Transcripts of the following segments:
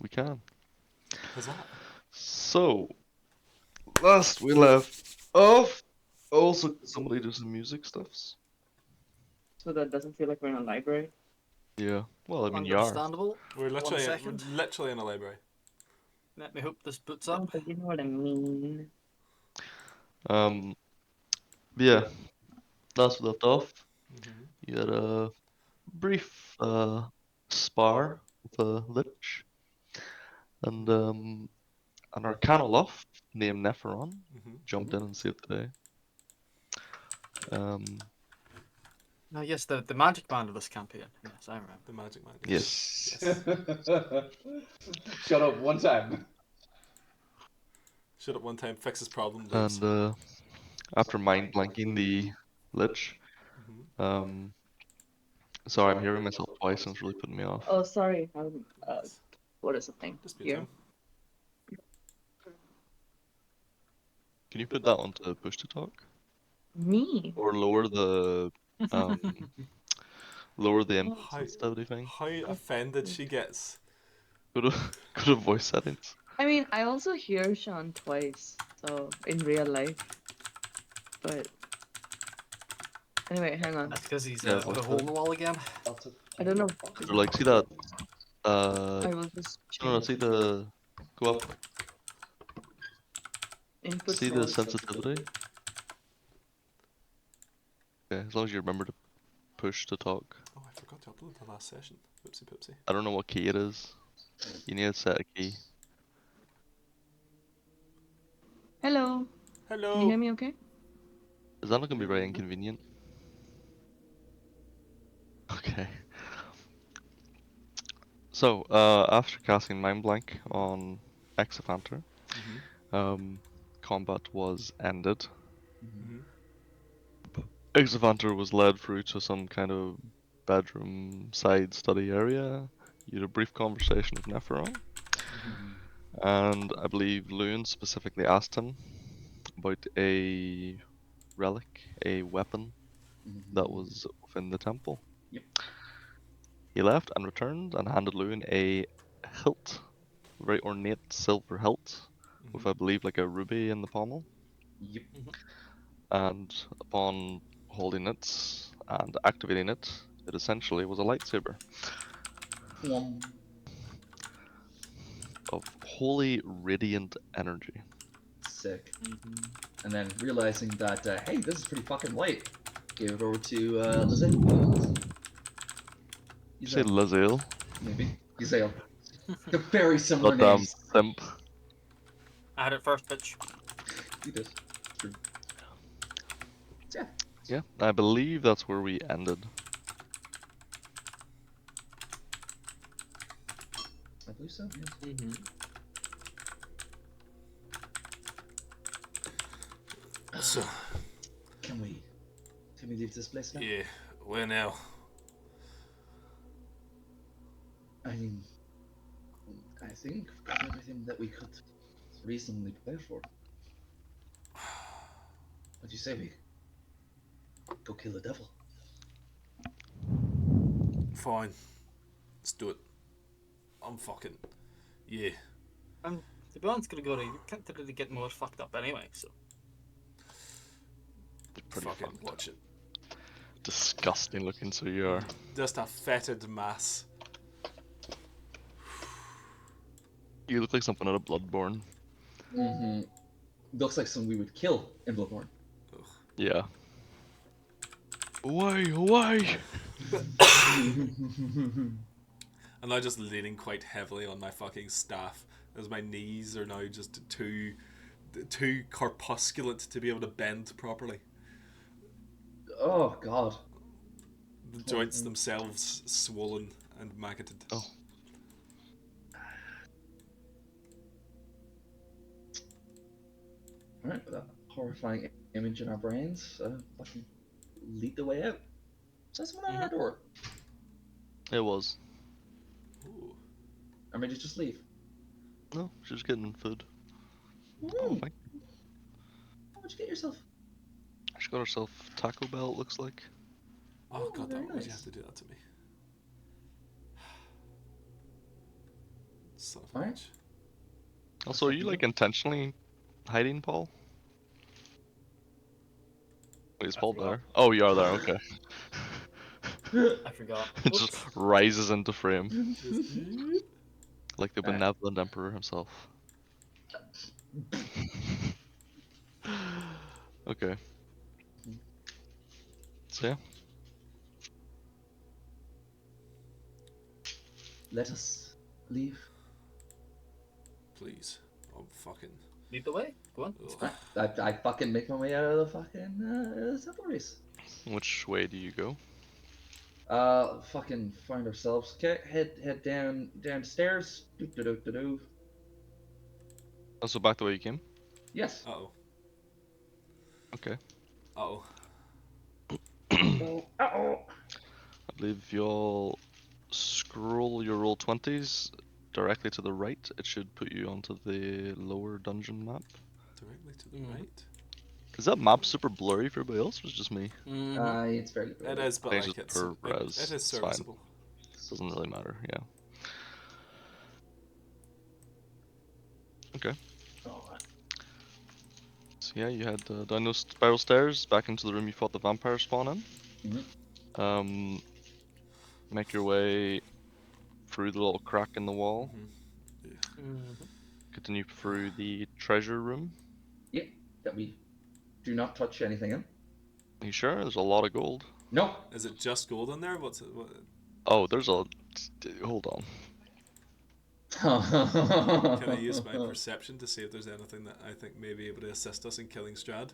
We can. Huzzah. So, last we left off. Also, could somebody do some music stuffs? So that doesn't feel like we're in a library. Yeah. Well, I mean, you are. Understandable. We're literally, second. literally in a library. Let me hope this boots Oh, up. but you know what I mean. Um. Yeah. Last we left off, Mm-hmm. you had a brief spar with a lich, and an Arcanoloth named Nepheron Mm-hmm. jumped in and saved the day. No, yes, the magic band of this campaign. Yes, I remember. The magic man. Yes. Shut up one time. Shut up one time, fix his problem, lose. And after mind blanking the lich, Mm-hmm. sorry, I'm hearing myself twice and it's really putting me off. Oh, sorry. Yes. What is the thing Just be here? time. Can you put that on to push to talk? Me? Or lower the input How, sensitivity thing? how offended she gets. Go to voice settings. I mean, I also hear Sean twice, so in real life. But anyway, hang on. That's because he's Yeah, put a hole in the wall again. I don't know. Or like, see that? I will just No, change see the go up. input. See the sensitivity. Okay, as long as you remember to push to talk. Oh, I forgot to upload the last session. Whoopsie poopsie. I don't know what key it is. You need to set a key. Hello. Hello. Can you hear me okay? Is that not gonna be very inconvenient? Okay. So, after casting Mind Blank on Exophanter, Mm-hmm. combat was ended. Mm-hmm. Exophanter was led through to some kind of bedroom side study area. You had a brief conversation with Nepheron, and I believe Loon specifically asked him about a relic, a weapon that was within the temple. Yep. He left and returned and handed Loon a hilt, a very ornate silver hilt, with I believe like a ruby in the pommel. Yep. And upon holding it and activating it, it essentially was a lightsaber of holy radiant energy. Sick. And then realizing that, hey, this is pretty fucking light, gave it over to Lizette. You say Lazel? Maybe. Yzael. They're very similar Goddamn names. simp. I had it first, bitch. You did. True. Yeah. Yeah, I believe that's where we ended. I believe so, yes. Mm-hmm. So, Can we leave this place now? yeah, where now? I mean, I think we've got everything that we could reasonably prepare for. What do you say we go kill the devil? Fine. Let's do it. I'm fucking. Yeah. To be honest, gonna go to. You can't really get more fucked up anyway, so. Pretty fucking fucked. watch it. Disgusting looking, so you are. Just a fetid mass. You look like something out of Bloodborne. Mm-hmm. Looks like something we would kill in Bloodborne. Ugh. Yeah. Why? I'm now just leaning quite heavily on my fucking staff as my knees are now just too corpusculate to be able to bend properly. Oh god. The joints themselves swollen and maggoted. Oh. Alright, with that horrifying image in our brains, fucking lead the way out. So that's someone at our door. It was. Ooh. Or maybe just leave. No, she's getting food. Mm. Oh, thank you. What'd you get yourself? She got herself Taco Bell, it looks like. Oh god, very why'd you nice. have to do that to me? Son of a Alright. bitch. Also, are you fucking like go. intentionally hiding, Paul? Wait, is I Paul forgot. there? Oh, you are there. Okay. I forgot. It just Oops. rises into frame, Just beep. like the Alright. benevolent emperor himself. Okay. So yeah, Let us leave. Please. I'm fucking. Lead the way. Go on. Ugh. I fucking make my way out of the fucking sanctuaries. which way do you go? Fucking find ourselves. Okay, head downstairs. Do do do do do. Also, back the way you came. Yes. Uh oh. Okay. Uh oh. Oh, oh. I believe you'll scroll your roll 20s directly to the right. It should put you onto the lower dungeon map. Directly to the Mhm. right. Is that map super blurry for everybody else, or is it just me? Mm-hmm. It's fairly It blurry. is, I but think it's like just it's per it res. is It's fine. serviceable. Doesn't really matter. Yeah. Okay. Alright. So yeah, you head down those spiral stairs back into the room you fought the vampire spawn in. Mhm. Make your way through the little crack in the wall. Mm-hmm. Continue through the treasure room. Yep. That we do not touch anything in. Are you sure? There's a lot of gold. No. Is it just gold in there? What's it? What? Oh, there's a. Hold on. Can I use my perception to see if there's anything that I think may be able to assist us in killing Strahd?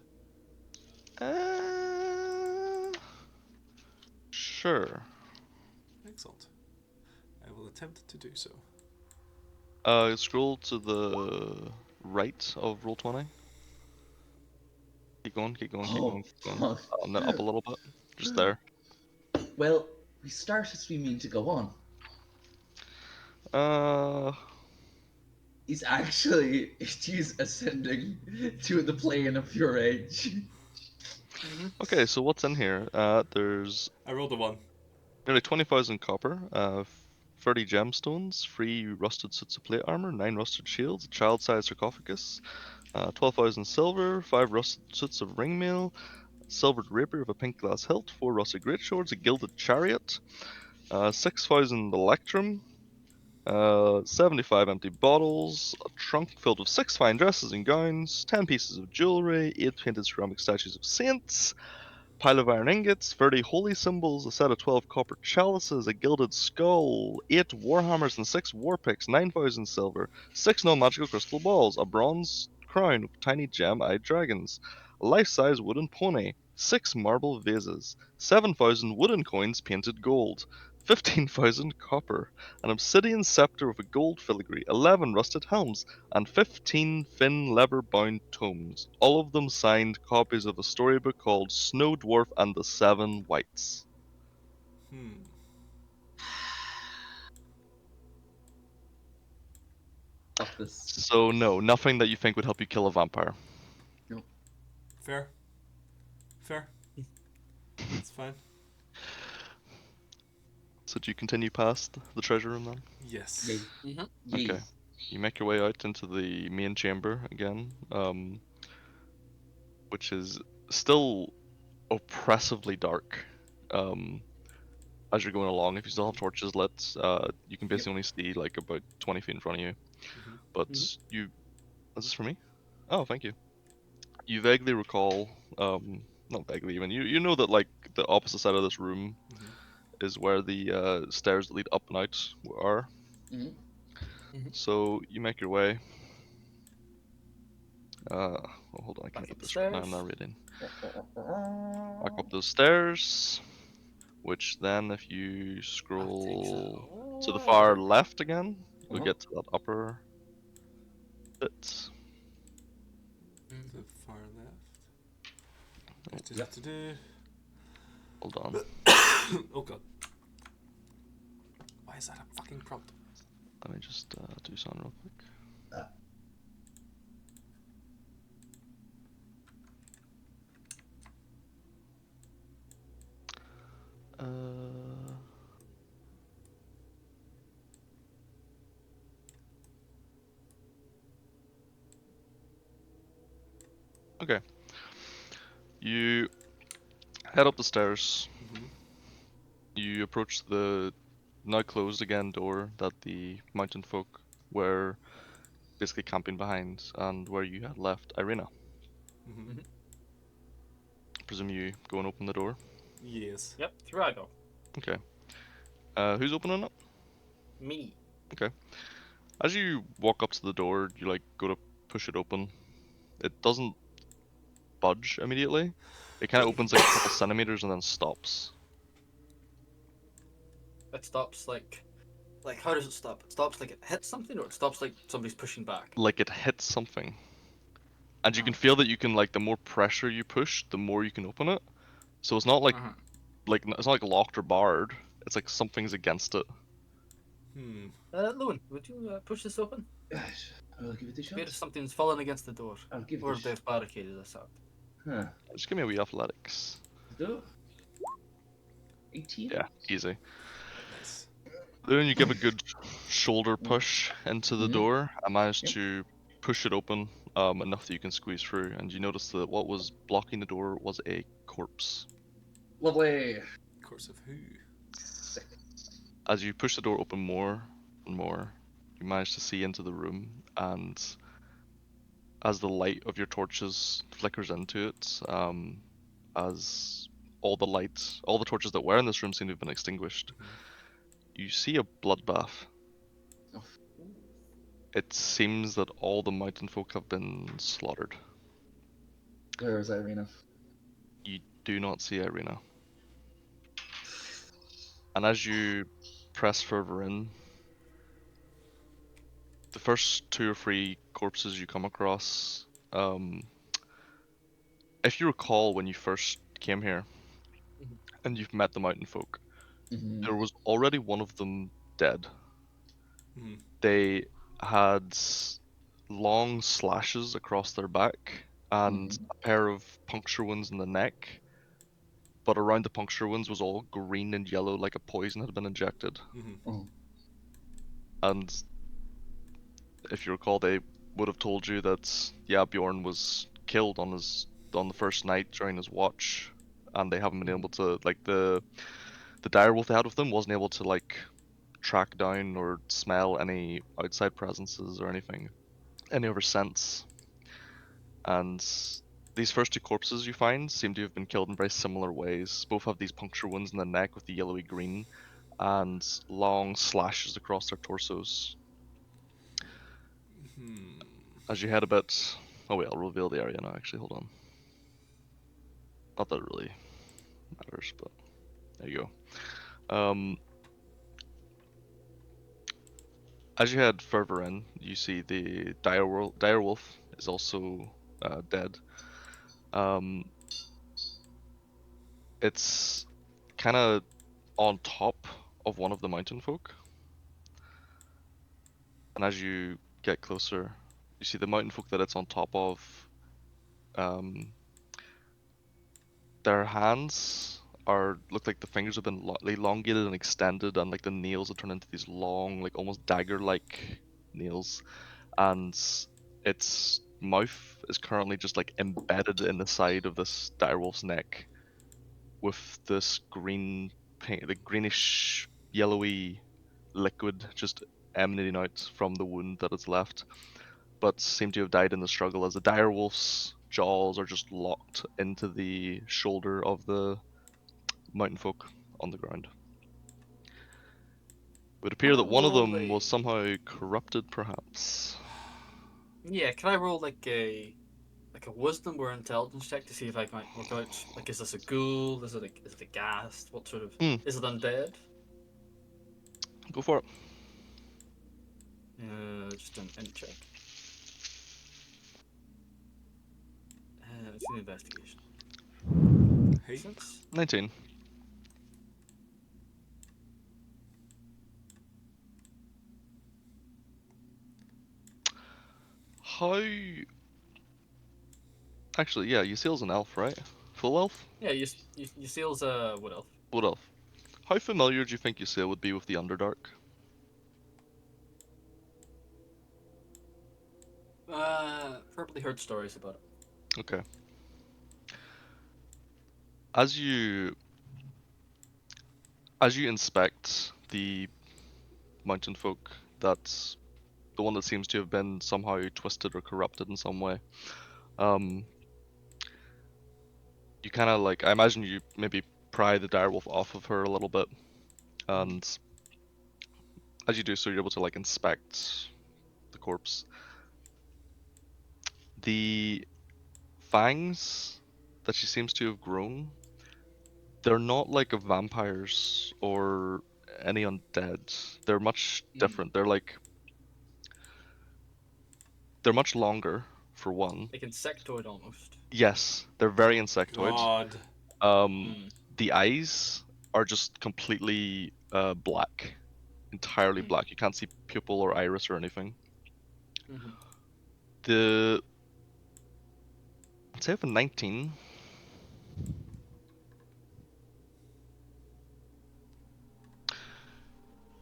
Sure. Excellent. I will attempt to do so. Scroll to the right of roll 20. Keep going, keep going, keep Oh going, keep going. fuck. No, up a little bit. Just there. Well, we start as we mean to go on. Uh, He's actually he's ascending to the plane of your age. Mm-hmm. okay, so what's in here? There's I rolled a 1. nearly 20,000 copper, 30 gemstones, 3 rusted suits of plate armor, 9 rusted shields, a child-sized sarcophagus, 12,000 silver, 5 rusted suits of ringmail, silvered rapier with a pink glass hilt, 4 rusted greatswords, a gilded chariot, 6,000 electrum, 75 empty bottles, a trunk filled with 6 fine dresses and gowns, 10 pieces of jewellery, 8 painted ceramic statues of saints, pile of iron ingots, 30 holy symbols, a set of 12 copper chalices, a gilded skull, 8 warhammers and 6 war picks, 9,000 silver, 6 non-magical crystal balls, a bronze crown with tiny gem-eyed dragons, a life-size wooden pony, 6 marble vases, 7,000 wooden coins painted gold, 15,000 copper, an obsidian scepter with a gold filigree, 11 rusted helms, and 15 thin leather-bound tomes, all of them signed copies of a storybook called Snow Dwarf and the Seven Whites. Fuck this. So no, nothing that you think would help you kill a vampire. No. Fair. Fair. It's fine. So do you continue past the treasure room then? Yes. Yay. Mm-hmm. Yay. Okay. You make your way out into the main chamber again, which is still oppressively dark. As you're going along, if you still have torches lit, you can basically only see like about 20 feet in front of you. Mm-hmm. But Mhm. you, is this for me? Oh, thank you. You vaguely recall, not vaguely even, you know that like the opposite side of this room Mm-hmm. is where the stairs that lead up and out are. Mhm. So you make your way. Well, hold on, I can't Back read up the this right now. I'm stairs. not reading. Back up those stairs, which then, if you That takes a scroll to the far while. left again, you'll Uh-huh. get to that upper bit. The Mhm. far left. Yep. Hold on. Oh god. Why is that a fucking prompt? Let me just do something real quick. Uh, Okay. You head up the stairs. Mm-hmm. You approach the now closed again door that the mountain folk were basically camping behind, and where you had left Irina. Mm-hmm. Mhm. Presume you go and open the door. Yes. Yep, through I go. Okay. Who's opening it? Me. Okay. As you walk up to the door, you like go to push it open. It doesn't budge immediately. It kind of opens like a couple centimeters and then stops. It stops like how does it stop? It stops like it hits something, or it stops like somebody's pushing back. Like it hits something. And you can Oh. feel that you can like the more pressure you push, the more you can open it. So it's not Uh-huh. like it's not like locked or barred. It's like something's against it. Hmm. Lewin, would you push this open? Yes, I'll give it a Where shot. if something's fallen against the door, I'll give it or a if shot. they've barricaded us out. Huh. Just give me a wee athletics. Do 18? Yeah, easy. Nice. Then you give a good shoulder push into the Mhm. door and manage Yep. to push it open enough that you can squeeze through. And you notice that what was blocking the door was a corpse. Lovely. Course of who? Sick. As you push the door open more and more, you manage to see into the room, and as the light of your torches flickers into it, as all the torches that were in this room seem to have been extinguished, Mm-hmm. you see a bloodbath. Oh, It seems that all the mountain folk have been slaughtered. where is Irina? You do not see Irina. And as you press further in, the first 2 or 3 corpses you come across, if you recall when you first came here Mhm. and you've met the mountain folk, Mm-hmm. there was already one of them dead. Mm-hmm. They had long slashes across their back and Mm-hmm. a pair of puncture wounds in the neck, but around the puncture wounds was all green and yellow like a poison had been injected. Mm-hmm. Oh. And if you recall, they would have told you that yeah, Bjorn was killed on the first night during his watch, and they haven't been able to like the direwolf they had with them wasn't able to like track down or smell any outside presences or anything, any other scents. And these first 2 corpses you find seem to have been killed in very similar ways. Both have these puncture wounds in the neck with the yellowy green and long slashes across their torsos. Hmm. As you head a bit, oh wait, I'll reveal the area now. Actually, hold on. Not that it really matters, but there you go. As you head further in, you see the direwolf is also dead. Um, it's kind of on top of one of the mountain folk, and as you get closer, you see the mountain folk that it's on top of. Um, their hands are look like the fingers have been elongated and extended, and like the nails have turned into these long, like almost dagger-like nails, and its mouth is currently just like embedded in the side of this direwolf's neck with this green paint, the greenish yellowy liquid just emanating out from the wound that it's left, but seem to have died in the struggle as the direwolf's jaws are just locked into the shoulder of the mountain folk on the ground. It would Can appear I that one of roll them was a somehow corrupted, perhaps. Yeah, can I roll like a wisdom or intelligence check to see if I can work out like is this a ghoul? Is it a ghast? What sort of Hmm, is it undead? go for it. Just an int check. It's an investigation. Hey. Since 19. How. Actually, yeah, Ysail's an elf, right? Full elf? yeah, you seals wood elf. What elf? How familiar do you think Ysail would be with the Underdark? Probably heard stories about it. Okay. As you inspect the mountain folk, that's the one that seems to have been somehow twisted or corrupted in some way. You kind of like, I imagine you maybe pry the direwolf off of her a little bit, and as you do so, you're able to like inspect the corpse. The fangs that she seems to have grown, they're not like of vampires or any undead. They're much different. They're much longer, for one. Like insectoid almost. Yes, they're very Oh insectoid. God. Mm. The eyes are just completely black, entirely Mm. black. You can't see pupil or iris or anything. Mm-hmm. The I'd say for 19,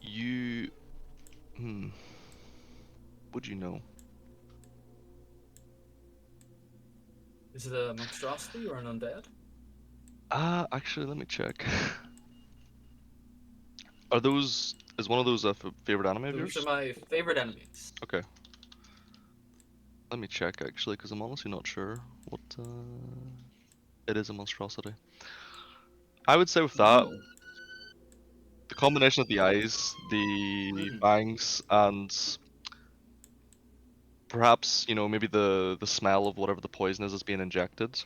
you would you know? Is it a monstrosity or an undead? Actually, let me check. Is one of those a favorite anime of Those are yours? my favorite enemies. Okay, let me check actually, because I'm honestly not sure what it is a monstrosity. I would say with that, No. the combination of the eyes, the Mm-hmm. fangs, and perhaps, maybe the smell of whatever the poison is that's being injected,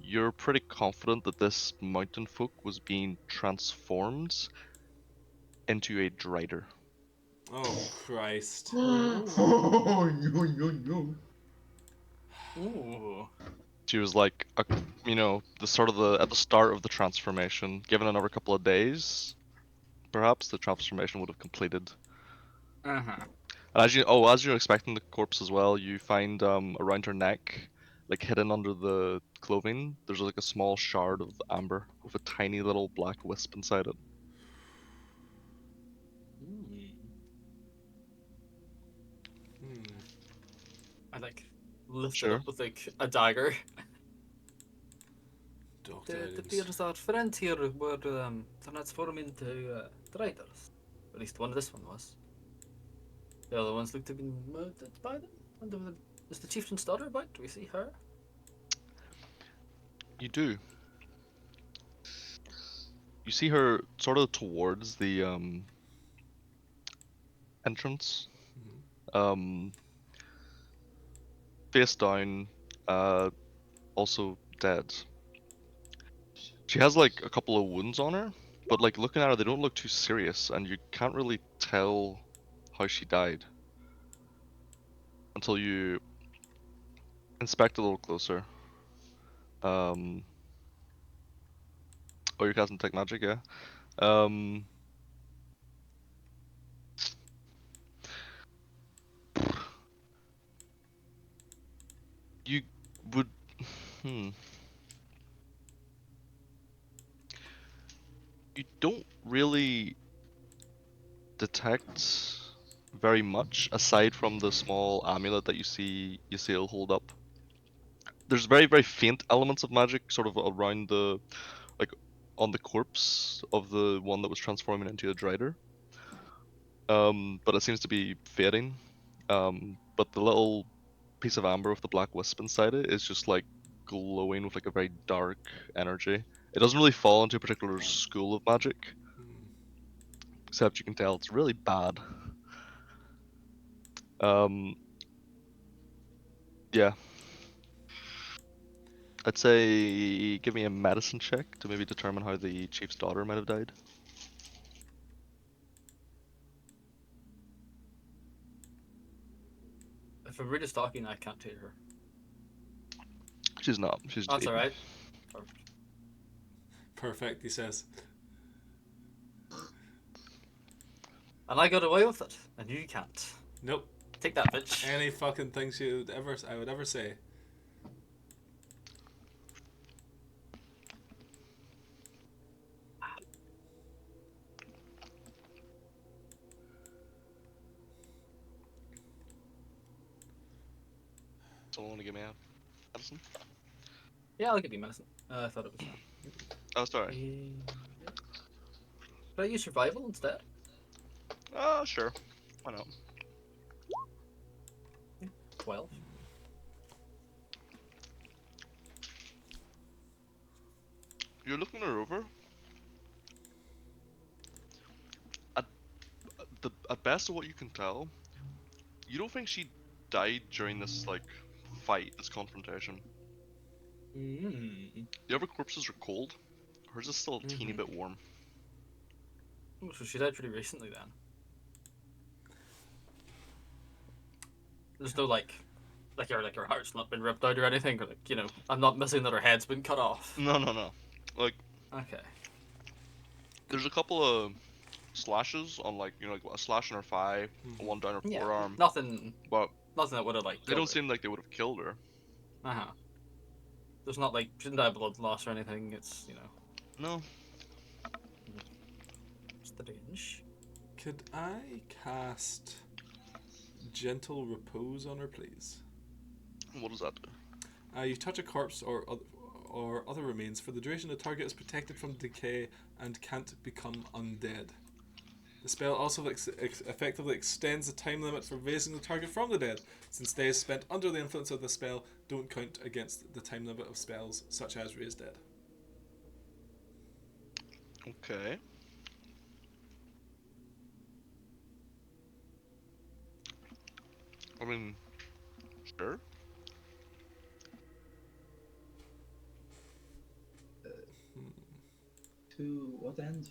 you're pretty confident that this mountain folk was being transformed into a drider. Oh Christ. Oh, no, no, no. Ooh. She was like, the sort of at the start of the transformation, given another couple of days, perhaps the transformation would have completed. Uh-huh. And as you're expecting the corpse as well, you find around her neck, like hidden under the clothing, there's like a small shard of amber with a tiny little black wisp inside it. Mm. Hmm. I like lift it Sure. up with like a dagger. Doctor The items. appears our friends here were transformed into riders. At least one of this one was. The other ones looked to have been murdered by them. Is the chieftain's daughter about? Do we see her? You do. You see her sort of towards the entrance, um, face down, uh, also dead. She has like a couple of wounds on her, but like looking at her, they don't look too serious, and you can't really tell how she died until you inspect a little closer. Um, oh, you're casting Detect Magic, yeah. Um, you would, hmm, you don't really detect very much aside from the small amulet that you see will hold up. There's very very faint elements of magic sort of around the like on the corpse of the one that was transforming into a drider. But it seems to be fading. But the little piece of amber with the black wisp inside it is just like glowing with like a very dark energy. It doesn't really fall into a particular school of magic, except you can tell it's really bad. Um, yeah, I'd say give me a medicine check to maybe determine how the chief's daughter might have died. If I'm really talking, I can't hear her. She's not. She's That's dead. alright. Perfect. Perfect, he says. And I got away with it, and you can't. Nope. Take that, bitch. Any fucking things I would ever say. Someone want to give me a medicine? Yeah, I'll give you medicine. I thought it was. Oh, sorry. Could I use survival instead? Sure. Why not? 12. You're looking her over. At at best of what you can tell, you don't think she died during this like fight, this confrontation. Mm. The other corpses are cold. Hers is still a teeny bit warm. Oh, so she died pretty recently then. There's no like her heart's not been ripped out or anything, or like I'm not missing that her head's been cut off. No. Like Okay. there's a couple of slashes on like like a slash on her thigh, one down her Yeah. forearm, Nothing. but Nothing that would have like. they don't Killed seem like they would have killed her. her. Uh huh. There's not like she didn't die of blood loss or anything. It's No. strange. Could I cast Gentle Repose on her, please? What does that do? You touch a corpse or other remains. For the duration, the target is protected from decay and can't become undead. The spell also effectively extends the time limit for raising the target from the dead, since days spent under the influence of the spell don't count against the time limit of spells such as Raise Dead. Okay. I mean, sure. To what end?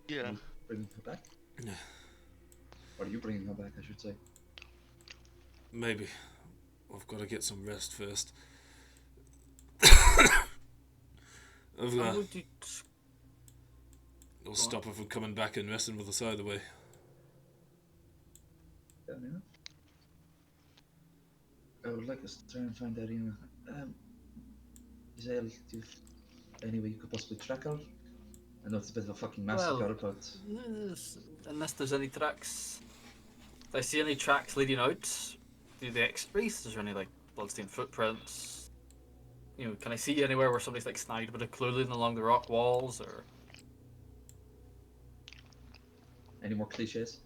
Yeah. You bringing her back? Or are you bringing her back, I should say? Maybe. I've got to get some rest first. How would you? I'll stop her from coming back and resting with us either way. Fair enough. I would like us to try and find out, Giselle, do you have any way you could possibly track her? I know it's a bit of a fucking massacre, but Unless there's any tracks. If I see any tracks leading out through the X-rays, is there any like bloodstained footprints? Can I see anywhere where somebody's like snagged a bit of clothing along the rock walls, or any more cliches?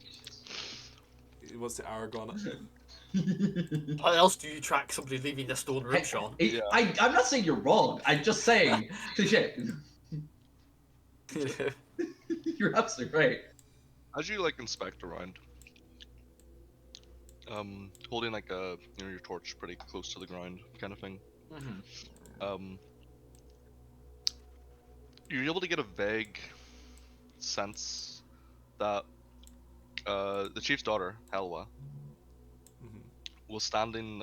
What's the Aragon? how else do you track somebody leaving the stone room, Sean? Yeah. I'm not saying you're wrong. I'm just saying cliche. You're absolutely right. As you like inspect around, holding like your torch pretty close to the ground, kind of thing. You're able to get a vague sense that the chief's daughter, Helwa, was standing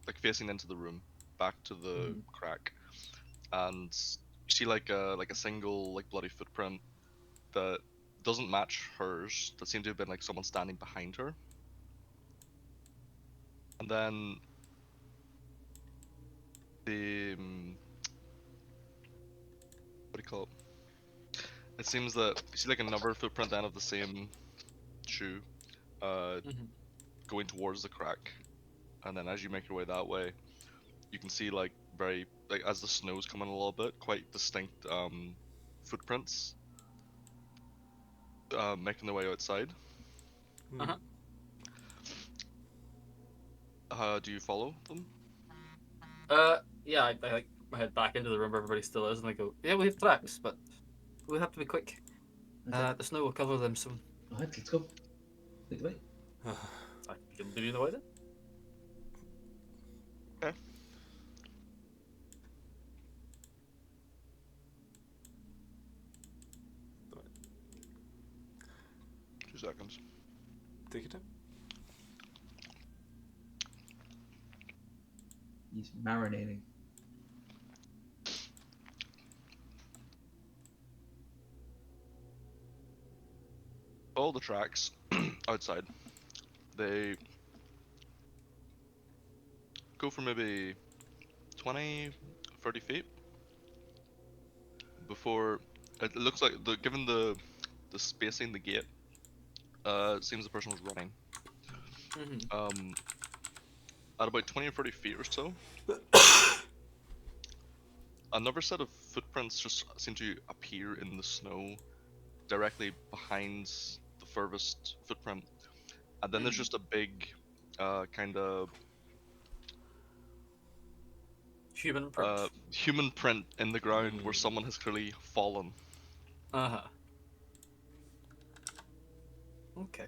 like facing into the room, back to the crack, and you see like a single like bloody footprint that doesn't match hers. That seemed to have been like someone standing behind her. And then the what do you call it? It seems that you see like another footprint then of the same shoe, going towards the crack, and then as you make your way that way, you can see like very like as the snow's coming a little bit, quite distinct footprints making their way outside. Do you follow them? Yeah, I like head back into the room where everybody still is, and I go, yeah, we have tracks, but we have to be quick. The snow will cover them soon. Alright, let's go. Lead the way. I can lead you the way then. Okay. Two seconds. Take your time. He's marinating. All the tracks outside, they go for maybe 20, 30 feet before it looks like given the spacing the gate, it seems the person was running. At about 20 or 30 feet or so, another set of footprints just seem to appear in the snow directly behind the furthest footprint. And then there's just a big, kind of Human print. human print in the ground where someone has clearly fallen. Uh-huh. Okay.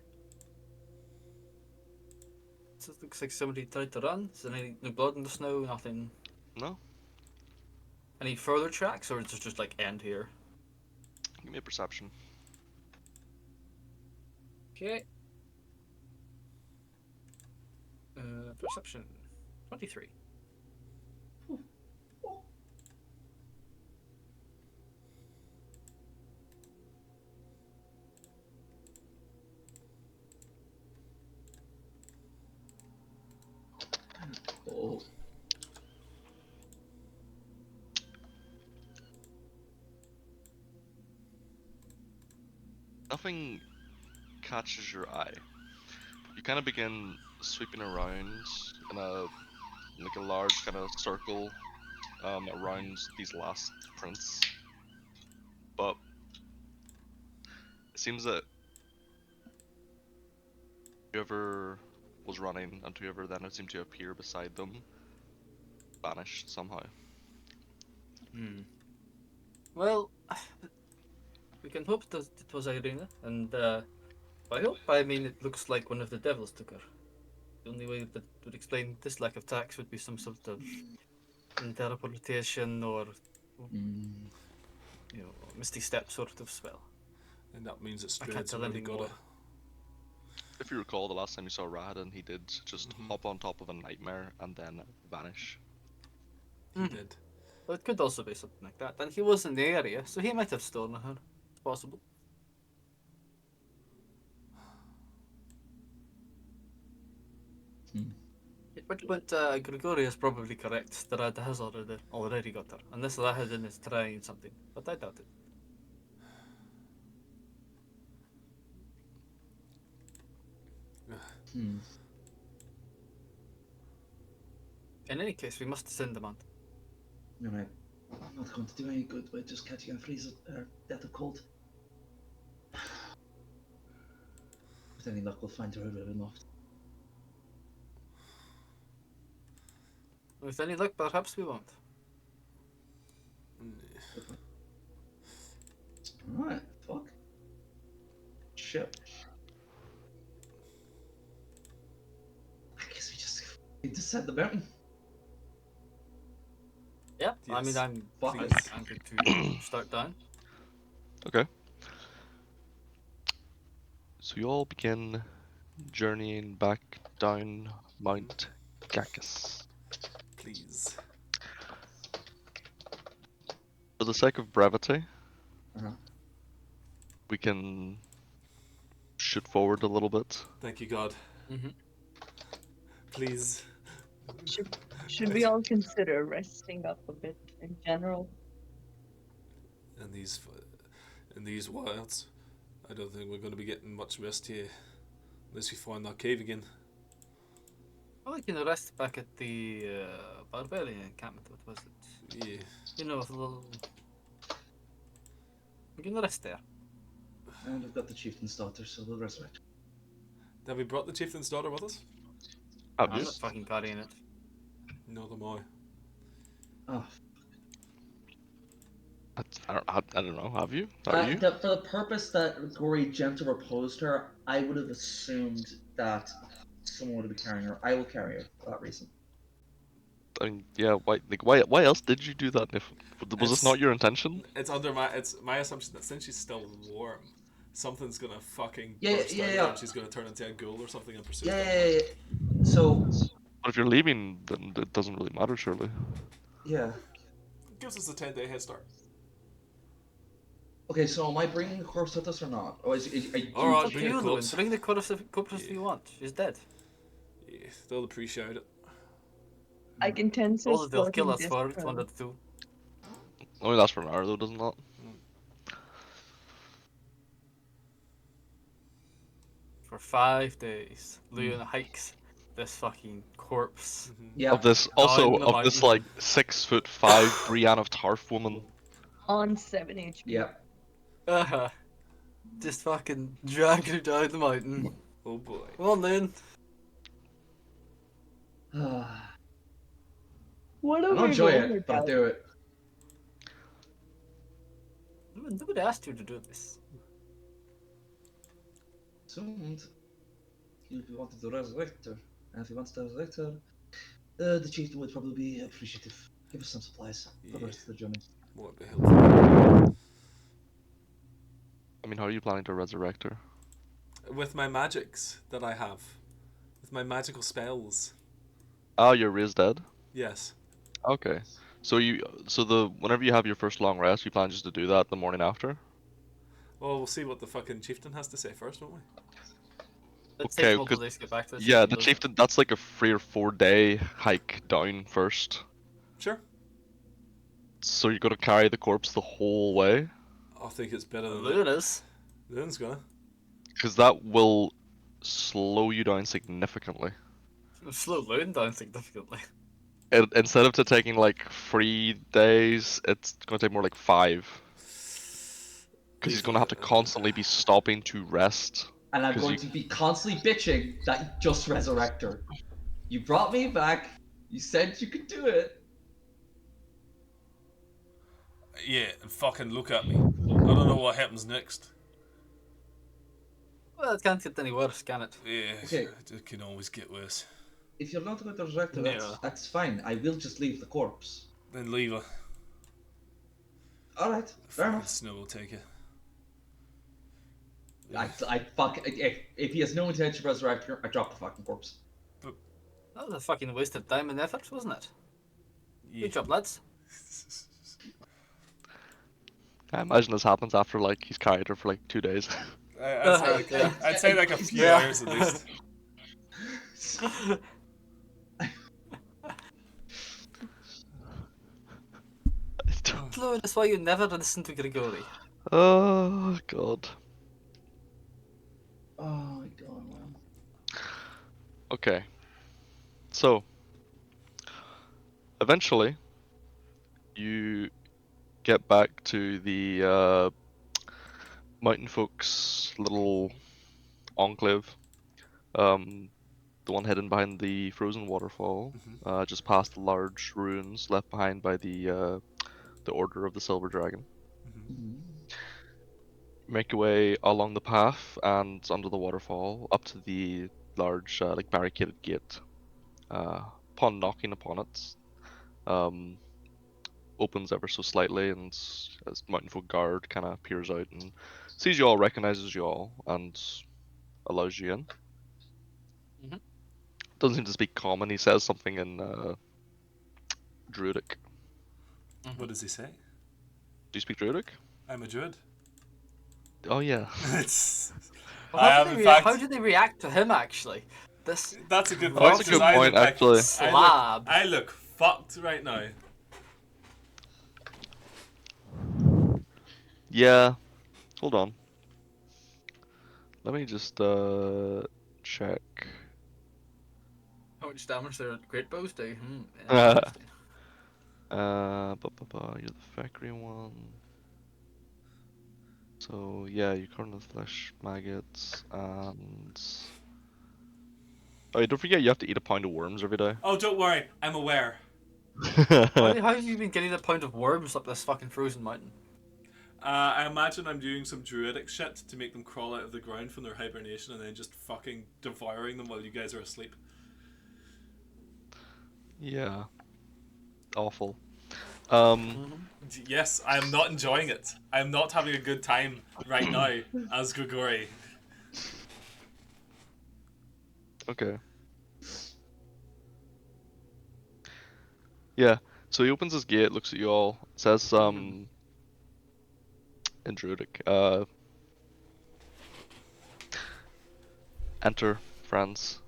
So it looks like somebody tried to run. Is there any no blood in the snow? Nothing. No? Any further tracks, or is it just like end here? Give me a perception. Okay. Perception. 23. Oh, Nothing catches your eye. You kind of begin sweeping around in a large kind of circle around these last prints, but it seems that whoever was running and whoever then seemed to appear beside them vanished somehow. Well, we can hope that it was Irina, and I mean, it looks like one of the devils took her. The only way that would explain this lack of tax would be some sort of teleportation or, mm, misty step sort of spell. And that means that I can't Strahd's tell already anymore. got If you recall, the last time you saw Rahadan, he did just hop on top of a nightmare and then vanish. He did. Well, it could also be something like that. And he was in the area, so he might have stolen her. It's possible. mm. But Gregory is probably correct. Strahd has already got her. Unless Rahadin is trying something. But I doubt it. Hmm. In any case, we must send them on. Alright. I'm not going to do any good by just catching a freeze or death of cold. With any luck, we'll find her river enough. With any luck, perhaps we won't. Alright, fuck. Shit. I guess we just need to set the mountain. Yeah, I mean, Yes. I'm Fuck. good to start down. Okay. So you all begin journeying back down Mount Cacus. Please. For the sake of brevity, Uh-huh. we can shoot forward a little bit. Thank you, God. Mm-hmm. Please. Should we all consider resting up a bit in general? In these wilds, I don't think we're going to be getting much rest here, unless we find that cave again. Well, we can rest back at the barbarian encampment. What was it? Yeah. With a little. We can rest there. And we've got the chieftain's daughter, so we'll resurrect. Have we brought the chieftain's daughter with us? Have I'm you? not fucking carrying it. No, the more. Oh. I don't know. Have you? Are you? For the purpose that Gory Genta proposed her, I would have assumed that someone would be carrying her. I will carry her for that reason. I mean, yeah. Why else did you do that? If was this not your intention? It's my assumption that since she's still warm, something's gonna fucking Yeah, burst yeah, out of yeah. her and she's gonna turn into a ghoul or something and pursue Yeah, them. yeah, yeah, yeah. So, But if you're leaving, then it doesn't really matter, surely. yeah. It gives us a 10-day head start. Okay, so am I bringing the corpse with us or not? Or All right, Up to bring you, it Lewin. close. Bring the corpse if you want. She's dead. Yeah, they'll appreciate it. I can tense Although us they'll kill us for it, distance. one or two. Only lasts for an hour though, doesn't it? For 5 days. Lewin hikes this fucking corpse. Yeah. Of this Down the of this mountain. like 6'5" Yeah. Down the like mountain. 6'5" Brienne of Tarth woman. On 7 HP. Yeah. Uh-huh. Just fucking dragging her down the mountain. Oh boy. Come on, then. I What are don't we enjoy rolling it, but I down? do it. Nobody asked you to do this. Assumed you wanted to resurrect her, and if he wants to resurrect her, the chieftain would probably be appreciative. Give us some supplies for the rest of the journey. Won't be helpful. I mean, how are you planning to resurrect her? With my magics that I have. With my magical spells. Oh, you're raised dead? Yes. Okay. So whenever you have your first long rest, you plan just to do that the morning after? Well, we'll see what the fucking chieftain has to say first, won't we? It takes Okay, multiple 'cause days to get back to the yeah, chieftain, the doesn't it? chieftain, that's like a 3 or 4 day hike down first. Sure. So you're gonna carry the corpse the whole way? I think it's better than that. Luna's. Mm-hmm. Loon's gonna. Because that will slow you down significantly. Slow Loon down significantly. Instead of taking like 3 days, it's gonna take more like 5. Because he's gonna have to constantly be stopping to rest. And I'm 'Cause going you- to be constantly bitching that you just resurrect her. You brought me back. You said you could do it. Yeah, and fucking look at me. I don't know what happens next. Well, it can't get any worse, can it? Yeah, Okay. it can always get worse. If you're not going to resurrect her, No. that's fine. I will just leave the corpse. Then leave her. All right, fair Fucking enough. Snow will take her. If he has no intention of resurrecting her, I drop the fucking corpse. That was a fucking waste of time and effort, wasn't it? Yeah. Good job, lads. I imagine this happens after like he's carried her for like 2 days. I'd say like a few Yeah. hours at least. Loon, that's why you never listen to Grigori. Oh god. Oh my god, man. Okay. So, eventually, you get back to the mountain folks' little enclave. The one hidden behind the frozen waterfall, just past the large ruins left behind by the Order of the Silver Dragon. Make your way along the path and under the waterfall up to the large like barricaded gate. Upon knocking upon it, opens ever so slightly, and as mountain folk guard kind of peers out and sees you all, recognizes you all, and allows you in. Mhm. Doesn't seem to speak common. He says something in Druidic. What does he say? Do you speak Druidic? I'm a druid. Oh yeah. It's. Well, I am, in fact. how do they react to him, actually? This That's a good Oh, point. that's a good 'cause I point, look like- actually. slab. I look fucked right now. Yeah. Hold on. Let me just check. How much damage their great bows do? Uh, Interesting. You're the factory one. So yeah, you cover the flesh maggots and. Oh, yeah, don't forget you have to eat a pound of worms every day. Oh, don't worry. I'm aware. How have you been getting a pound of worms up this fucking frozen mountain? I imagine I'm doing some druidic shit to make them crawl out of the ground from their hibernation and then just fucking devouring them while you guys are asleep. Yeah. Awful. Yes, I am not enjoying it. I am not having a good time right now as Grigori. Okay. Yeah. So he opens his gate, looks at you all, says in Druidic, enter, friends.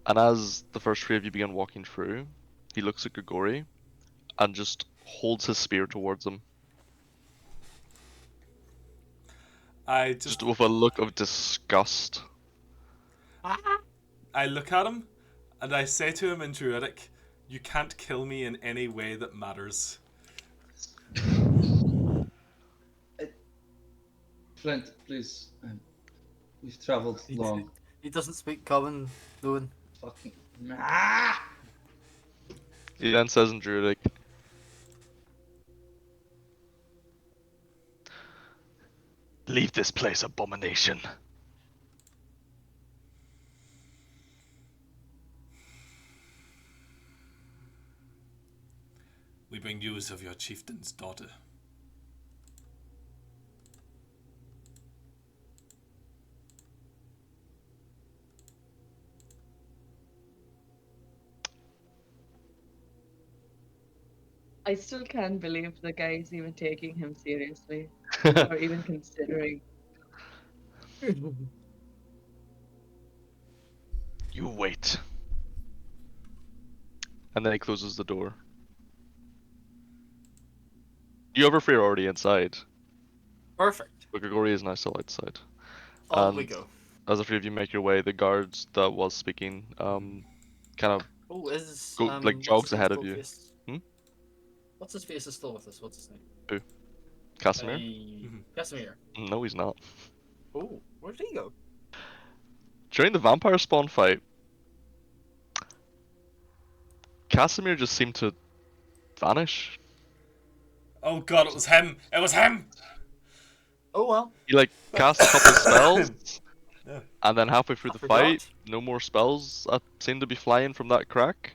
And as the first 3 of you begin walking through, he looks at Grigori and just holds his spear towards him, I just with a look of disgust. I look at him And I say to him in Druidic, "You can't kill me in any way that matters." Flint, please. We've traveled He, long. he doesn't speak common, Lowen. Fucking. Ah! He then says in Druidic, "Leave this place, abomination." We bring news of your chieftain's daughter. I still can't believe the guy's even taking him seriously or even considering. You wait. And then he closes the door. You have Free already inside, Perfect. but Grigori is now still outside. On we And go. as the three of you make your way, the guards that was speaking, kind of Oh, is go like what's jogs his name ahead of still you. face? What's his face is still with us? What's his name? Who? Casimir? Casimir. No, he's not. Oh, where did he go? During the vampire spawn fight, Casimir just seemed to vanish. Oh god, it was him! It was him! Oh well, He like cast a couple spells, Yeah. and then halfway through I the fight, forgot. no more spells seemed to be flying from that crack.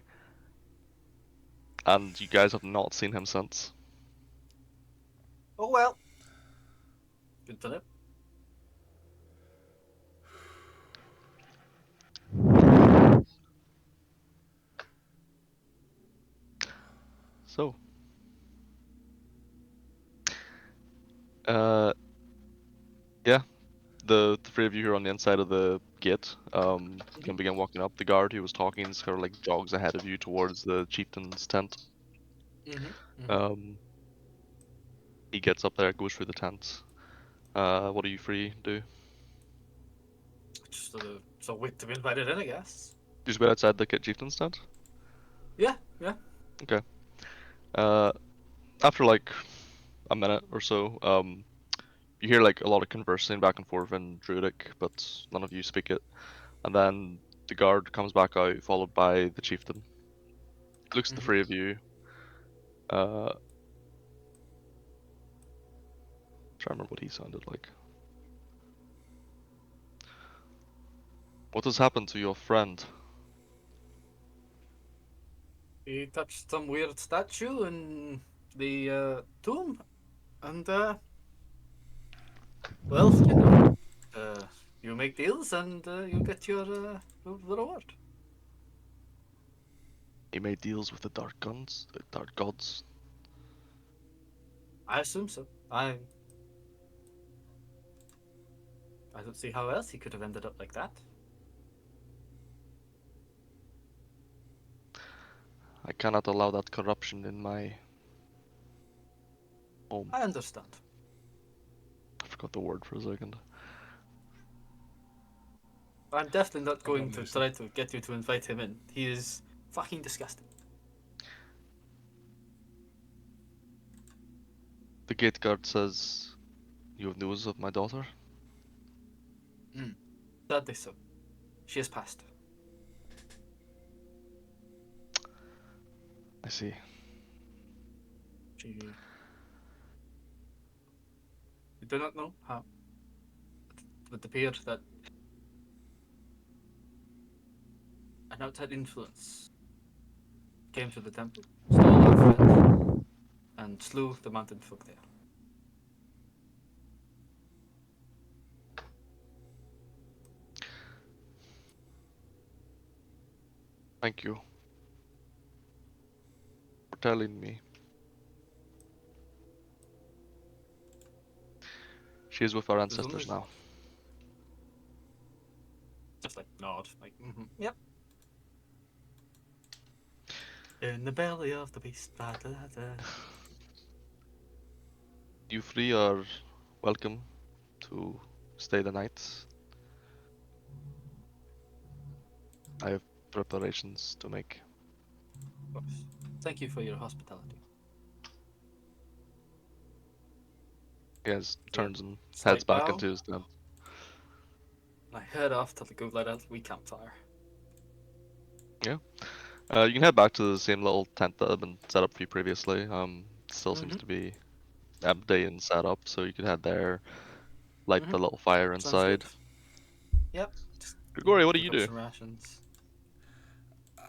And you guys have not seen him since. Oh well. Good to know. So, uh, yeah, the three of you here on the inside of the gate, can begin walking up. The guard who was talking is kind of like jogs ahead of you towards the chieftain's tent. Um, he gets up there, goes through the tent. What do you three do? Just so wait to be invited in, I guess. Just wait outside the chieftain's tent? Yeah, yeah. Okay. Uh, after like a minute or so, you hear like a lot of conversing back and forth in Druidic, but none of you speak it. And then the guard comes back out, followed by the chieftain. Looks at the three of you. Try to remember what he sounded like. What has happened to your friend? He touched some weird statue in the tomb, and well, you know, you make deals and you get your the reward. He made deals with the dark gods. I assume so. I don't see how else he could have ended up like that. I cannot allow that corruption in my home. I understand. I forgot the word for a second. I'm definitely not going to Abomination. try to get you to invite him in. He is fucking disgusting. The gate guard says, "You have news of my daughter?" Sadly so. She has passed. I see. She. We do not know how. It appeared that an outside influence came to the temple, stole our friend, and slew the mountain folk there. Thank you for telling me. She is with our There's only ancestors now. just like nod, like yep. In the belly of the beast. Da, da, da. You three are welcome to stay the night. I have preparations to make. Of course. Thank you for your hospitality. He guys turns and heads Slight back bow. into his tent. I head off to go light a wee campfire. You can head back to the same little tent that had been set up for you previously. Still seems to be empty and set up, so you could head there, light the little fire Sounds good. inside. Yep. Just Grigori, what do cook you up do? some rations.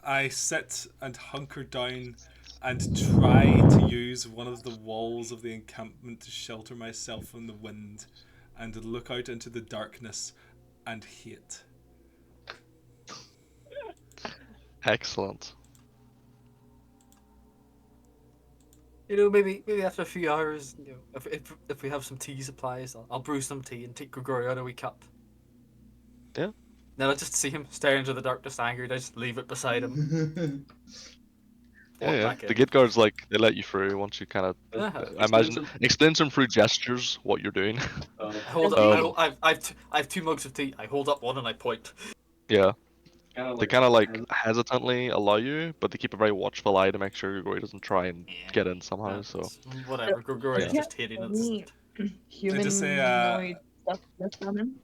I sit and hunker down and try to use one of the walls of the encampment to shelter myself from the wind and look out into the darkness and hate. Excellent. Maybe after a few hours, if we have some tea supplies, I'll brew some tea and take Gregory out a wee cup. Yeah. Then I just see him staring into the darkness angry. I just leave it beside him. Walk Yeah. back The in. gate guards they let you through once you kind of Uh-huh. I imagine explain to them through gestures what you're doing. I hold up. Um, I've 2 mugs of tea. I hold up one and I point. yeah. They kind of like hesitantly allow you, but they keep a very watchful eye to make sure Grigori doesn't try and Yeah. get in somehow. So It's whatever. Gregory is Yeah. just hating Any it. I just say, humanoid stuff left on him?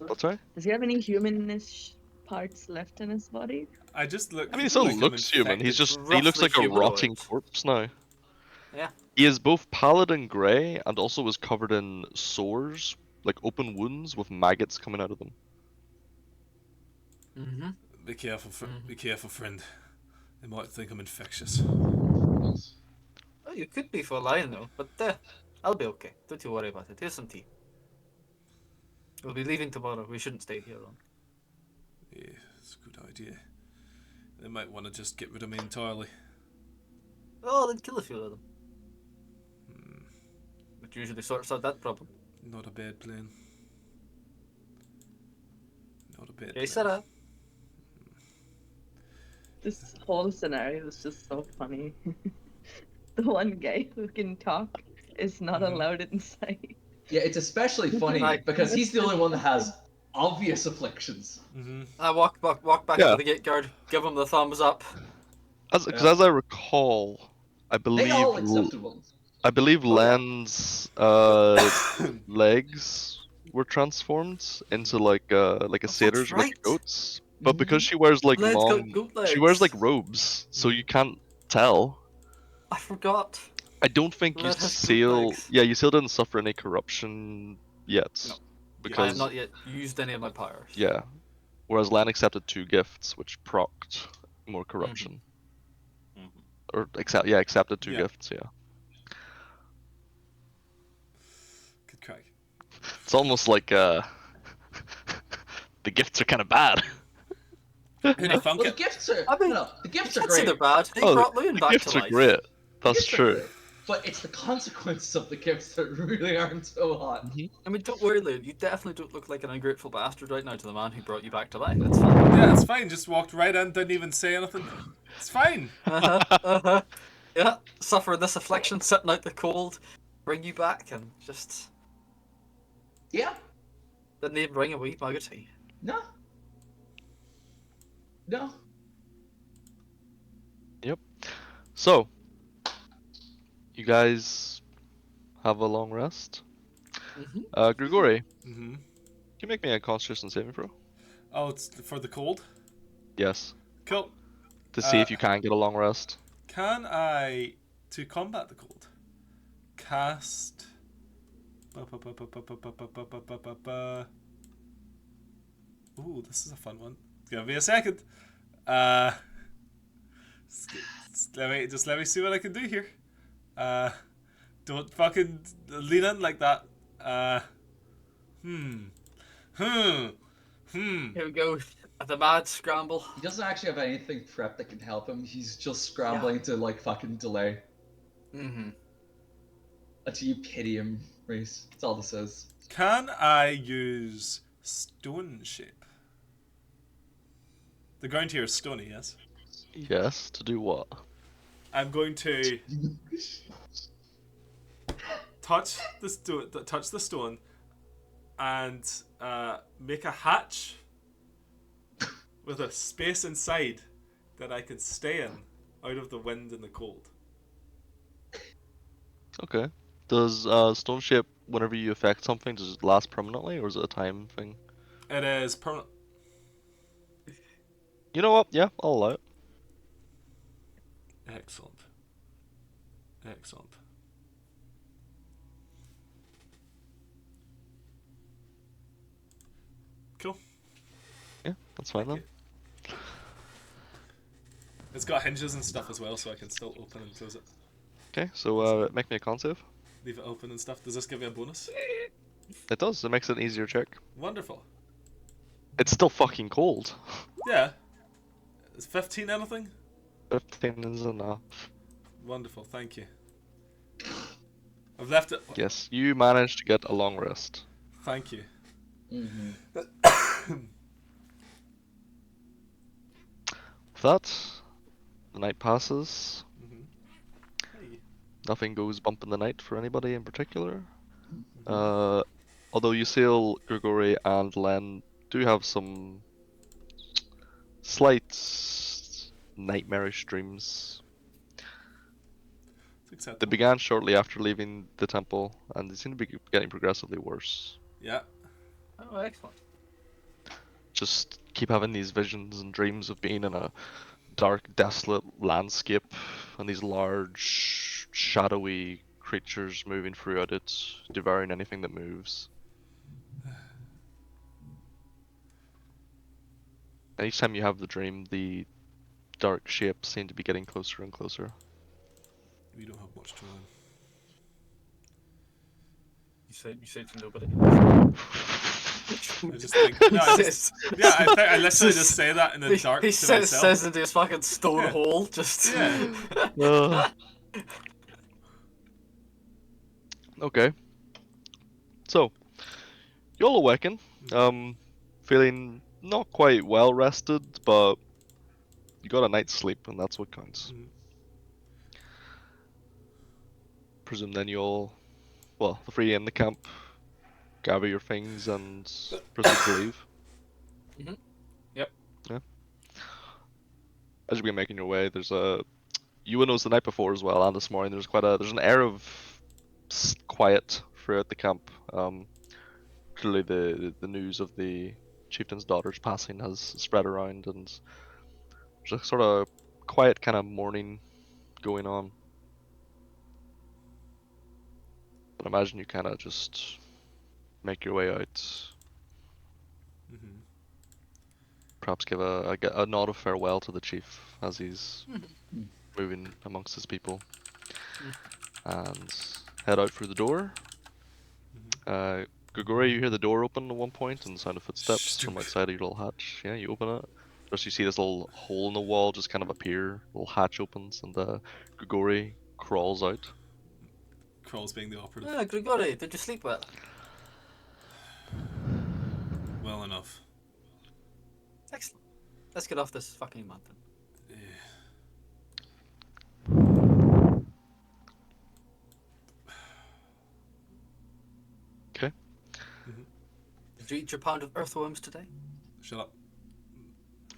what's sorry? Does he have any humanish parts left in his body? I just look I mean, he still like I'm looks human. He infected. looks Roughly like a rotting humanoid. corpse now. Yeah. He is both pallid and grey, and also is covered in sores, like open wounds with maggots coming out of them. Mm-hmm. Be careful, friend. They might think I'm infectious. Oh, you could be for lying though, but I'll be okay. Don't you worry about it. Here's some tea. We'll be leaving tomorrow. We shouldn't stay here long. Yeah, it's a good idea. They might want to just get rid of me entirely. Oh, then kill a few of them. Which usually sorts out that problem. Not a bad plan. Not a bad Okay, plan. Sarah. This whole scenario is just so funny. The one guy who can talk is not allowed inside. Yeah, it's especially funny Right. because he's the only one that has obvious afflictions. I walk back Yeah. to the gate guard. Give him the thumbs up. Because as I recall, I They believe all acceptable. Oh, yeah. Len's legs were transformed into like a that's satyr's or like right. a goat's. But because she wears like Len's got long, goat she wears like legs. robes, so you can't tell. I forgot. I don't think Len has goat legs. you still didn't suffer any corruption yet. No. I have Because not yet used any of my powers. yeah. Whereas Len accepted 2 gifts, which procced more corruption. Or accepted 2 Yeah. gifts, yeah. Good crack. It's almost like the gifts are kind of bad. Who do you Well, thunk the it? gifts are I mean, no, the gifts are Can't say great. they're bad. They Oh, brought Loon the back gifts to are life. great. That's Gifts are true. great, but it's the consequences of the gifts that really aren't so hot. I mean, don't worry, Loon. You definitely don't look like an ungrateful bastard right now to the man who brought you back to life. That's fine. Yeah, it's fine. Just walked right in, didn't even say anything. It's fine. Yeah, suffer this affliction, sitting out the cold, bring you back, and just Yeah, didn't even bring a wee mug of tea. no, no. Yep. So, you guys have a long rest. Grigori, Mm-hmm. can you make me a Constitution saving throw? Oh, it's for the cold? Yes. Cool. To see if you can get a long rest. Can I, to combat the cold, cast... Ooh, this is a fun one. Give me a second. Let me see what I can do here. Don't fucking lean in like that. Here we go. The mad scramble. He doesn't actually have anything prepped that can help him. He's just scrambling to like fucking delay. Mm-hmm. Until you pity him, Reese. That's all this is. Can I use stone shape? The ground here is stony, yes? Yes. To do what? I'm going to touch the stone, and make a hatch with a space inside that I can stay in out of the wind and the cold. Okay. Does stone shape, whenever you affect something, does it last permanently, or is it a time thing? It is permanent. You know what? Yeah, I'll allow it. Excellent. Excellent. Cool. Yeah, that's fine Thank then. you. It's got hinges and stuff as well, so I can still open and close it. Okay, so make me a con save. Leave it open and stuff. Does this give me a bonus? It does. It makes it an easier check. Wonderful. It's still fucking cold. Yeah. Is 15 anything? 15 is enough. Wonderful, thank you. I've left it. Yes, you managed to get a long rest. Thank you. With that, the night passes. Hey. Nothing goes bump in the night for anybody in particular. Although Yusil, Grigori, and Len do have some slight nightmarish dreams. It's They acceptable. began shortly after leaving the temple, and they seem to be getting progressively worse. Yeah. Oh, excellent. Just keep having these visions and dreams of being in a dark, desolate landscape, and these large, shadowy creatures moving throughout it, devouring anything that moves. And each time you have the dream, the dark shapes seem to be getting closer and closer. We don't have much time. You said to nobody. I just think. No, I just. Yeah, I literally just say that in the dark He to says myself. into his fucking stone Yeah. hole, just. Yeah. Okay. So, you all awaken, feeling not quite well rested, but you got a night's sleep, and that's what counts. Presume then you'll, well, the three in the camp, gather your things and proceed to leave. Yep. Yeah. As you begin making your way, there's a. You would notice the night before as well, and this morning there's an air of quiet throughout the camp. Clearly the news of the chieftain's daughter's passing has spread around, and there's a sort of quiet kind of mourning going on. But imagine you kind of just make your way out. Perhaps give a nod of farewell to the chief as he's moving amongst his people, and head out through the door. Grigori, you hear the door open at one point and the sound of footsteps from outside of your little hatch. Yeah, you open it. Just you see this little hole in the wall just kind of appear. Little hatch opens and Grigori crawls out. Crawls being the operative. Ah, Grigori, did you sleep well? Well enough. Excellent. Let's get off this fucking mountain. Yeah. Okay. Did you eat your pound of earthworms today? Shut up.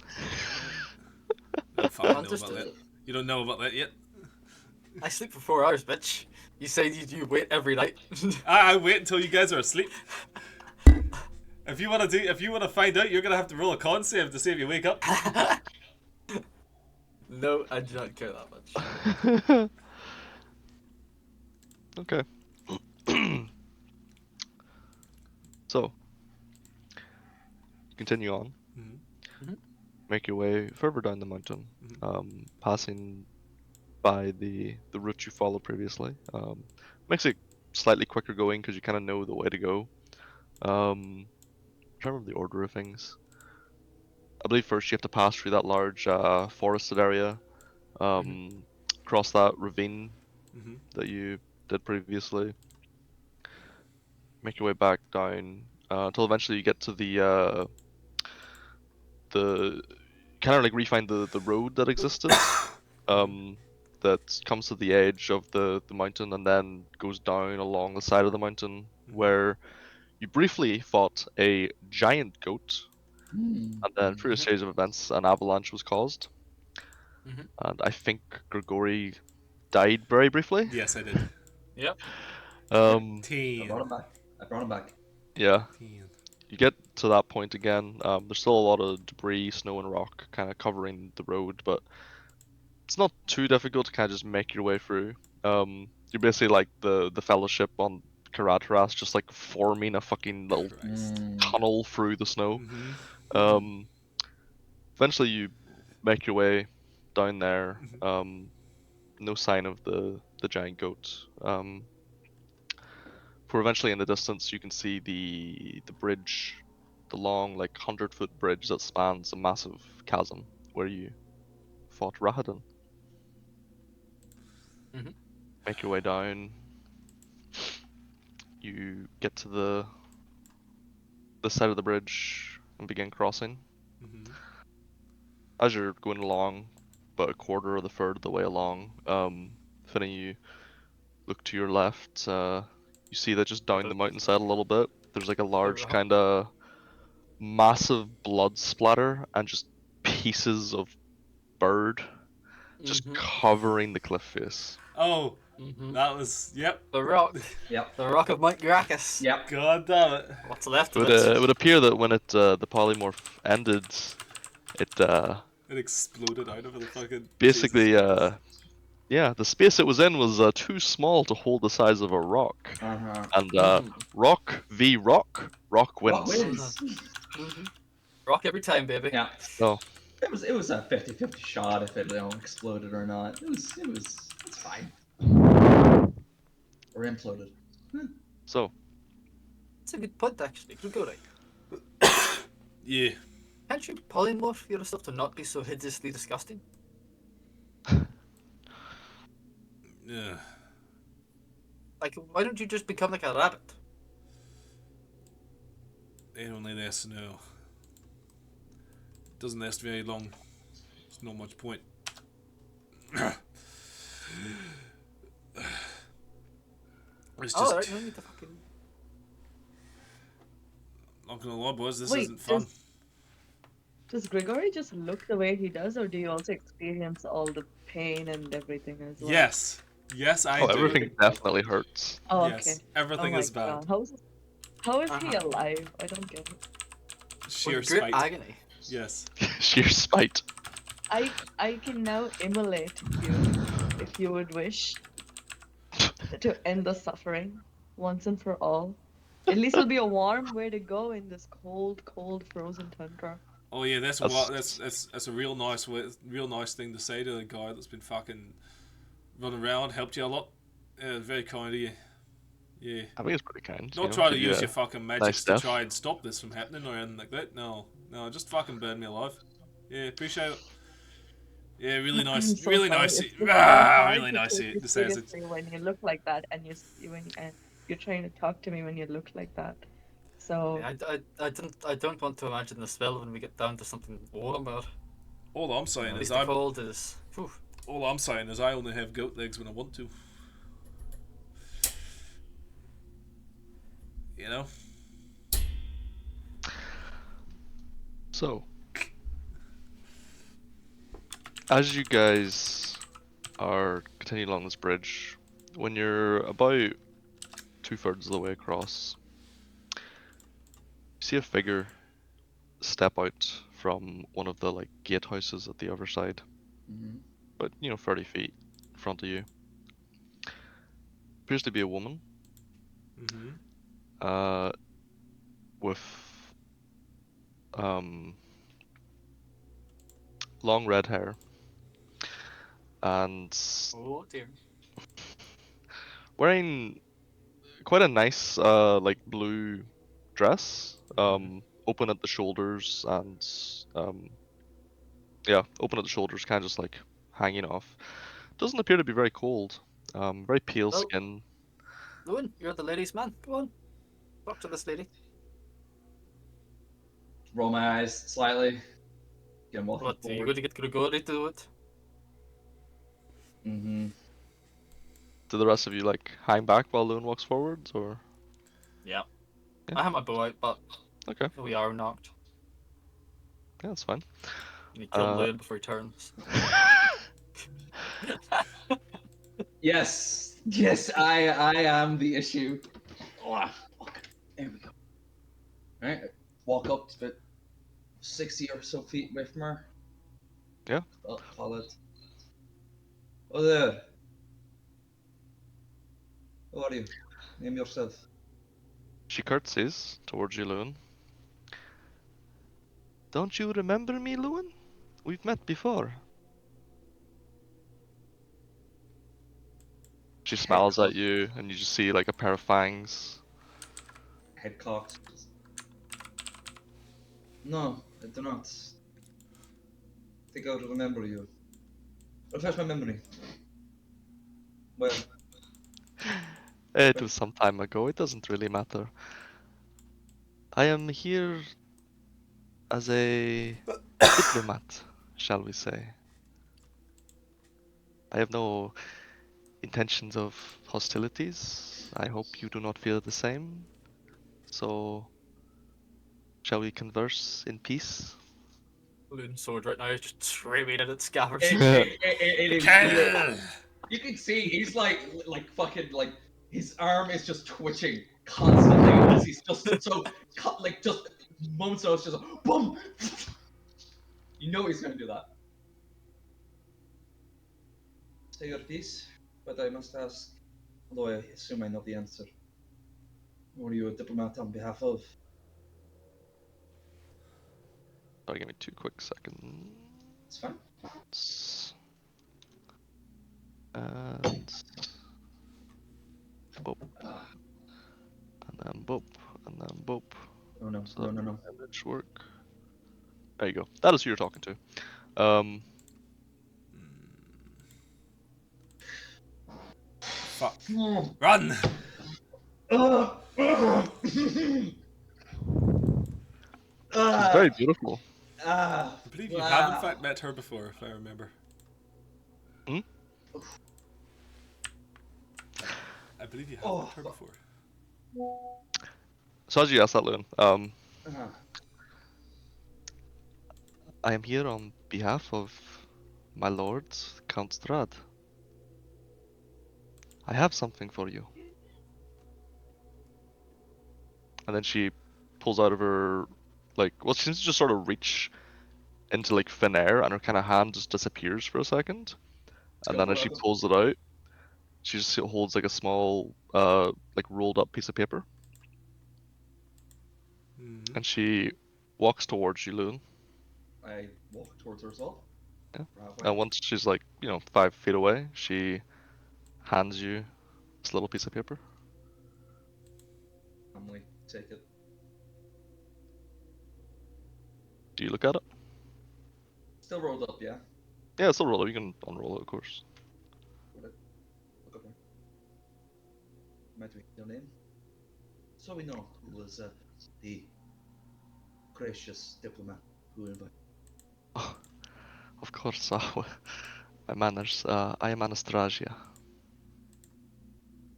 You don't fucking know about Understood. that. You don't know about that yet. I sleep for 4 hours, bitch. You said you wait every night. I wait until you guys are asleep. If you want to find out, you're gonna have to roll a con save to see if you wake up. No, I do not care that much. Okay. So, continue on. Make your way further down the mountain, passing by the route you followed previously. Makes it slightly quicker going because you kind of know the way to go. I'm trying to remember the order of things. I believe first you have to pass through that large forested area, cross that ravine that you did previously. Make your way back down until eventually you get to the kind of like re-find the road that existed. That comes to the edge of the mountain and then goes down along the side of the mountain where you briefly fought a giant goat And then through a series of events, an avalanche was caused. Mhm. And I think Grigori died very briefly. Yes, I did. Yep. Um, I 10. brought him back. I brought him back. yeah, 10. you get to that point again. There's still a lot of debris, snow, and rock kind of covering the road, but it's not too difficult to kind of just make your way through. You're basically like the Fellowship on Karateras, just like forming a fucking little Christ. tunnel through the snow. Mm-hmm. Um, Eventually you make your way down there. No sign of the giant goat. For eventually in the distance you can see the bridge, the long like 100-foot bridge that spans a massive chasm where you fought Rahadin. Mhm. Make your way down. You get to the side of the bridge and begin crossing. Mm-hmm. As you're going along, about a quarter or the third of the way along, Finny, you look to your left. You see that just down the mountainside a little bit, there's like a large rock. kind of massive blood splatter and just pieces of bird just Mhm. covering the cliff face. Oh, Mhm. that was. Yep. The rock. Yep. The rock of Mount Gracchus. Yep. God damn it. What's left It of would, it? it would appear that when the polymorph ended, it It exploded out of the fucking. Jesus basically Christ. yeah, the space it was in was too small to hold the size of a rock. Uh-huh. And Mhm. rock v rock, rock Rock wins. wins. Mhm. Rock every time, baby. Yeah. So It was a 50-50 shot if it exploded or not. It's fine. Or imploded. so That's a good point, actually. Grigori. Yeah. Can't you polymorph yourself to not be so hideously disgusting? Yeah. Like, why don't you just become like a rabbit? They only last now. Doesn't last very long. There's not much point. It's just. Alright, no need to fucking. Not gonna lie, boys, this Wait, isn't fun. does Gregory just look the way he does, or do you also experience all the pain and everything as well? Yes. Yes, I oh, do. everything definitely hurts. Oh, okay. Yes. Oh Everything my is bad. god. How is he Uh-huh. alive? I don't get it. Sheer With great spite. agony. Yes. Sheer spite. I can now immolate you if you would wish to end the suffering once and for all. At least it'll be a warm way to go in this cold, cold, frozen tundra. Oh yeah, that's That's- what that's a real nice thing to say to a guy that's been fucking running around, helped you a lot. Yeah, very kind of you. Yeah. I think it's pretty kind. Not you try to give you use a your fucking nice magics to death. try and stop this from happening or anything like that. No, just fucking burn me alive. Yeah, appreciate it. Yeah, really nice, I'm so really sorry. nice, It's just very hard really to nice take you to say. seriously when you look like that, and and you're trying to talk to me when you look like that. So I don't want to imagine the spell when we get down to something warmer. All I'm saying At is least the cold is. Whew. all I'm saying is I only have goat legs when I want to. You know. So, as you guys are continuing along this bridge, when you're about 2/3 of the way across, you see a figure step out from one of the like gatehouses at the other side, Mm-hmm. but 30 feet in front of you. Appears to be a woman, Mm-hmm. uh, with long red hair and Oh dear. wearing quite a nice like blue dress, open at the shoulders and yeah, open at the shoulders, kind of just like hanging off. Doesn't appear to be very cold. Very pale Well, skin. Lewin, you're the ladies' man. Go on. Talk to this lady. Roll my eyes slightly. Get him walking What, are you forward. going to get Grigori to do it? Mm-hmm. Do the rest of you like hang back while Loon walks forwards, or Yeah. Yeah. I have my bow out, but okay? we are knocked. Yeah, that's fine. You kill Uh, Loon before he turns. Yes, yes, I am the issue. Oh, fuck. There we go. All right, walk up to about 60 or so feet away from her. Yeah. Call it. Oh there. Who are you? Name yourself. She curtsies towards you, Loon. Don't you remember me, Loon? We've met before. She Head smiles at cocked. you, and you just see like a pair of fangs. Head cocked. No, I do not. Think I would remember you. Refresh my memory. Well, It was some time ago, it doesn't really matter. I am here as a diplomat, shall we say. I have no intentions of hostilities. I hope you do not feel the same. So, shall we converse in peace? Loon's sword right now is just screaming at its scabbard. Kill! you can see he's like fucking like his arm is just twitching constantly as he's just so like just moments ago it's just boom. You know he's gonna do that. Say your piece, but I must ask, although I assume I know the answer. Who are you a diplomat on behalf of? Sorry, give me 2 quick seconds. It's fine. And boop, Ah, and then boop, and then boop. no, no, So no, that no, no. image work. There you go. That is who you're talking to. Fuck. Oh. Run! She's Ah, very beautiful. ah, I believe you have in wow. fact met her before, if I remember. Hmm? I believe you have Oh, met her fuck. before. So as you asked that, Loon, Ah, I am here on behalf of my lord, Count Strahd. I have something for you. And then she pulls out of her, like, well, she seems to just sort of reach into like thin air, and her kind of hand just disappears for a second. And go then for as she it. pulls it out, she just holds like a small, like rolled up piece of paper, Mm-hmm. and she walks towards you, Loon. I walk towards her as well. Yeah. Halfway. And once she's like, 5 feet away, she hands you this little piece of paper. Family, take it. Do you look at it? Still rolled up, yeah? Yeah, it's still roll it. You can unroll it, of course. Would it? Look up there. Might we your name? So we know who was the gracious diplomat who invited. Oh, of course. My manners. I am Anastasia.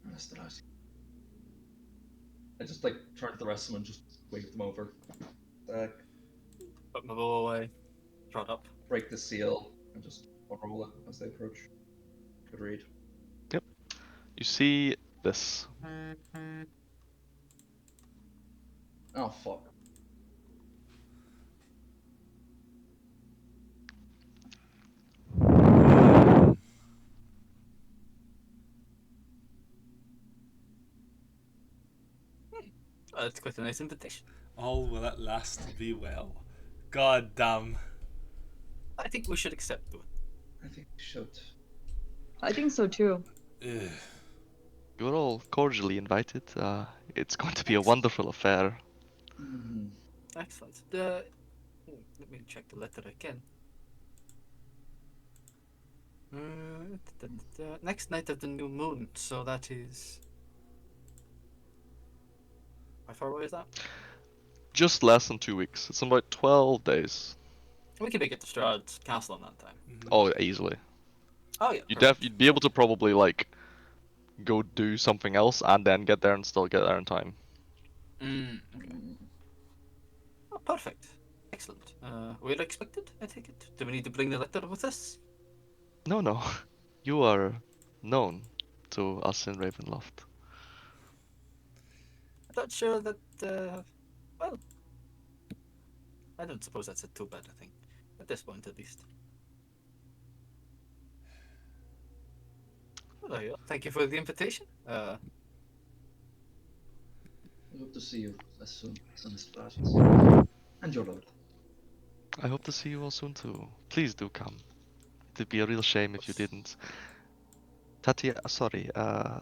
Anastasia. I just like turn to the rest of them and just wave them over. Put my bow away. Trot up. Break the seal and just unroll it as they approach. Good read. Yep. You see this. Oh fuck. That's quite a nice invitation. All will at last be well. God damn. I think we should accept it. I think we should. I think so too. Ugh. You're all cordially invited. It's going to be a Excellent. wonderful affair. Mm. Excellent. Let me check the letter again. Next night of the new moon, so that is. How far away is that? Just less than 2 weeks. It's in about 12 days. We can make it to Strahd's castle in that time. Mhm. Oh, easily. Oh yeah, You'd be able to probably like go do something else and then get there and still get there in time. Okay. Oh, perfect. Excellent. We're expected, I take it? Do we need to bring the letter with us? No, no. You are known to us in Ravenloft. I'm not sure that, well, I don't suppose that's a too bad a thing. At this point, at least. Well, there you go. Thank you for the invitation. I hope to see you as soon as Strahd. And your lord. I hope to see you all soon too. Please do come. It'd be a real shame if you didn't.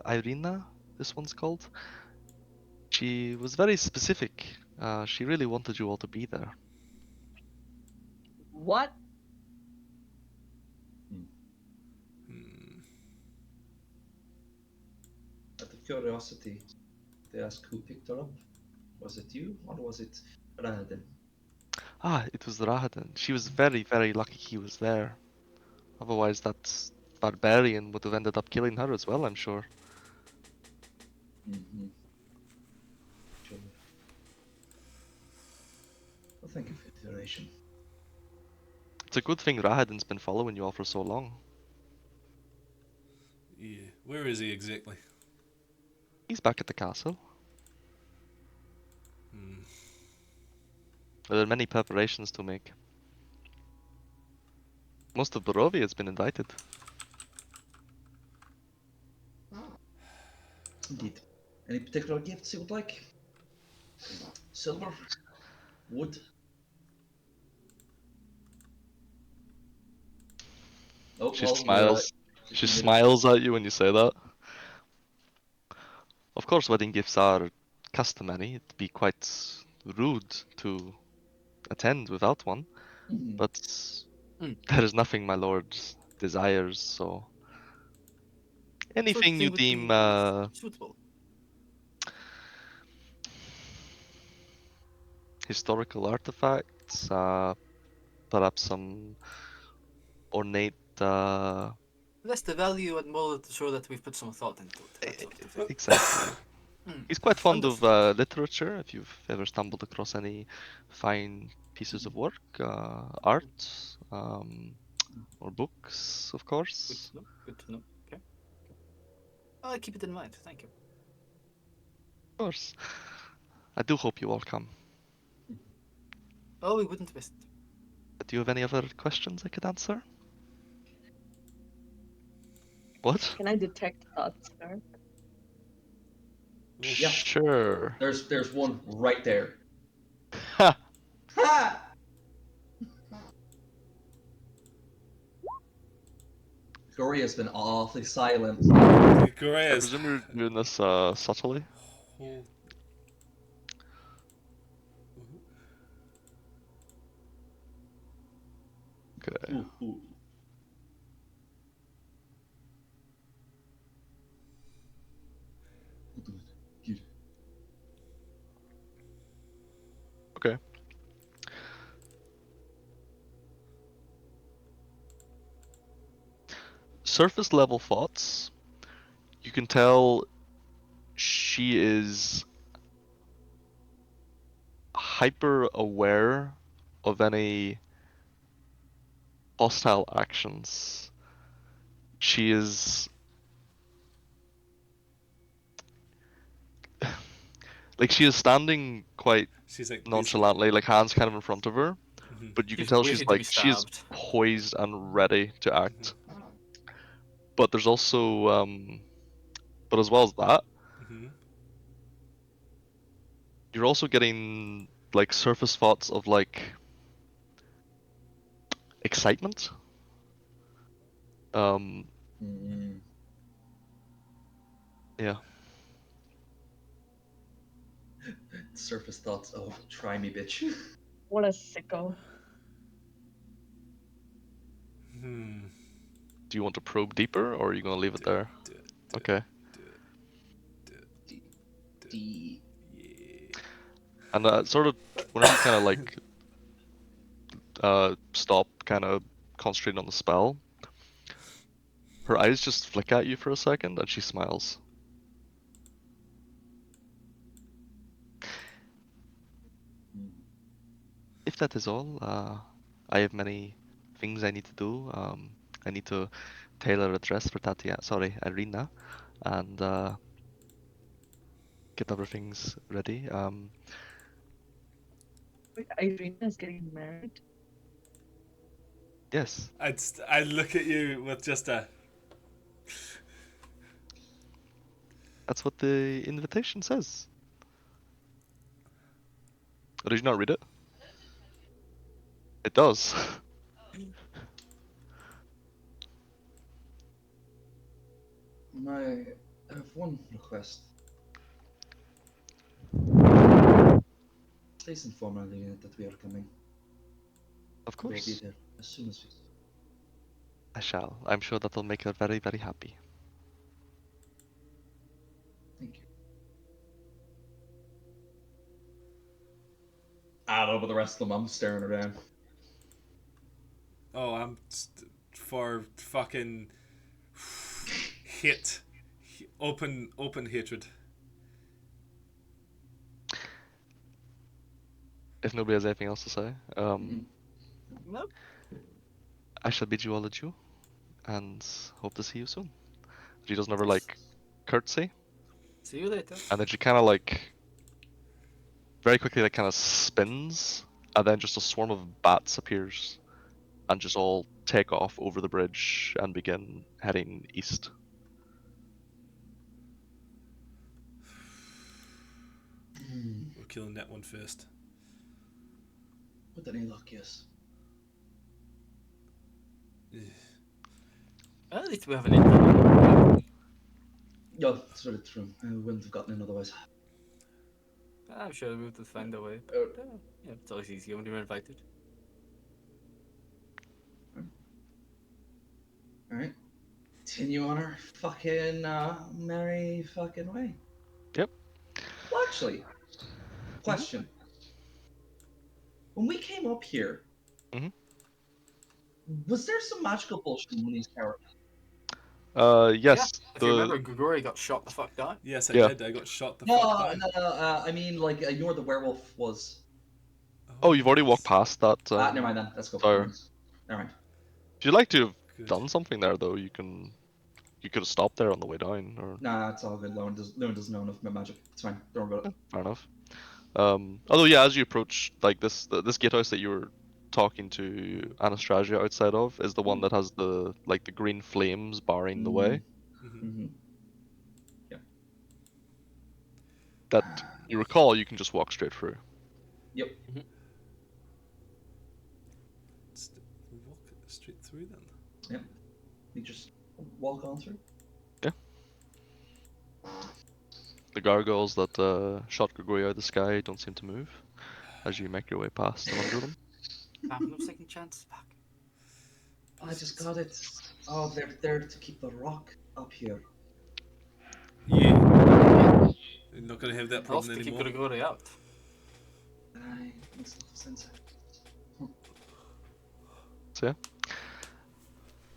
Irina, this one's called. She was very specific. She really wanted you all to be there. What? Hmm. Out of curiosity, they ask who picked her up. Was it you or was it Raden? Ah, it was Rahadan. She was very, very lucky he was there. Otherwise, that barbarian would have ended up killing her as well, I'm sure. Mm-hmm. Sure. Well, thank you for the information. It's a good thing Rahadan's been following you all for so long. Yeah. Where is he exactly? He's back at the castle. Hmm. There are many preparations to make. Most of Barovia has been invited. Indeed. Any particular gifts you would like? Silver? Wood? Oh, She well, smiles. She smiles at you when you say that. Of course, wedding gifts are customary. It'd be quite rude to attend without one, Mhm. but Mm. there is nothing my lord desires, so What sort of anything you thing would deem be suitable? historical artifacts, perhaps some ornate. Less the value and more to show that we've put some thought into it. That sort of thing. Exactly. Mm. He's quite fond of Understood. literature. If you've ever stumbled across any fine pieces of work, art, or books, of Good course. to know. Good to know. Okay. I'll keep it in mind. Thank you. Of course. I do hope you all come. Oh, we wouldn't miss it. Do you have any other questions I could answer? What? Can I detect thoughts, sir? Yeah. Sure. There's one right there. Ha! Ha! Gloria's been awfully silent. Korea I is. presume you're doing this subtly. Hold. Okay. Ooh, ooh. Good. Okay. Surface level thoughts. You can tell she is hyper aware of any hostile actions. She is like she is standing quite She's like basically. nonchalantly, like hands kind of in front of her, Hmm. but you can She's tell she's waiting to be like she is stabbed. poised and ready to act. But there's also but as well as that, Hmm. you're also getting like surface thoughts of like excitement. Um Mm. yeah. Surface thoughts of try me, bitch. What a sicko. Hmm. Do you want to probe deeper or are you gonna leave it Do it. there? Do it. Do it. Okay. Do it. Do it. D. Do it. D. Yeah. And sort of whenever you kind of like stop kind of concentrating on the spell, her eyes just flick at you for a second and she smiles. Mm. if that is all, I have many things I need to do. I need to tailor a dress for Irina, and get other things ready. Wait, Irina is getting married? Yes, I'd look at you with just a. that's what the invitation says. Oh, did you not read it? It does. I have one request. Please inform Alina that we are coming. Of We'll be course, there as soon as we. I shall. I'm sure that'll make her very, very happy. Thank you. I don't know, but the rest of them, I'm staring her down. Oh, I'm for fucking hate, open hatred. If nobody has anything else to say, Nope. I shall bid you all adieu, and hope to see you soon. She does another like curtsy, See you later. and then she kind of like very quickly like kind of spins, and then just a swarm of bats appears and just all take off over the bridge and begin heading east. We're killing that one first. With any luck, yes. At least we have an intern. Yeah, that's very true. I wouldn't have gotten in otherwise. I'm sure we will find a way. But, yeah, it's always easy when you're invited. Alright. Continue on our fucking merry fucking way. Yep. Well, actually, question. When we came up here, Mhm. was there some magical bullshit in these characters? Yeah. Yes. If you remember, Grigori got shot the fuck down. Yes, I Yeah. did. I got shot the No, fuck down. I mean, like, you know where the werewolf was. Oh, you've already walked yes. past that. Never mind then. Let's go. Tower. Never mind. If you'd like to have Good. done something there, though, you can. You could have stopped there on the way down, or Nah, it's all good. Lowen doesn't know enough about magic. It's fine. Don't worry about it. fair enough. Although yeah, as you approach like this gatehouse that you were talking to Anastasia outside of is the one that has the like the green flames barring the way. Mm-hmm. Mm-hmm. That you recall you can just walk straight through. Yep. Walk straight through then. Yep. We just walk on through. The gargoyles that shot Gregory out of the sky don't seem to move as you make your way past and under them. I have no second chance back. I just got it. Oh, they're there to keep the rock up here. Yeah. You're not gonna have that Also problem to keep anymore. Grigori out. Aye, makes a lot of sense. So yeah,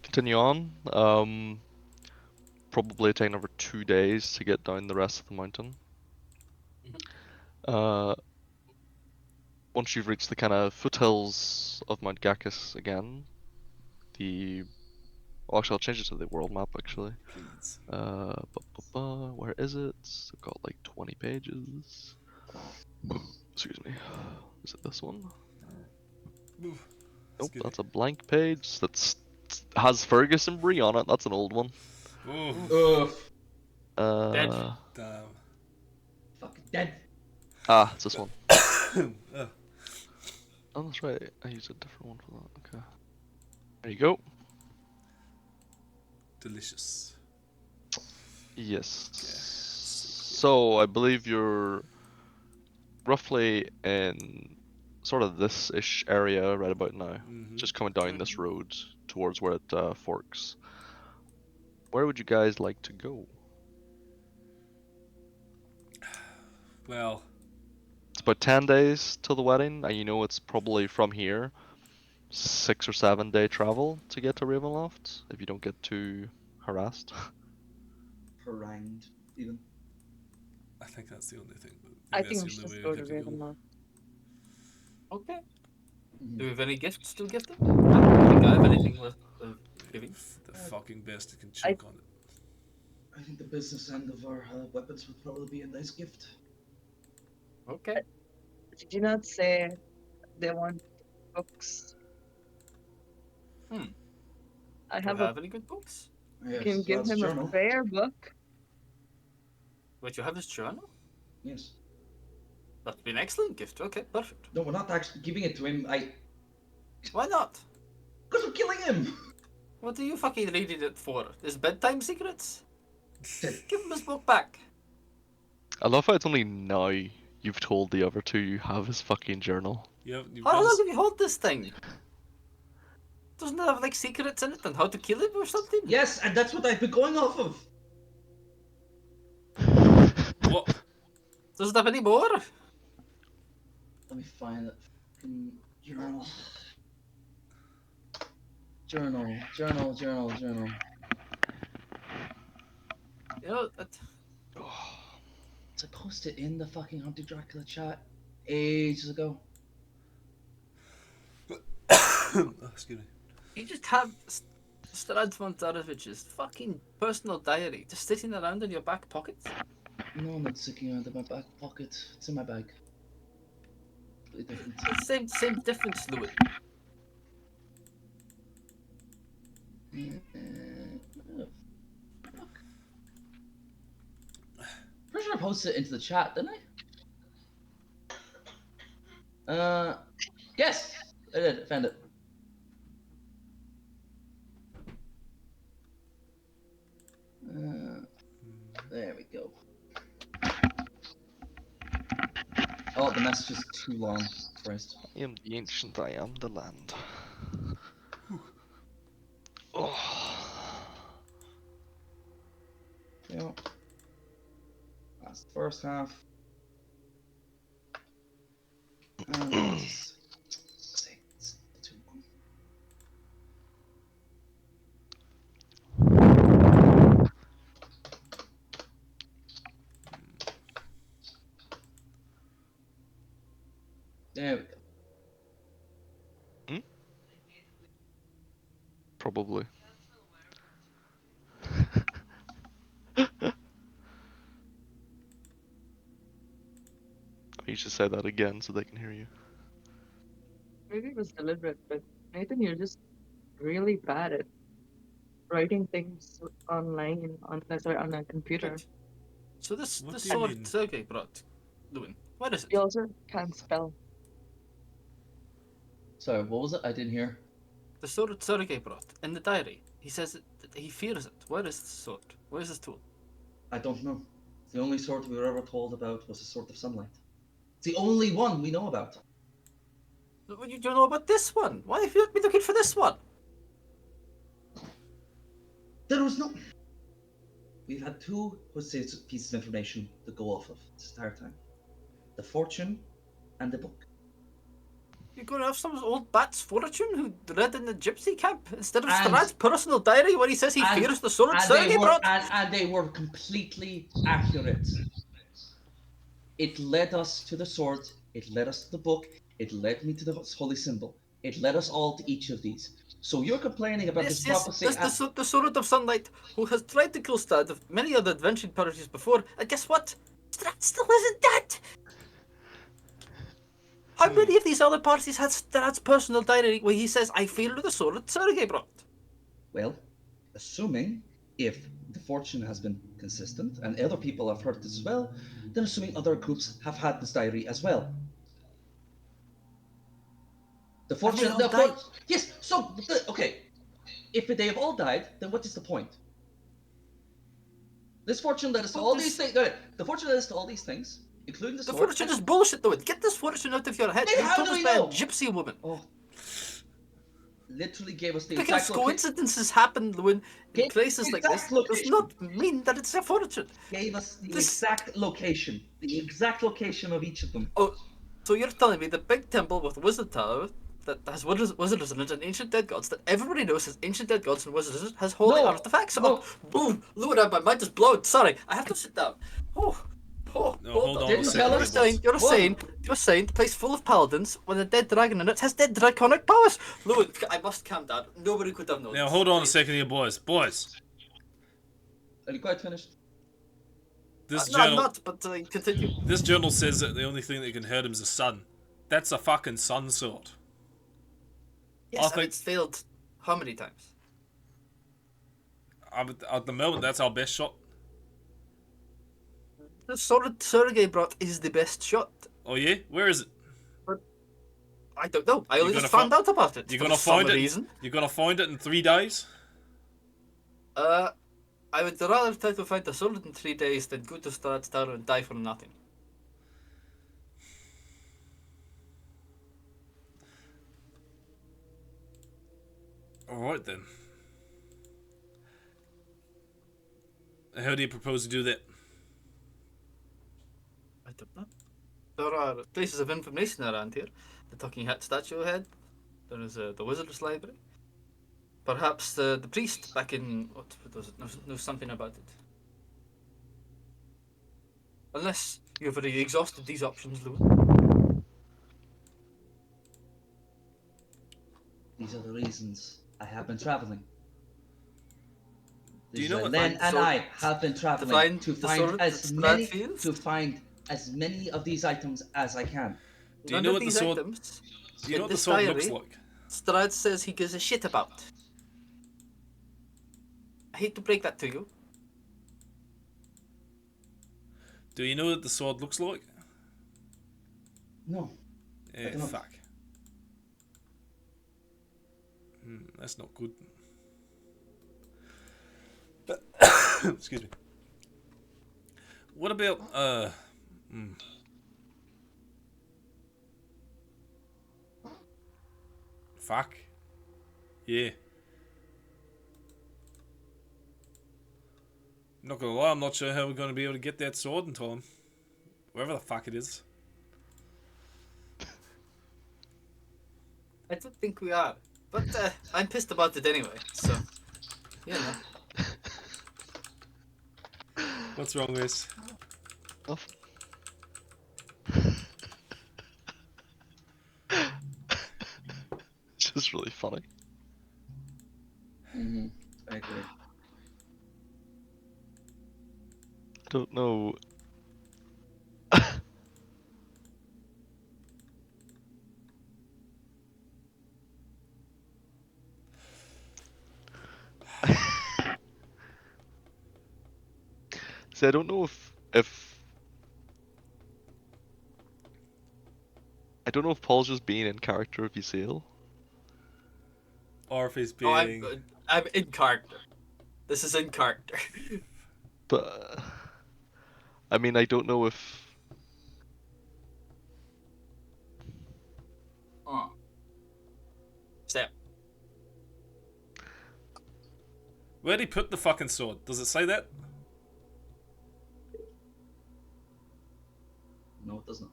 continue on. Probably taking over 2 days to get down the rest of the mountain. Once you've reached the kind of foothills of Mount Gacus again, well, actually, I'll change it to the world map actually. Please. Where is it? It's got like 20 pages. Excuse me. Is it this one? Ooh, Nope, good. that's a blank page. Has Fergus and Bree on it. That's an old one. Oh, Ugh. Dead. damn. Fucking dead. Ah, it's this one. Oh, Oh, that's right. I used a different one for that. Okay. There you go. delicious. Yes. Okay. So I believe you're roughly in sort of this-ish area right about now. Mm-hmm. Just coming down this road towards where it forks. Where would you guys like to go? Well, It's about 10 days till the wedding, and you know it's probably from here 6 or 7 day travel to get to Ravenloft if you don't get too harassed. Harangued, even. I think that's the only thing. I That's think we the should only just way go we'd to have to go. Ravenloft. Okay. Do we have any gifts to give them? I don't think I have anything worth giving. The fucking best you can I- chuck on it. I think the business end of our weapons would probably be a nice gift. Okay. Did you not say they want books? Hmm. I Do have we a. have any good books? You can give Strahd's him a journal. prayer book. Wait, you have his journal? Yes. That'd be an excellent gift. Okay, perfect. No, we're not actually giving it to him. Why not? Because we're killing him. What are you fucking reading it for? His bedtime secrets? Give him his book back. I love how it's only now you've told the other two you have his fucking journal. You've How got long his, have you hold this thing? Doesn't it have like secrets in it and how to kill him or something? Yes, and that's what I've been going off of. what? Does it have any more? Let me find that fucking journal. Journal. You know, I posted in the fucking Hunter Dracula chat ages ago. Oh, excuse me. you just have Strahd von Zarovich's fucking personal diary just sitting around in your back pocket. No, I'm not sticking out of my back pocket. It's in my bag. Completely different. Same difference, Louis. Fuck. Pretty sure I posted it into the chat, didn't I? Yes, I did. I found it. There we go. Oh, the message is too long. Christ. I am the ancient, I am the land. Oh. Yeah. That's the first half. And let's see. It's the 2-1. There we go. Probably. You should say that again so they can hear you. Maybe it was deliberate, but Nathan, you're just really bad at writing things online on a computer. Right. So this What this do you sword mean? Sergei brought, Lewin, what is it? You also can't spell. Sorry, what was it? I didn't hear. The sword Sergei brought in the diary. He says that he fears it. Where is the sword? Where is this tool? I don't know. The only sword we were ever told about was the Sword of Sunlight. It's the only one we know about. You don't know about this one. Why have you not been looking for this one? There was no. We've had two pieces of information to go off of this entire time: the fortune and the book. You're going to have some old bat's fortune who read in the gypsy camp instead of And- Strahd's personal diary where he says he and- fears the sword And Sergei they were brought. and they were completely accurate. It led us to the sword. It led us to the book. It led me to the holy symbol. It led us all to each of these. So you're complaining about this prophecy. This the sword of sunlight who has tried to kill Strahd of many other adventuring parties before, and guess what? Strahd still isn't dead! How many of these other parties had Strahd's personal diary where he says, I fear the sword Sergei brought? Well, assuming if the fortune has been consistent and other people have heard this as well, then assuming other groups have had this diary as well. The fortune, all died? Yes. So okay, if they have all died, then what is the point? This fortune led us to all these things. The fortune led us to all these things, including the The sword. fortune is bullshit, though. Get this fortune out of your head. Then You're how told do us we by a know? gypsy woman. Oh, literally gave us the Because exact location. coincidences happen, Lewin, in Gave places like this, exact does location. not mean that it's a fortune. Gave us the This- exact location. The exact location of each of them. Oh, so you're telling me the big temple with wizard tower that has wizards in it and ancient dead gods that everybody knows has ancient dead gods and wizards in it has holy No, artifacts? no. Oh, boom! Lewin, my mind is blown. Sorry, I have to sit down. Oh, Oh, hold on a Didn't second. tell You're us. saying, you're saying the place full of paladins when a dead dragon in it has dead draconic powers. Look, I must calm down. Nobody could have known. Now this. hold on a Please. second here, boys. Boys, Are you quite finished? this No, I'm journal, not. But continue. this journal says that the only thing that can hurt him is the sun. That's a fucking sun sword. Yes, I think- it's failed. How many times? At the moment, that's our best shot. The sword Sergei brought is the best shot. Oh yeah, where is it? I don't know. I only You're just gonna found out about it. You're for gonna some find it. reason. You're gonna find it in 3 days. I would rather try to find the sword in 3 days than go to Strahd's Tower and die for nothing. All right then. How do you propose to do that? I don't know. There are places of information around here. The Talking Hat statue head. There is the Wizard's Library. Perhaps the priest back in what was it? Knows something about it. Unless you've already exhausted these options, Lewin. These are the reasons I have been traveling. Do you know what Len find and sword- I have been traveling find to the find sword as that many Strahd feels? to find as many of these items as I can. Do you None know of what the these sword? items Do you in know what the this sword looks diary like? Strahd says he gives a shit about. I hate to break that to you. Do you know what the sword looks like? No. Eh, don't know. fuck. That's not good. Excuse me. What about Fuck. Yeah. Not gonna lie, I'm not sure how we're gonna be able to get that sword in time. Wherever the fuck it is. I don't think we are. But I'm pissed about it anyway, so. You know. What's wrong, Miss? Nothing. It's just really funny. Mm-hmm. I agree. I don't know. See, I don't know if I don't know if Paul's just being in character if he's ill. Or if he's Oh, being. I'm in character. This is in character. But I mean, I don't know if Oh. Step. Where'd he put the fucking sword? Does it say that? No, it doesn't.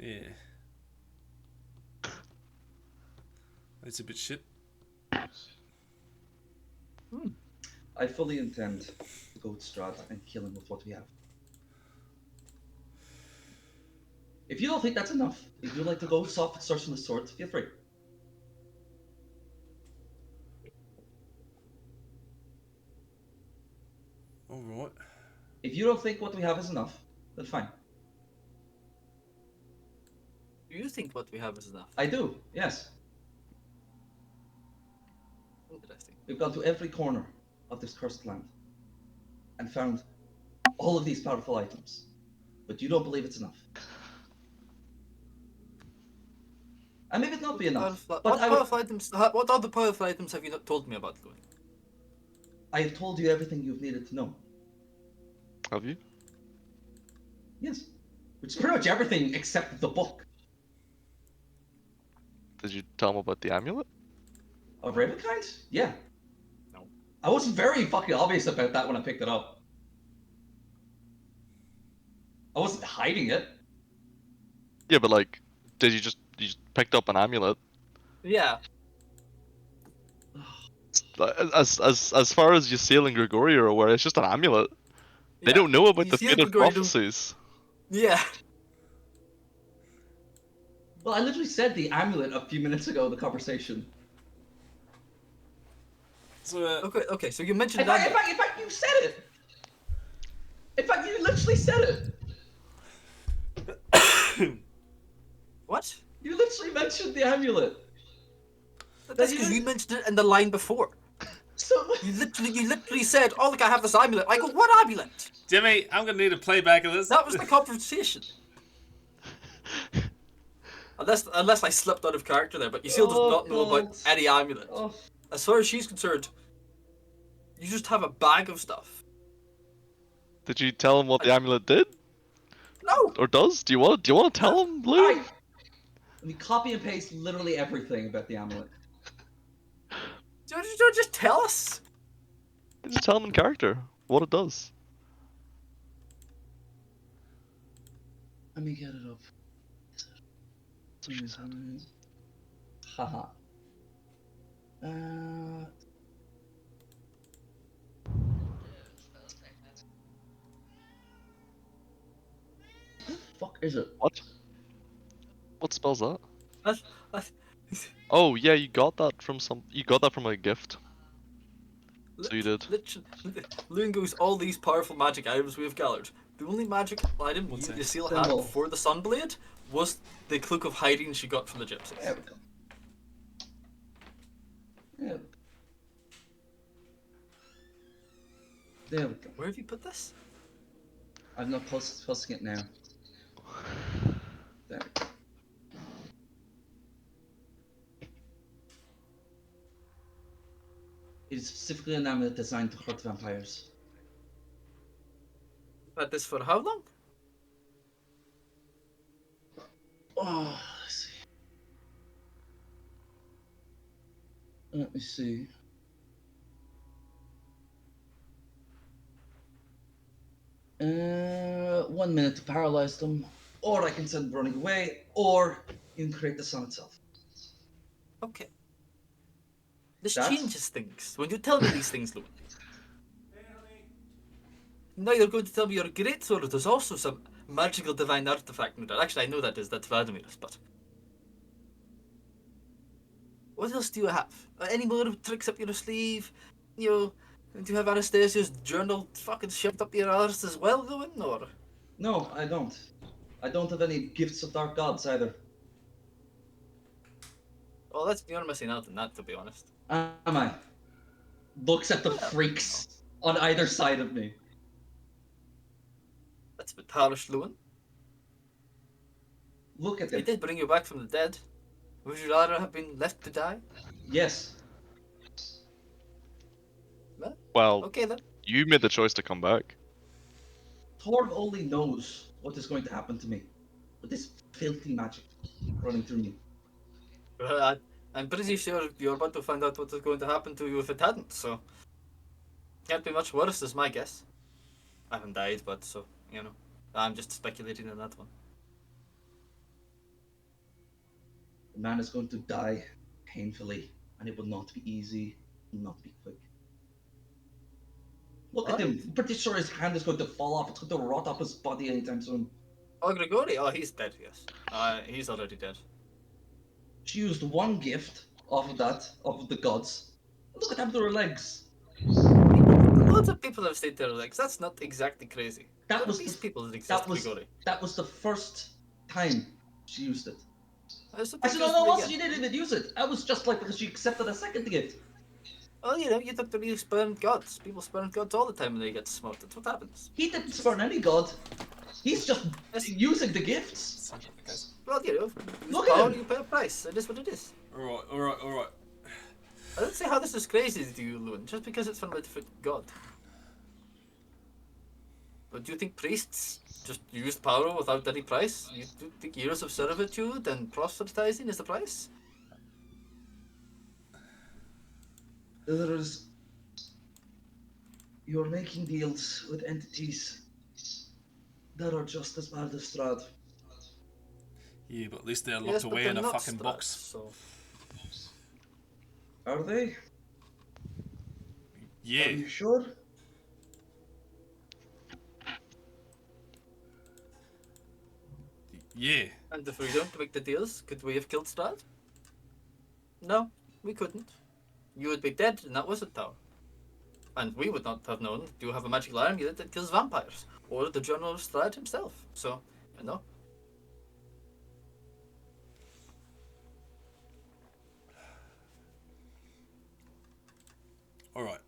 Yeah. It's a bit shit. I fully intend to go to Strahd and kill him with what we have. If you don't think that's enough, if you'd like to go soft search for the sword, feel free. Alright. If you don't think what we have is enough, then fine. Do you think what we have is enough? I do, yes. Interesting. We've gone to every corner of this cursed land and found all of these powerful items, but you don't believe it's enough. And maybe it not be enough, but What I would, powerful items? What other powerful items have you not told me about, Louis? I have told you everything you've needed to know. have you? Yes. Which is pretty much everything except the book. Did you tell him about the amulet? Of Ravenkind? Yeah. No. I wasn't very fucking obvious about that when I picked it up. I wasn't hiding it. Yeah, but like, did you just picked up an amulet? Yeah. As far as Ysael and Grigori are aware, it's just an amulet. They Yeah. don't know about You the see fated Gregory don't- prophecies. Yeah. Well, I literally said the amulet a few minutes ago in the conversation. So, Okay, so you mentioned In fact, that. you said it. In fact, you literally said it. What? You literally mentioned the amulet. That's because you mentioned it in the line before. So You literally said, "Oh, look, I have this amulet." I go, "What amulet?" Jimmy, I'm gonna need a playback of this. That was the conversation. Unless I slipped out of character there, but Ysael does not know about any amulet. Oh. As far as she's concerned, you just have a bag of stuff. Did you tell him what the amulet did No. or does? Do you want to tell him, Lou? Alright. Let me copy and paste literally everything about the amulet. Don't you just tell us? Just tell him in character what it does. Let me get it up. Haha. What the fuck is it? What? What spell's that? That's- Oh yeah, you got that from You got that from a gift. So you did. Loon goes, all these powerful magic items we have gathered. The only magic item One sec. Ysael had Symbol. before the Sunblade was the cloak of hiding she got from the gypsies. There we go. There we go. There we go. Where have you put this? I'm not posting it now. There we go. It is specifically an amulet designed to hurt vampires. Had this for how long? Oh, let's see. Let me see. Uh, 1 minute to paralyze them, or I can send them running away, or you can create the sun itself. Okay. This That's- changes things. When you tell me these things, Loon. Now you're going to tell me your great sword. There's also some magical divine artifact in there. Actually, I know that's Vladimir's, but what else do you have? Any more tricks up your sleeve? You know, do you have Anastasia's journal fucking shoved up your arse as well, Loon, or? No, I don't. I don't have any gifts of dark gods either. Well, you're missing out on that, to be honest. Am I? Looks at the freaks on either side of me. That's a bit harsh, Loon. Look at They them. did bring you back from the dead. Would you rather have been left to die? Yes. Well, Okay then. you made the choice to come back. Torv only knows what is going to happen to me with this filthy magic running through me. Well, I'm pretty sure you're about to find out what is going to happen to you if it hadn't, so... Can't be much worse, is my guess. I haven't died, but so, you know. I'm just speculating on that one. The man is going to die painfully, and it will not be easy, it will not be quick. Look at him. I'm pretty sure his hand is going to fall off. It's going to rot up his body anytime soon. Oh, Grigori? Oh, he's dead, yes. He's already dead. She used one gift off of the gods. Look what happened to her legs. Lots of people have stayed their legs. That's not exactly crazy. That There are was these the- people that exist, That was Grigori. that was the first time she used it. I I said, no, no, she didn't even use it. I was just like, because she accepted a second gift. Well, you know, you took the real spurned gods. People spurn gods all the time when they get smoked. That's what happens. He didn't spurn any god. He's just using the gifts. Well, you know, use Look at power, him. you pay a price. It is what it is. Alright. I don't see how this is crazy to you, Loon, just because it's from a different god. But do you think priests just use power without any price? You do think years of servitude and proselytizing is the price? There's... You're making deals with entities that are just as bad as Strahd. Yeah, but at least they're locked Yes, but away they're in a not fucking Strahd, box. So. Are they? Yeah. Are you sure? Yeah. And if we don't make the deals, could we have killed Strahd? No, we couldn't. You would be dead in that wizard tower. And we would not have known you have a magical iron that kills vampires. Or the General Strahd himself. So, no. All right.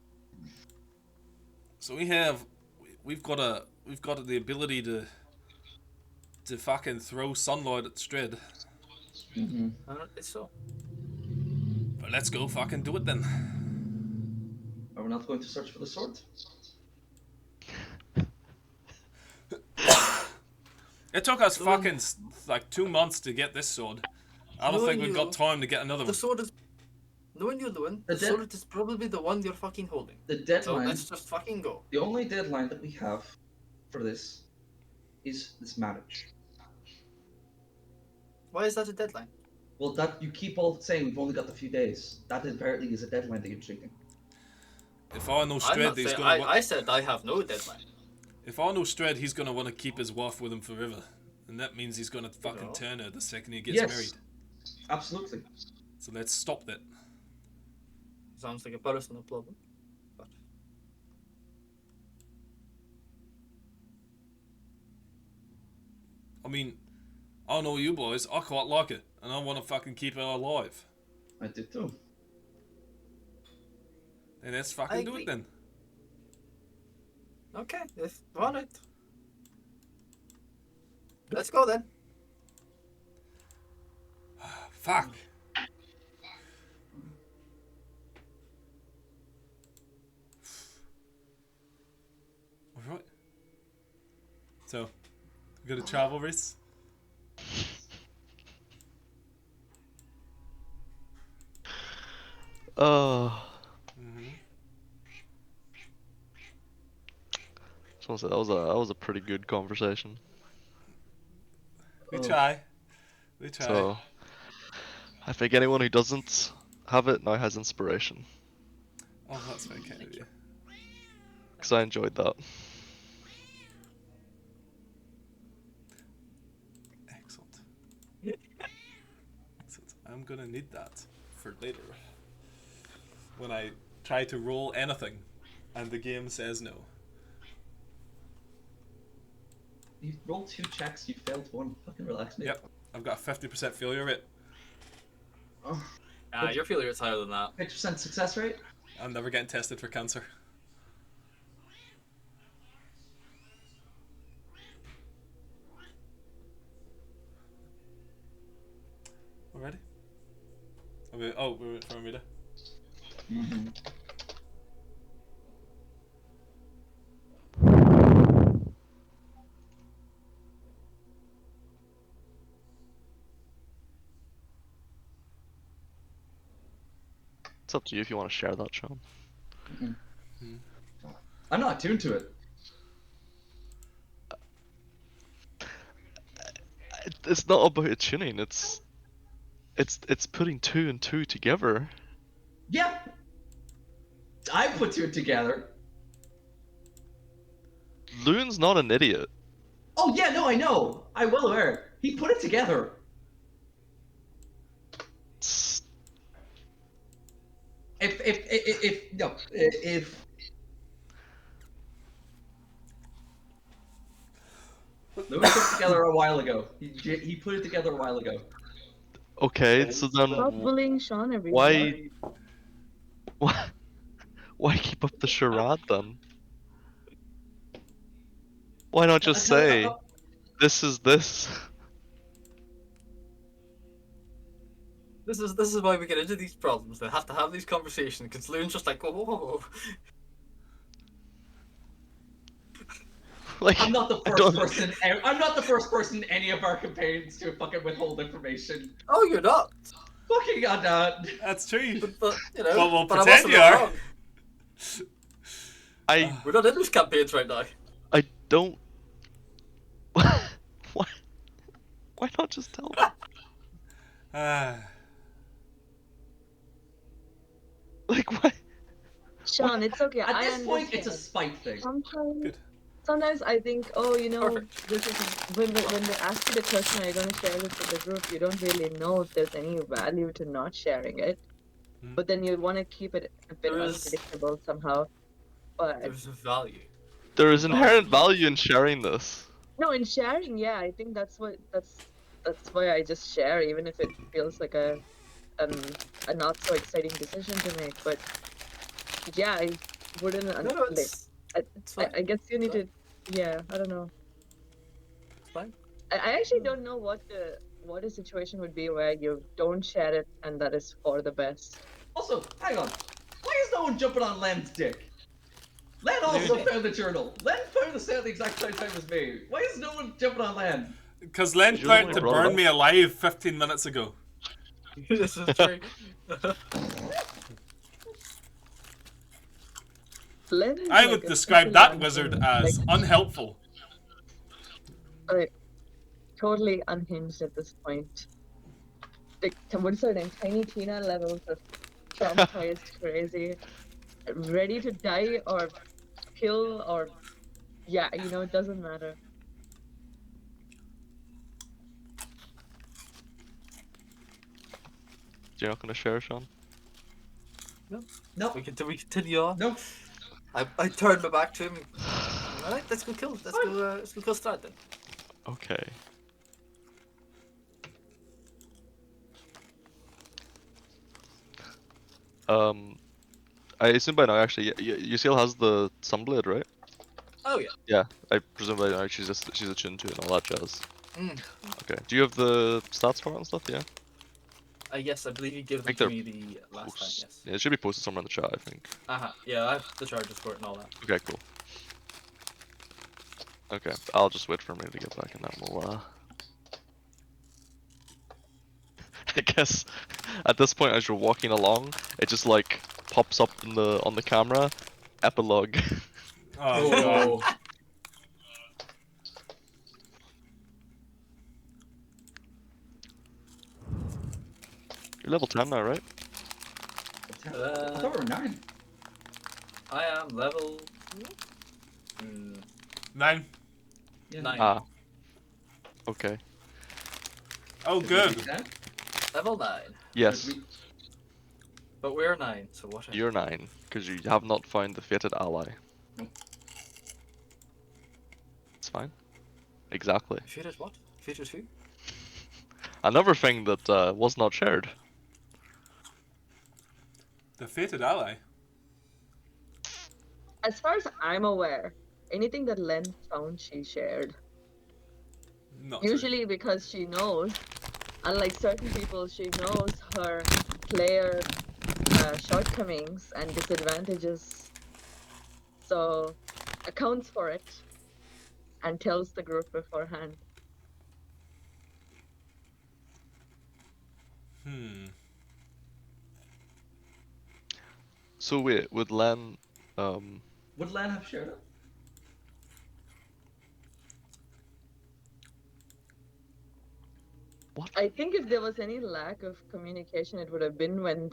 So we've got the ability to fucking throw sunlight at Strahd. Mm-hmm. I don't think so. But let's go fucking do it then. Are we not going to search for the sword? It took us So fucking like 2 months to get this sword. I don't think knowing we've got you, time to get another the one. sword is. Knowing you, Lewin, The the dead- sword is probably the one you're fucking holding. The So deadline, let's just fucking go. the only deadline that we have for this is this marriage. Why is that a deadline? Well, that you keep all saying we've only got a few days. That apparently is a deadline that you're treating. If I know I'm Strahd, not he's saying. gonna. I said I have no deadline. If I know Strahd, he's gonna want to keep his wife with him forever, and that means he's gonna fucking No. turn her the second he gets Yes. married. Absolutely. So let's stop that. Sounds like a personal problem. But I mean, I know you boys. I quite like it, and I want to fucking keep her alive. I did too. Then let's fucking do agree. it then. okay, if alright. Let's go then. Fuck. Alright. So, we got a travel race. Oh. Mm-hmm. Just want to say that was a pretty good conversation. We Oh. try. We try. So I think anyone who doesn't have it now has inspiration. Oh, that's very kind of you. Because I enjoyed that. Excellent. Excellent. I'm gonna need that for later. When I try to roll anything and the game says no. You rolled 2 checks, you failed 1. Fucking relax, mate. Yep. I've got a 50% failure rate. Oh, Your failure is higher than that. 50% success rate? I'm never getting tested for cancer. We're ready? We're waiting for Amrita. Mm-hmm. It's up to you if you want to share that, Sean. I'm not attuned to it. It's not about tuning. It's putting 2 and 2 together. Yeah. I put 2 together. Loon's not an idiot. Oh yeah, no, I know. I'm well aware. He put it together. It's- If Lewis put it together a while ago. He put it together a while ago. Okay, so then Stop bullying Sean, everyone. why keep up the charade then? Why not just say this is this? This is why we get into these problems. They have to have these conversations because Loon's just like, whoa. Like I'm not the I first don't- person. I'm not the first person in any of our campaigns to fucking withhold information. Oh, you're not. Fucking goddamn. That's true. But you know, Well, we'll but I'm pretend also you not are. wrong. I We're not in those campaigns right now. I don't. Why? Why not just tell me? Ah. Like why? Sean, it's okay. At I this point, it's a understand. spite thing. Good. Sometimes I think, oh, you know, Perfect. this is when they ask you the question, are you going to share this with the group? You don't really know if there's any value to not sharing it, Hmm. but then you want to keep it a bit There is- unpredictable somehow. But There's value. There is Value inherent not. value in sharing this. no, in sharing, yeah, I think that's why I just share, even if it feels like a not so exciting decision to make. But yeah, I wouldn't No, like. it's fine. I guess you need Fine. to. Yeah, I don't know. It's fine. I actually don't know what a situation would be where you don't share it and that is for the best. Also, hang on. Why is no one jumping on Len's dick? Len do you also mean? found the journal. Len found the same at the exact same time as me. Why is no one jumping on Len? Because Len You're the one tried who to brought it burn up. me alive 15 minutes ago. This is true. Len is I like would a describe totally that wizard unhinged, as unhelpful. like totally unhinged at this point. Like what's her name? Tiny Tina levels of traumatized, crazy, ready to die or kill or yeah, you know, it doesn't matter. You're not gonna share, Sean? No. We continue on. No. I turned my back to him. Alright, let's go kill. Let's go kill Strahd then. Okay. I assume by now, actually, Yasiel has the Sunblade, right? Oh yeah. Yeah, I presume by now she's attuned to it and all that jazz. Mm. Okay. Do you have the stats for it and stuff? Yeah. Yes, I believe you gave them think to they're me the last time. Yes. Yeah, it should be posted somewhere in the chat, I think. Yeah, I have the charges for it and all that. Okay, cool. Okay, I'll just wait for me to get back and then we'll I guess at this point as you're walking along, it just like pops up in on the camera. Epilogue. Oh, God. Oh. You're level 10 now, right? I thought we were 9. I am level 9. Yeah. 9. Ah. Okay. Oh, Is good. it 10? Level 9. Yes, But we're 9, so what? you're 9, because you have not found the fated ally. Nope. It's fine. Exactly. Fated what? Fated who? Another thing that was not shared. The fated ally. As far as I'm aware, anything that Len found, she shared. Not true. Usually because she knows, unlike certain people, she knows her player shortcomings and disadvantages. So accounts for it and tells the group beforehand. So wait, would Len Would Len have shared it? what? I think if there was any lack of communication, it would have been when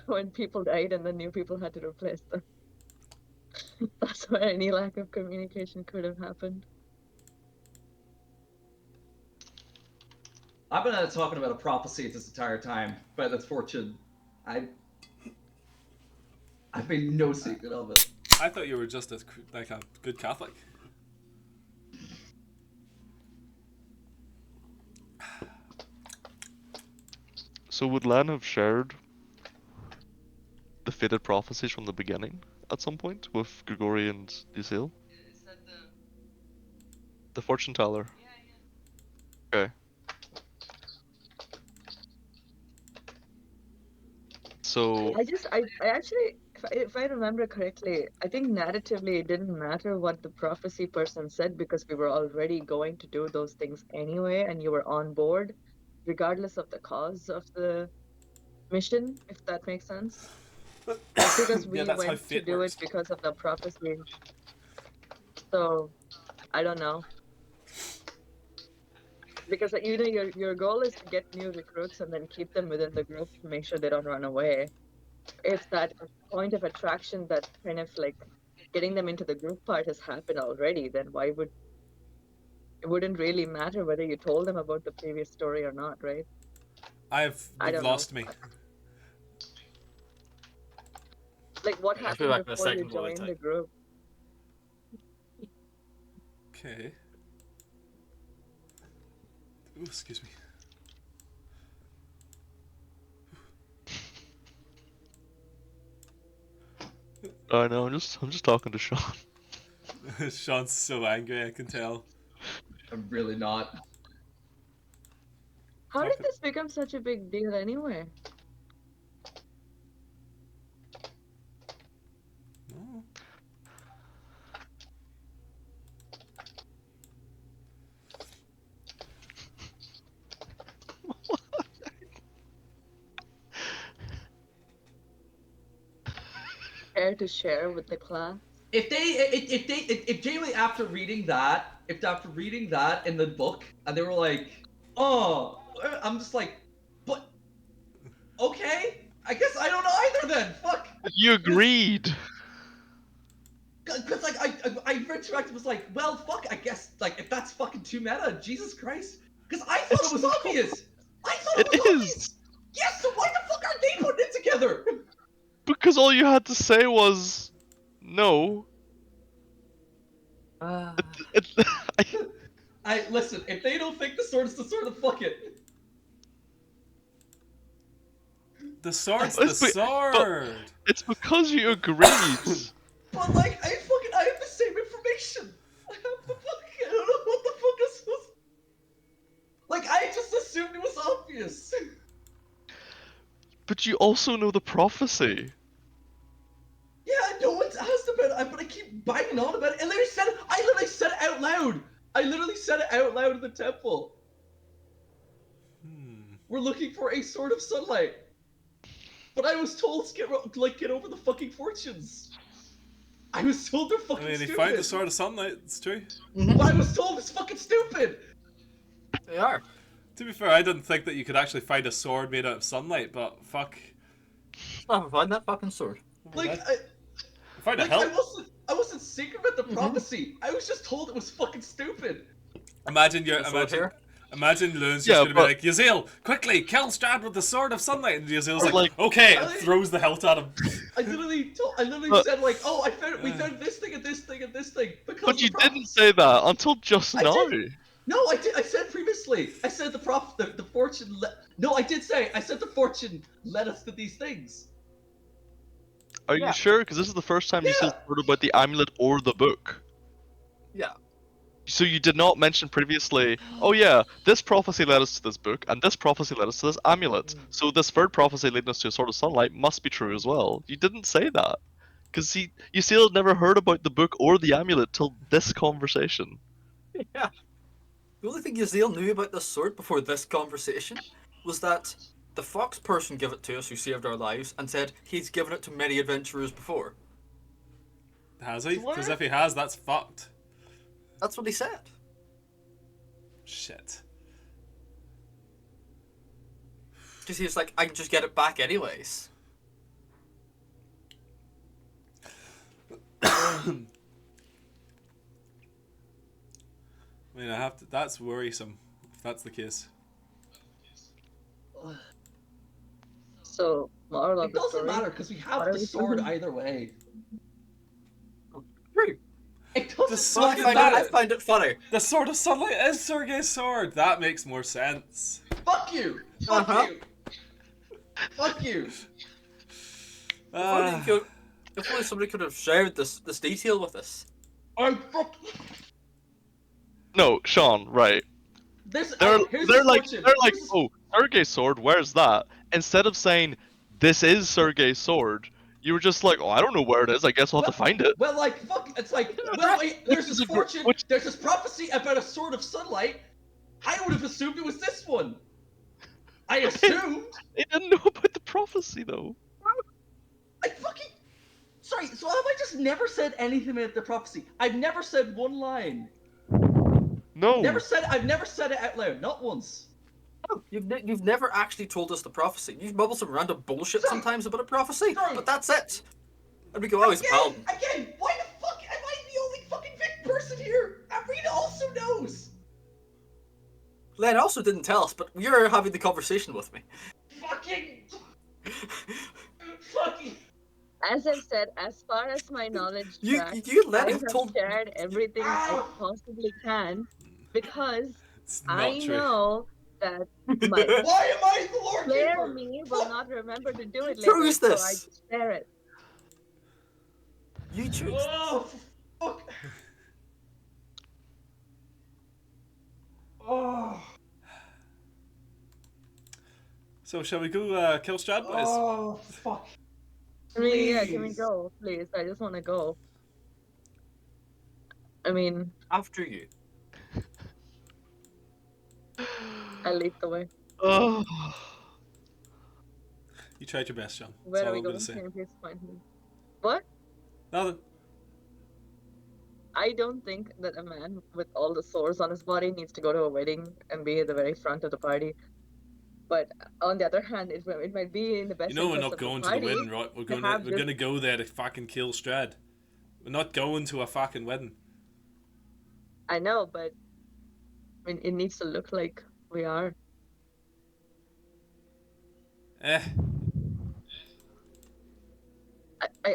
when people died and the new people had to replace them. That's where any lack of communication could have happened. I've been talking about a prophecy this entire time, but that's fortune. I've made no secret of it. I thought you were just like a good Catholic. So would Len have shared the fated prophecies from the beginning at some point with Grigori and Lucille? Is that The fortune teller. Okay. So I actually, if I remember correctly, I think narratively it didn't matter what the prophecy person said because we were already going to do those things anyway, and you were on board, regardless of the cause of the mission, if that makes sense. Just because Yeah, we that's how went to fate do works. it because of the prophecy. So, I don't know. Because your goal is to get new recruits and then keep them within the group to make sure they don't run away. If that point of attraction, that kind of like getting them into the group part has happened already, then why would it wouldn't really matter whether you told them about the previous story or not, right? I You've don't know. lost me. Like what I'll be happened back in a before you second while I joined the type. group? Okay. Ooh, excuse me. I know. I'm just talking to Sean. Sean's so angry, I can tell. I'm really not. How did this become such a big deal anyway? No. Care to share with the class? If Jamie after reading that in the book and they were like, oh, I'm just like, but okay, I guess I don't know either then. Fuck. You agreed. Because like I retroactive was like, well, fuck, I guess like if that's fucking too meta, Jesus Christ. Because I thought It's it was not. obvious. I thought It it was is. obvious. Yes, so why the fuck aren't they putting it together? Because all you had to say was no. It, I listen. If they don't think the sword is the sword, then fuck it. The sword's It's the be- sword! it's because you agreed. But like, I have the same information. I have the fucking. I don't know what the fuck is supposed. Like, I just assumed it was obvious. But you also know the prophecy. Yeah, no one's asked about it, but I keep banging on about it. And I literally said it out loud. I literally said it out loud in the temple. We're looking for a sword of sunlight. But I was told to get over the fucking fortunes. I was told they're fucking I mean, stupid. he found the sword of sunlight, it's true. But I was told it's fucking stupid. They are. To be fair, I didn't think that you could actually find a sword made out of sunlight, but fuck. I haven't found that fucking sword. Like, I found a like hilt. I wasn't secret about the prophecy. I was just told it was fucking stupid. Imagine Loon's just gonna be like, Yaziel, quickly, kill Strahd with the sword of sunlight, and Yaziel's like, okay, and throws the hilt at him. I literally said like, oh, we found this thing and this thing and this thing because But the you prophecy. didn't say that until just I now. did. No, I did. I said previously. I said the fortune. No, I did say. I said the fortune led us to these things. Are Yeah. you sure? Because this is the first time you Yeah. heard about the amulet or the book. Yeah. So you did not mention previously, oh yeah, this prophecy led us to this book, and this prophecy led us to this amulet. So this third prophecy leading us to a sword of sunlight must be true as well. You didn't say that. Because you still had never heard about the book or the amulet till this conversation. Yeah. The only thing Yaziel knew about this sword before this conversation was that the fox person gave it to us who saved our lives and said he's given it to many adventurers before. Has he? Because if he has, that's fucked. That's what he said. Shit. Because he was like, I can just get it back anyways. I mean, that's worrisome, if that's the case. So, moral of It the doesn't story. matter because we What have are the we sword talking- either way. True. It doesn't The sword fucking of matter. I find it funny. The sword of sunlight is Sergei's sword. That makes more sense. Fuck you. Fuck Uh-huh. you. Fuck you. If only somebody could have shared this detail with us. I fuck. No, Sean, right. This. They're Here's they're the like fortune. they're like, Here's the- oh, Sergei's sword, where's that? Instead of saying this is Sergei's sword, you were just like, oh, I don't know where it is. I guess we'll have to find it. Well, like fuck. It's like, well, wait, there's Which is this a gr- fortune. which- There's this prophecy about a sword of sunlight. I would have assumed it was this one. I assumed. They didn't know about the prophecy though. I fucking. Sorry. So have I just never said anything about the prophecy? I've never said one line. No. I've never said it out loud, not once. No, you've never actually told us the prophecy. You bubble some random bullshit sometimes about a prophecy, but that's it. And we go, oh, he's a paladin. Again, why the fuck am I the only fucking Vic person here? Arena also knows. Len also didn't tell us, but you're having the conversation with me. Fucking. As I've said, as far as my knowledge You tracks, Len I have have told. shared everything I Ah! possibly can because It's not I true. know that my Why am I the Lord player Keeper? me will not remember to do it Who later, is so I this? just share it. You choose. Oh, fuck. Oh, So shall we go kill Strahd, boys? oh, fuck. I mean, yeah, can we Please. go, please? I just want to go. I mean, After you. I'll lead the way. Oh. You tried your best, Sean. That's Where are all we I'm gonna going? say. Can you please point me? What? Nothing. I don't think that a man with all the sores on his body needs to go to a wedding and be at the very front of the party. But on the other hand, it might be in the You best know we're interest not of the going to the party wedding, right? We're to have this. gonna go there to fucking kill Strahd. We're not going to a fucking wedding. I know, but I mean, it needs to look like we are. Eh.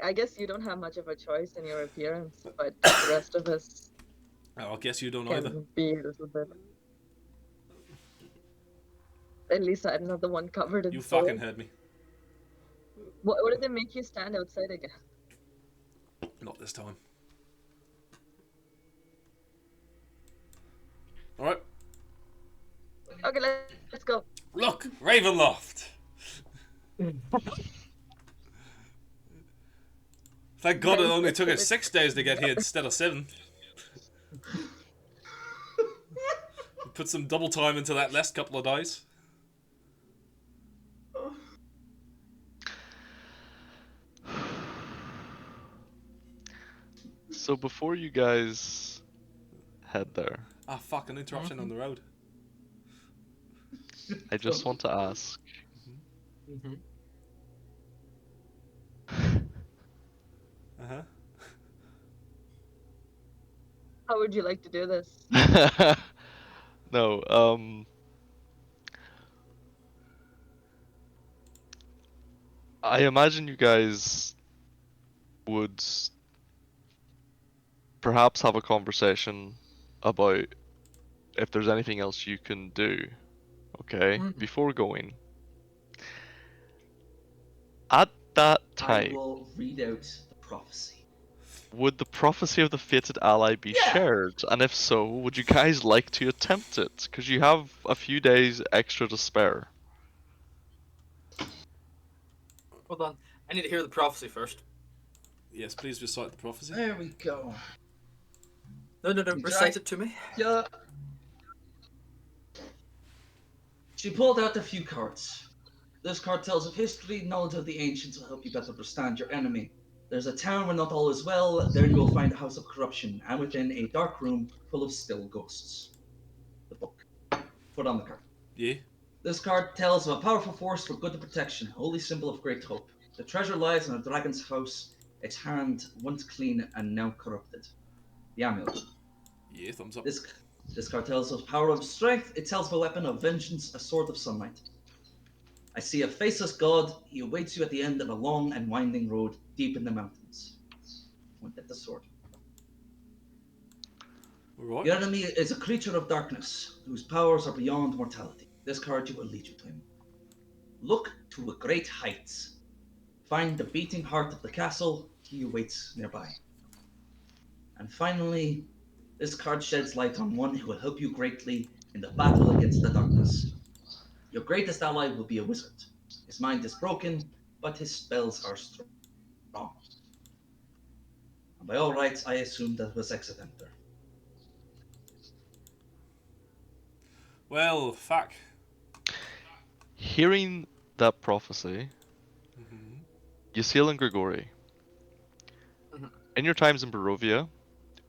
I guess you don't have much of a choice in your appearance, but the rest of us I guess you don't either. can be a little bit. At least I'm not the one covered in You sores. fucking heard me. What did they make you stand outside again? Not this time. Alright. Okay, let's go. Look! Ravenloft! Thank God it only took us 6 days to get here instead of 7. Put some double time into that last couple of days. So before you guys head there, Ah, fuck, an interruption on the road. I just want to ask. Mm-hmm. Uh-huh. How would you like to do this? No, I imagine you guys would perhaps have a conversation about if there's anything else you can do, okay, before going. At that I time, will read out the prophecy. would the prophecy of the fated ally be Yeah. shared? And if so, would you guys like to attempt it? Because you have a few days extra to spare. Hold on. I need to hear the prophecy first. Yes, please recite the prophecy. There we go. No. You Recite try- it to me. Yeah. She pulled out a few cards. This card tells of history, knowledge of the ancients will help you better understand your enemy. There's a town where not all is well, there you will find a house of corruption, and within a dark room full of still ghosts. The book. Put on the card. Yeah. This card tells of a powerful force for good and protection, holy symbol of great hope. The treasure lies in a dragon's house, its hand once clean and now corrupted. The amulet. Yeah, thumbs up. This card tells of power of strength. It tells of a weapon of vengeance, a sword of sunlight. I see a faceless god. He awaits you at the end of a long and winding road deep in the mountains. Point at the sword. Alright. Your enemy is a creature of darkness, whose powers are beyond mortality. This card will lead you to him. Look to a great heights. Find the beating heart of the castle. He awaits nearby. And finally, this card sheds light on one who will help you greatly in the battle against the darkness. Your greatest ally will be a wizard. His mind is broken, but his spells are strong. And by all rights, I assume that was accidental. Well, fuck. Hearing that prophecy, Yasil and Grigori, in your times in Barovia,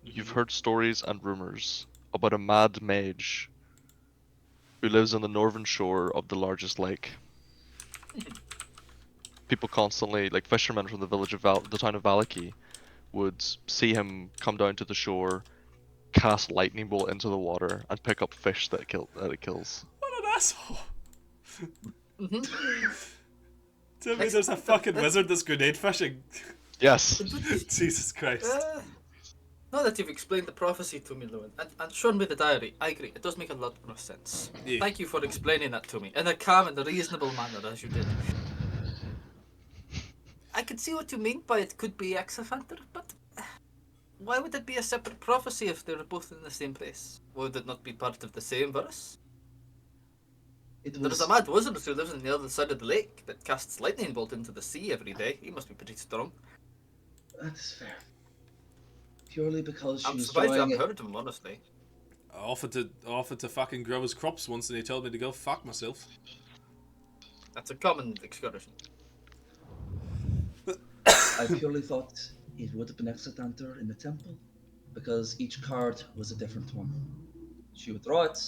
you've heard stories and rumors about a mad mage who lives on the northern shore of the largest lake. People constantly, like fishermen from the village of the town of Valaki, would see him come down to the shore, cast lightning bolt into the water, and pick up fish that it kills. What an asshole! Mm-hmm. Tell me there's a fucking wizard that's grenade fishing. Yes. Jesus Christ. Now that you've explained the prophecy to me, Lewin, and shown me the diary, I agree. It does make a lot more sense. Yeah. Thank you for explaining that to me in a calm and a reasonable manner, as you did. I can see what you mean by it could be Exafanter, but why would it be a separate prophecy if they're both in the same place? Would it not be part of the same verse? There's a mad wizard who lives on the other side of the lake that casts lightning bolt into the sea every day. He must be pretty strong. That's fair. Purely because she I'm was surprised I drawing haven't it. heard of him, honestly. I offered to fucking grow his crops once and he told me to go fuck myself. That's a common excursion. I purely thought it would have been Exetanter in the temple, because each card was a different one. She would draw it,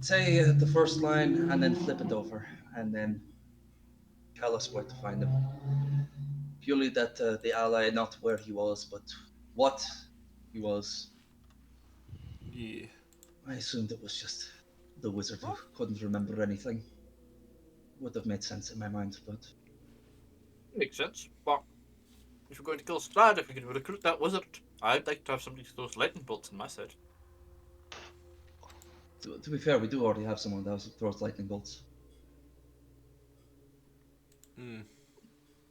say the first line, and then flip it over, and then tell us where to find him. Purely that the ally, not where he was, but what he was. Yeah. I assumed it was just the wizard who couldn't remember anything. Would have made sense in my mind, but Makes sense. But if you're going to kill Strahd, if you can recruit that wizard, I'd like to have somebody who throws lightning bolts on my side. to be fair, we do already have someone that throws lightning bolts.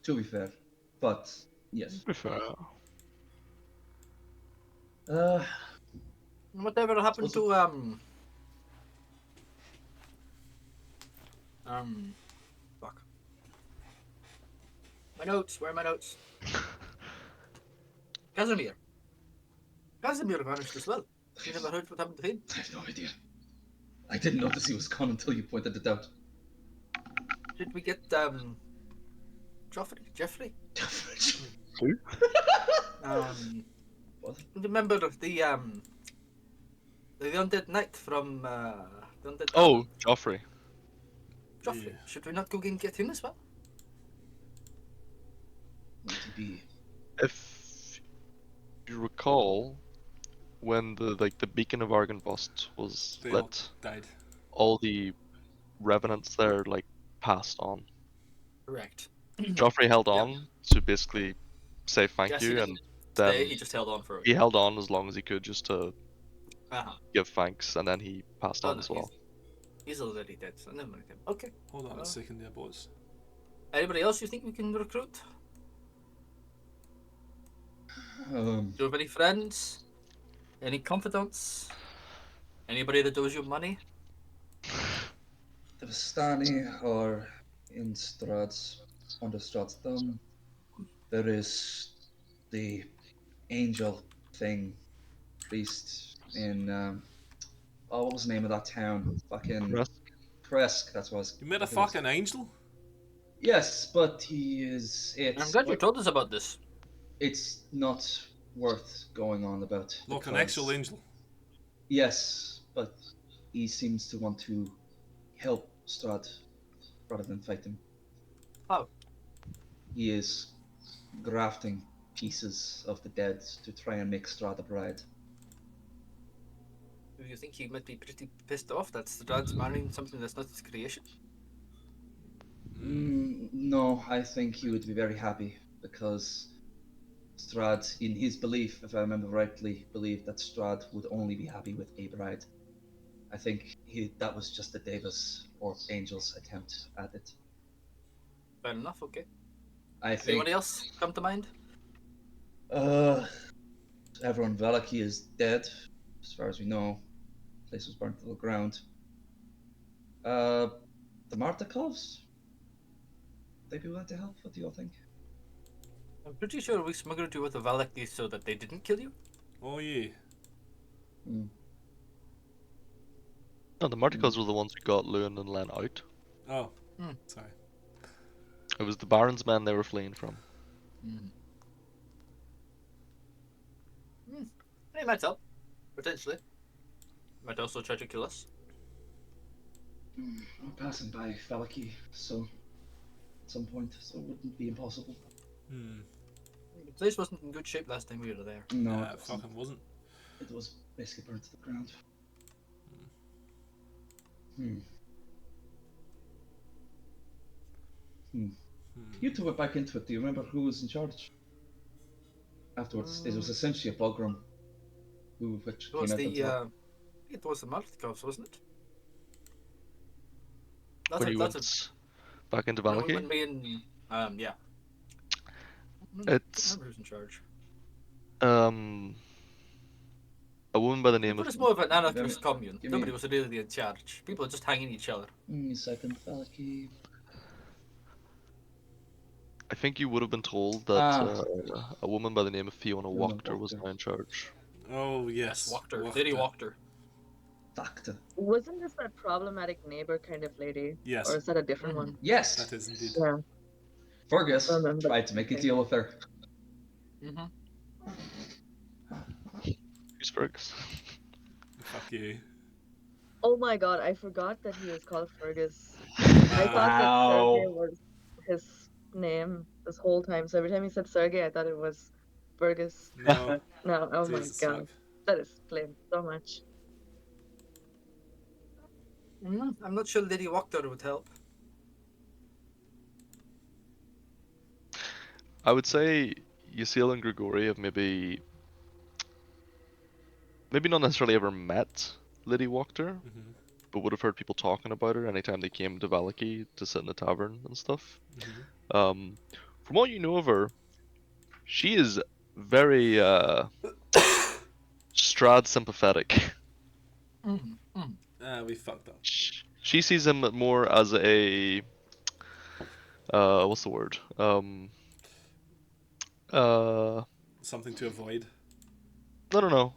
To be fair, but yes. Prefer. Uh, Whatever happened Suppose to fuck. My notes. Where are my notes? Casimir. Casimir vanished as well. You never heard what happened to him? I have no idea. I didn't notice he was gone until you pointed it out. Did we get Jeffrey? Who? What? Remember the undead knight from the undead. Oh, Joffrey. Joffrey. Yeah. Should we not go and get him as well? Might he be? If you recall, when the beacon of Argynvost was They all lit, died. all the revenants there passed on. Correct. Joffrey held on to basically say thank Yes, he you, didn't and stay. then He just held on for it. he held on as long as he could just to Uh-huh. give thanks, and then he passed Oh, on no, as well. He's already dead, so never mind him. Okay. Hold on a second there, boys. Anybody else you think we can recruit? Do you have any friends? Any confidants? Anybody that owes you money? The Vistani are in Strahd's, under Strahd's thumb. There is the angel thing, priest in, what was the name of that town? Fucking Crest? Kresk, that's what I was. You met a I think it was- fucking angel? Yes, but he is. I'm glad you told us about this. It's not worth going on about. Like an because- actual angel. Yes, but he seems to want to help Strahd rather than fight him. How? He is grafting pieces of the dead to try and make Strahd a bride. Do you think he might be pretty pissed off that Strahd's marrying something that's not his creation? No, I think he would be very happy because Strahd, in his belief, if I remember rightly, believed that Strahd would only be happy with a bride. I think that was just the Davis or Angel's attempt at it. Fair enough, okay. I think Anybody else come to mind? everyone in Valaki is dead, as far as we know. The place was burnt to the ground. The Martakovs? They be willing to help? What do you all think? I'm pretty sure we smuggled you with the Valaki so that they didn't kill you. Oh yeah. No, the Marticos were the ones who got Lewin and Len out. Oh. Hmm. Sorry. It was the Baron's men they were fleeing from. Hey, might help. Potentially. Might also try to kill us. We're passing by Valaki, so at some point, so it wouldn't be impossible. The place wasn't in good shape last time we were there. No, Yeah, it it wasn't. fucking wasn't. It was basically burnt to the ground. Hmm. You two went back into it. Do you remember who was in charge? Afterwards, it was essentially a Bogrum, which It came was out on the top. it was the Malkovs, wasn't it? That's When a you that's a went back into when Valaki, me and yeah. I don't it's remember who's in charge. um a woman by the It name of was more of an Let me- anarchist commune. give me- Nobody was really in charge. People were just hanging each other. Give me a second, Valaki. I think you would have been told that a woman by the name of Fiona Fiona Wachter was Wachter. now in charge. Oh Yes, yes, Wachter. Lady Wachter. Facta. Wasn't this that problematic neighbor kind of lady? Yes, Or is that a different Mhm. one? Yes, that is indeed. Yeah, Fergus I remember. tried to make a Okay. deal with her. Mm-hmm. Who's Fergus? Fuck you. Oh my god, I forgot that he was called Fergus. I thought that Sergey was his name this whole time. So every time he said Sergey, I thought it was Fergus. No, No, oh my Jesus god. fuck. That explains so much. I'm not sure Lady Wachter would help. I would say Yasiel and Grigori have maybe not necessarily ever met Lady Wachter, Mm-hmm. but would have heard people talking about her anytime they came to Valaki to sit in the tavern and stuff. Mm-hmm. From what you know of her, she is very Strahd sympathetic. We fucked up. She sees him more as a what's the word? Something to avoid. No.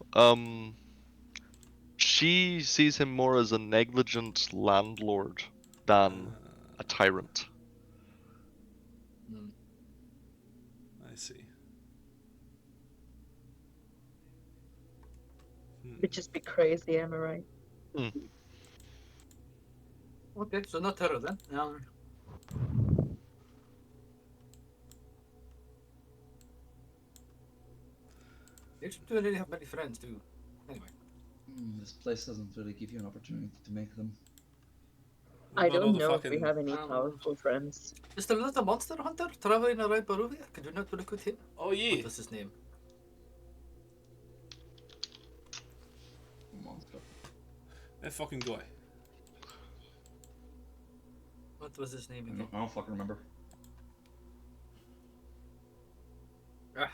She sees him more as a negligent landlord than a tyrant. I see. It'd just be crazy, am I right? Okay, so not her then. You don't really have many friends, do you? Anyway. This place doesn't really give you an opportunity to make them. What I about all don't the know if fucking... we have any powerful friends. Is there not a monster hunter traveling around Barovia? Could you not recruit him? Oh yeah. What was his name? Monster. That fucking guy. What was his name I again? don't fucking remember.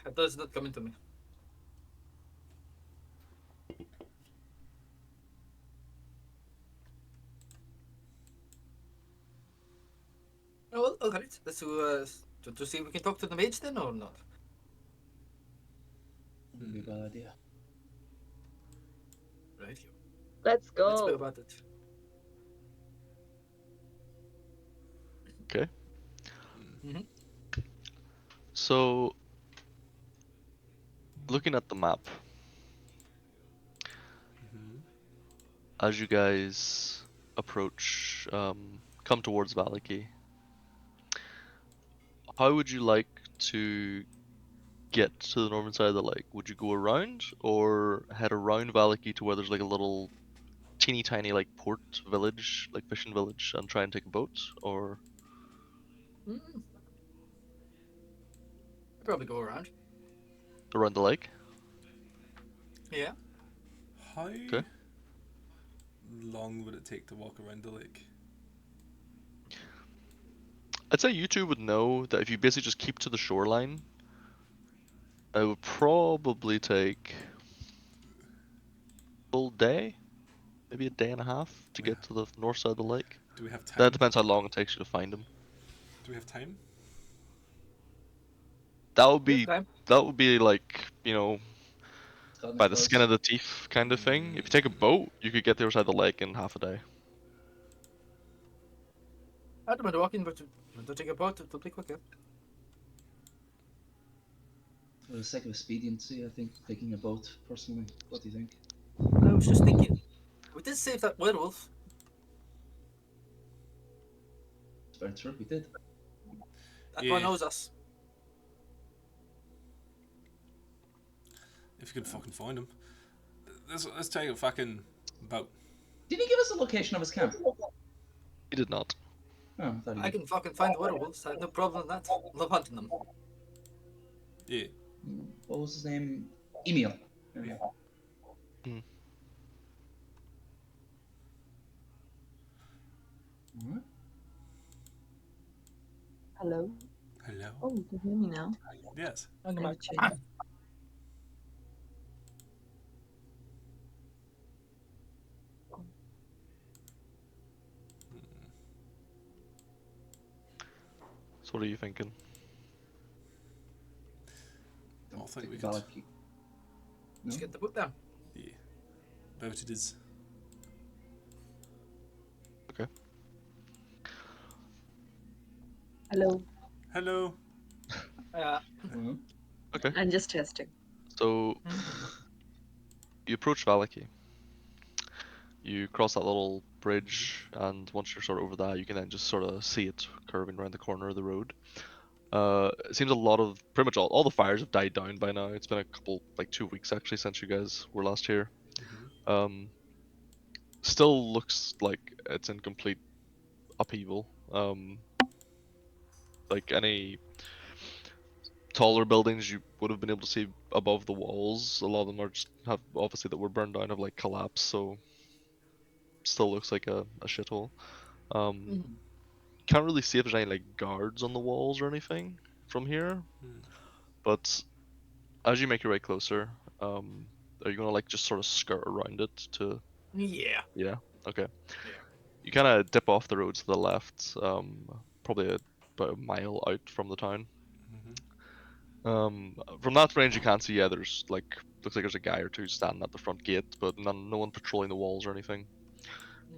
It does not come into me. Oh, well, alright. Let's to see if we can talk to the mage then or not. Wouldn't be a bad idea. Right. Let's Let's go go. about it. Okay. Mhm. So, looking at the map, as you guys approach, come towards Valaki, how would you like to get to the northern side of the lake? Would you go around or head around Valaki to where there's like a little teeny tiny like port village, like fishing village, and try and take a boat, or I'd probably go around. around the lake? Yeah. How Okay. long would it take to walk around the lake? I'd say you two would know that if you basically just keep to the shoreline, it would probably take a full day, maybe a day and a half to get to the north side of the lake. Do we have time? That depends how long it takes you to find him. Do we have time? That would Yeah, be time. like, God by the knows. skin of the teeth kind of thing. If you take a boat, you could get the other side of the lake in half a day. I don't mind walking, but to take a boat, it'll be quicker. For the sake of expediency, I think taking a boat, personally. What do you think? I was just thinking, we did save that werewolf. That's true, we did. That Yeah. one knows us. If you could fucking find him. Let's take a fucking boat. Did he give us a location of his camp? He did not. Oh, I thought he I did. can fucking find werewolves. I have no problem with that. Love hunting them. Yeah. What was his name? Emil. There we go. Hmm. Alright. Hello? Hello. Oh, you can hear me now. Yes. I'm Never like, changed. So what are you thinking? I think we Take could. Valaki. No? let's get the boat down. Yeah. Boat it is. Okay. Hello. Hello. Mhm. Okay. I'm just testing. So you approach Valaki. You cross that little bridge, and once you're sort of over that, you can then just sort of see it curving around the corner of the road. It seems a lot of pretty much all the fires have died down by now. It's been a couple, like 2 weeks actually, since you guys were last here. Um, Still looks like it's in complete upheaval. Like any taller buildings you would have been able to see above the walls, a lot of them are just have obviously that were burned down have like collapsed, so still looks like a shithole. Um, can't really see if there's any like guards on the walls or anything from here, but as you make your way closer, are you gonna like just sort of skirt around it to? Yeah. Yeah. Okay. Yeah. You kind of dip off the road to the left, probably about a mile out from the town. From that range, you can't see. Yeah, there's like looks like there's a guy or two standing at the front gate, but no one patrolling the walls or anything.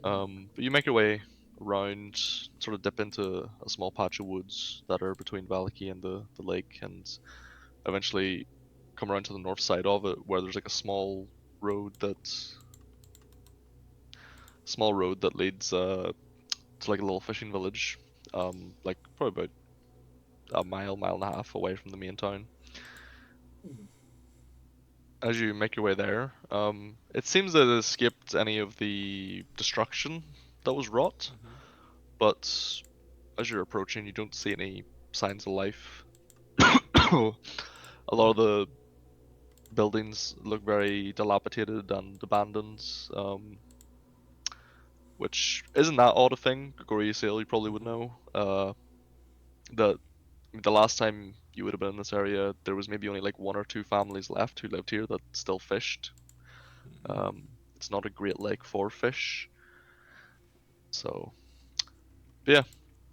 But you make your way around, sort of dip into a small patch of woods that are between Valaki and the lake, and eventually come around to the north side of it, where there's like a small road that leads to like a little fishing village, like probably about a mile and a half away from the main town. As you make your way there, it seems that it escaped any of the destruction that was wrought, but as you're approaching, you don't see any signs of life. A lot of the buildings look very dilapidated and abandoned, which isn't that odd a thing. Gregoria Sale, you probably would know. That the last time you would have been in this area, there was maybe only like one or two families left who lived here that still fished. It's not a great lake for fish, so but yeah,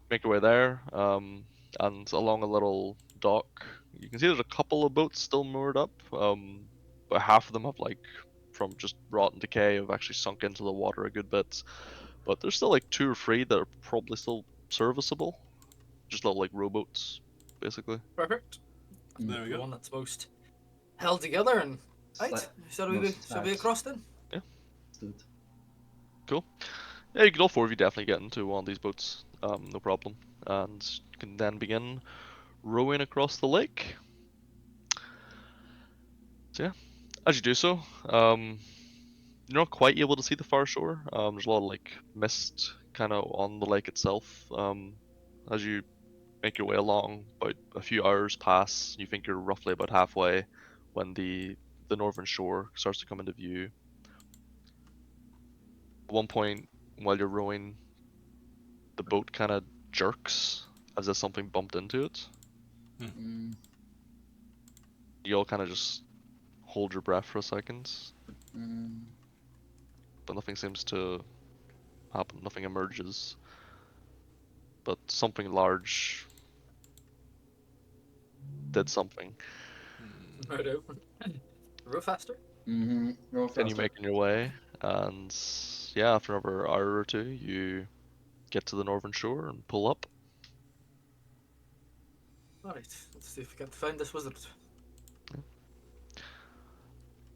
make your way there, and along a little dock, you can see there's a couple of boats still moored up, but half of them have like from just rot and decay have actually sunk into the water a good bit, but there's still like two or three that are probably still serviceable, just little like rowboats, basically. Perfect. There we The go. one that's most held together and right. Sla- Shall we most shall we snags. across then? Good. Cool. Yeah, you can all four of you definitely get into one of these boats, no problem, and you can then begin rowing across the lake. So yeah, as you do so, you're not quite able to see the far shore. There's a lot of like mist kind of on the lake itself. As you make your way along, about a few hours pass. You think you're roughly about halfway when the northern shore starts to come into view. At one point, while you're rowing, the boat kind of jerks as if something bumped into it. Mm, You all kind of just hold your breath for a second, mm. but nothing seems to happen. Nothing emerges, but something large did something. Righto. Row faster. Mm-hmm. Roll Continue faster. making your way, and yeah, after another hour or two, you get to the northern shore and pull up. Alright, let's see if we can find this wizard.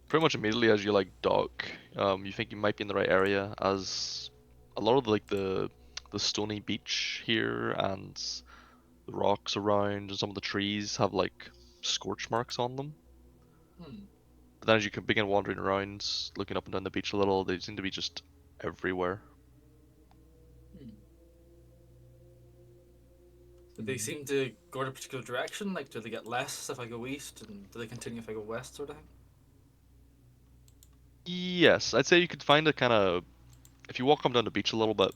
pretty much immediately as you like dock, you think you might be in the right area, as a lot of like the stony beach here and the rocks around and some of the trees have like scorch marks on them. Hmm. But then as you can begin wandering around, looking up and down the beach a little, they seem to be just everywhere. Hmm. Do they seem to go in a particular direction? Like, do they get less if I go east, and do they continue if I go west, sort of thing? Yes, I'd say you could find a kind of, if you walk up down the beach a little bit,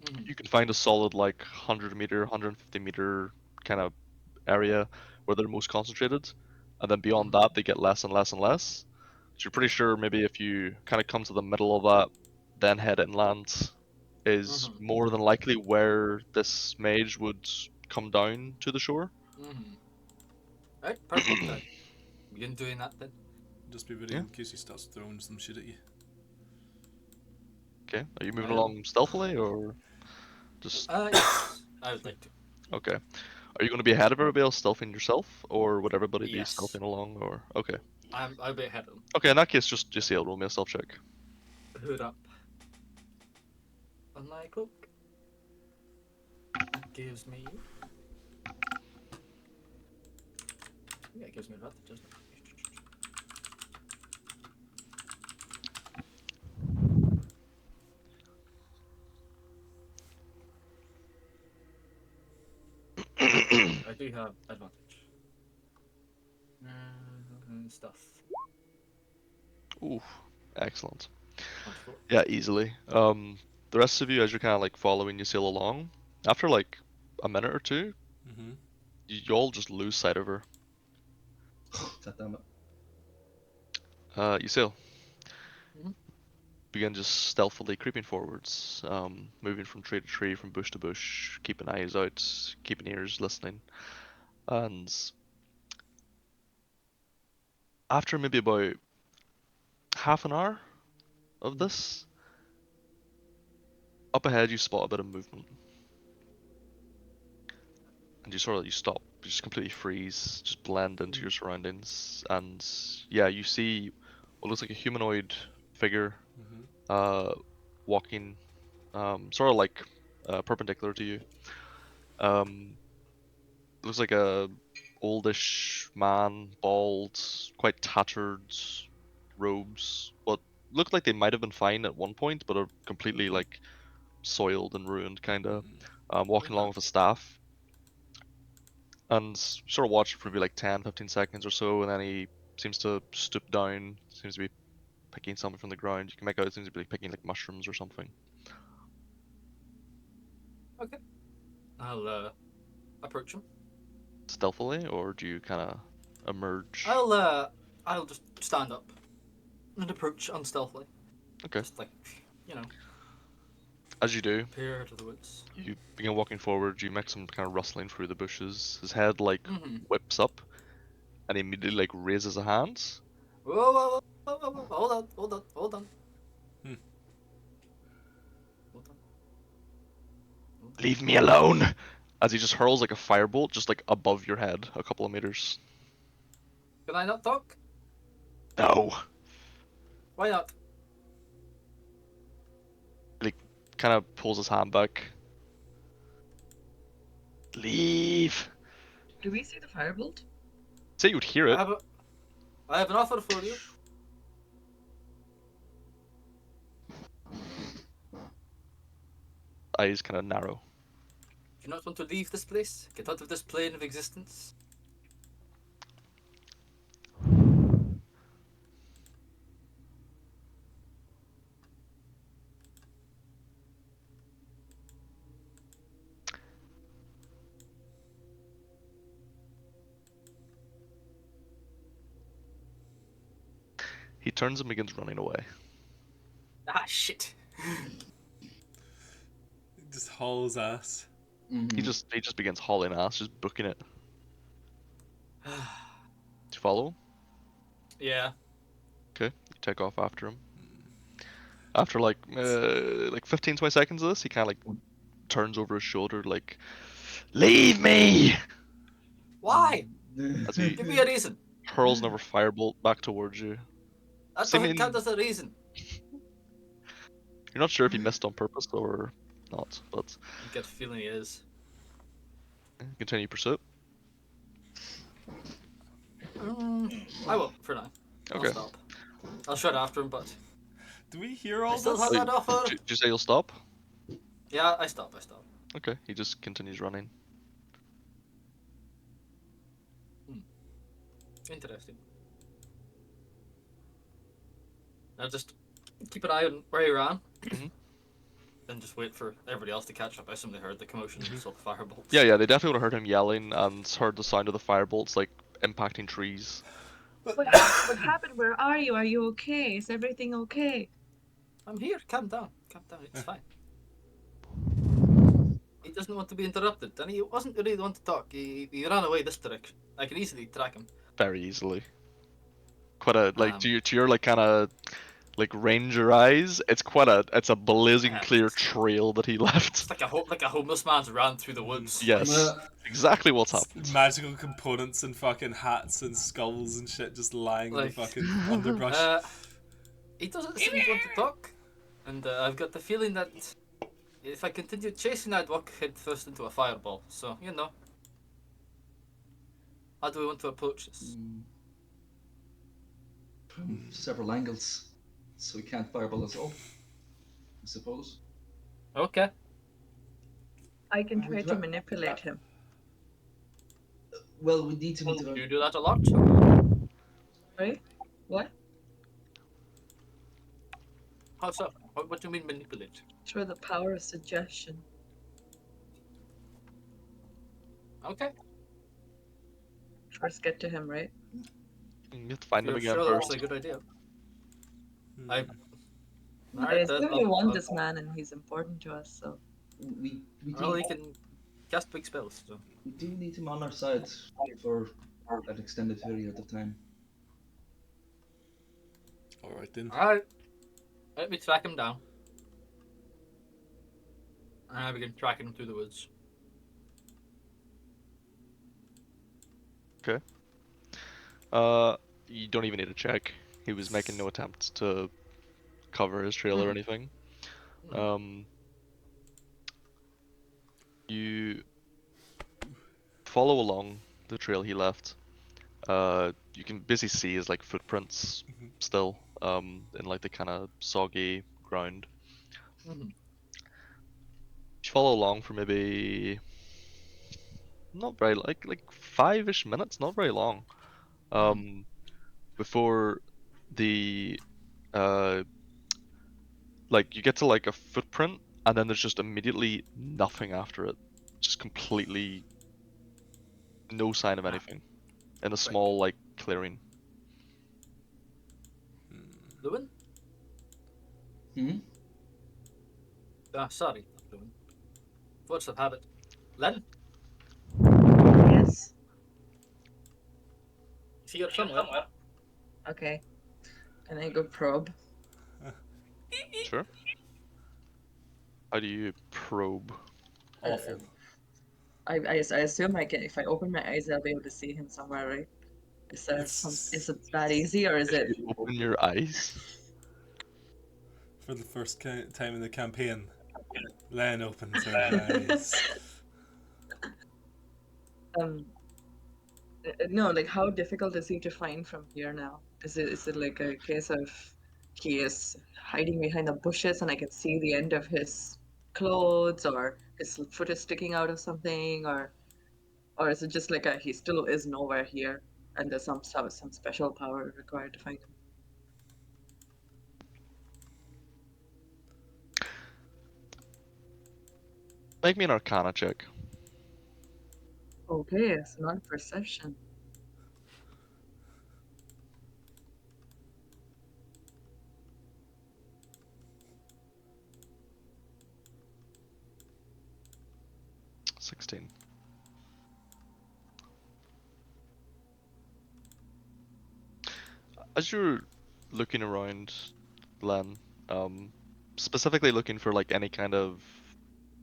Mm-hmm. you can find a solid like 100 meter, 150 meter kind of area where they're most concentrated, and then beyond Mm-hmm. that they get less and less and less. So you're pretty sure maybe if you kind of come to the middle of that, then head inland, is Mm-hmm. more than likely where this mage would come down to the shore. Mm-hmm. Right, perfect. I begin doing that then. Just be ready Yeah. in case he starts throwing some shit at you. Okay. Are you I moving am. along stealthily or just Yes, I would like to. okay? Are you going to be ahead of everybody else stealthing yourself, or would everybody be Yes, stealthing along? Or okay, I'll be ahead of them. okay. In that case, just yeah, roll me a stealth check. Hood up on my cloak. That gives me. Yeah, it gives me advantage, doesn't it? I do have advantage. Stuff. Ooh, excellent. 24. Yeah, easily. The rest of you, as you're kind of like following, you sail along. After like a minute or two, Mm-hmm. you all just lose sight of her. God damn it. You sail, Mm-hmm. begin just stealthily creeping forwards, moving from tree to tree, from bush to bush, keeping eyes out, keeping ears listening. And after maybe about half an hour of this, up ahead you spot a bit of movement, and you stop, you just completely freeze, just blend into your surroundings, and yeah, you see what looks like a humanoid figure, Mm-hmm. uh, walking, sort of like perpendicular to you. Um, looks like a oldish man, bald, quite tattered robes, but look like they might have been fine at one point, but are completely like soiled and ruined, kind of. Walking along Okay. with a staff, and sort of watch for maybe like 10, 15 seconds or so, and then he seems to stoop down, seems to be picking something from the ground. You can make out it seems to be like picking like mushrooms or something. Okay. I'll approach him. Stealthily, or do you kind of emerge? I'll just stand up and approach unstealthily. Okay. Just like, you know, As you do, peer to the woods. you begin walking forward. You make some kind of rustling through the bushes. His head like Mm-hmm. whips up, and he immediately like raises a hand. Whoa, whoa, whoa, whoa, whoa, hold on, hold on, hold on. Hmm. Hold on. Hold on. Leave me alone! As he just hurls like a firebolt just like above your head, a couple of meters. Can I not talk? No. Why not? Like kind of pulls his hand back. Leave. Do we see the firebolt? Say you would hear I it. have a, I have an offer for you. Eyes kind of narrow. Do you not want to leave this place? Get out of this plane of existence? He turns and begins running away. Ah, shit. Just hauls ass. He just begins hauling ass, just booking it. Do you follow? Yeah. Okay, you take off after him. After like 15, 20 seconds of this, he kind of like turns over his shoulder like, "Leave me!" Why? As he Give me a reason. hurls another firebolt back towards you. That Seeming- doesn't count as a reason. You're not sure if he missed on purpose or not, but I get the feeling he is. continue pursuit. I will for now. I'll Okay. stop. I'll shred after him, but Do we hear I all still this? have that offer. Did you say you'll stop? Yeah, I stop. Okay, he just continues running. Interesting. Now just keep an eye on where he ran. Mhm. And just wait for everybody else to catch up. I assume they heard the commotion and saw the firebolts. Yeah, they definitely would have heard him yelling and heard the sound of the firebolts like impacting trees. What happened? Where are you? Are you okay? Is everything okay? I'm here. Calm down. It's fine. He doesn't want to be interrupted, and he wasn't really the one to talk. He ran away this direction. I can easily track him. Very easily. Quite a like Um, to your like kind of like ranger eyes. It's a blazing Yeah, clear it's- trail that he left. It's like a homeless man's ran through the woods. Yes, exactly what's happened. Magical components and fucking hats and skulls and shit just lying in the Like- fucking underbrush. He doesn't seem to want to talk, and I've got the feeling that if I continue chasing, I'd walk head first into a fireball. So how do we want to approach this? From several angles, so we can't fireball us all, I suppose. Okay. I can try Would to you- manipulate him. Well, we need to meet Do you him. do that a lot? Right? What? How so? What do you mean manipulate? Through the power of suggestion. Okay. First get to him, right? You have to find him You're again sure that's first. a good idea. Hmm. I- I Alright, still then, really want I'll- this man and he's important to us, so We Well, do, he can cast big spells. So. we do need him on our side for an extended period of time. Alright then. Alright. Let me track him down. And I begin tracking him through the woods. You don't even need to check. He was making no attempt to cover his trail or anything. You follow along the trail he left. You can basically see his like footprints still, in like the kind of soggy ground. Mhm. You follow along for maybe not very like 5-ish minutes, not very long. Before the like you get to like a footprint and then there's just immediately nothing after it. Just completely no sign of anything. In a small like clearing. Lewin? Hmm? Sorry, not Lewin. Force of habit. Len? yes. Is he here somewhere? Okay. And I go probe. Sure. How do you probe? Awful. I assume I can, if I open my eyes, I'll be able to see him somewhere, right? Is is it that easy, or is it? You open your eyes. For the first time in the campaign, Len opens her eyes. No, like how difficult is he to find from here now? Is it like a case of he is hiding behind the bushes and I can see the end of his clothes, or his foot is sticking out of something, or is it just like he still is nowhere here and there's some special power required to find him? Make me an Arcana check. Okay, it's not perception. $16. As you're looking around, Len, specifically looking for like any kind of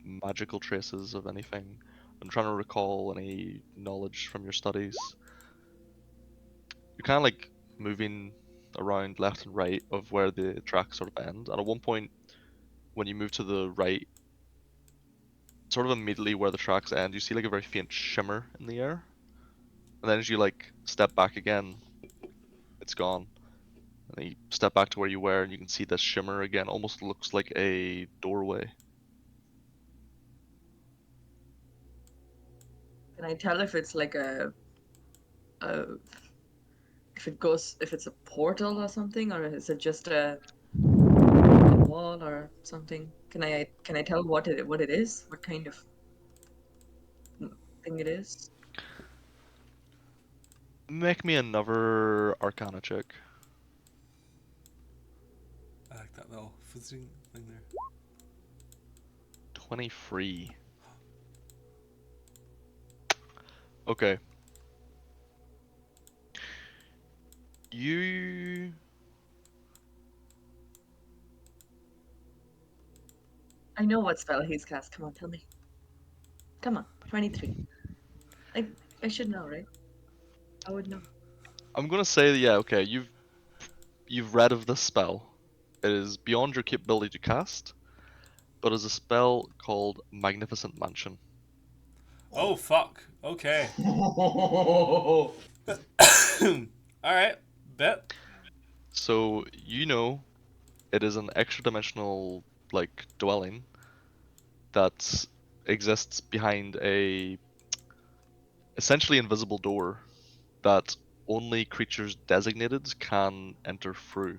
magical traces of anything, and trying to recall any knowledge from your studies, you're kind of like moving around left and right of where the tracks sort of end. And at one point, when you move to the right, sort of immediately where the tracks end, you see like a very faint shimmer in the air. And then as you like step back again, it's gone. And then you step back to where you were, and you can see this shimmer again. Almost looks like a doorway. Can I tell if it's like a if it's a portal or something, or is it just a wall or something? Can I tell what it is? What kind of thing it is? Make me another Arcana check. I like that little fizzing thing there. 23. Okay. You I know what spell he's cast. Come on, tell me. Come on, 23. I should know, right? I would know. I'm gonna say yeah, okay, you've read of this spell. It is beyond your capability to cast, but is a spell called Magnificent Mansion. Oh fuck. Okay. Oh, All right. Bet. So you know it is an extra dimensional like dwelling that exists behind a essentially invisible door that only creatures designated can enter through.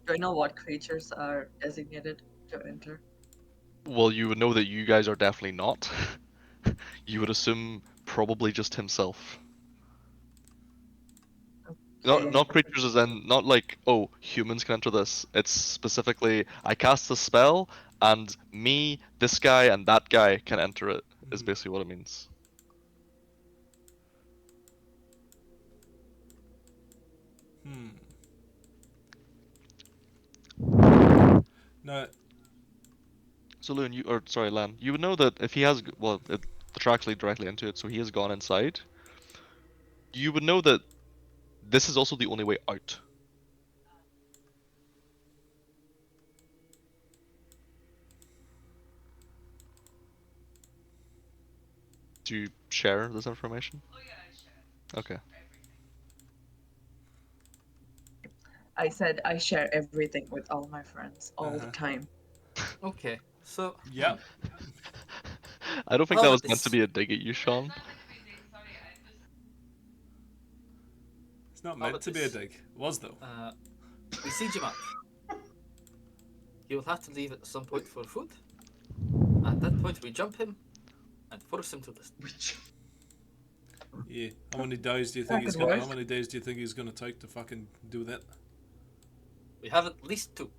Do I know what creatures are designated to enter? Well, you would know that you guys are definitely not. You would assume probably just himself. Not Okay. not creatures as in not like, oh, humans can enter this. It's specifically I cast a spell and me, this guy, and that guy can enter it, is basically what it means. No. So Loon, sorry, Lan, you would know that if he has the tracks lead directly into it, so he has gone inside. You would know that this is also the only way out. Do you share this information? Okay. I said I share everything with all my friends all the Uh-huh. time. Okay, so Yep. I don't think How that about was meant to this? be a dig at you, Sean. It's not How meant about to be a this? dig. Was though. We siege him up. You'll have to leave at some point for food. At that point, we jump him and force him to listen. Yeah. How many days do you That think he's could gonna? work. How many days do you think he's gonna take to fucking do that? We have at least 2.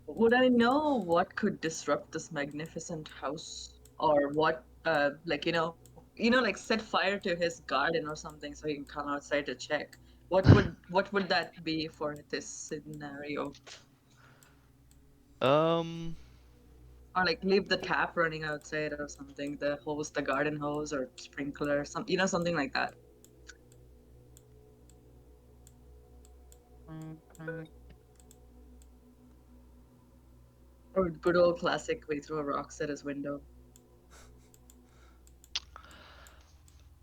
Would I know what could disrupt this magnificent house, or what, like like set fire to his garden or something so he can come outside to check? What would that be for this scenario? Um, Or like leave the tap running outside or something, the hose, the garden hose or sprinkler, something like that. Or good old classic, we throw rocks at his window.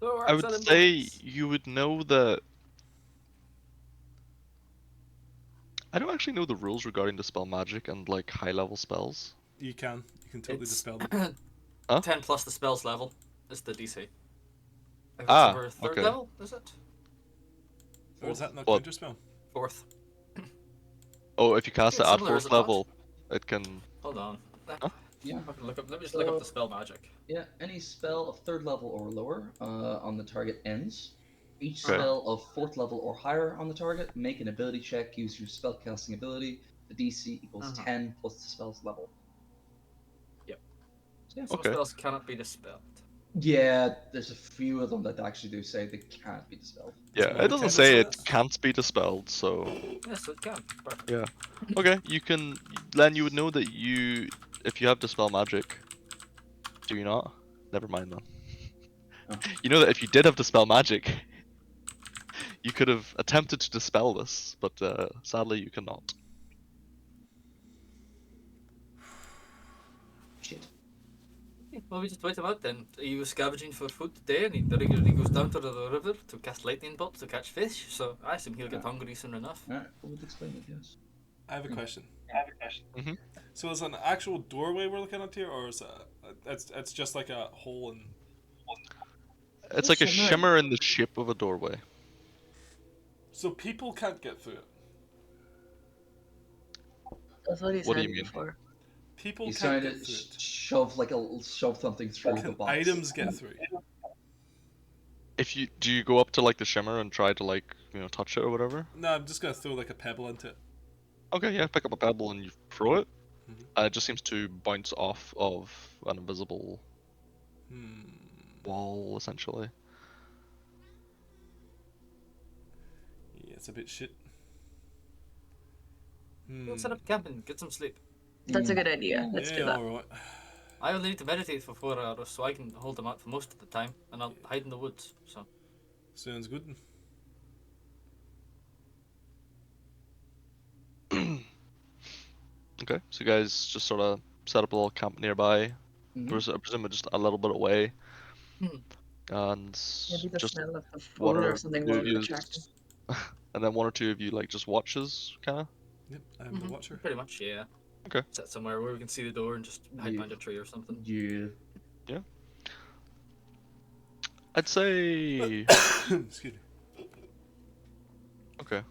So I rocks would at him, say boys. you would know that. I don't actually know the rules regarding dispel magic and like high level spells. You can. You can totally It's dispel them. Huh? 10 plus the spell's level is the DC. If it's Ah, over 3rd okay. level, is it? Or is that not What? counter spell? 4th. Oh, if you cast Okay, it at similar, is fourth it not? level, it can. Hold on. Huh? yeah. I can look up. Let me just look up the spell magic. Yeah, any spell of 3rd level or lower on the target ends. Each Okay. spell of 4th level or higher on the target, make an ability check, use your spellcasting ability. The DC equals 10 plus the spell's level. Yep. So, yeah. Some Okay. spells cannot be dispelled. Yeah, there's a few of them that actually do say they can't be dispelled. Does Yeah, it doesn't Molotov say say it that? can't be dispelled, so Yes, it can. Perfect. yeah. Okay, you can. Then you would know that if you have dispel magic, do you not? Never mind then. Oh. You know that if you did have dispel magic, You could have attempted to dispel this, but sadly you cannot. Shit. Okay, well, we just wait him out then. He was scavenging for food today, and he regularly goes down to the river to cast lightning bolts to catch fish. So I assume he'll get hungry soon enough. Alright, well, would explain it, yes. I have a question. Mhm. So is it an actual doorway we're looking at here, or is it's just like a hole in? It's like a shimmer in the shape of a doorway. So people can't get through it. That's what he What do said you mean? before. People He's can't trying get to through it. shove something through the Can box. items get through? If you do you go up to like the shimmer and try to like touch it or whatever? No, I'm just gonna throw like a pebble into it. Okay, yeah, pick up a pebble and you throw it. Mhm. It just seems to bounce off of an invisible wall, essentially. Yeah, it's a bit shit. We'll set up camp and get some sleep. That's a good idea. Let's Yeah, do that. alright. I only need to meditate for 4 hours, so I can hold them out for most of the time, and I'll hide in the woods. So Sounds good. Okay, so you guys just sort of set up a little camp nearby. Mhm. I presume just a little bit away, Hmm. and Maybe the just smell of the one food or or something two will of you, attract him. and then one or two of you like just watches, kind of. Yep, I'm the watcher. pretty much, yeah. Okay. Set somewhere where we can see the door and just hide Yeah. behind a tree or something. Yeah. I'd say Excuse me. okay.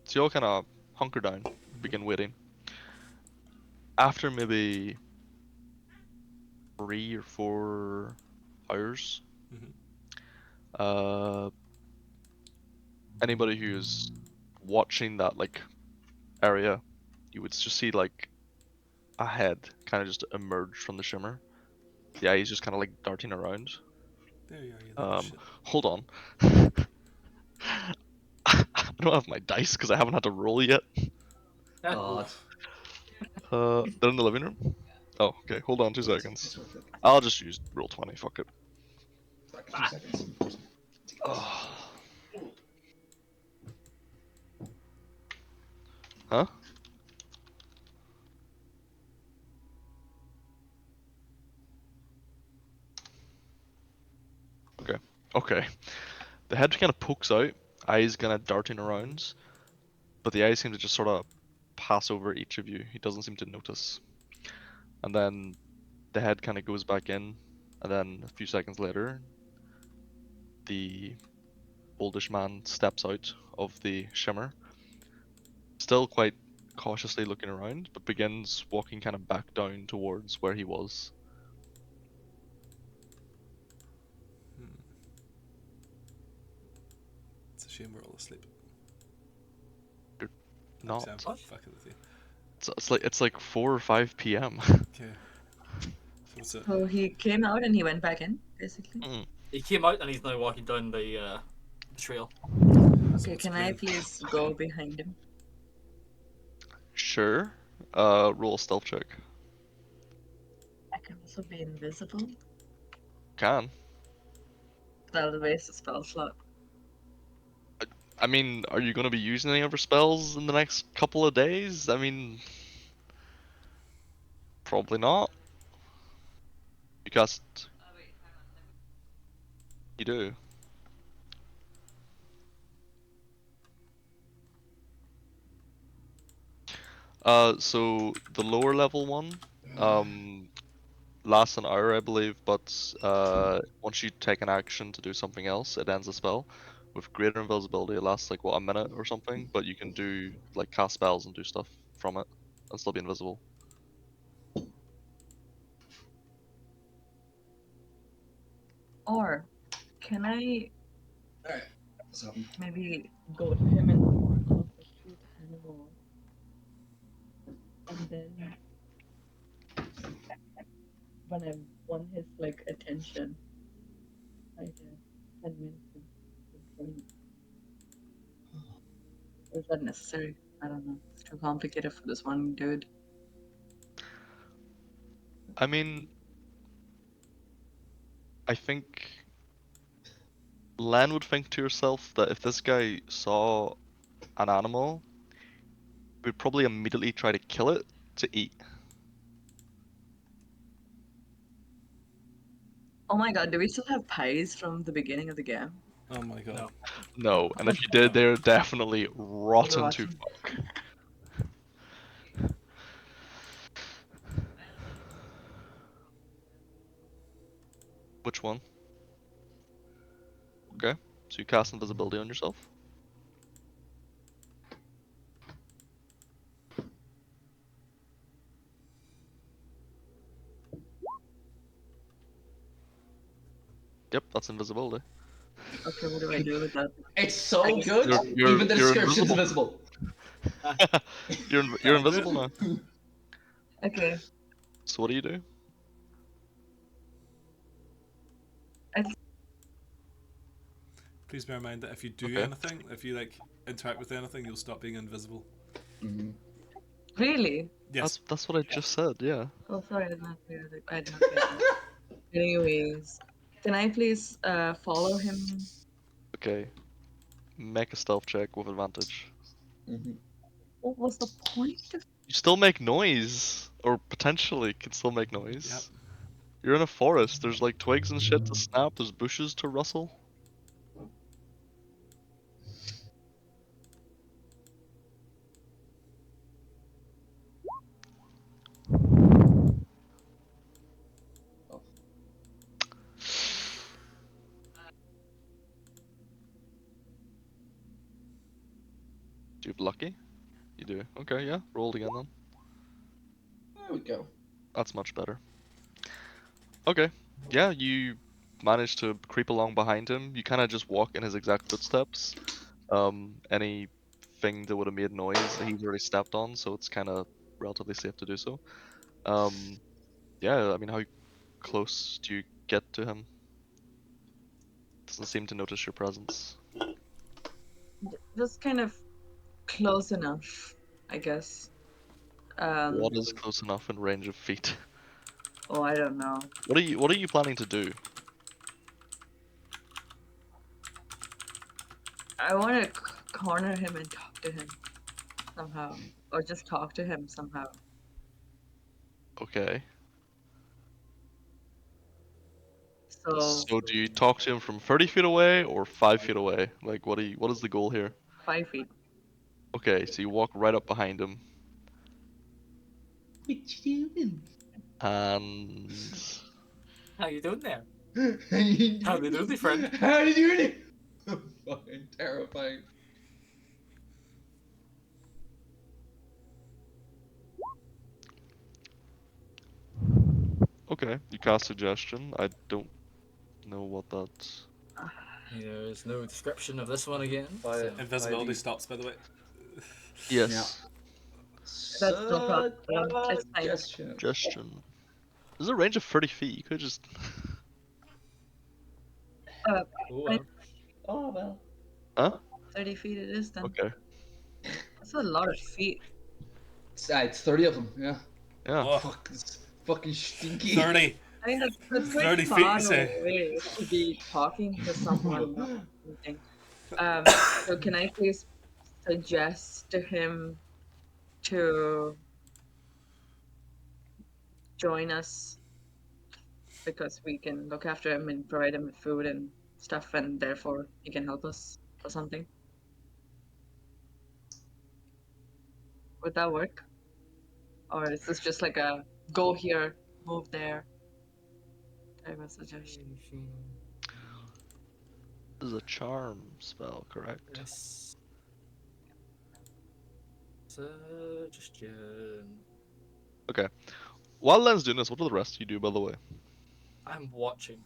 So you all kind of hunker down, begin waiting. After maybe 3 or 4 hours, Mhm. uh, anybody who's watching that like area, you would just see like a head kind of just emerge from the shimmer. The eyes just kind of like darting around. There you are, you little shit. Hold on. I don't have my dice because I haven't had to roll yet. God. They're in the living room. Oh, okay. Hold on 2 seconds. It's worth it. I'll just use roll 20. Fuck it. Back in 2 seconds. Oh. Huh? Okay. Okay. The head kind of pokes out, eyes kind of darting around, but the eyes seem to just sort of pass over each of you. He doesn't seem to notice. And then the head kind of goes back in, and then a few seconds later, the oldish man steps out of the shimmer, still quite cautiously looking around, but begins walking kind of back down towards where he was. It's a shame we're all asleep. Not. Actually, I'm fucking with you. It's like 4 or 5 p.m. Okay. So what's it? So he came out and he went back in, basically. He came out and he's now walking down the trail. Okay, what's can the I plan? please go behind him? Sure. Roll a stealth check. I can also be invisible. Can. That'll waste a spell slot. I mean, are you going to be using any other spells in the next couple of days? I mean, probably not. Because you do. So the lower level one, lasts an hour, I believe, but once you take an action to do something else, it ends the spell. With greater invisibility, it lasts like what, a minute or something, but you can do like cast spells and do stuff from it and still be invisible. Or can I Alright. So, maybe go to him and warn off a cute animal? And then when I won his like attention, I convince him to join. Is that necessary? I don't know. It's too complicated for this one dude. I mean, I think Len would think to yourself that if this guy saw an animal, we'd probably immediately try to kill it to eat. Oh my god, do we still have pies from the beginning of the game? Oh my god. No. No, and if you did, they're definitely rotten to Rotten. fuck. Which one? Okay, so you cast invisibility on yourself. Yep, that's invisibility. Okay, what do I do with that? It's so I- good. Even the You're description's invisible. invisible. You're invisible now. Okay. So what do you do? Please bear in mind that if you do Okay. anything, if you like interact with anything, you'll stop being invisible. Mhm. Really? Yes. That's what I just said. Yeah. Oh, sorry, I did not hear that. I did not hear that. Anyways, can I please follow him? Okay. Make a stealth check with advantage. Mhm. What was the point of? You still make noise, or potentially can still make noise. Yep. You're in a forest. There's like twigs and shit to snap. There's bushes to rustle. Oh. Do you have lucky? You do. Okay, yeah. Roll again then. There we go. That's much better. Okay. Yeah, you manage to creep along behind him. You kind of just walk in his exact footsteps. Anything that would have made noise, he's already stepped on, so it's kind of relatively safe to do so. Yeah, I mean, how close do you get to him? Doesn't seem to notice your presence. Just kind of close enough, I guess. What is close enough in range of feet? Oh, I don't know. What are you planning to do? I want to corner him and talk to him somehow, or just talk to him somehow. Okay. So So do you talk to him from 30 feet away or 5 feet away? Like what is the goal here? 5 feet. Okay, so you walk right up behind him What you doing? and How you doing there? How you How they doing? do, friend? How you doing? Fucking terrifying. okay, you cast suggestion. I don't know what that's. There's no description of this one again. By- So. Invisibility Ivy. stops, by the way. Yes. That's no problem. It's fine. Suggestion. Suggestion. There's a range of 30 feet. You could just. Uh, Oh well. Oh well. Huh? 30 feet it is then. Okay. That's a lot of feet. It's 30 of them. Yeah. Yeah. Oh, Fuck. It's fucking stinky. 30. I mean, that's 30 pretty feet, far you say? away to be talking to someone or something. So can I please suggest to him to join us because we can look after him and provide him with food and stuff, and therefore he can help us or something? Would that work? Or is this just like a go here, move there type of suggestion? This is a charm spell, correct? Yes. Suggestion. Okay. While Len's doing this, what do the rest of you do, by the way? I'm watching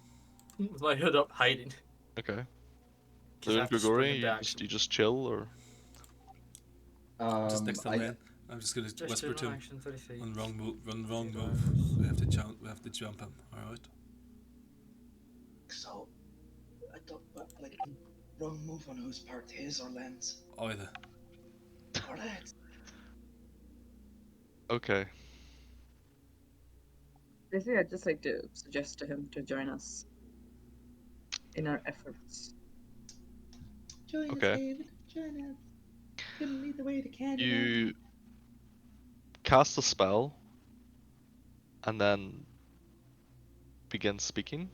with my hood up, hiding. Okay. 'Cause I Loon have to spring Grigori, into you action. just chill, or Just next to I, Len. I'm just gonna Just whisper to him. action, 30 feet. On wrong move. Run wrong Two move. hours. We have to jump. We have to jump him. All right. so I don't like wrong move on whose part, his or Len's. Either. Alright. okay. Basically, I'd just like to suggest to him to join us in our efforts. Join us, Okay. David. Join us. Couldn't lead the way to Canada. You cast a spell and then begin speaking.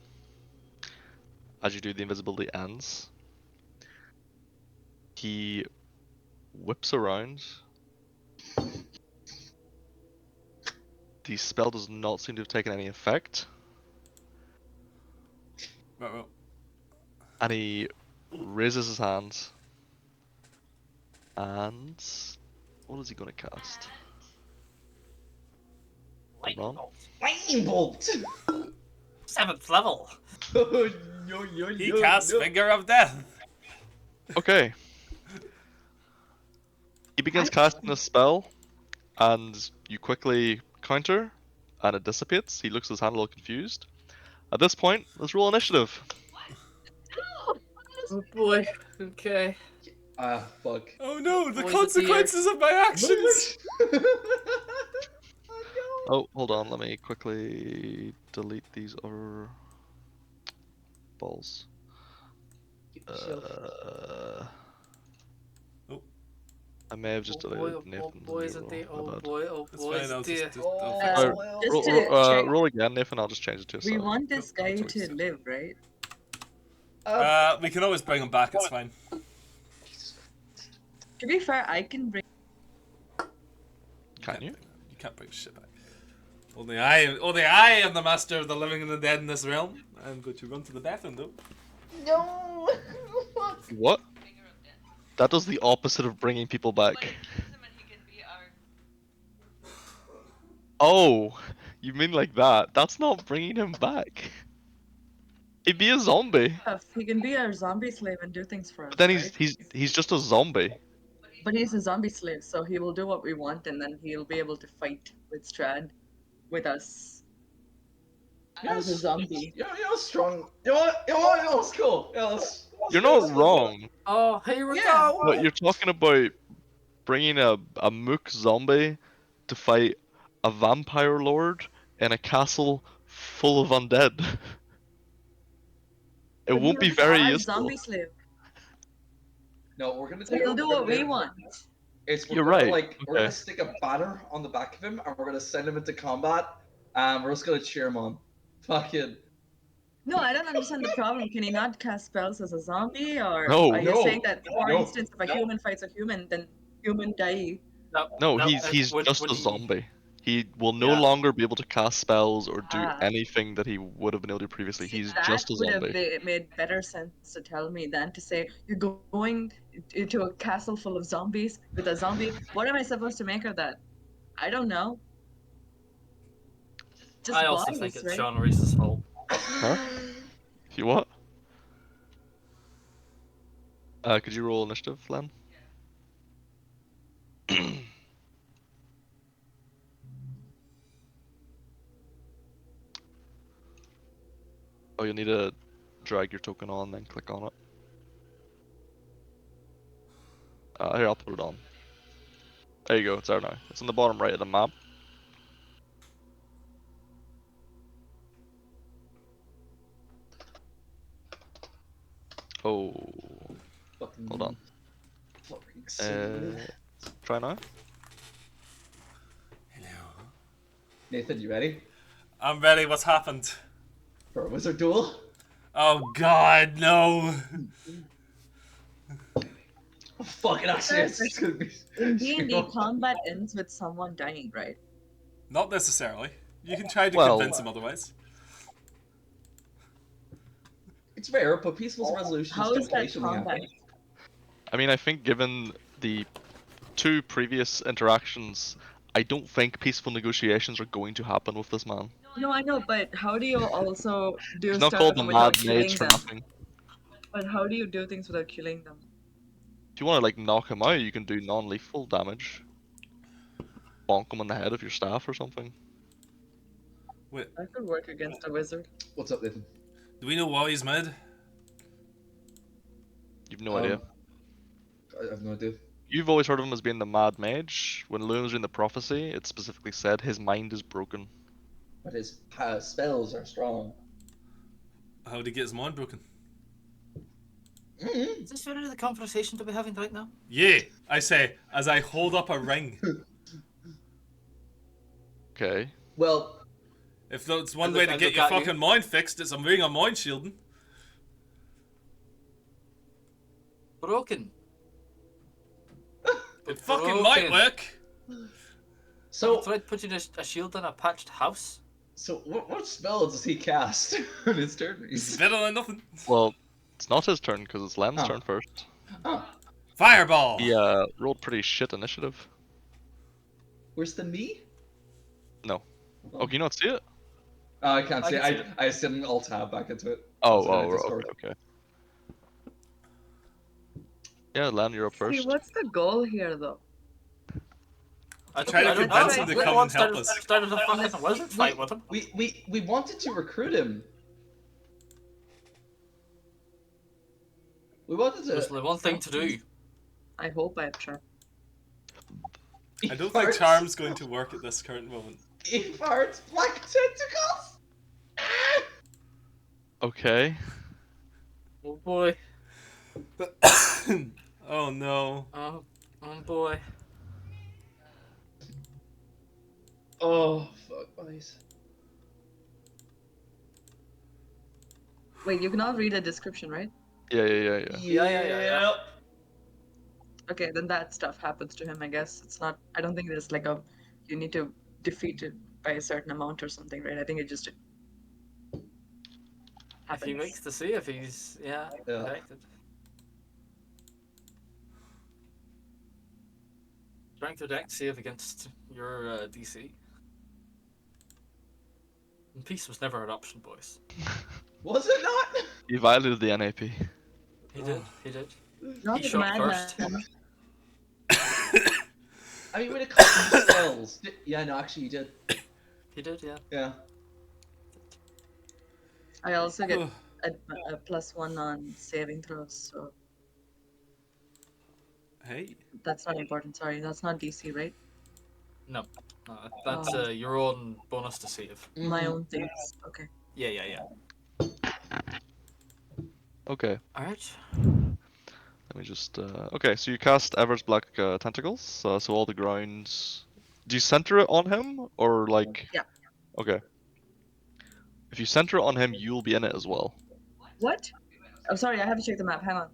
As you do, the invisibility ends. He whips around. The spell does not seem to have taken any effect, Right. and he raises his hand. And what is he going to cast? Hold Lightning on. bolt. Lightning bolt. 7th level. Oh, no, no, He no, casts no. Finger of Death. Okay. He begins casting a spell, and you quickly counter, and it dissipates. He looks at his hand a little confused. At this point, let's roll initiative. Oh boy. Okay. Ah, fuck. Oh no, the Boys, consequences of my actions. Oh Oh, hold on. Let me quickly delete these other balls. no. Oh, I may have just Oh boy, deleted oh Nathan's boy, is it roll. dear? My Oh bad. boy, oh that's boy, fine. is I'll it dear? just Oh, Alright, well. Just to check, roll again, Nathan. I'll just change it to a we 7. want this Cool, guy I'll to choice. live, right? we can always bring him back. It's fine. To be fair, I can bring. Can you? You can't bring shit back. Only I am the master of the living and the dead in this realm. I'm going to run to the bathroom though. No. Fuck. What? That does the opposite of bringing people back. Oh, you mean like that? That's not bringing him back. He'd be a zombie. He can be our zombie slave and do things for But us, then right? he's just a zombie. But he's a zombie slave, so he will do what we want, and then he'll be able to fight with Strahd, with us as a zombie. You're strong. You know what? It's cool. You're not wrong, Oh, here we Yeah. but go. you're talking about bringing a mook zombie to fight a vampire lord in a castle full of undead. It But won't be he'll be very our useful. zombie slave, No, we're gonna so do he'll do what we do want. is we're You're gonna right. we're gonna Okay. stick a banner on the back of him and we're gonna send him into combat and we're just gonna cheer him on. Fucking No, I don't understand the problem. Can he not cast spells as a zombie, or No. are you saying that, for No. instance, if a human fights a human, then human die? No, No, no, he's when just a he, zombie. He will no yeah. longer be able to cast spells or do Ah. anything that he would have been able to previously. See, He's that just a would have zombie. made better sense to tell me than to say you're going into a castle full of zombies with a zombie. What am I supposed to make of that? I don't know. I Just also think bottles, it's right? Sean Reese's fault. Huh? You what? Could you roll initiative, Len? Oh, you'll need to drag your token on, then click on it. Here, I'll put it on. There you go, it's there now. It's on the bottom right of the map. Oh, fucking hold on. fucking stupid. Try now. Hello. Nathan, you ready I'm ready. What's happened? for a wizard duel? Oh God, no. Oh, fucking actually, it's gonna be. In D&D, combat ends with someone dying, right? Not necessarily. You can try to Well- convince him otherwise. It's rare, but peaceful resolutions How can is that occasionally combat? happen. I mean, I think given the 2 previous interactions, I don't think peaceful negotiations are going to happen with this man. No, I know, but how do you also do He's not called stuff the without Mad killing Mage for them? nothing. But how do you do things without killing them? If you want to like knock him out, you can do non-lethal damage. Bonk him on the head with your staff or something. Wait, That could work against a wizard. What's up, Nathan? do we know why he's mad? You've no idea. I have no idea. You've always heard of him as being the Mad Mage. When Lewin was in the prophecy, it specifically said his mind is broken. But his spells are strong. How did he get his mind broken? Mm-hmm. Is this really the conversation to be having right now? Yeah, I say as I hold up a ring. Okay. Well, If that's one I way look- to I get look your at you. fucking mind fixed, it's a ring of mind shielding. Broken. It fucking might work. Have you so tried putting a shield on a patched house? what spell does he cast on his turn? It's better than nothing. Well, it's not his turn because it's Len's Oh. turn first. Oh, Fireball. He rolled pretty shit initiative. where's the me? No. Oh, can you not see it? Oh, I can't I see can it. see it. I didn't alt tab back into it. Oh, That's in okay, Discord. okay. Yeah, Len, you're up See, first. what's the goal here, though? I try to let's convince try- him to let- come and help us. Started a fucking wizard fight with him. We wanted to recruit him. We wanted to. There's only one thing to do. I hope I try. I don't think Charm's going to work at this current moment. He farts black tentacles. Ah! Okay. Oh boy. Oh no. Oh boy. Oh fuck, boys. Wait, you can all read the description, right? Yeah. Yeah. Okay, then that stuff happens to him, I guess. It's not. I don't think there's like a. You need to defeat it by a certain amount or something, right? I think it just If happens. he makes the save, he's protected. Strength or dex save against your DC. And peace was never an option, boys. Was it not? He violated the NAP. He did. He did. Not He the shot madman. first. I mean, when it comes to spells. Yeah, no, actually, you did. He did. Yeah. Yeah. I also get a +1 on saving throws, so Hey. that's not important. Sorry, that's not DC, right? No. That's your own bonus to save. My Mhm. own things. Okay. Yeah. Okay. All right. Let me just. Okay, so you cast Ever's Black Tentacles. So all the grounds. Do you center it on him or like? Yeah. Okay. If you center it on him, you'll be in it as well. What? Oh, sorry, I have to check the map. Hang on.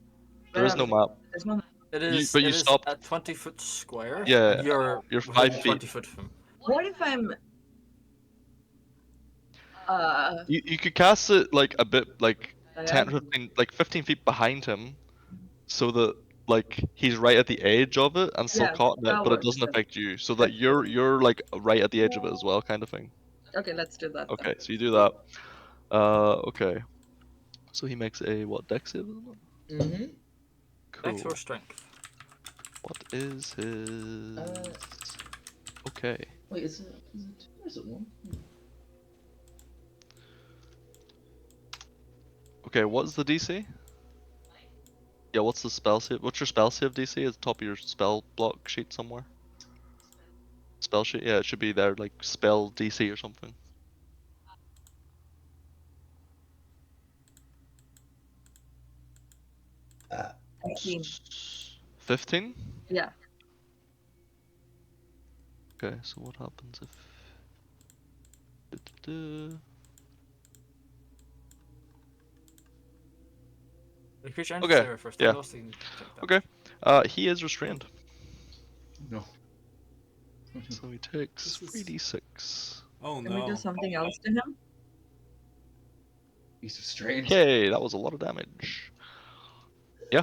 There Where is are no we? map. There's no map. It is. but you it is stopped- a 20-foot square. Yeah, And you're you're within 5 feet. 20 foot from him. What if I'm? You could cast it like a bit like 10, diagonal? 15, like 15 feet behind him, so that like he's right at the edge of it and still Yeah, caught in it, that but it works, doesn't yeah. affect you, so that you're like right at the edge of it as well, kind of thing. Okay, let's do that. Okay, so you do that. Okay. So he makes a what dex save? Isn't it? Mm-hmm. Cool. Dex or strength. What is his? Uh, Okay. wait, is it two or is it one? Okay, what's the DC? Yeah, what's the spell save? What's your spell save DC? At the top of your spell block sheet somewhere. Spell sheet? Yeah, it should be there, like spell DC or something. Uh, 15. 15? Yeah. Okay, so what happens if... Du-du-du. The creature Okay, enters area first. yeah. Else you can check that. Okay, he is restrained, no. so he takes This is- 3d6. Oh Can we do no. something else to him? He's strange. Okay, that was a lot of damage. Yeah.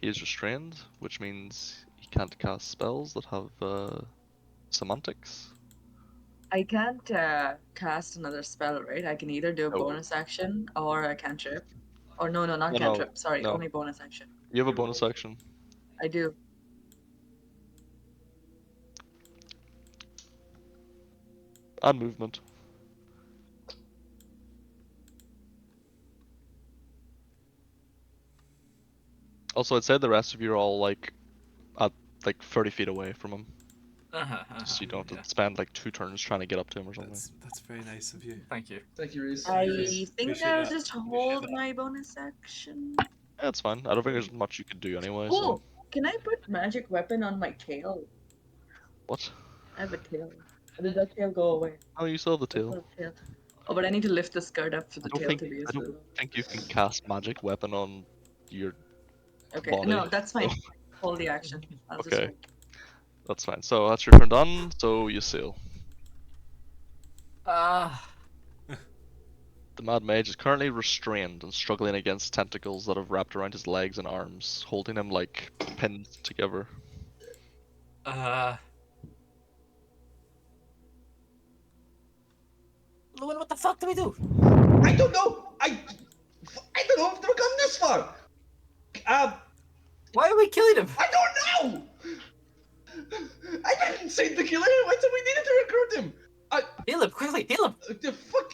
He is restrained, which means he can't cast spells that have semantics. I can't cast another spell, right? I can either do a No. bonus action or a cantrip. Or no, not No, cantrip. Sorry, no. only bonus action. You have a bonus action. I do. And movement. Also, I'd say the rest of you are all like at like 30 feet away from him, so you don't have yeah. to spend like 2 turns trying to get up to him or something. That's very nice of you. Thank you. Thank you, Reese. I Yes, think appreciate I'll that. just hold my bonus action. That's fine. I don't think there's much you could do anyway. Oh, So can I put magic weapon on my tail? what? I have a tail. Or did that tail go away? Oh, you still have the That's tail. not a tail. Oh, but I need to lift the skirt up for I the don't tail think to be I don't useful. think you can cast magic weapon on your Okay, body. no, that's fine. Hold the action. I'll just Okay. wait. That's fine. So that's your turn done. So you sail. Ah, The Mad Mage is currently restrained and struggling against tentacles that have wrapped around his legs and arms, holding him like pinned together. Luan, what the fuck do we do? I don't know. I don't know if they've gone this far. Why are we killing him? I don't know. I didn't say to kill him. I said we needed to recruit him. Heal him, quickly, heal him! The fuck.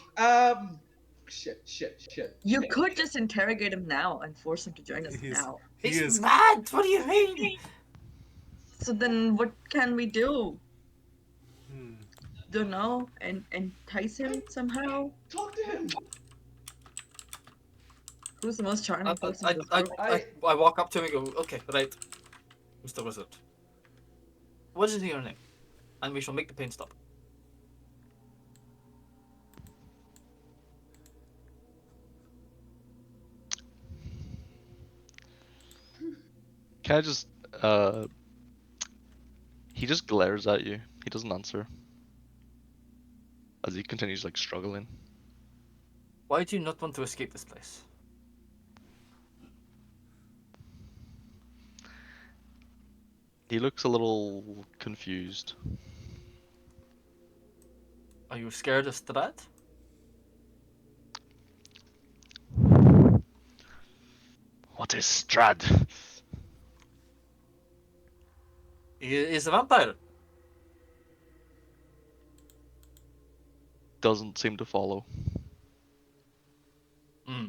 Shit. You could just interrogate him now and force him to join us He's- now. He He's is. mad! What do you mean? So then what can we do? Hmm. Don't know. And entice him somehow? Talk to him. Who's the most charming person in this group? I walk up to him and go, okay, right. Mr. Wizard. What is your name? And we shall make the pain stop. Can I just he just glares at you. He doesn't answer. As he continues like struggling. Why do you not want to escape this place? He looks a little confused. Are you scared of Strahd? What is Strahd? He is a vampire. Doesn't seem to follow. Hmm.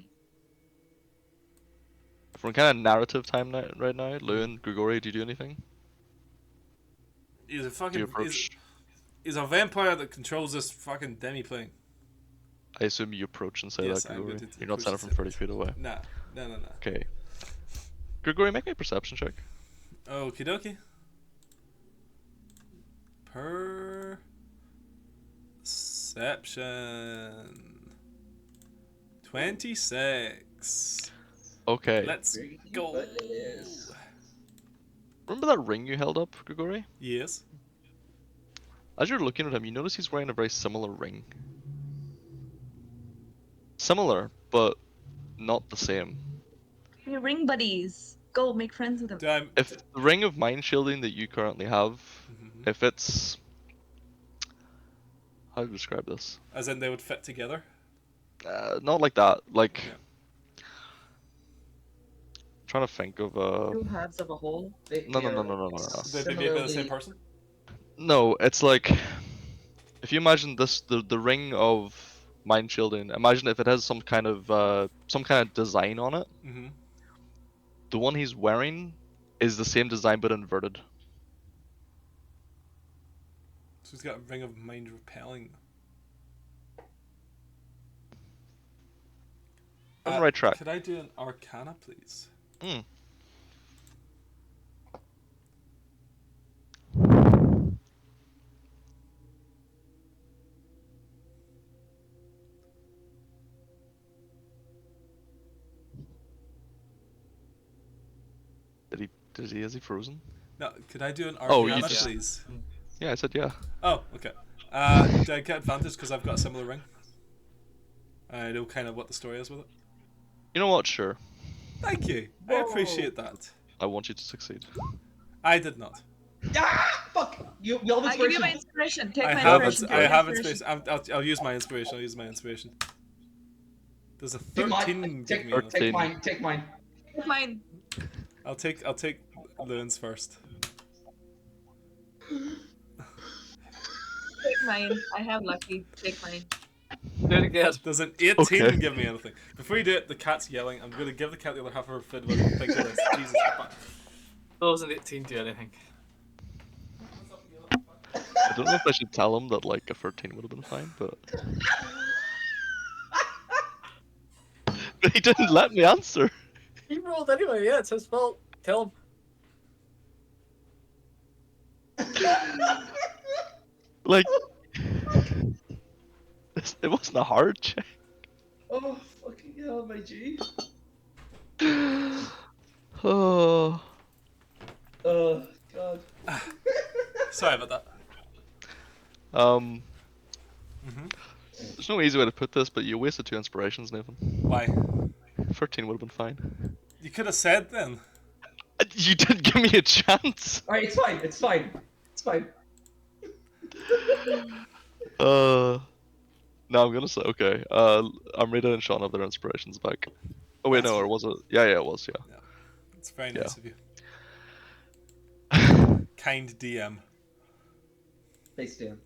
From kind of narrative time right now, Lewin, Grigori, do you do anything? He's a Do you fucking. approach? He's a vampire that controls this fucking demi-plane. I assume you approach and say Yes, that, I'm Grigori. going to You're not approach standing and from say 30 feet away. Nah. No. Okay. Grigori, make me a perception check. Okie dokie. Perception. 26. Okay. Let's go. Remember that ring you held up, Grigori? Yes. As you're looking at him, you notice he's wearing a very similar ring. Similar, but not the same. Hey, ring buddies. Go make friends with him. Do I, If the ring of mind shielding that you currently have, Mhm. if it's... How do I describe this? As in they would fit together? Not like that. Like... Yeah. Trying to think of Two halves of a whole. No. They be made by the same person? No, it's like if you imagine this the ring of mind shielding. Imagine if it has some kind of design on it. Mm-hmm. The one he's wearing is the same design but inverted. So he's got a ring of mind repelling. On the right track. Could I do an Arcana, please? Hmm. Is he frozen? No, could I do an Oh, Arcana, you just- please? Yeah, I said yeah. Oh, okay. Do I get advantage because I've got a similar ring? I know kind of what the story is with it. You know what? Sure. Thank you. I appreciate that. I want you to succeed. I did not. Fuck! You have I give you my inspiration. inspiration. Take I my have inspiration. I take my have inspiration. I'll use my inspiration. I'll use my inspiration. Does a 13 give me anything? Take mine. Take mine. Take mine. I'll take Loon's first. Take mine. I have lucky. Take mine. Do it again. Does an 18 Okay. give me anything? Before you do it, the cat's yelling. I'm going to give the cat the other half of her food while I think of this. Jesus fuck. Those an 18 do anything. I don't know if I should tell him that like a 13 would have been fine, but but he didn't let me answer. He rolled anyway. Yeah, it's his fault. Tell him. Like, it wasn't a hard check. Oh fucking hell, my G. Oh. Oh god. Sorry about that. Um, Mm-hmm. there's no easy way to put this, but you wasted 2 inspirations, Nathan. Why? 13 would have been fine. You could have said then. You didn't give me a chance. Alright, it's fine. It's fine. It's fine. No, I'm gonna say okay. Amrita and Sean have their inspirations back. Oh wait, That's no, or fine. was it? Yeah, it was. It's very Yeah. nice of you. Kind DM. Face down.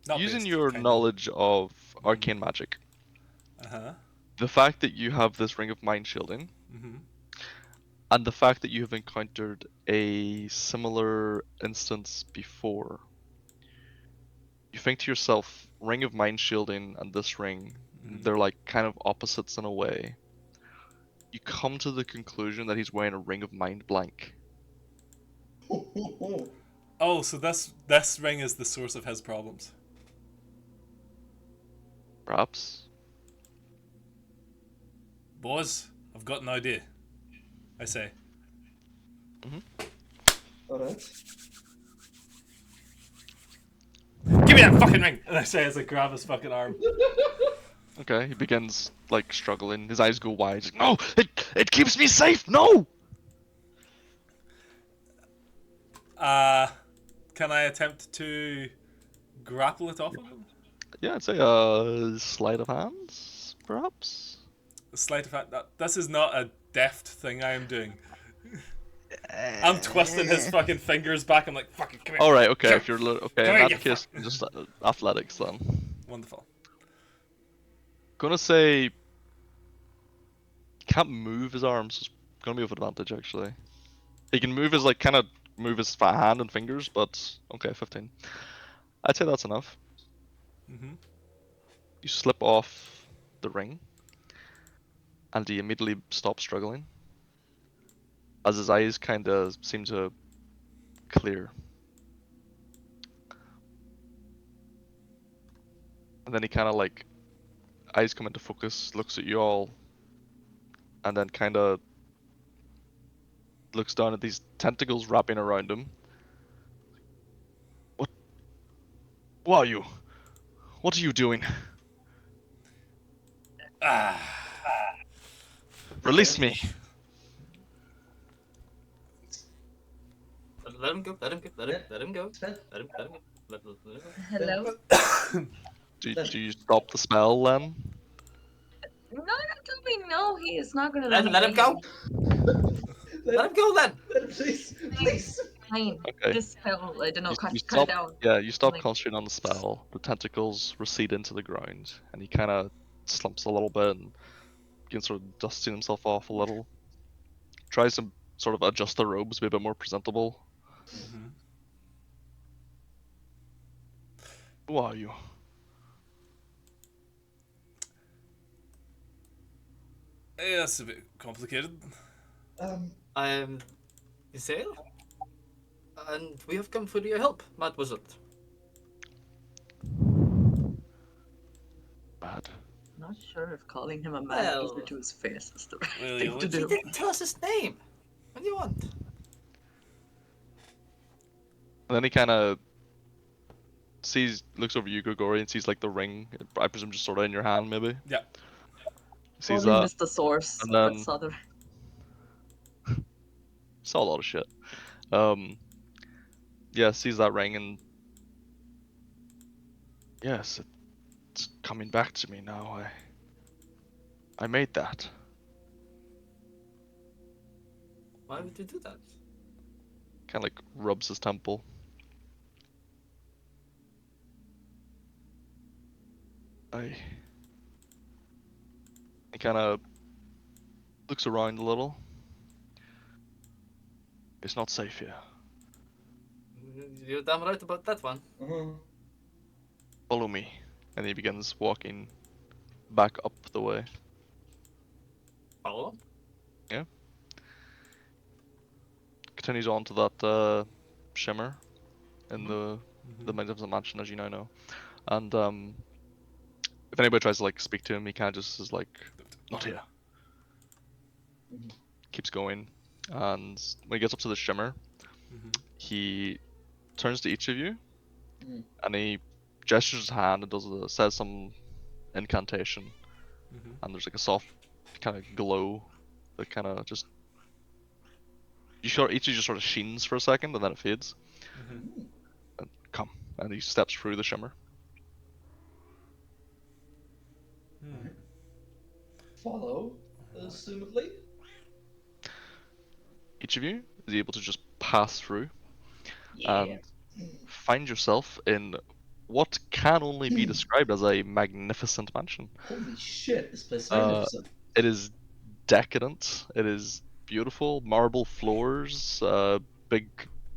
Not Using based, your kind knowledge of arcane magic, Uh-huh. the fact that you have this ring of mind shielding, Mm-hmm. and the fact that you have encountered a similar instance before, you think to yourself, ring of mind shielding and this ring, Mhm. they're like kind of opposites in a way. You come to the conclusion that he's wearing a ring of mind blank. Oh, so this ring is the source of his problems. Perhaps. Boys, I've got an idea. I say. Alright. Give me that fucking ring! And I say as I grab his fucking arm. Okay, he begins like struggling. His eyes go wide. He's like, no, it keeps me safe. No. Can I attempt to grapple it off of him? Yeah, I'd say sleight of hands, perhaps. A sleight of hand. This is not a deft thing I am doing. I'm twisting his fucking fingers back. I'm like, fucking come here. All right, okay. Come If you're okay, Come in here, that you case, just athletics then. Wonderful. Gonna say he can't move his arms. So it's gonna be with advantage actually. He can move his like kind of move his fat hand and fingers, but okay, 15. I'd say that's enough. Mm-hmm. You slip off the ring, and he immediately stops struggling, as his eyes kind of seem to clear. And then he kind of like eyes come into focus, looks at you all, and then kind of looks down at these tentacles wrapping around him. Who are you? What are you doing? Release me. Let him go. Let him go. Let him. Yeah. Let him go. It's fine. Let him. Let him go. Let him go. Hello? Do you stop the spell then? No, tell me no, he is not gonna Let him go. Let him go then. Please, please. Fine. Okay. This spell, I don't know, You cut it stop. down. Yeah, you stop Like- concentrating on the spell. The tentacles recede into the ground, and he kind of slumps a little bit and begins sort of dusting himself off a little. Tries to sort of adjust the robes, be a bit more presentable. Mm-hmm. Who are you? Yeah, that's a bit complicated. I am Isael, and we have come for your help, Mad Wizard. Bad. Not sure if calling him a man Well- over to his face is the right Well, thing you to would- He do. didn't tell us his name. What do you want? And then he kind of looks over you, Grigori, and sees like the ring. I presume just sort of in your hand, maybe. Yeah. Sees Probably that. missed the source, and but then- saw the Saw a lot of shit. Yeah, sees that ring and yes, it's coming back to me now. I made that. Why would you do that? Kind of like rubs his temple. He kind of looks around a little. It's not safe here. You're damn right about that one. Follow me. And he begins walking back up the way. Follow him. Yeah. Continues on to that shimmer in the Magnificent Mansion, as you now know. And if anybody tries to like speak to him, he kind of just is like, "Not here." Keeps going, and when he gets up to the shimmer, he turns to each of you, and he gestures his hand and says some incantation, and there's like a soft kind of glow that kind of just each of you just sort of sheens for a second, and then it fades. And come, and he steps through the shimmer. Follow, assumedly. Each of you is able to just pass through Yeah. and find yourself in what can only be described as a magnificent mansion. Holy shit, this place is Uh, magnificent. It is decadent. It is beautiful. Marble floors, big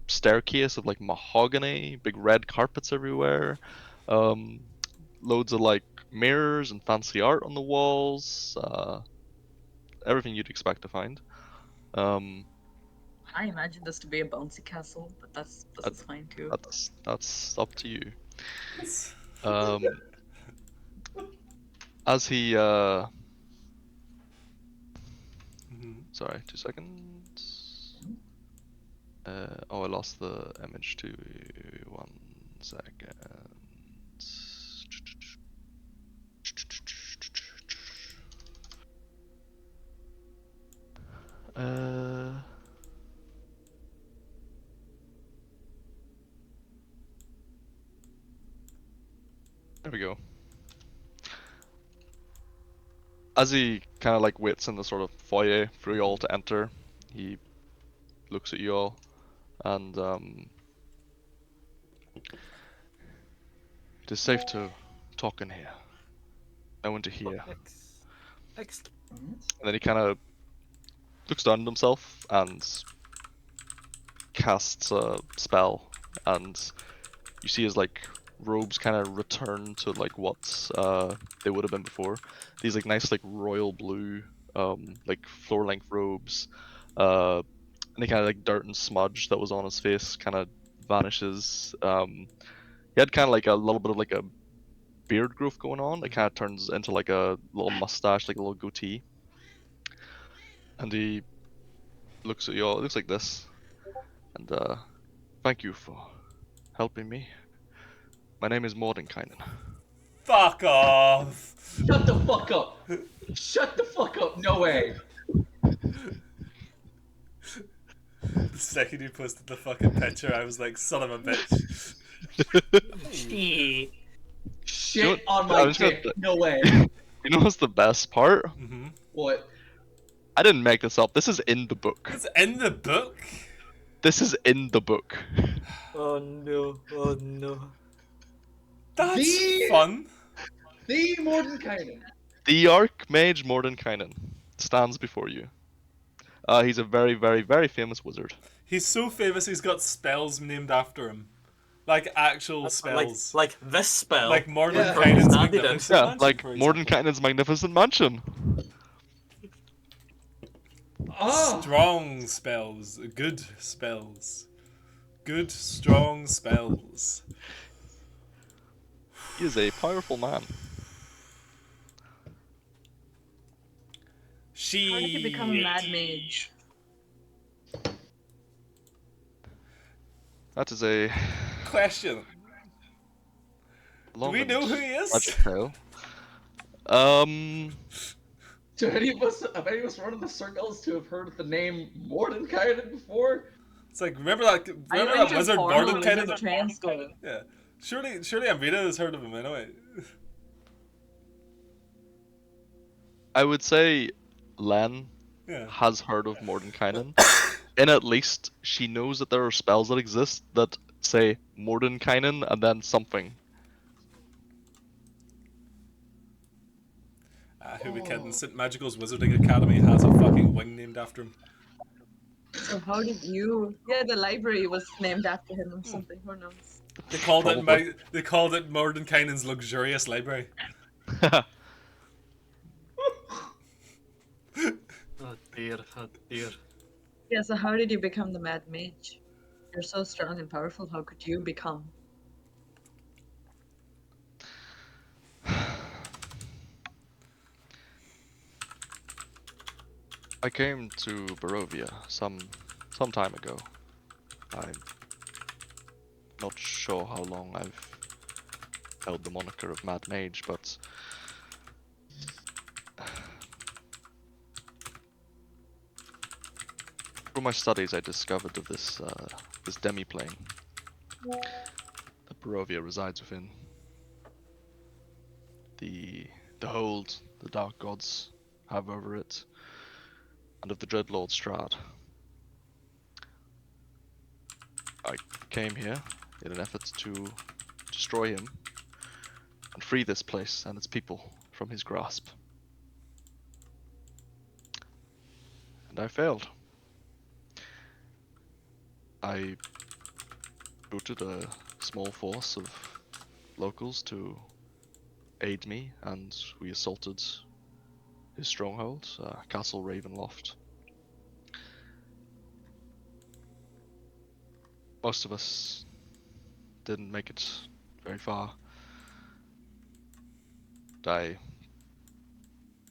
staircase of like mahogany, big red carpets everywhere, loads of like mirrors and fancy art on the walls. Everything you'd expect to find. Um, I imagine this to be a bouncy castle, but this that, is fine too. that's up to you. Um, as he sorry, 2 seconds. Oh, I lost the image to 1 second. There we go. As he kind of like waits in the sort of foyer for you all to enter, he looks at you all and it is safe to talk in here. No one to hear. Next. And then he kind of looks down at himself and casts a spell, and you see his like robes kind of return to like what they would have been before. These like nice like royal blue like floor length robes. Any kind of like dirt and smudge that was on his face kind of vanishes. He had kind of like a little bit of like a beard growth going on. It kind of turns into like a little mustache, like a little goatee. And he looks at you all. It looks like this. And thank you for helping me. My name is Mordenkainen. Fuck off! Shut the fuck up! Shut the fuck up! No way! The second you posted the fucking picture, I was like, son of a bitch. Shit. Shit know, on I my was gonna- dick! No way! You know what's the best part? What? I didn't make this up. This is in the book. It's in the book? This is in the book. Oh no. Oh no. That's The- fun. The Mordenkainen! The Archmage Mordenkainen stands before you. He's a very, very, very famous wizard. He's so famous he's got spells named after him. Like actual spells. Like this spell. Like Morgan Yeah. Kainen's Standard. Magnificent Yeah, Mansion, like for example. Mordenkainen's Magnificent Mansion. Ah! Strong spells. Good spells. Good, strong spells. He is a powerful man. She... How did he become a mad mage? That is a Question. long we and know who he is? tragic tale. Do any of us, have any of us run in the circles to have heard of the name Mordenkainen before? It's like, remember that wizard Mordenkainen? Translator. Yeah. Surely Amrita has heard of him anyway. I would say Len Yeah. has heard of Mordenkainen. And at least she knows that there are spells that exist that say Mordenkainen and then something. Who we kidding? St. Magical's Wizarding Academy has a fucking wing named after him. So how did you? Yeah, the library was named after him or something. Who knows? They called Probably. they called it Mordenkainen's luxurious library. Oh, dear, oh dear. Yeah, so how did you become the Mad Mage? You're so strong and powerful. How could you become? I came to Barovia some time ago. I'm not sure how long I've held the moniker of Mad Mage, but through my studies I discovered of this demi-plane that Barovia resides within. The hold the dark gods have over it, and of the dread lord Strahd. I came here in an effort to destroy him and free this place and its people from his grasp. And I failed. I recruited a small force of locals to aid me, and we assaulted his stronghold, Castle Ravenloft. Most of us didn't make it very far. I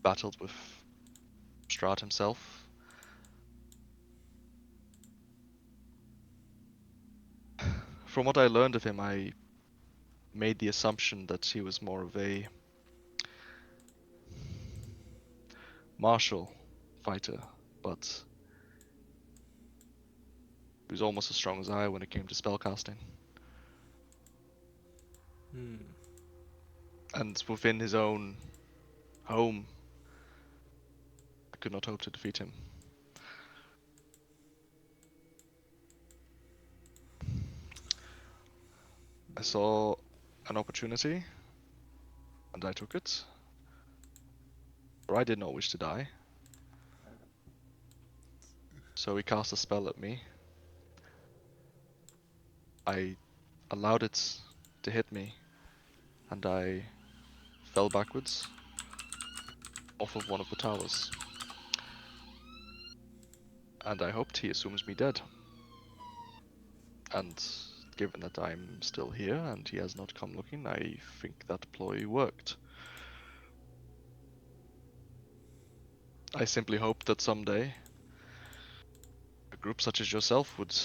battled with Strahd himself. From what I learned of him, I made the assumption that he was more of a martial fighter, but he was almost as strong as I when it came to spellcasting. And within his own home, I could not hope to defeat him. I saw an opportunity, and I took it. For I did not wish to die. So he cast a spell at me. I allowed it to hit me, and I fell backwards off of one of the towers. And I hoped he assumes me dead. And given that I'm still here and he has not come looking, I think that ploy worked. I simply hoped that someday a group such as yourself would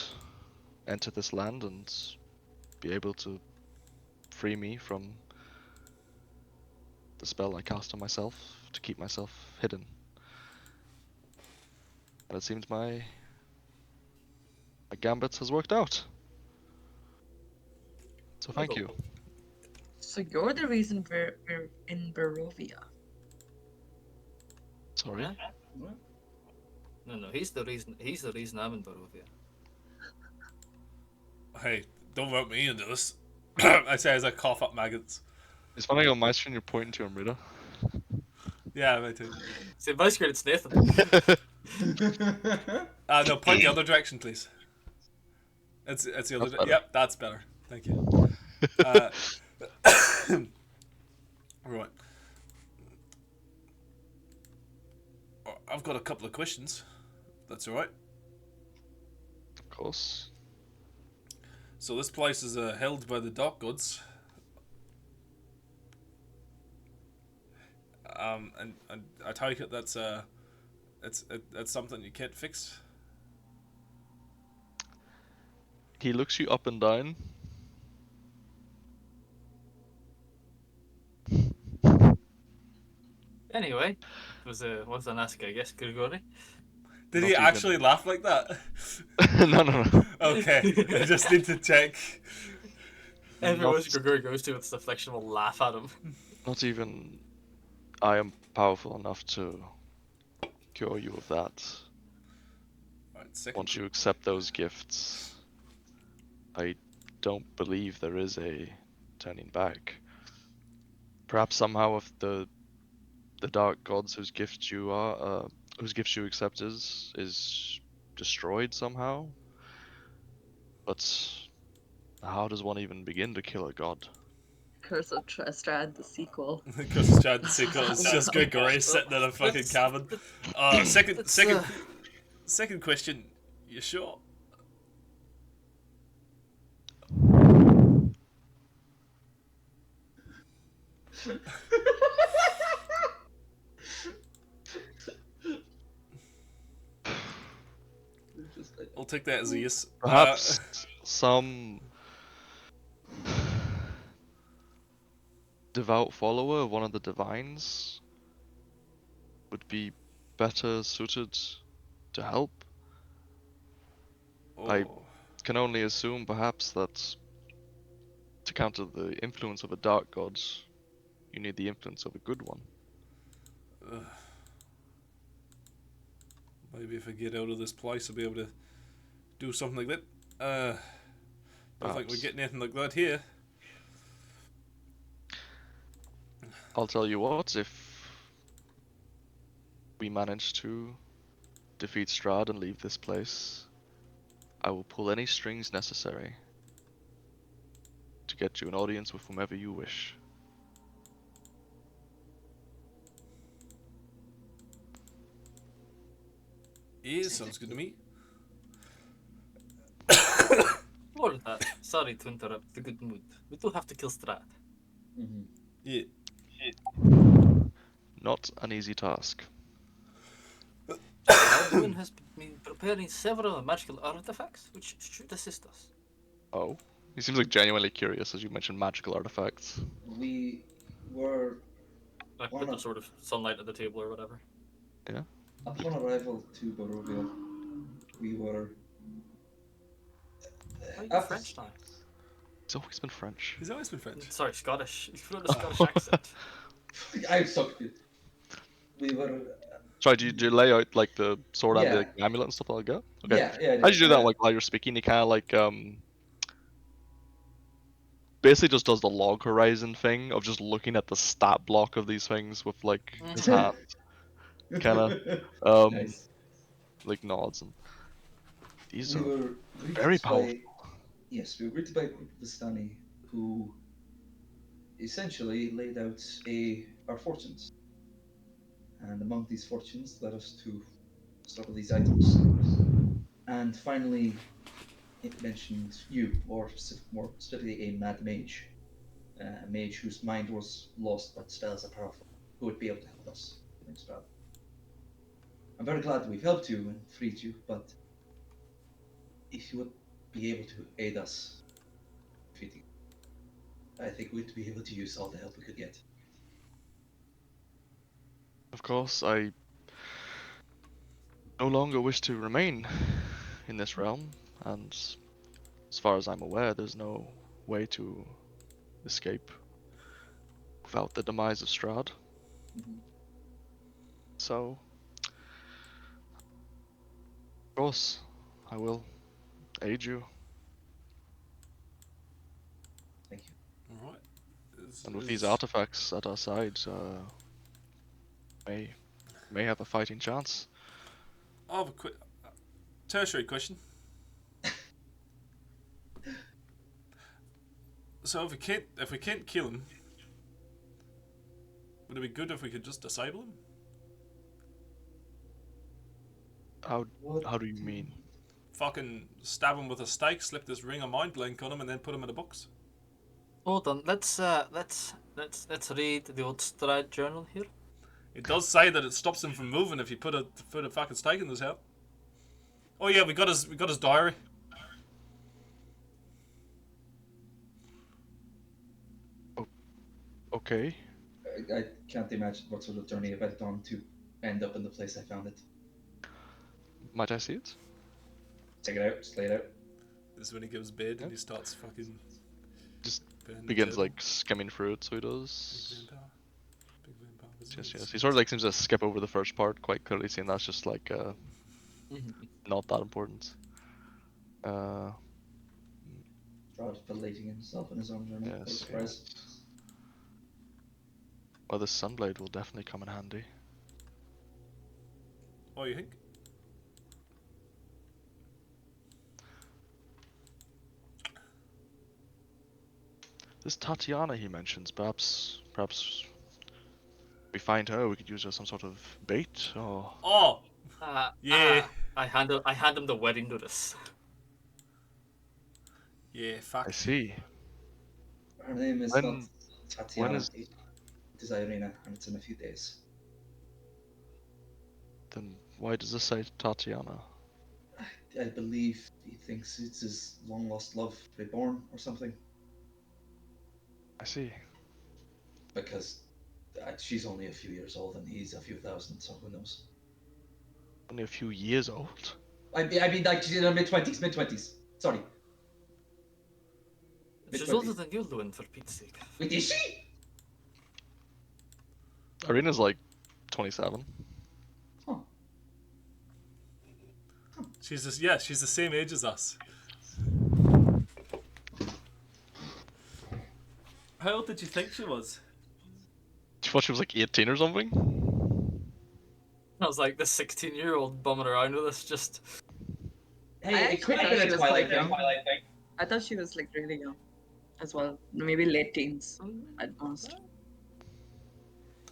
enter this land and be able to free me from the spell I cast on myself to keep myself hidden. And it seems my gambit has worked out. So thank you. So you're the reason we're in Barovia. Sorry. Huh? No, he's the reason. He's the reason I'm in Barovia. Hey, don't vote me into this. I say as I cough up maggots. It's funny on my screen you're pointing to Amrita. Yeah, me too. See, my screen, it's Nathan. No, point the other direction, please. It's the other. That's better. Yep, that's better. Thank you. Uh, right. I've got a couple of questions. That's all right. Of course. So this place is held by the dark gods. And I take it that's it's something you can't fix. He looks you up and down. Anyway, it was what's an ask, I guess, Grigori. Did Not he even. actually laugh like that? No. Okay, I just need to check. Everyone Not, Grigori goes to with affliction will laugh at him. not even I am powerful enough to cure you of that. Right, second. Once you accept those gifts, I don't believe there is a turning back. Perhaps somehow if the dark gods whose gifts you accept is destroyed somehow. But how does one even begin to kill a god? Curse of Strahd, the sequel. Because it's Strahd the sequel. It's just Gregory sitting in a fucking Let's- cabin. Second, let's, second, uh, second question. You sure? Just like, I'll take that as a yes. Perhaps some devout follower of one of the divines would be better suited to help. I Oh, can only assume perhaps that to counter the influence of a dark god, you need the influence of a good one. maybe if I get out of this place, I'll be able to do something like that. Don't think we're Perhaps. getting anything like that here. I'll tell you what, if we manage to defeat Strahd and leave this place, I will pull any strings necessary to get you an audience with whomever you wish. Yeah, sounds good to me. More of that. Sorry to interrupt the good mood. We do have to kill Strahd. mhm. Yeah. Not an easy task. Alduin has been preparing several magical artifacts which should assist us. Oh, he seems like genuinely curious as you mentioned magical artifacts. We were Like One put the of- sort of sunlight at the table or whatever. upon arrival to Barovia. We were Why are you after- French now? He's always been French. He's always been French. Sorry, Scottish. You put a Scottish accent. I'm so confused. We were Sorry, do you lay out like the sword and Yeah. the amulet and stuff like that? Okay. yeah. How do you do that like while you're speaking? You kinda like basically just does the log horizon thing of just looking at the stat block of these things with like his hand kinda Nice. like nods and these We are were greeted very by powerful. yes, we were greeted by a group of Vistani who essentially laid out our fortunes. And among these fortunes led us to several of these items. And finally, it mentioned you, or more specifically, a mad mage. A mage whose mind was lost but spells are powerful, who would be able to help us in spell. I'm very glad that we've helped you and freed you, but if you would be able to aid us defeating, I think we'd be able to use all the help we could get. Of course, I no longer wish to remain in this realm, and as far as I'm aware, there's no way to escape without the demise of Strahd. Mhm. So, of course, I will aid you. Thank you. All right. And with these artifacts at our side, may have a fighting chance. I have a quick tertiary question. So if we can't kill him, would it be good if we could just disable him? How do you mean? Fucking stab him with a stake, slip this ring of mind blank on him, and then put him in a box. Hold on, let's read the old Strahd journal here. It does say that it stops him from moving if you put a fucking stake in his head. Oh yeah, we got his diary. Okay. I can't imagine what sort of journey I went on to end up in the place I found it. Might I see it? Check it out, just lay it out. This is when he goes to bed Yeah. and he starts fucking. Just burning the begins table. like skimming through it, so he Big does. vampire. Big vampire. Yes. He sort of like seems to skip over the first part, quite clearly seeing that's just like not that important. Strahd validating himself in his own journal. What a Yes. surprise. Well, this sunblade will definitely come in handy. Oh, you think? This Tatiana he mentions, perhaps we find her, we could use her as some sort of bait, or... Oh, Uh, yeah. I hand him the wedding notice. Yeah, I fuck. see. Her name is When- not Tatiana. is- It is Irina, and it's in a few days. Then why does this say Tatiana? I believe he thinks it's his long lost love reborn or something. I see. Because she's only a few years old and he's a few thousand, so who knows? Only a few years old. I mean, like she's in her mid-20s. Sorry. She's Mid-twenties. older than you, Lewin, for Pete's sake. Wait, is she? Irina's like 27. Huh. She's just, yeah, she's the same age as us. How old did you think she was? You thought she was like 18 or something? I was like the 16-year-old bumming around with us, just. Hey, I it could have actually been a thought she was Twilight quite thing. I thought she was like really young as well. Maybe late teens at most.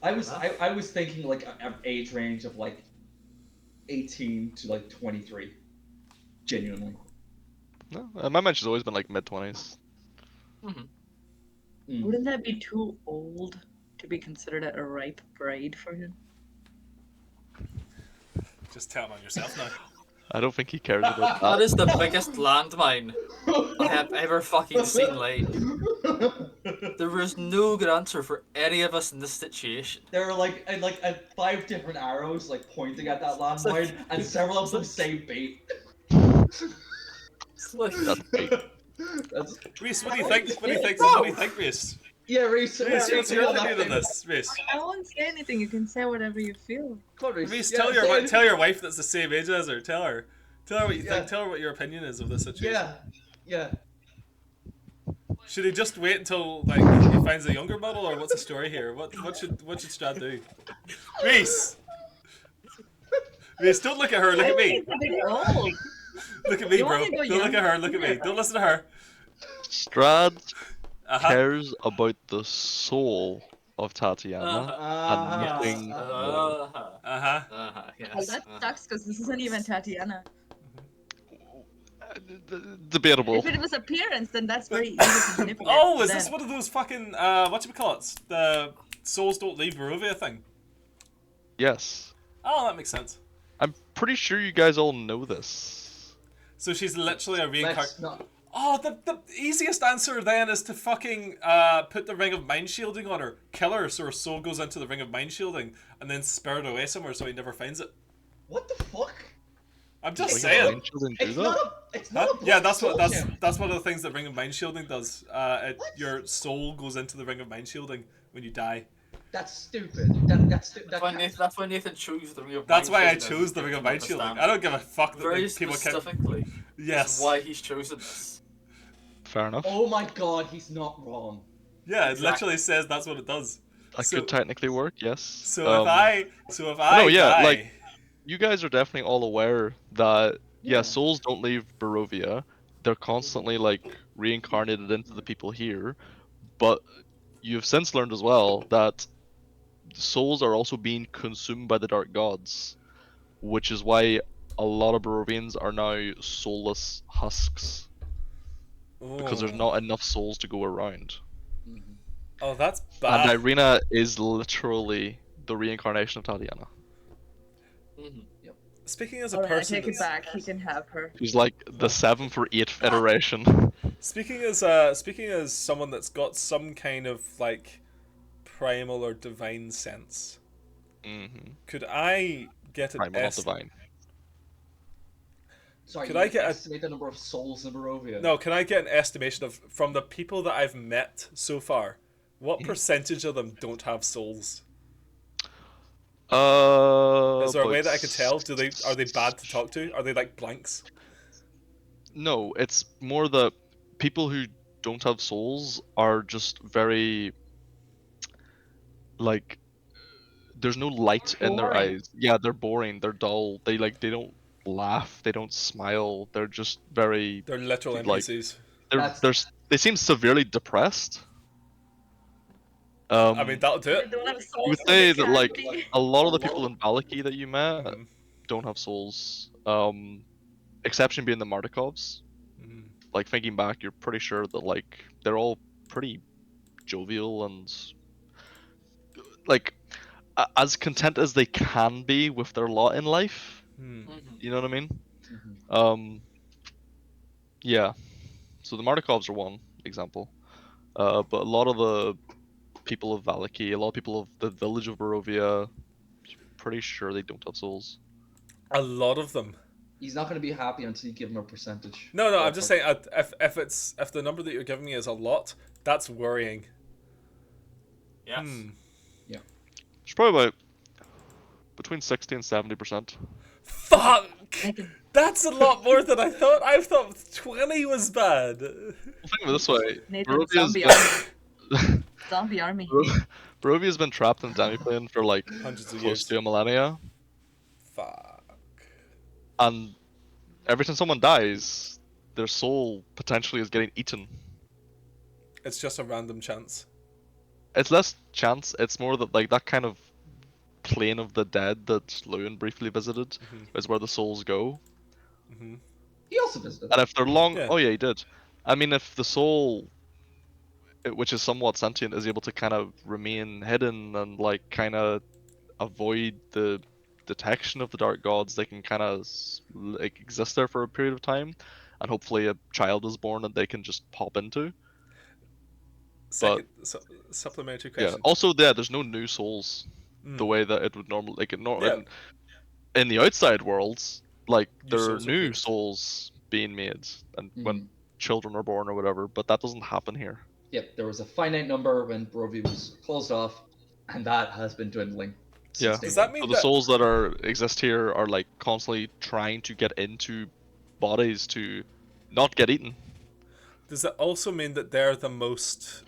I was thinking like an age range of like 18 to like 23. Genuinely. No, my mention's always been like mid-20s. Mhm. Mm. Wouldn't that be too old to be considered a ripe bride for him? Just tell him on yourself now. I don't think he cares about That that. is the biggest landmine I have ever fucking seen laid. There is no good answer for any of us in this situation. There are like 5 different arrows like pointing at that landmine, and several of them say bait. It's like, That's bait. That's... Reese, what do you think? What do you think? What do you think, Reese? Yeah, Reese. Reese, what's your you're opinion on laughing. this? Reese, I won't say anything. You can say whatever you feel. Come on, Reese. Reese, Yeah, tell your say it. tell your wife that's the same age as her. Tell her what you Yeah. think. Tell her what your opinion is of this situation. Yeah. Should he just wait until like he finds a younger model, or what's the story here? What should Strahd do? Reese, Reese, don't look at her. Look at me. It's a bit old. Look at me, You bro. wanna go Don't look at her. Look at me. younger. Don't listen to her. Strahd Uh-huh. cares about the soul of Tatiana. Ah, nothing yes. more. Uh-huh. Well, Yes. that sucks because this isn't even Tatiana. Debatable. If it was appearance, then that's very easy to manipulate. Oh, is then. this one of those fucking whatchamacallits? The souls don't leave Barovia thing? Yes. Oh, that makes sense. I'm pretty sure you guys all know this. So she's literally a Let's reincarnation. not. Oh, the easiest answer then is to fucking put the ring of mind shielding on her, kill her so her soul goes into the ring of mind shielding, and then spare it away somewhere so he never finds it. What the fuck? I'm just Ring of saying. Mind Shielding do It's that? not a. It's Huh? not a. Yeah, blood soul gem. that's one of the things that ring of mind shielding does. What? Your soul goes into the ring of mind shielding when you die. That's stupid. That's That's why Nathan chose the ring of That's mind why I shielding, chose as the you ring of can mind shielding. understand. I don't give a fuck that Very the people can. specifically. Yes. Is why he's chosen this. Fair enough. Oh my god, he's not wrong. Yeah, it Exactly. literally says that's what it does. That so- could technically work, yes. So if I no, yeah, die, like- You guys are definitely all aware that, Yeah. souls don't leave Barovia. They're constantly, like, reincarnated into the people here. But you've since learned as well that souls are also being consumed by the Dark Gods. Which is why a lot of Barovians are now soulless husks. Because there's not enough souls to go around. Oh, that's And bad. Irina is literally the reincarnation of Tatiana. Mhm. Speaking as a Alright, I person, take it that's- back. He can have her. She's like the 7th or 8th iteration. speaking as someone that's got some kind of like primal or divine sense, Mm-hmm. could I get an Primal, not divine. Sorry, Could you I get a- estimate the number of souls in Barovia? No, can I get an estimation of from the people that I've met so far, what percentage of them don't have souls? Is there a way but that I could tell? Are they bad to talk to? Are they like blanks? No, it's more the people who don't have souls are just very like there's no light in their Boring. eyes. Yeah, they're boring, they're dull. They don't laugh, they don't smile. They're just very They're literal Like- NPCs. they're That's- they seem severely depressed. I mean, that'll do They it. don't have you souls, would so say they that can't like be. a lot of the people in Valaki that you met Mhm, don't have souls. Exception being the Mardikovs. mhm. Like thinking back, you're pretty sure that like they're all pretty jovial and like as content as they can be with their lot in life. Hmm. You know what I mean? Mhm. Yeah. So the Mardikovs are one example. But a lot of the people of Valaki, a lot of people of the village of Barovia, pretty sure they don't have souls. A lot of them. He's not going to be happy until you give him a percentage. No, I'm just Ballpark. saying. If the number that you're giving me is a lot, that's worrying. Yes. It's probably about between 60 and 70%. Fuck! Nathan, That's a lot more than I thought. I thought 20 was bad. Well, think of it this way: Nathan, Barovia's zombie been, army. Zombie army. Barovia's been trapped in Demiplane for like Hundreds of close years. to a millennia, Fuck. and every time someone dies, their soul potentially is getting eaten. It's just a random chance. It's less chance; it's more that like that kind of plane of the dead that Lewin briefly visited is where the souls go. Hmm. He also visited. And if they're long, Yeah. oh yeah, he did. I mean, if the soul, which is somewhat sentient, is able to kind of remain hidden and like kind of avoid the detection of the dark gods, they can kind of like exist there for a period of time, and hopefully a child is born and they can just pop into. Second supplementary Yeah. question. Also, there's no new souls the Mm. way that it would normally like Yeah. in the outside worlds. Like New there are souls are new created. souls being made, and Mhm. when children are born or whatever, but that doesn't happen here. Yep, there was a finite number when Barovia was closed off, and that has been dwindling Yeah. since day Does that one. mean So the that souls that are exist here are like constantly trying to get into bodies to not get eaten. does that also mean that they're the most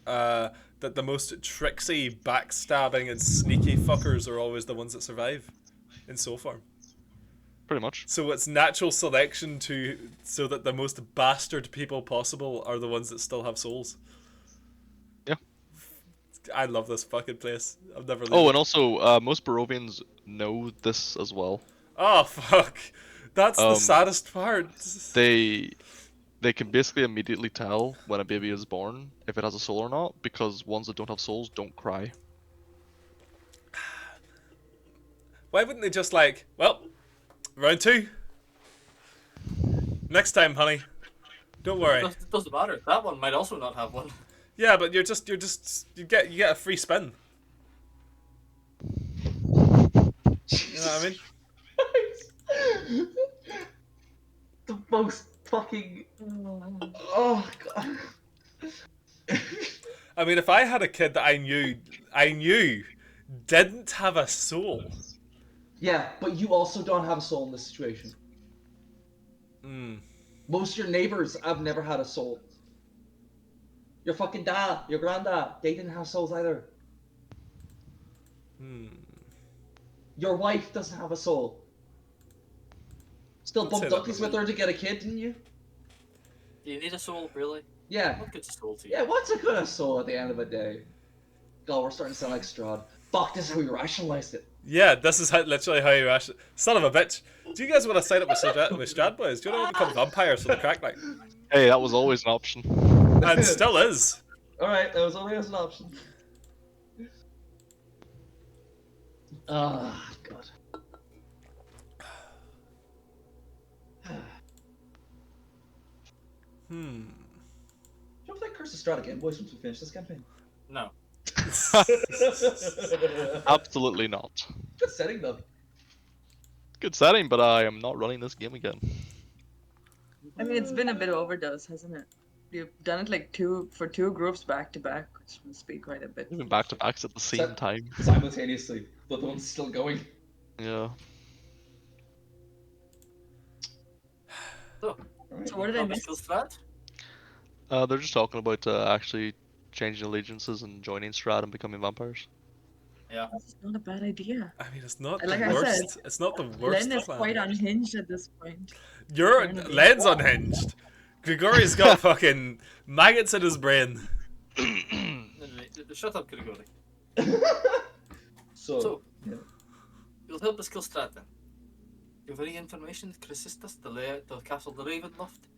that the most tricksy, backstabbing, and sneaky fuckers are always the ones that survive in Soul Farm? Pretty much. So it's natural selection so that the most bastard people possible are the ones that still have souls. Yeah. I love this fucking place. I've never Oh, leaving. and also most Barovians know this as well. Oh fuck. That's the Um, saddest part. They can basically immediately tell when a baby is born if it has a soul or not, because ones that don't have souls don't cry. Why wouldn't they just like, well, round 2. Next time, honey. Don't worry. It doesn't matter. That one might also not have one. Yeah, but you get a free spin. You know what I mean? The most fucking. Oh god. I mean, if I had a kid that I knew didn't have a soul. Yeah, but you also don't have a soul in this situation. Mm. Most of your neighbors have never had a soul. Your fucking dad, your granddad, they didn't have souls either. Hmm. Your wife doesn't have a soul. Still Don't say bumped that, duckies buddy. with her to get a kid, didn't you? Do you need a soul, really? Yeah. What good's a soul to you? Yeah, what's a good soul at the end of the day? God, we're starting to sound like Strahd. Fuck, this is how we rationalized it. Yeah, this is literally how you actually. Son of a bitch. Do you guys want to sign up with Strahd Boys? Do you want to become vampires for the crack night? Hey, that was always an option. And still is. Alright, that was only as an option. Ah, God. Hmm. Should we play Curse of Strahd again, boys, once we finish this campaign? No. Absolutely not. Good setting, though. Good setting, but I am not running this game again. I mean, it's been a bit overdose, hasn't it? You've done it like for two groups back to back, which must be quite a bit. Even back to backs at the same So- time. Simultaneously, but the one's still going. Yeah. So, Alright. So what did I miss? Still Strahd? They're just talking about actually changing allegiances and joining Strahd and becoming vampires. Yeah. That's not a bad idea. I mean, it's not Like the I worst. said, It's not the worst Len is plan. quite unhinged at this point. Len's unhinged. Grigori's got fucking maggots in his brain. The Shut up, Grigori. So, So, yeah. you'll help us kill Strahd then. Do you have any information that could assist us to lay out the castle the Ravenloft?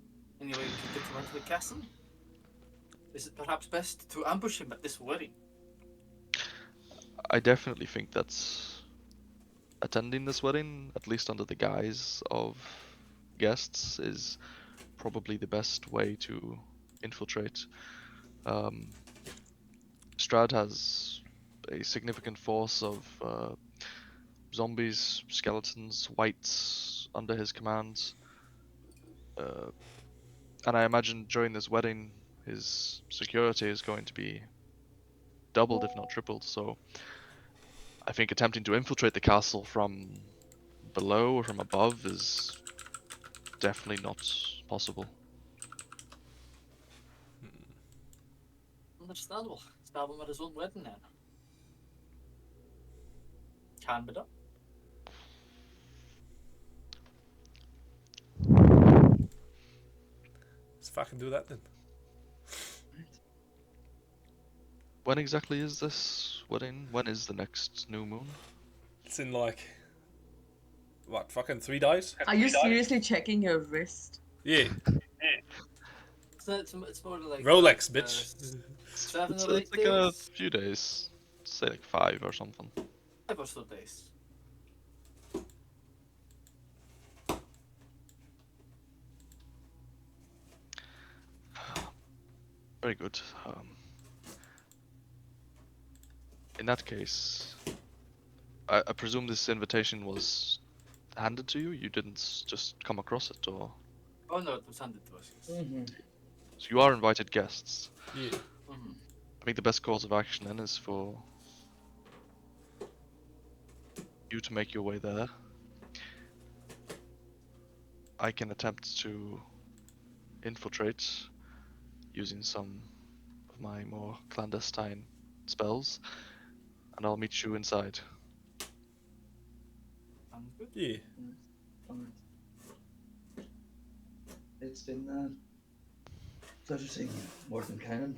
Any way we could get him into the castle? Is it perhaps best to ambush him at this wedding? I definitely think that's attending this wedding, at least under the guise of guests, is probably the best way to infiltrate. Strahd has a significant force of zombies, skeletons, wights under his command. And I imagine during this wedding, his security is going to be doubled, if not tripled. So I think attempting to infiltrate the castle from below or from above is definitely not possible. Understandable. Stab him at his own wedding then. Can be done. Let's fucking do that then. When exactly is this wedding? When is the next new moon? It's in like what, fucking 3 days? Are you seriously checking your wrist? Yeah. It's more like Rolex, bitch. 7 It's, or 8 it's like a days. few days. Say like 5 or something. 5 or so days. Very good. In that case, I presume this invitation was handed to you? You didn't just come across it, or Oh no, it was handed to us. Yes. Mm-hmm. so you are invited guests. Yeah. Mm-hmm. I think the best course of action then is for you to make your way there. I can attempt to infiltrate using some of my more clandestine spells, and I'll meet you inside. Sounds good. Yeah. Alright. It's been a pleasure seeing you, Morton Cannon.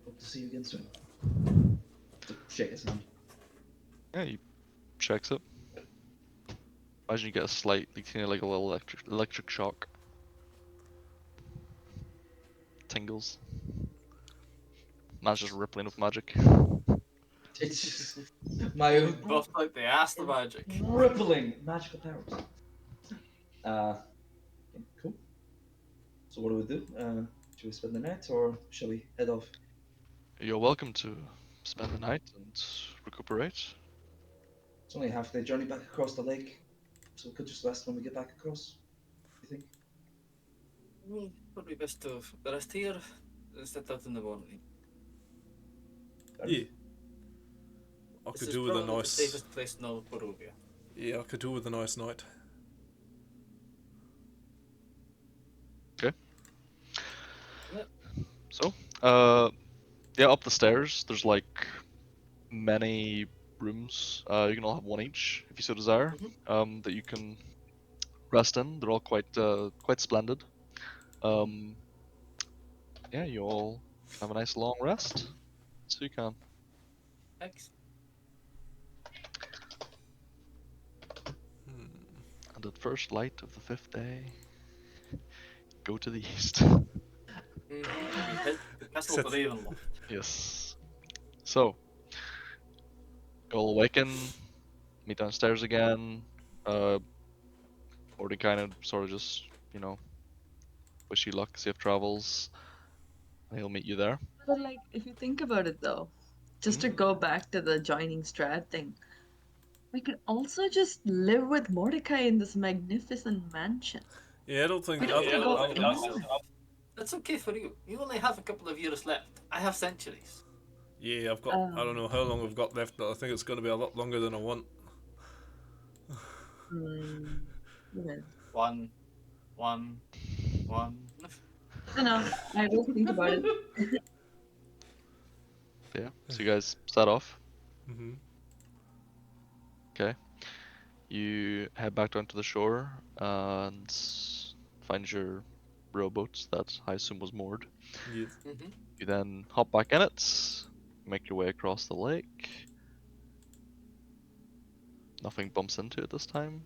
Hope to see you again soon. So, shake his hand. Yeah, he checks it. Imagine you get a slight, like a little electric shock. Tingles. Man's just rippling with magic. It's just my Buff like the ass the magic. rippling magical powers. Okay, cool. So what do we do? Should we spend the night or shall we head off? You're welcome to spend the night and recuperate. It's only a half-day journey back across the lake, so we could just rest when we get back across. You think? Probably best to rest here and set out in the morning. Fair Yeah. enough. I This could is do with a probably the nice. safest place in all of Barovia. Yeah, I could do with a nice night. Okay. Yep. So, yeah, up the stairs, there's like many rooms. You can all have one each if you so desire. That you can rest in. They're all quite splendid. Yeah, you all can have a nice long rest. So you can. Thanks. And at first light of the 5th day, go to the east. We head to the castle of the Ravenloft. Yes. So, you'll awaken, meet downstairs again. Morty kind of sort of just, wish you luck, safe travels, and he'll meet you there. But like, if you think about it though, just to go back to the joining Strahd thing, we could also just live with Mordecai in this magnificent mansion. Yeah, I don't think. We don't have to go anywhere. That's okay for you. You only have a couple of years left. I have centuries. Yeah, I've got. I don't know how long I've got left, but I think it's going to be a lot longer than I want. Yeah. One. I know. I will think about it. Yeah. So you guys set off. Mm-hmm. Okay. You head back down to the shore and find your rowboat that I assume was moored. Yes. Mm-hmm. You then hop back in it, make your way across the lake. Nothing bumps into it this time.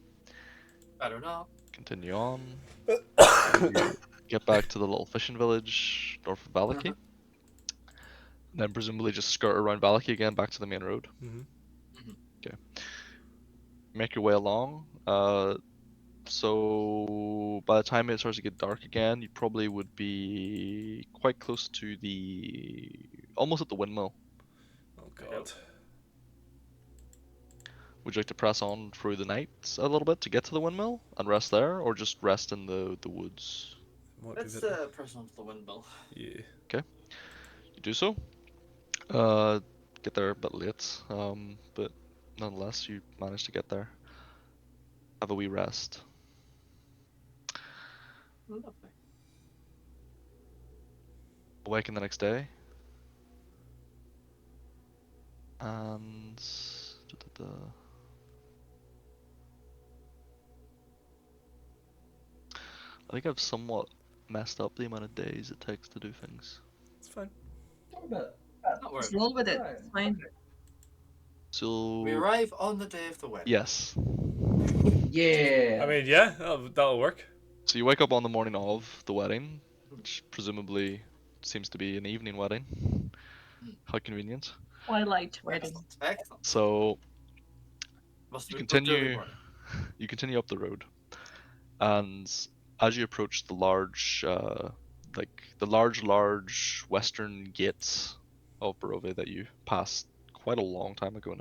I don't know. Continue on. You get back to the little fishing village north of Valaki. And then presumably just skirt around Valaki again back to the main road. Mm-hmm. Make your way along. So by the time it starts to get dark again, you probably would be quite close to almost at the windmill. Oh god. Would you like to press on through the night a little bit to get to the windmill and rest there, or just rest in the woods? Might be Let's better. press on to the windmill. Yeah. You do so. Get there a bit late, but nonetheless, you manage to get there. Have a wee rest. Lovely. Awaken the next day, and I think I've somewhat messed up the amount of days it takes to do things. It's fine. Talk about Not Just worried. roll with it. Right. It's fine. So We arrive on the day of the wedding. yes. Yeah. I mean, yeah, that'll work. So you wake up on the morning of the wedding, which presumably seems to be an evening wedding. How convenient. Twilight wedding. Excellent. Excellent. So Must you have been booked early continue morning. you continue up the road, and as you approach the large large western gates of Barovia that you passed quite a long time ago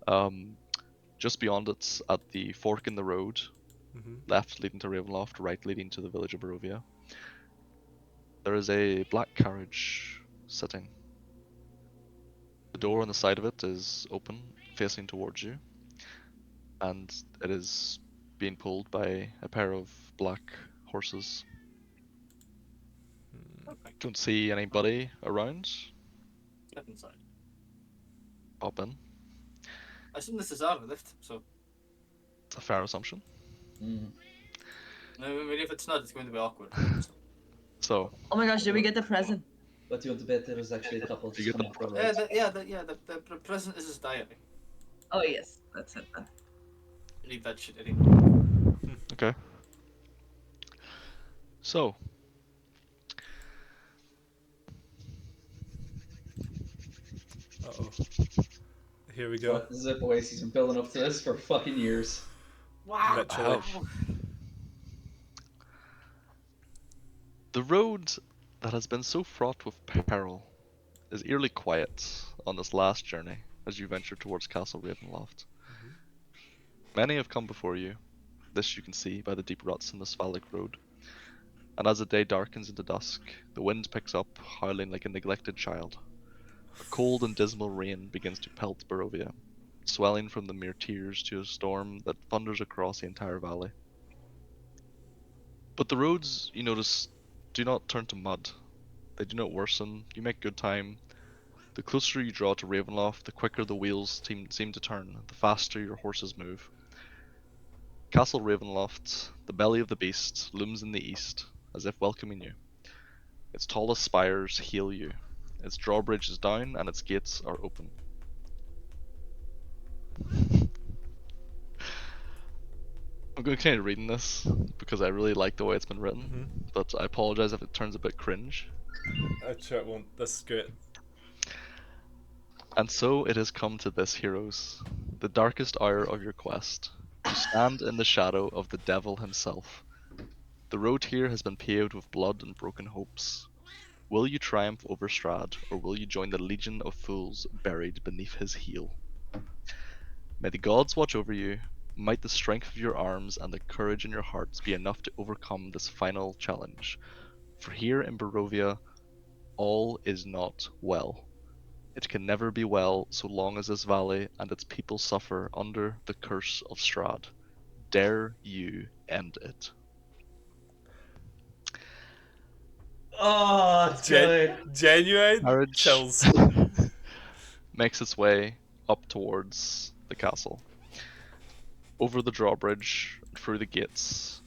now, just beyond it, at the fork in the road, Mm-hmm. left leading to Ravenloft, right leading to the village of Barovia, there is a black carriage sitting. The door on the side of it is open, facing towards you, and it is being pulled by a pair of black horses. Perfect. Don't see anybody around. Get inside. Pop in. I assume this is our lift, so It's a fair assumption. Mm. I mean, if it's not, it's going to be awkward. So. So Oh my gosh, did we get the present? But you want to bet there was actually a couple You just get coming the- from Yeah, right? the present is his diary. Oh yes, that's it then. Leave that shit anyway. okay. So Uh-oh. Here we go. What is it, boys? He's been building up to this for fucking years. Wow. Literally. the road that has been so fraught with peril is eerily quiet on this last journey as you venture towards Castle Ravenloft. Mhm. Many have come before you. This you can see by the deep ruts in the Svaldic road. And as the day darkens into dusk, the wind picks up, howling like a neglected child. A cold and dismal rain begins to pelt Barovia, swelling from the mere tears to a storm that thunders across the entire valley. But the roads, you notice, do not turn to mud. They do not worsen. You make good time. The closer you draw to Ravenloft, the quicker the wheels seem to turn, the faster your horses move. Castle Ravenloft, the belly of the beast, looms in the east, as if welcoming you. Its tallest spires hail you. Its drawbridge is down and its gates are open. I'm going to continue reading this because I really like the way it's been written, but I apologize if it turns a bit cringe. I'm sure it won't. This is great. And so it has come to this, heroes, the darkest hour of your quest. You stand in the shadow of the devil himself. The road here has been paved with blood and broken hopes. Will you triumph over Strahd, or will you join the legion of fools buried beneath his heel? May the gods watch over you. Might the strength of your arms and the courage in your hearts be enough to overcome this final challenge. For here in Barovia, all is not well. It can never be well so long as this valley and its people suffer under the curse of Strahd. Dare you end it? Oh, it's good. Genuine Carriage chills. makes its way up towards the castle. Over the drawbridge, through the gates,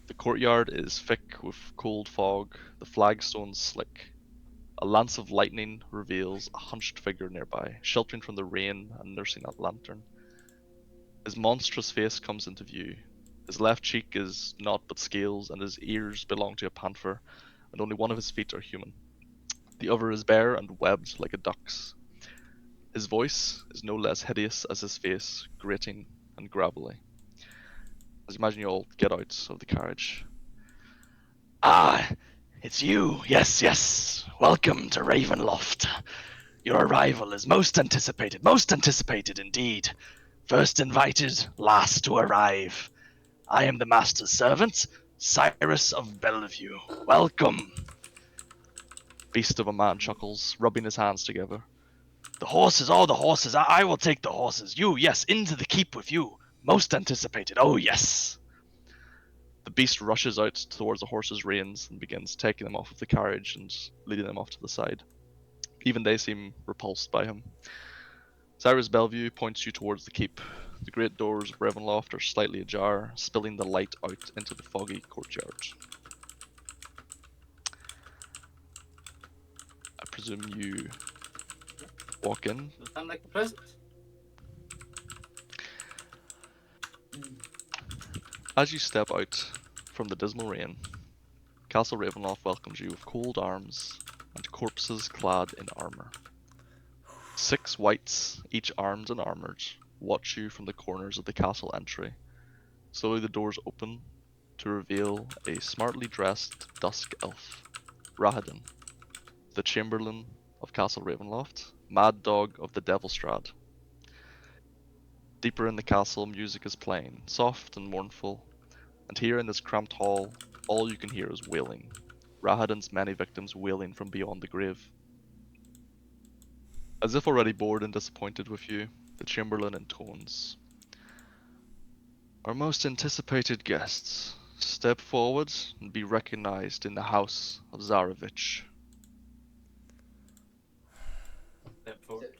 the The courtyard is thick with cold fog, the flagstones slick. A lance of lightning reveals a hunched figure nearby, sheltering from the rain and nursing a lantern. His monstrous face comes into view. His left cheek is naught but scales, and his ears belong to a panther, and only one of his feet are human. The other is bare and webbed like a duck's. His voice is no less hideous as his face, grating and gravelly. As you imagine you all get out of the carriage. Ah, it's you. Yes, yes. Welcome to Ravenloft. Your arrival is most anticipated indeed. First invited, last to arrive. I am the master's servant, Cyrus of Bellevue. Welcome. Beast of a man chuckles, rubbing his hands together. The horses, oh, the horses. I will take the horses. You, yes, into the keep with you. Most anticipated, oh, yes. The beast rushes out towards the horses' reins and begins taking them off of the carriage and leading them off to the side. Even they seem repulsed by him. Cyrus Bellevue points you towards the keep. The great doors of Ravenloft are slightly ajar, spilling the light out into the foggy courtyard. I presume you walk in. Does that sound like the present? As you step out from the dismal rain, Castle Ravenloft welcomes you with cold arms and corpses clad in armour. 6 wights, each armed and armoured, watch you from the corners of the castle entry. Slowly the doors open to reveal a smartly dressed dusk elf, Rahadin, the Chamberlain of Castle Ravenloft, Mad Dog of the Devil Strahd. Deeper in the castle, music is playing, soft and mournful, and here in this cramped hall, all you can hear is wailing. Rahadin's many victims wailing from beyond the grave. As if already bored and disappointed with you, the Chamberlain intones. Our most anticipated guests, step forward and be recognized in the house of Zarevich. Step forward.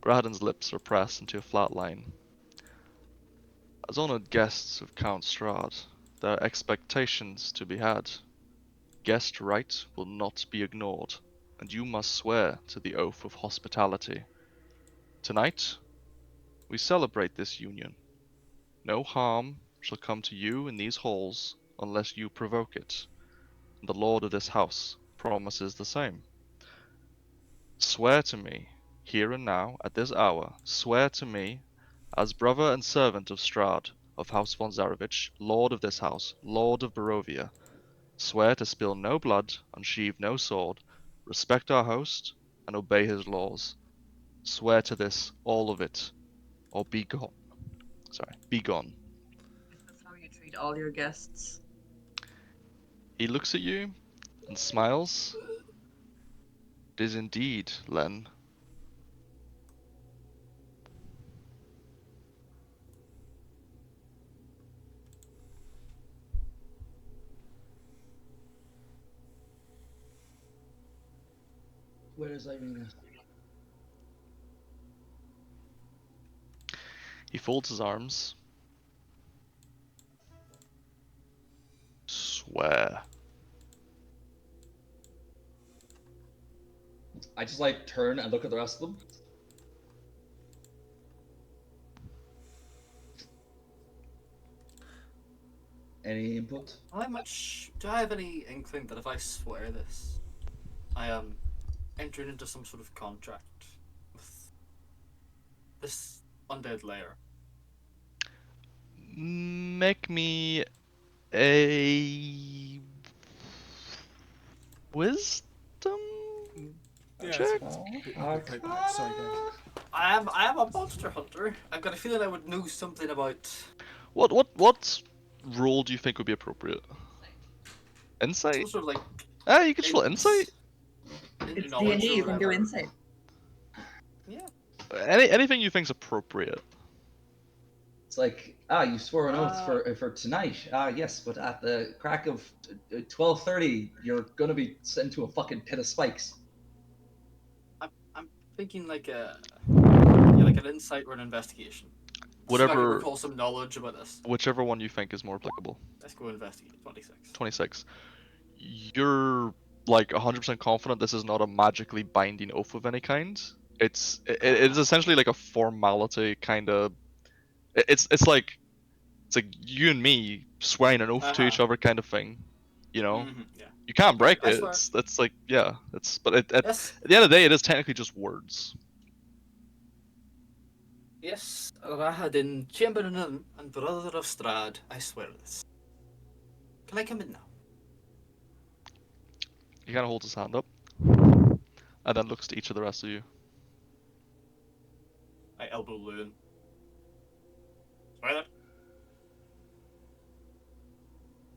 Rahadin's lips are pressed into a flat line. As honored guests of Count Strahd, there are expectations to be had. Guest right will not be ignored, and you must swear to the oath of hospitality. Tonight, we celebrate this union. No harm shall come to you in these halls unless you provoke it, and the lord of this house promises the same. Swear to me, here and now, at this hour, swear to me, as brother and servant of Strahd, of House von Zarevich, lord of this house, lord of Barovia, swear to spill no blood, unsheathe no sword, respect our host, and obey his laws. Swear to this, all of it, or be gone. Be gone. Is this how you treat all your guests? He looks at you and smiles. It is indeed, Len. Where is Irina? He folds his arms. Swear. I just like turn and look at the rest of them. Any input? How much do I have any inkling that if I swear this, I am entering into some sort of contract with this undead layer? Make me a wisdom Yeah, check. right back. Sorry, guys. I am a monster hunter. I've got a feeling I would know something about. What role do you think would be appropriate? Insight? Some sort of like. You could just roll insight. It's knowledge D&D, or you can do whatever. insight. Yeah. Anything you think's appropriate. It's like, you swore an oath for tonight. Yes, but at the crack of 12:30, you're gonna be sent to a fucking pit of spikes. I'm thinking like a. Yeah, like an insight or an investigation. See if I can Whatever, recall some knowledge about this. whichever one you think is more applicable. Let's go investigate. 26. 26. You're like 100% confident this is not a magically binding oath of any kind. It is essentially like a formality kind of. It's like you and me swearing an oath to each other kind of thing. You know, Yeah. you can't break I it. swear. It's like yeah. But at Yes. the end of the day, it is technically just words. Yes. Rahadin, Chamberlain and brother of Strahd, I swear this. Can I come in now? He kind of holds his hand up, and then looks to each of the rest of you. I elbow Loon. Swear that.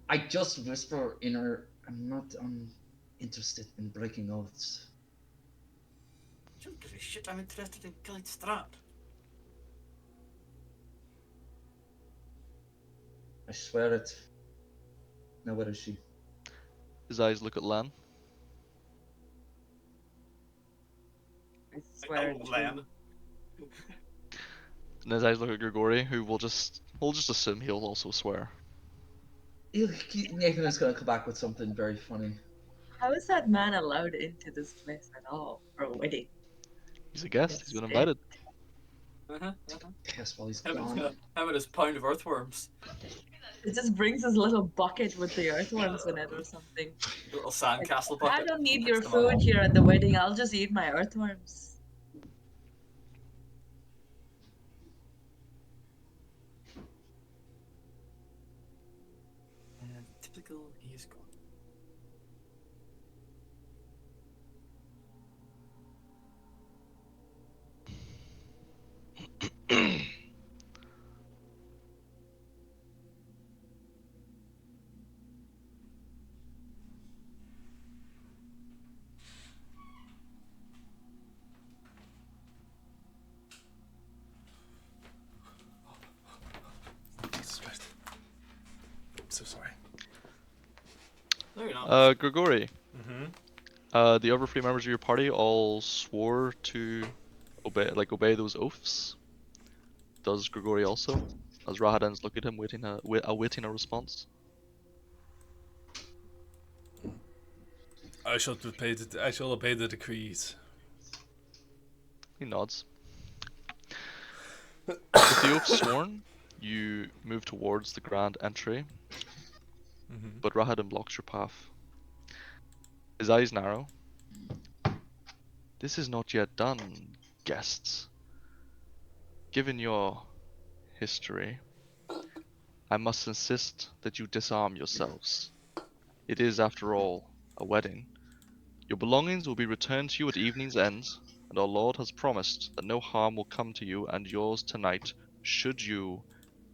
I just whisper in her, I'm not interested in breaking oaths. Don't give a shit, I'm interested in killing Strahd. I swear it. Now where is she? His eyes look at Lan. I swear. elbow Len. And his eyes look at Grigori, who we'll just assume he'll also swear. Nathan is gonna come back with something very funny. How is that man allowed into this place at all for a wedding? He's a guest. He's That's been it. invited. Guess while he's Him gone. and his pound of earthworms. It just brings his little bucket with the earthworms in it or something. A little sandcastle bucket. I don't need Takes your them all. food here at the wedding. I'll just eat my earthworms. Typical, he is gone. Jesus Christ. I'm so sorry. No, you're not. Grigori. Mm-hmm. The other three members of your party all swore to obey those oaths. Does Grigori also? As Rahadin's look at him, awaiting a response. I shall obey the decrees. He nods. With the oath sworn, you move towards the grand entry, Mm-hmm. but Rahadin blocks your path. His eyes narrow. This is not yet done, guests. Given your history, I must insist that you disarm yourselves. It is, after all, a wedding. Your belongings will be returned to you at evening's end, and our Lord has promised that no harm will come to you and yours tonight, should you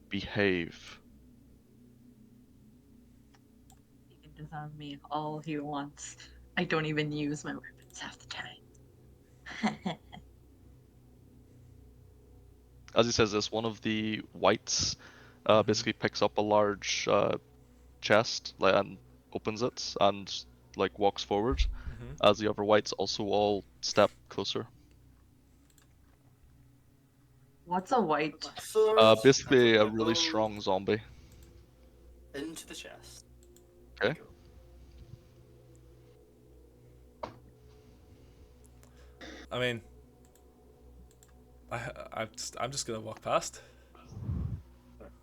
behave. He can disarm me all he wants. I don't even use my weapons half the time. As he says this, one of the whites basically picks up a large chest and opens it and walks forward, Mm-hmm. as the other whites also all step closer. What's a white? Swords. Basically I a put my really bow strong zombie. into the chest. Okay. Go. I mean, I'm just gonna walk past.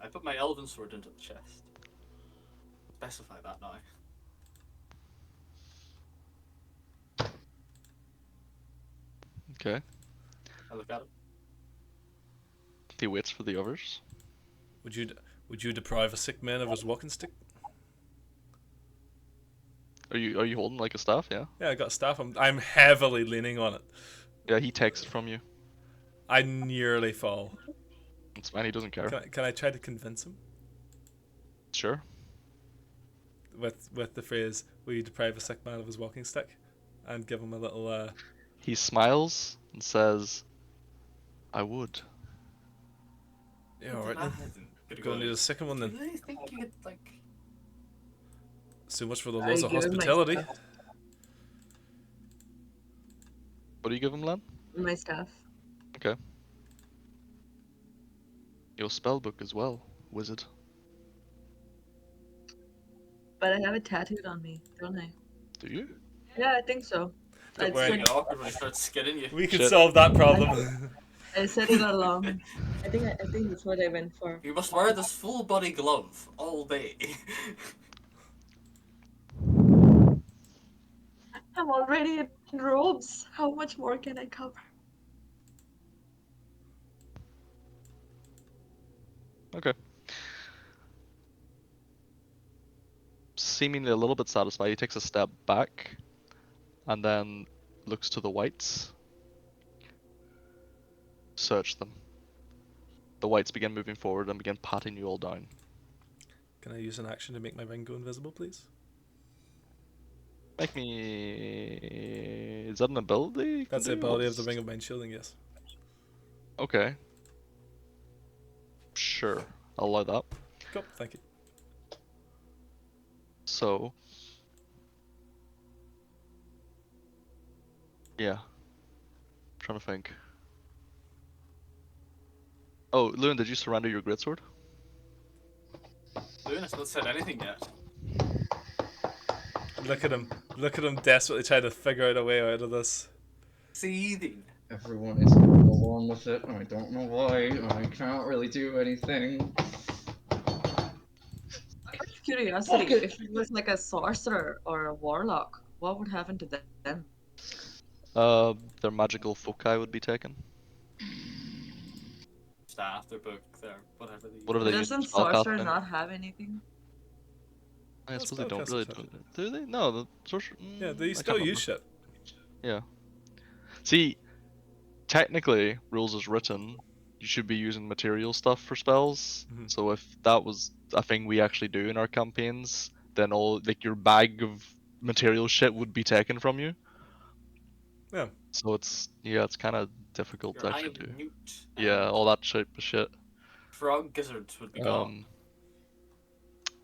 I put my elven sword into the chest. Specify that now. Okay. I look at it. He waits for the others. Would you deprive a sick man of his walking stick? Are you holding a staff? Yeah. Yeah, I got a staff. I'm heavily leaning on it. Yeah, he takes it from you. I nearly fall. It's fine. He doesn't care. Can I try to convince him Sure. with the phrase "Will you deprive a sick man of his walking stick?" and give him a little He smiles and says, "I would." Yeah, alright then. Could Go and need a second one Do then. they think you could So much for the I laws of give him my hospitality. stuff. What do you give him, Len? My stuff. Okay. Your spellbook as well, wizard. But I have it tattooed on me, don't I? Do you? Yeah, I think so. Don't It's worry. Very like awkward when he starts skinning you. We can Shit. solve that problem. I said it along. I think that's what I went for. You must wear this full body glove all day. I'm already in robes. How much more can I cover? Okay. Seemingly a little bit satisfied, he takes a step back and then looks to the whites. Search them. The whites begin moving forward and begin patting you all down. Can I use an action to make my ring go invisible, please? Make me. Is that an ability? you can That's the do? ability of the What's- ring of mind shielding, yes. Okay. Sure, I'll allow that. Cool, thank you. So. Yeah. Trying to think. Oh, Loon, did you surrender your greatsword? Loon has not said anything yet. Look at him. Look at him desperately trying to figure out a way out of this. Seething. Everyone is going along with it. I don't know why. I can't really do anything. Out of curiosity, Fuck it. if it was like a sorcerer or a warlock, what would happen to them? Their magical foci would be taken. Staff, their book, their whatever they use. Whatever they use for Doesn't sorcerer spellcasting. not have anything? I Well, suppose they don't really. spellcasters have Do they? No, the sorcerer. Yeah, they I still can't use remember. shit. Yeah. See, technically, rules as written, you should be using material stuff for spells. Mhm. So if that was a thing we actually do in our campaigns, then all like your bag of material shit would be taken from you. Yeah. So it's kind of difficult Your to eye actually of do. newt. Yeah, all that type of shit. Frog gizzards would be gone.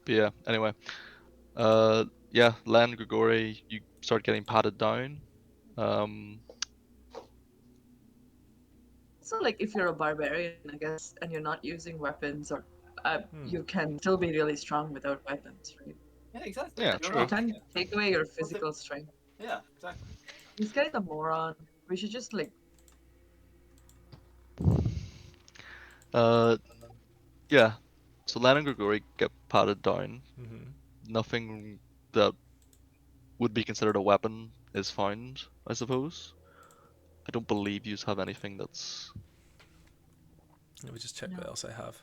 But yeah. Anyway, yeah, Len, Grigori, you start getting patted down. So, like, if you're a barbarian, I guess, and you're not using weapons, or Hmm. you can still be really strong without weapons, right? Yeah, exactly. Yeah, You're true. You not- can't take away your physical strength. Yeah, exactly. This guy's a moron. We should just like Yeah. So Len and Grigori get patted down. Mm-hmm. Nothing that would be considered a weapon is found, I suppose. I don't believe you have anything that's. Let me just check No. what else I have.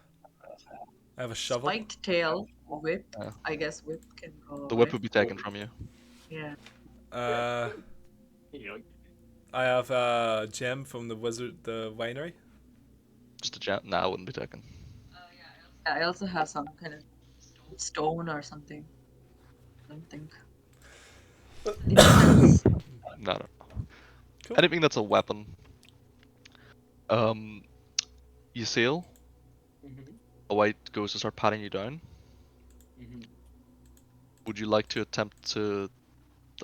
I have a shovel. spiked tail, whip. Yeah. I guess whip can go The whip away. would be taken from you. Yeah. Yoink. I have a gem from the winery. Just a gem. Nah, it wouldn't be taken. I also have some kind of stone or something. I don't think. Depends. No, no. Cool. Anything that's a weapon. You seal. Mm-hmm. A white goes to start patting you down. Mm-hmm. Would you like to attempt to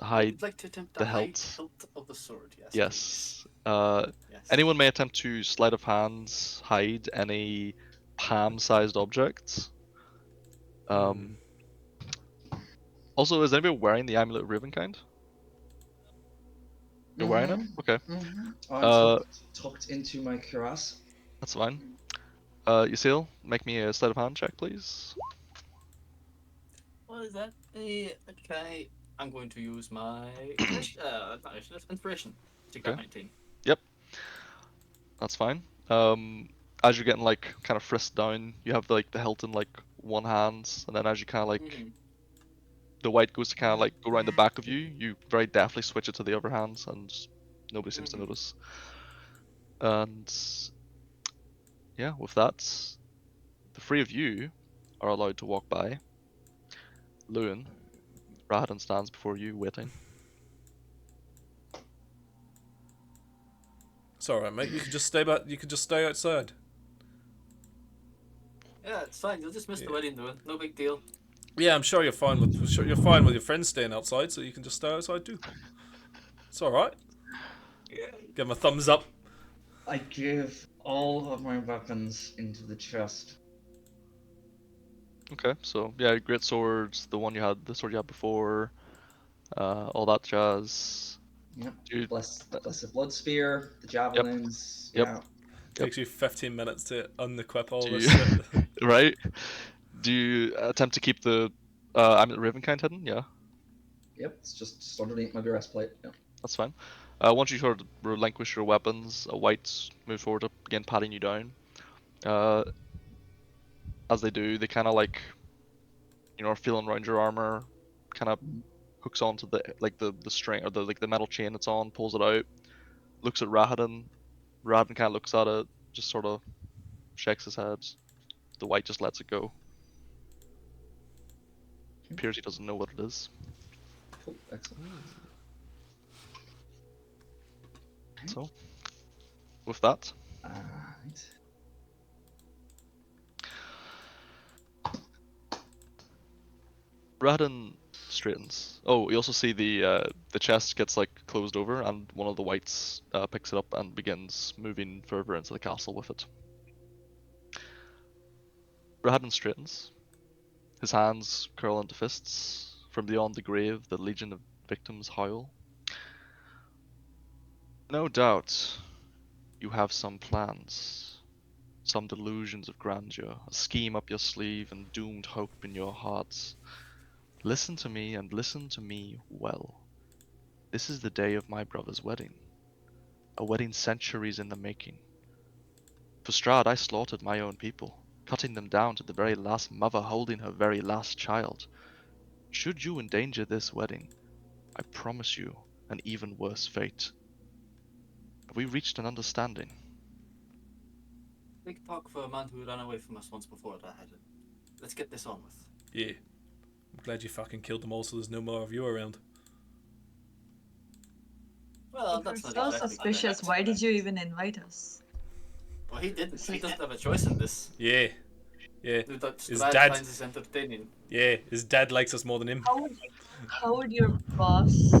hide? I'd like to attempt the the hide hilt. hilt of the sword. Yes. Yes. please. Yes. Anyone may attempt to sleight of hands hide any palm-sized objects. Also, is anybody wearing the amulet of Ravenkind? You're wearing it? Okay, I'm tucked into my cuirass. that's fine. Ysil, make me a sleight of hand check, please. What is that? Okay. I'm going to use my not initiative, inspiration to get Okay. 19. That's fine. As you're getting like kind of frisked down, you have like the hilt in like one hand, and then as you kind of like Mm-hmm. the white goes to kind of like go around the back of you, you very deftly switch it to the other hand, and nobody seems to Mhm. notice. And yeah, with that, the three of you are allowed to walk by. Lewin, Rahadin stands before you, waiting. It's alright, mate. You can just stay back. You can just stay outside. Yeah, it's fine. You'll just miss Yeah. the wedding, though. No big deal. Yeah, I'm sure you're fine with your friends staying outside, so you can just stay outside too. It's all right. Yeah. Give him a thumbs up. I give all of my weapons into the chest. Okay, so yeah, great swords, the sword you had before, all that jazz. Yep. Do you, The blessed blood spear, the yep, javelins. yep, Yeah. yep. Takes you 15 minutes to unequip all Do this you, shit. right? Do you attempt to keep the I'm Ravenkind hidden? Yeah, Yep. It's just underneath my breastplate. Yep. that's fine. Once you sort of relinquish your weapons, a white move forward to begin patting you down. Uh, as they do, they kind of like are feeling around your armor, kind of Mhm. hooks onto the string or the metal chain it's on, pulls it out, looks at Rahadin. Rahadin kind of looks at it, just sort of shakes his head. The white just lets it go. Appears he doesn't know what it is. Cool. Excellent. So, with that, Alright. Rahadin straightens. Oh, you also see the chest gets like closed over, and one of the whites picks it up and begins moving further into the castle with it. Rahadin straightens. His hands curl into fists. From beyond the grave, the legion of victims howl. No doubt you have some plans, some delusions of grandeur, a scheme up your sleeve, and doomed hope in your hearts. Listen to me, and listen to me well. This is the day of my brother's wedding, a wedding centuries in the making. For Strahd, I slaughtered my own people, cutting them down to the very last mother holding her very last child. Should you endanger this wedding, I promise you an even worse fate. Have we reached an understanding? Big talk for a man who ran away from us once before that had it. Let's get this on with. Yeah. I'm glad you fucking killed them all so there's no more of you around. Well, If you're that's not so exactly suspicious, correct. why did you even invite us? Well, he didn't. It's He like, doesn't have a choice in this. Yeah. Yeah. His Strahd dad. finds this entertaining. Yeah. His dad likes us more than him. how would your boss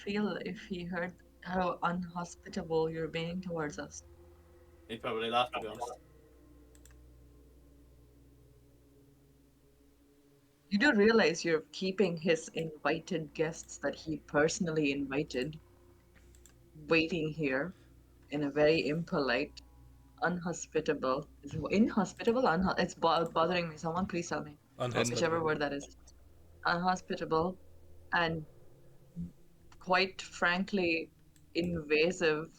feel if he heard how unhospitable you're being towards us? He'd probably laugh, to be honest. You do realize you're keeping his invited guests that he personally invited waiting here in a very impolite, unhospitable. Is it inhospitable? It's bothering me. Someone please tell me. And Whichever Unhospitable. word that is. Unhospitable and quite frankly invasive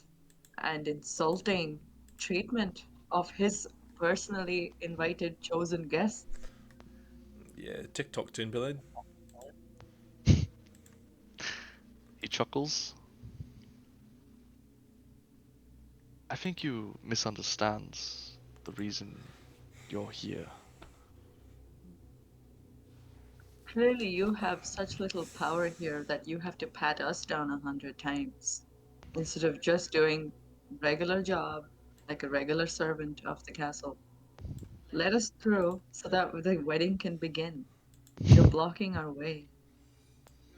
and insulting treatment of his personally invited chosen guests. Yeah. TikTok tune, Billy. he chuckles. I think you misunderstand the reason you're here. Clearly, you have such little power here that you have to pat us down 100 times instead of just doing regular job like a regular servant of the castle. Let us through so that the wedding can begin. You're blocking our way.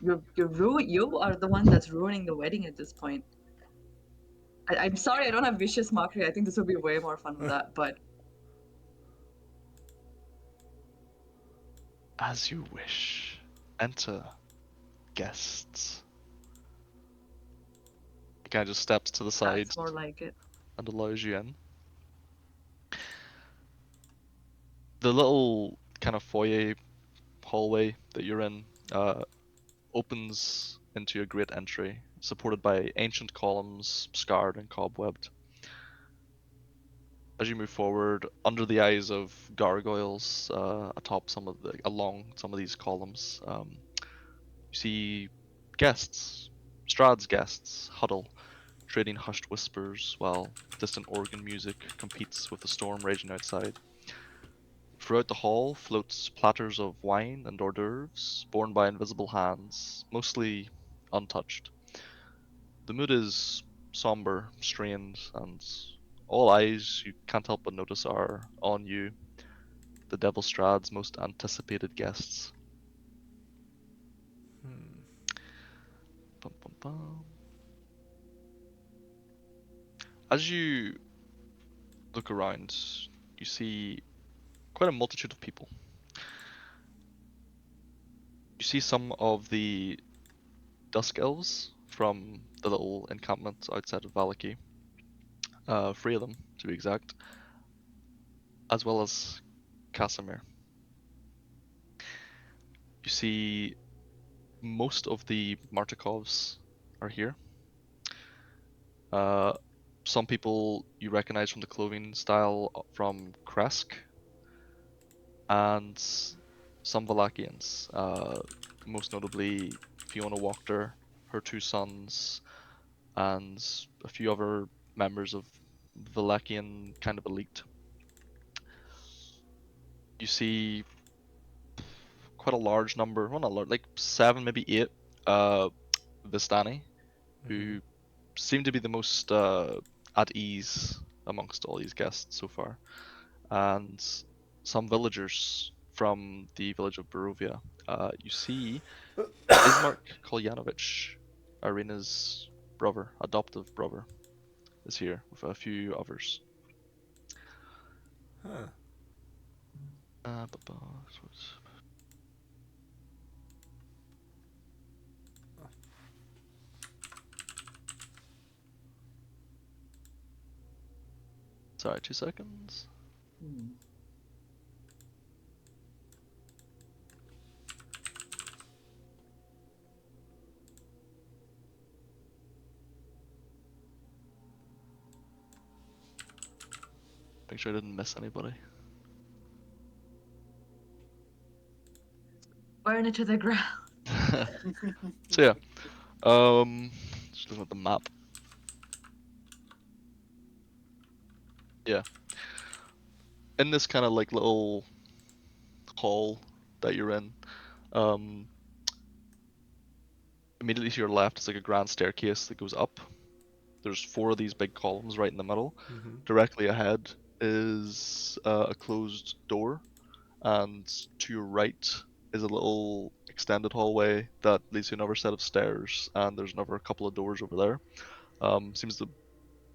You are the one that's ruining the wedding at this point. I'm sorry, I don't have vicious mockery. I think this would be way more fun with that. But As you wish. Enter, guests. He kind of just steps to the side that's more like it. and allows you in. The little kind of foyer hallway that you're in opens into a great entry, supported by ancient columns, scarred and cobwebbed. As you move forward, under the eyes of gargoyles along some of these columns, you see guests, Strahd's guests, huddle, trading hushed whispers while distant organ music competes with the storm raging outside. Throughout the hall floats platters of wine and hors d'oeuvres, borne by invisible hands, mostly untouched. The mood is somber, strained, and all eyes you can't help but notice are on you, the Devil Strahd's most anticipated guests. Bum, bum, bum. as you look around, you see quite a multitude of people. You see some of the Dusk Elves from the little encampment outside of Valaki, 3 of them to be exact, as well as Casimir. You see most of the Martikovs are here. Some people you recognize from the clothing style from Kresk, and some Valakians, most notably Fiona Wachter, her 2 sons, and a few other members of Valakian kind of elite. You see quite a large number, well not large, like 7, maybe 8 Vistani, who seem to be the most at ease amongst all these guests so far, and some villagers from the village of Barovia. You see Ismark Kolyanovich, Irina's brother, adoptive brother, is here with a few others. Huh. Sorry, 2 seconds. Make sure I didn't miss anybody. Burn it to the ground. So yeah, just looking at the map. Yeah, in this kind of like little hall that you're in, um, immediately to your left is like a grand staircase that goes up. There's 4 of these big columns right in the middle. Mm-hmm. Directly ahead is a closed door, and to your right is a little extended hallway that leads to another set of stairs, and there's another couple of doors over there. Seems that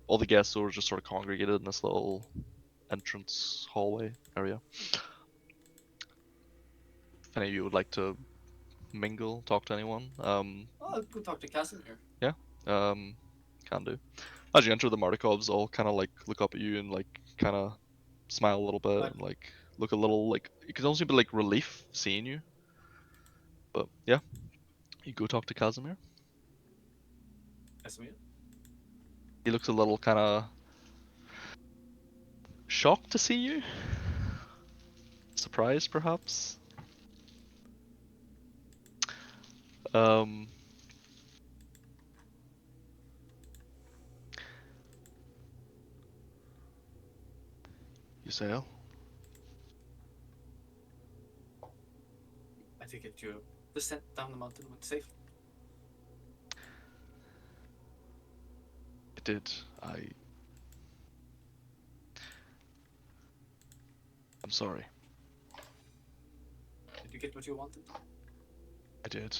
all the guests are just sort of congregated in this little entrance hallway area. If any of you would like to mingle, talk to anyone, Oh, I'll go talk to Casimir. yeah, can do. As you enter, the Martikovs all kind of like look up at you and like kind of smile a little bit Right. and like look a little like it could also be like relief seeing you. But yeah, you go talk to Casimir. Casimir. He looks a little kind of shocked to see you, surprised perhaps. Um, you sail. I take it your descent down the mountain went safe. It did. I'm sorry. Did you get what you wanted? I did.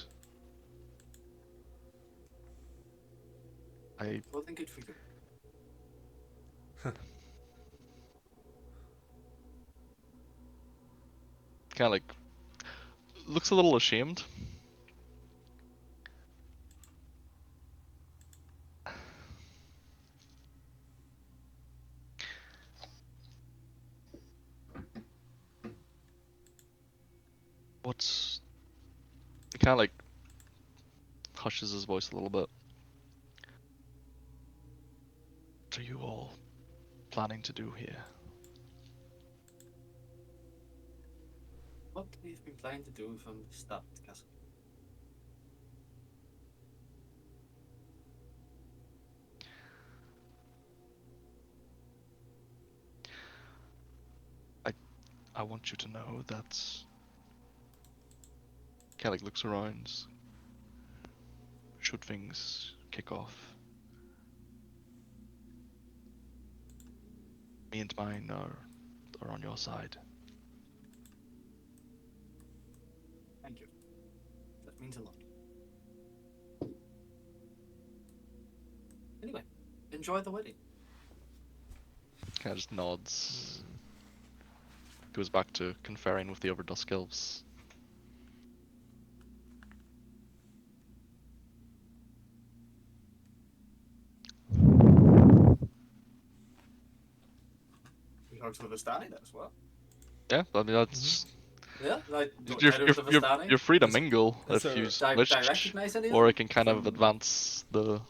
I Well, then good for you. kind of like looks a little ashamed. What's he kind of like hushes his voice a little bit. What are you all planning to do here? What we've been planning to do from the start, Casimir. I want you to know that kind of like looks around. Should things kick off, me and mine are on your side. Thank you. That means a lot. Anyway, enjoy the wedding. Kind of just nods. Goes back to conferring with the other Dusk Elves. We talked to the Vistani then as well. Yeah, I mean that's Yeah, like you're either you're with the you're, Vistani. you're free to Is- mingle is if you there- wish, Do I recognize any of or I them? can kind of advance the.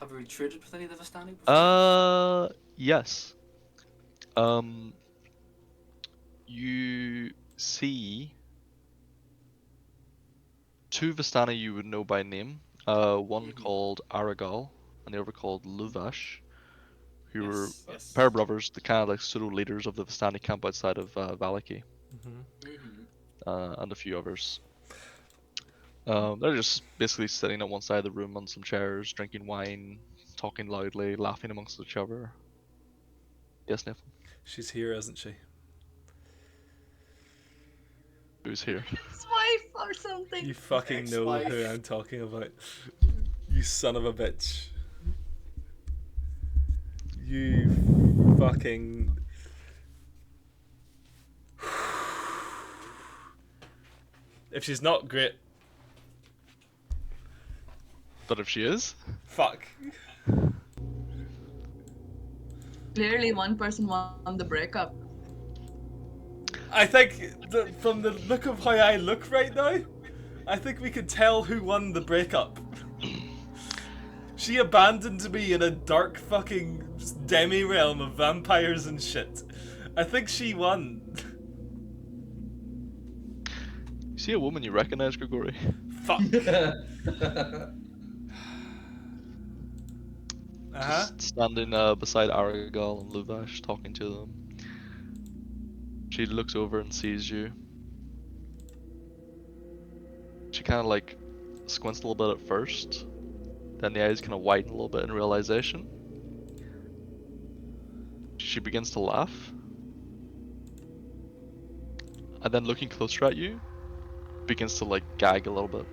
Have we traded with any of the Vistani before? Yes. Um, you see two Vistani you would know by name. One called Aragal and the other called Luvash, who were Yes, yes. pair of brothers, the kind of like pseudo leaders of the Vistani camp outside of Valaki, and a few others. They're just basically sitting at one side of the room on some chairs, drinking wine, talking loudly, laughing amongst each other. Yes, Nathan? She's here, isn't she? Who's here? His wife or something. You fucking know Ex-wife. who I'm talking about. You son of a bitch. You fucking. If she's not great, But if she is, fuck. Clearly, one person won the breakup. I think from the look of how I look right now, I think we can tell who won the breakup. She abandoned me in a dark fucking demi realm of vampires and shit. I think she won. you see a woman you recognize, Grigori? Fuck. Just standing beside Aragal and Luvash, talking to them. She looks over and sees you. She kind of like squints a little bit at first, then the eyes kind of widen a little bit in realization. She begins to laugh, and then looking closer at you, begins to like gag a little bit.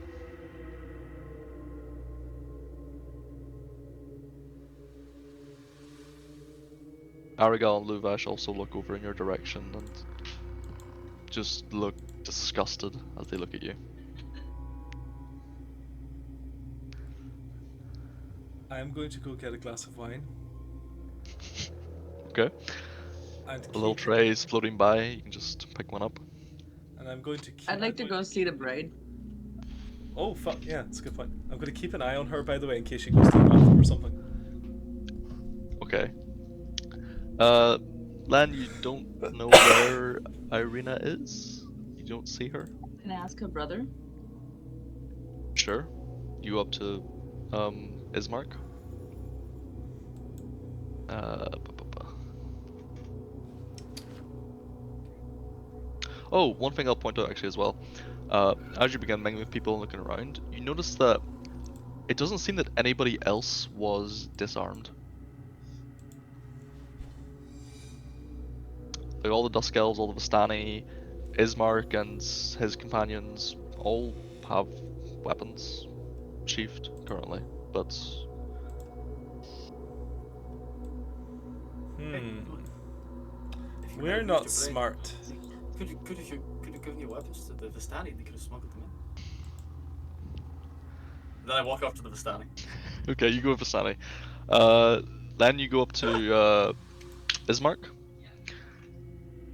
Aragal and Luvash also look over in your direction and just look disgusted as they look at you. I am going to go get a glass of wine. Okay. And The little trays floating by, you can just pick one up. And I'm going to keep. I'd like to go see the bride. Oh fuck yeah, that's a good point. I'm going to keep an eye on her, by the way, in case she goes to the bathroom or something. Okay. Lan, you don't know where Irina is? You don't see her? Can I ask her brother? Sure. You go up to Ismark. Oh, one thing I'll point out actually as well. As you begin mingling with people and looking around, you notice that it doesn't seem that anybody else was disarmed. Like all the Dusk Elves, all the Vistani, Ismark and his companions all have weapons sheathed currently, but If you We're really not moved your brain, smart. Could you given your weapons to the Vistani? They could have smuggled them in. Then I walk up to the Vistani. okay, you go with Vistani. Then you go up to Ismark.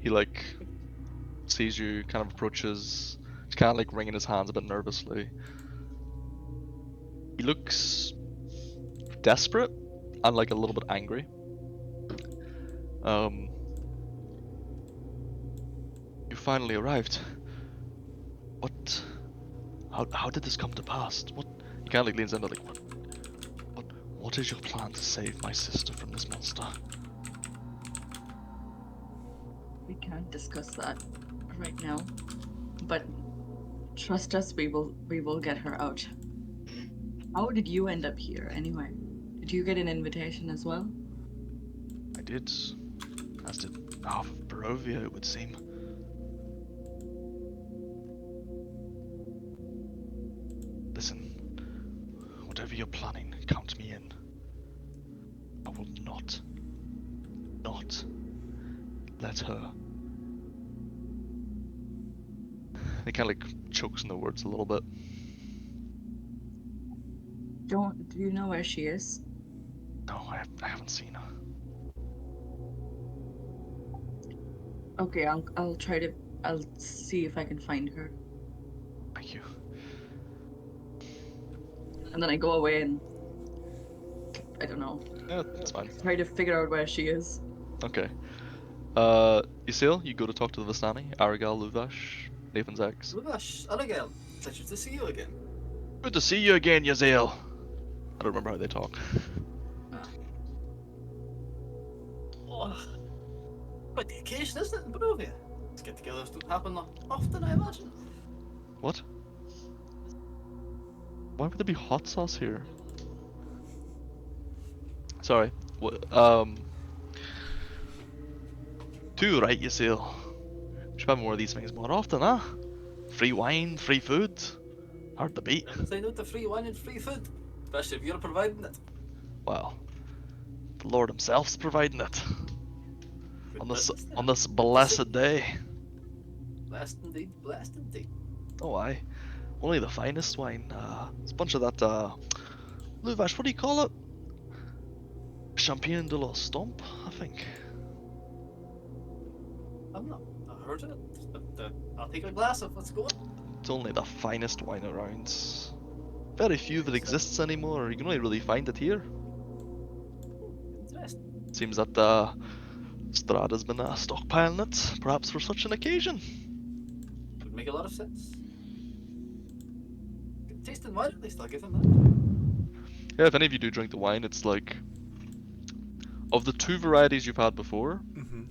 He like sees you, kind of approaches. He's kind of like wringing his hands a bit nervously. He looks desperate and like a little bit angry. You finally arrived. What? How did this come to pass? What? He kind of like leans in like, what is your plan to save my sister from this monster? We can't discuss that right now. But trust us, we will get her out. How did you end up here anyway? Did you get an invitation as well? I did, as did half of Barovia, it would seem. Listen, whatever you're planning, count me in. I will not not let her. He kind of like chokes in the words a little bit. Do you know where she is? No, I haven't seen her. Okay, I'll try to. I'll see if I can find her, Thank you. and then I go away and I don't know, Yeah, that's fine. try to figure out where she is. Okay. Isil, you go to talk to the Vistani, Aragal, Luvash, Nathan's ex. Lugash, Aragel, pleasure to see you again. Good to see you again, Yazel. I don't remember how they talk. Ah. Oh, quite the occasion, isn't it, in Barovia? These get-togethers don't happen often, I imagine. What? Why would there be hot sauce here? Sorry. Too right, Yazel. We should have more of these things more often, huh? Free wine, free food. Hard to beat. Never say no to free wine and free food, especially if you're providing it. Well, the Lord himself's providing it. Good On this business there. on this Good to see. blessed day. Blessed indeed, blessed indeed. Oh aye. Only the finest wine. It's a bunch of that Luvash, what do you call it? Champagne de la Stomp, I think. I've not heard of it, but I'll take a glass of what's going. It's only the finest wine around. Very few that exists anymore. You can only really find it here. Interesting. Seems that Strahd has been stockpiling it, perhaps for such an occasion. Would make a lot of sense. Good tasting wine, at least I'll give him that. Yeah, if any of you do drink the wine, it's like of the two varieties you've had before,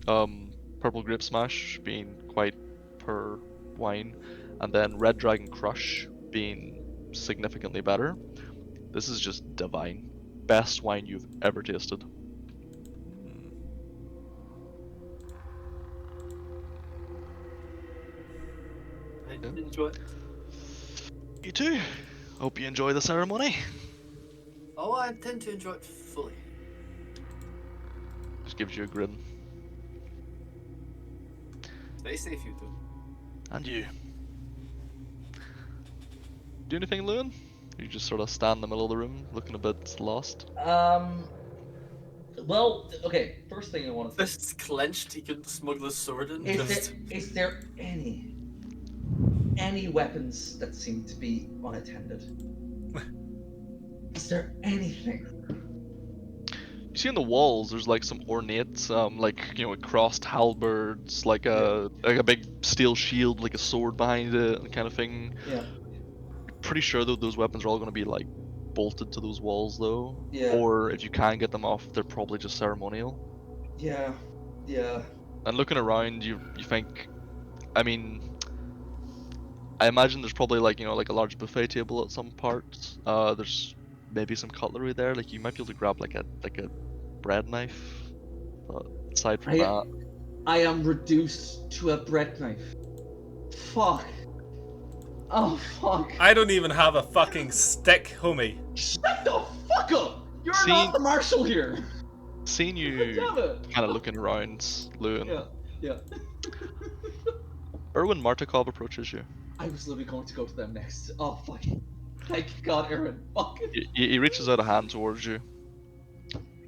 Purple Grape Smash being quite per wine, and then Red Dragon Crush being significantly better. This is just divine. Best wine you've ever tasted. I Yeah. enjoy it. You too. Hope you enjoy the ceremony. Oh, I intend to enjoy it fully. Just gives you a grin. Stay safe, you two. And you. Do anything, Lewin? You just sort of stand in the middle of the room, looking a bit lost. Well, okay. First thing I want to say Fists clenched, he couldn't smuggle his sword in. is there any weapons that seem to be unattended? Is there anything? You see on the walls, there's like some ornate, like crossed halberds, like a big steel shield, like a sword behind it, kind of thing. Yeah. Pretty sure though those weapons are all going to be like bolted to those walls though. Yeah. Or if you can get them off, they're probably just ceremonial. Yeah. Yeah. And looking around, you think, I mean, I imagine there's probably like like a large buffet table at some part. There's maybe some cutlery there. Like you might be able to grab like a bread knife. But aside from that, I am reduced to a bread knife. Fuck. Oh fuck. I don't even have a fucking stick, homie. Shut the fuck up! You're not the marshal here. Seeing you Damn it. kind of looking around, Lewin, Yeah. Erwin Martikov approaches you. I was literally going to go to them next. Oh fuck. Thank God, Aaron. Fuck. He reaches out a hand towards you.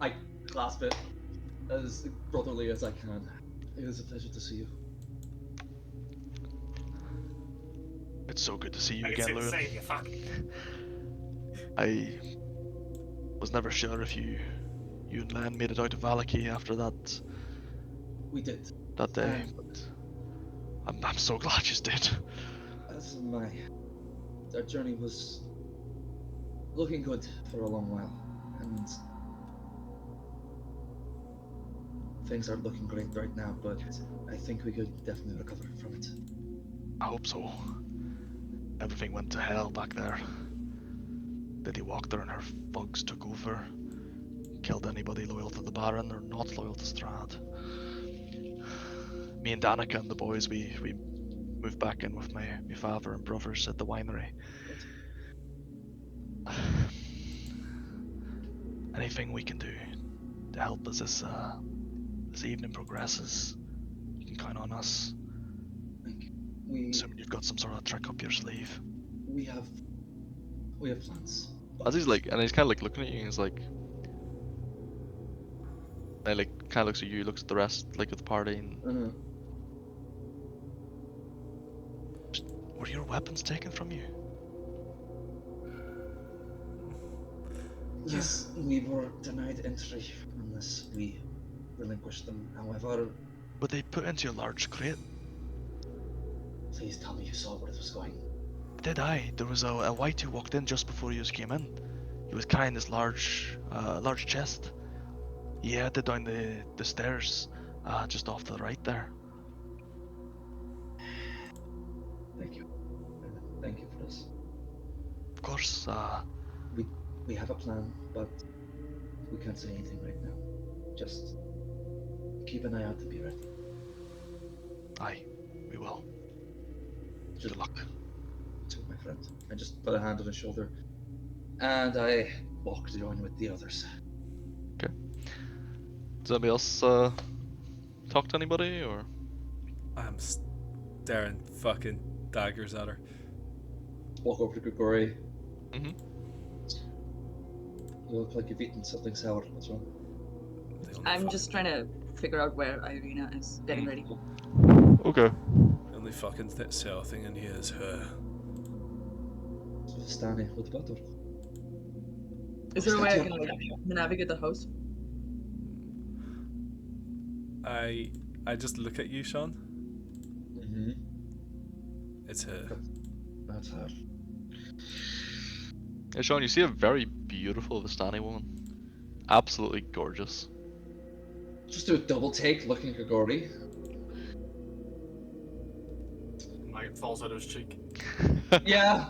I clasp it as brotherly as I can. It is a pleasure to see you. It's so good to see you again, Lewin. I was never sure if you and Len made it out of Valaki after that We did. day, but I'm so glad you did. As our journey was looking good for a long while, and things aren't looking great right now, but I think we could definitely recover from it. I hope so. Everything went to hell back there. Lady walked there and her thugs took over. Killed anybody loyal to the Baron or not loyal to Strahd. Me and Danica and the boys, we moved back in with my father and brothers at the winery. Anything we can do to help us is as the evening progresses, you can count on us. Thank you. We Assuming you've got some sort of trick up your sleeve. we have plans. As he's like, and he's kind of like looking at you, and he's like, and like kind of looks at you, looks at the rest like of the party, and Were your weapons taken from you? Yes, we were denied entry unless we relinquished them. However, Were they put into a large crate? please tell me you saw where it was going. Did I? There was a white who walked in just before you came in. He was carrying this large chest. He headed down the stairs, just off to the right there. Thank you. Thank you for this. Of course, We have a plan, but we can't say anything right now. Just keep an eye out and be ready. aye, we will. Just Good luck. to my friend. I just put a hand on his shoulder, and I walked on with the others. does anybody else talk to anybody or? I'm staring fucking daggers at her. Walk over to Grigori. Mhm. You look like you've eaten something sour. What's wrong? The only I'm just trying to figure out where Irina is getting ready. Okay. The only fucking sour thing in here is her. Standing with the butter. Is there a way I can like navigate the house? I just look at you, Sean. Mm-hmm. It's her. That's her. Yeah, Sean, you see a very beautiful Vistani woman. Absolutely gorgeous. Just do a double take looking at Grigori. Maggot falls out of his cheek. Yeah.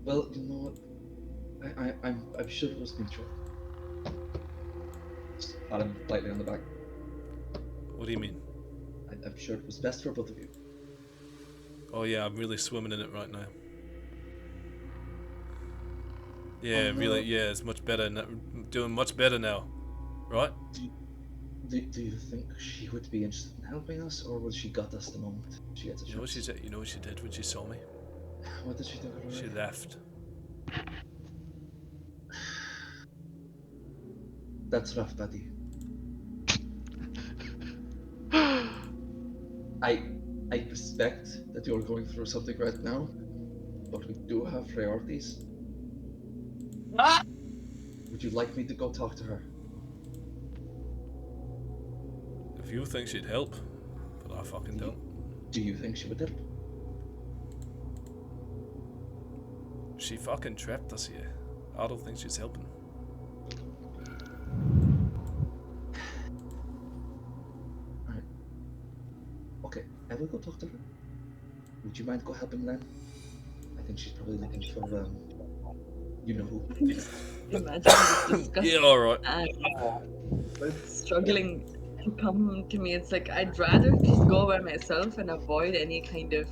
Well, you know what? I'm sure it was mutual. Just pat him lightly on the back. What do you mean? I'm sure it was best for both of you. Oh yeah, I'm really swimming in it right now. Yeah, Oh, no. really. Yeah, it's much better. Doing much better now, right? Do you think she would be interested in helping us, or will she gut us the moment she gets a You know what she chance? said? You know what she did when she saw me? What did she do? Grigori? She left. That's rough, buddy. I respect that you're going through something right now, but we do have priorities. Would you like me to go talk to her? If you think she'd help, but I fucking don't. Do you think she would help? She fucking trapped us here. I don't think she's helping. Okay, I will go talk to her. Would you mind go helping Len? I think she's probably looking for you know who. Imagine this disgusting Yeah, all right. and struggling to come to me. It's like I'd rather just go by myself and avoid any kind of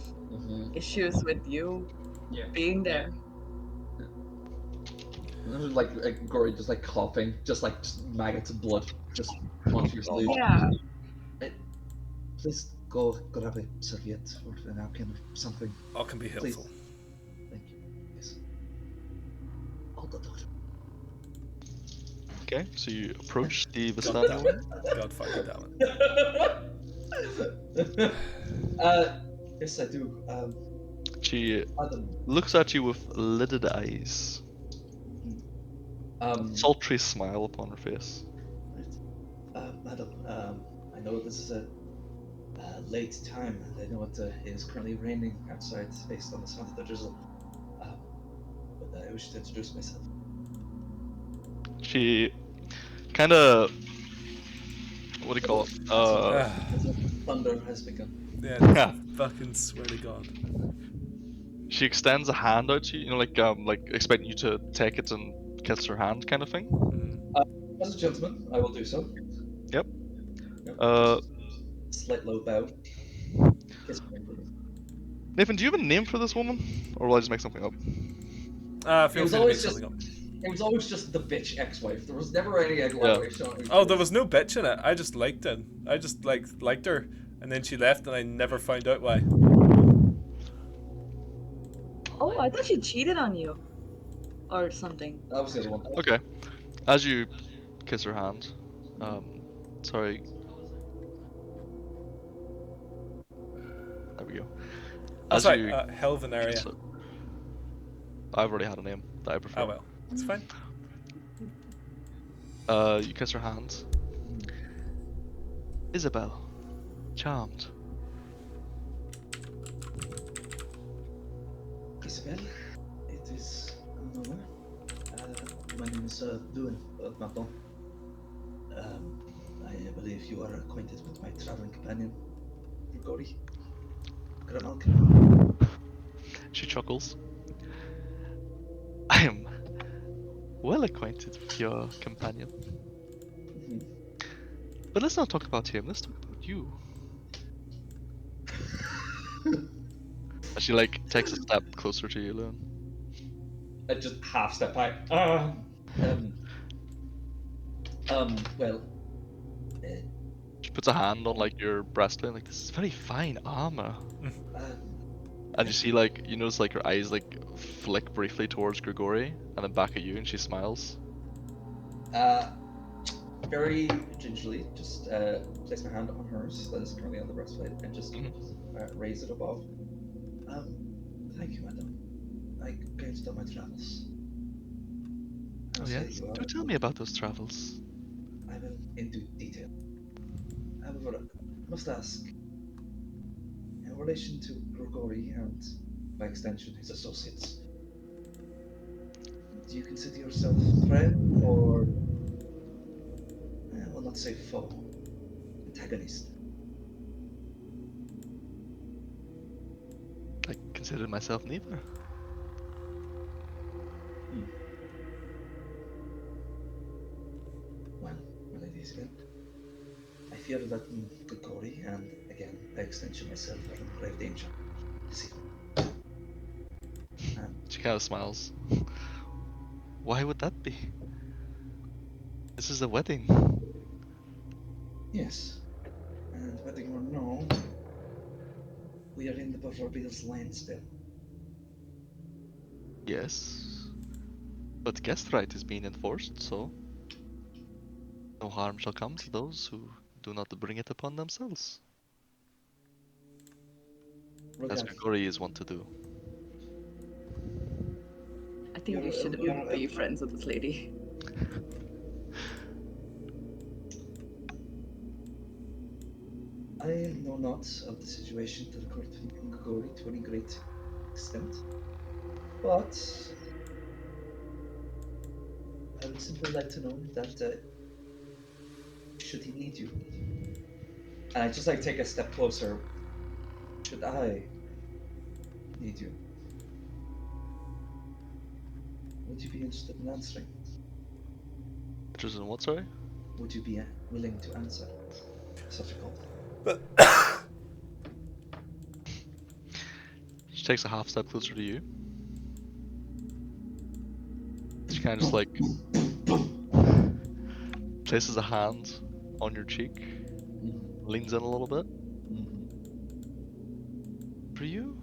issues with you Yeah. being there. Like Gory just like coughing, just maggots and blood just onto your sleeve. Yeah. Please go grab a serviette or a napkin or something. I can be Please. helpful. Thank you. Yes. I'll go talk to her. Okay, so you approach the Vistani woman. God fucking damn it. Yes, I do. She Adam, looks at you with lidded eyes. Sultry smile upon her face. Madam, I know this is a late time, and I know it is currently raining outside based on the sound of the drizzle. But I wish to introduce myself. She kind of, what do you call it? Thunder has begun. Yeah, fucking swear to God. She extends a hand out to you, you know, like expecting you to take it and kiss her hand, kind of thing. As a gentleman, I will do so. Yep. Slight low bow. Kiss my ring. Nathan, do you have a name for this woman, or will I just make something up? Feel was free to make always something up. It was always just the bitch ex-wife. There was never any elaboration on who she Oh, there was no bitch in it. I just liked it. I just liked her, and then she left, and I never found out why. Oh, I thought she cheated on you. Or something. That was the other one. Okay. As you kiss her hand, sorry. There we go. Oh, As sorry, you Helvenaria. kiss her, I've already had a name that I prefer. Oh well, it's fine. You kiss her hand. Isabel, charmed. Isabel, it is an honor. My name is Lewin, not Don. I believe you are acquainted with my traveling companion, Grigori Gramalkin. She chuckles. I am well acquainted with your companion. But let's not talk about him, let's talk about you. And she like takes a step closer to you, Loon. I just half step back. Well, She puts a hand on like your breastplate, like this is very fine armor. And you see like you notice like her eyes like flick briefly towards Grigori and then back at you, and she smiles. very gingerly, just place my hand on hers that is currently on the breastplate and just raise it above. Thank you, madam. I gauged on my travels. Oh yes, do tell me about those travels. I will into detail. However, I must ask, in relation to Grigori and, by extension, his associates, do you consider yourself friend or, I will not say foe, antagonist? I consider myself neither. Well, my lady Isabel, I fear that Grigori and, again, by extension myself, are in grave danger this evening. She kind of smiles. Why would that be? This is a wedding. Yes, and wedding or no, we are in the proverbial line still. Yes. But guest right is being enforced, so no harm shall come to those who do not bring it upon themselves. As Regardless, Grigori is wont to do. I think you shouldn't be friends with this lady. I know not of the situation that occurred in Grigori to any great extent, but I would simply like to know that should he need you, and I just like take a step closer. should I need you, would you be interested in answering? Interested in what, sorry? Would you be willing to answer such a call? She takes a half step closer to you. She kind of just like places a hand on your cheek, leans in a little bit. For you?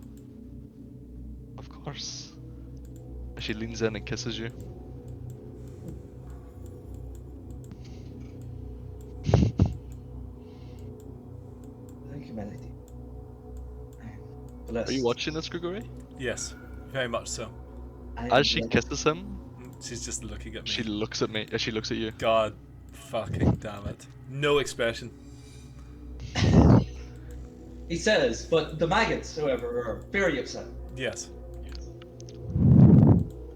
Of course. She leans in and kisses you. Thank you, my lady. I am blessed. Are you watching this, Grigori? Yes, very much so. I am As she blessed. kisses him, She's just looking at me. she looks at me. She looks at you. God fucking damn it. No expression. He says, but the maggots, however, are very upset. Yes.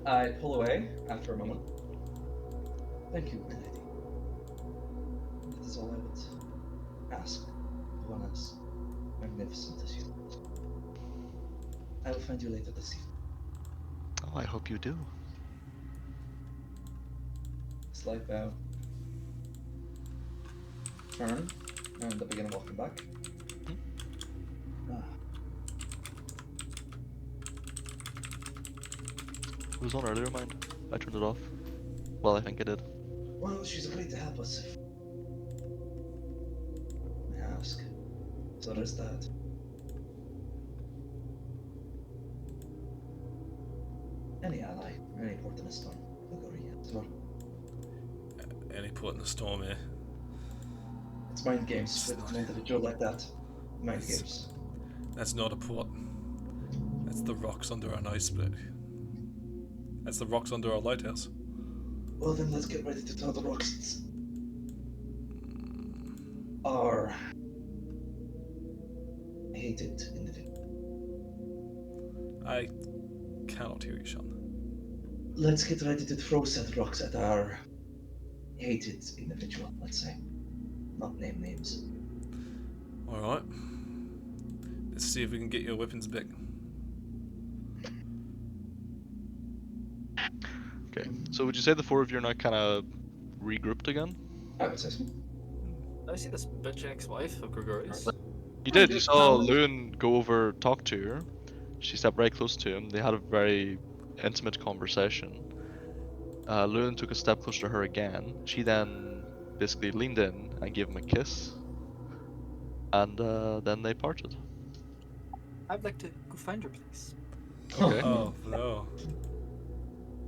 I pull away after a moment. Thank you, my lady. That is all I would ask of one as magnificent as you. I will find you later this evening. Oh, I hope you do. Slight bow. Turn, and I begin walking back. It was on earlier, mind. I turned it off. Well, I think I did. Well, she's agreed to help us if I ask. So there's that. Any ally, any port in a storm, Gregory. So Any port in the storm, eh? it's mind games It's with not- an individual like that. Mind It's- games. That's not a port. That's the rocks under our ice split. That's the rocks under our lighthouse. Well, then let's get ready to tell the rocks our hated individual. I cannot hear you, Sean. Let's get ready to throw said rocks at our hated individual, let's say. Not name names. Alright. Let's see if we can get your weapons back. Okay. So would you say the four of you are now kind of regrouped again? I would say so. I see this bitch ex-wife of Gregorius. You did. You saw Family. Loon go over, talk to her. She stepped very close to him. They had a very intimate conversation. Loon took a step closer to her again. She then basically leaned in and gave him a kiss. And then they parted. I'd like to go find her, please. Okay. Oh, no.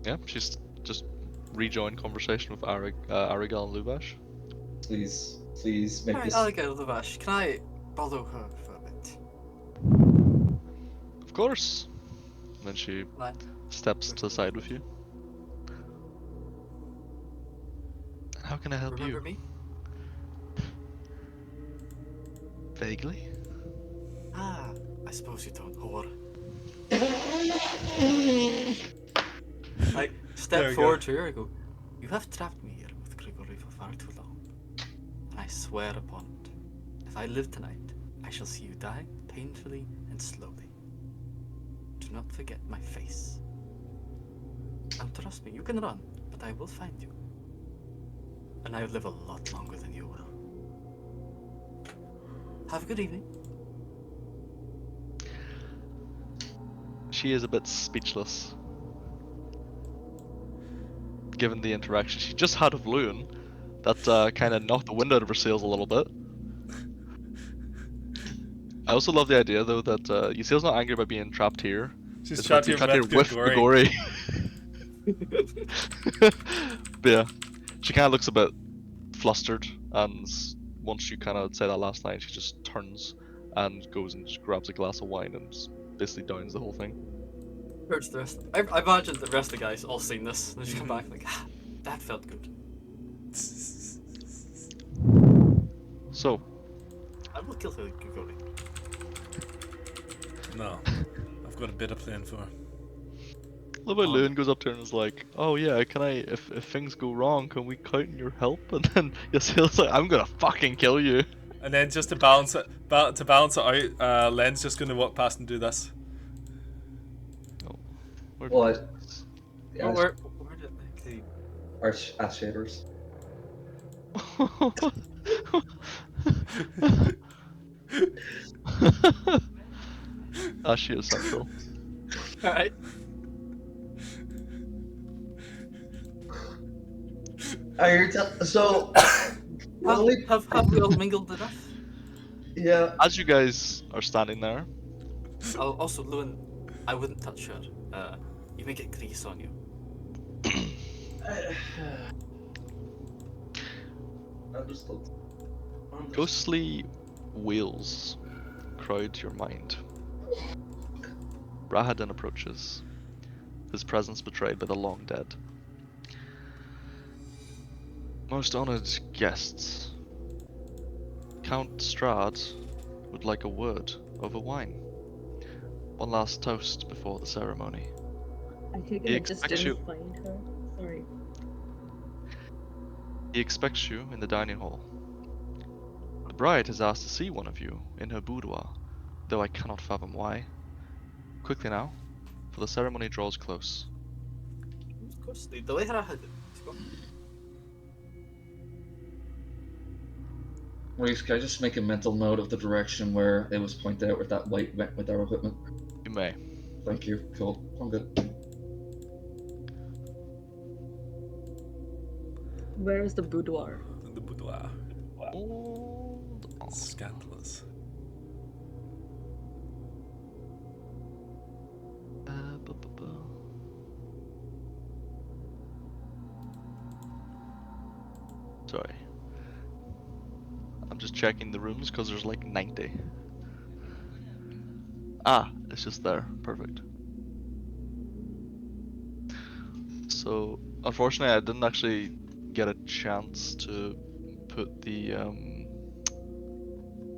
Yeah, she's just rejoined conversation with Arigal and Luvash. Please make Alright, this. Alligator Lavash, can I follow her for a bit? Of course. And then she Right. steps to the side with you. How can I help Remember you? me? Vaguely. Ah, I suppose you don't, whore. I There step we forward go. to her and go, you have trapped me here with Gregory for far too long. And I swear upon it, if I live tonight, I shall see you die painfully and slowly. Do not forget my face. And trust me, you can run, but I will find you. And I will live a lot longer than you will. Have a good evening. She is a bit speechless. Given the interaction she just had with Loon, that kind of knocked the wind out of her sails a little bit. I also love the idea though that Ysail's not angry about being trapped here. She's It's about trapped being here trapped here with with Grigori. Grigori. But yeah, she kind of looks a bit flustered, and once you kind of say that last line, she just turns and goes and just grabs a glass of wine and basically downs the whole thing. Hurts the rest. I imagine the rest of the guys all seen this. And they just come back like, ah, that felt good. So, I will kill her, Gregory. No. I've got a better plan for her. Love how Oh, Loon no. goes up to her and is like, "Oh yeah, can I? If things go wrong, can we count on your help?" And then Ysail's like, "I'm gonna fucking kill you." And then just to balance it out, Len's just going to walk past and do this. Where Well, did Yeah, Oh, where did they? ass shaders. Ashia Central. Alright. So, Have we all mingled enough? yeah. As you guys are standing there, Oh, also, Lewin, I wouldn't touch her. You may get grease on you. Understood. ghostly wails crowd your mind. Rahadin approaches, his presence betrayed by the long dead. Most honored guests, Count Strahd would like a word over wine. One last toast before the ceremony. I take He it I just expects didn't you. find her. Sorry. He expects you in the dining hall. The bride has asked to see one of you in her boudoir, though I cannot fathom why. Quickly now, for the ceremony draws close. Of course, the way I had it. Reese, can I just make a mental note of the direction where it was pointed out with that light went with our equipment? You may. Thank you. Cool. I'm good. Where is the boudoir? In the boudoir. Hold on. Scandalous. Sorry. I'm just checking the rooms because there's like 90. Ah, it's just there. Perfect. So, unfortunately, I didn't actually get a chance to put the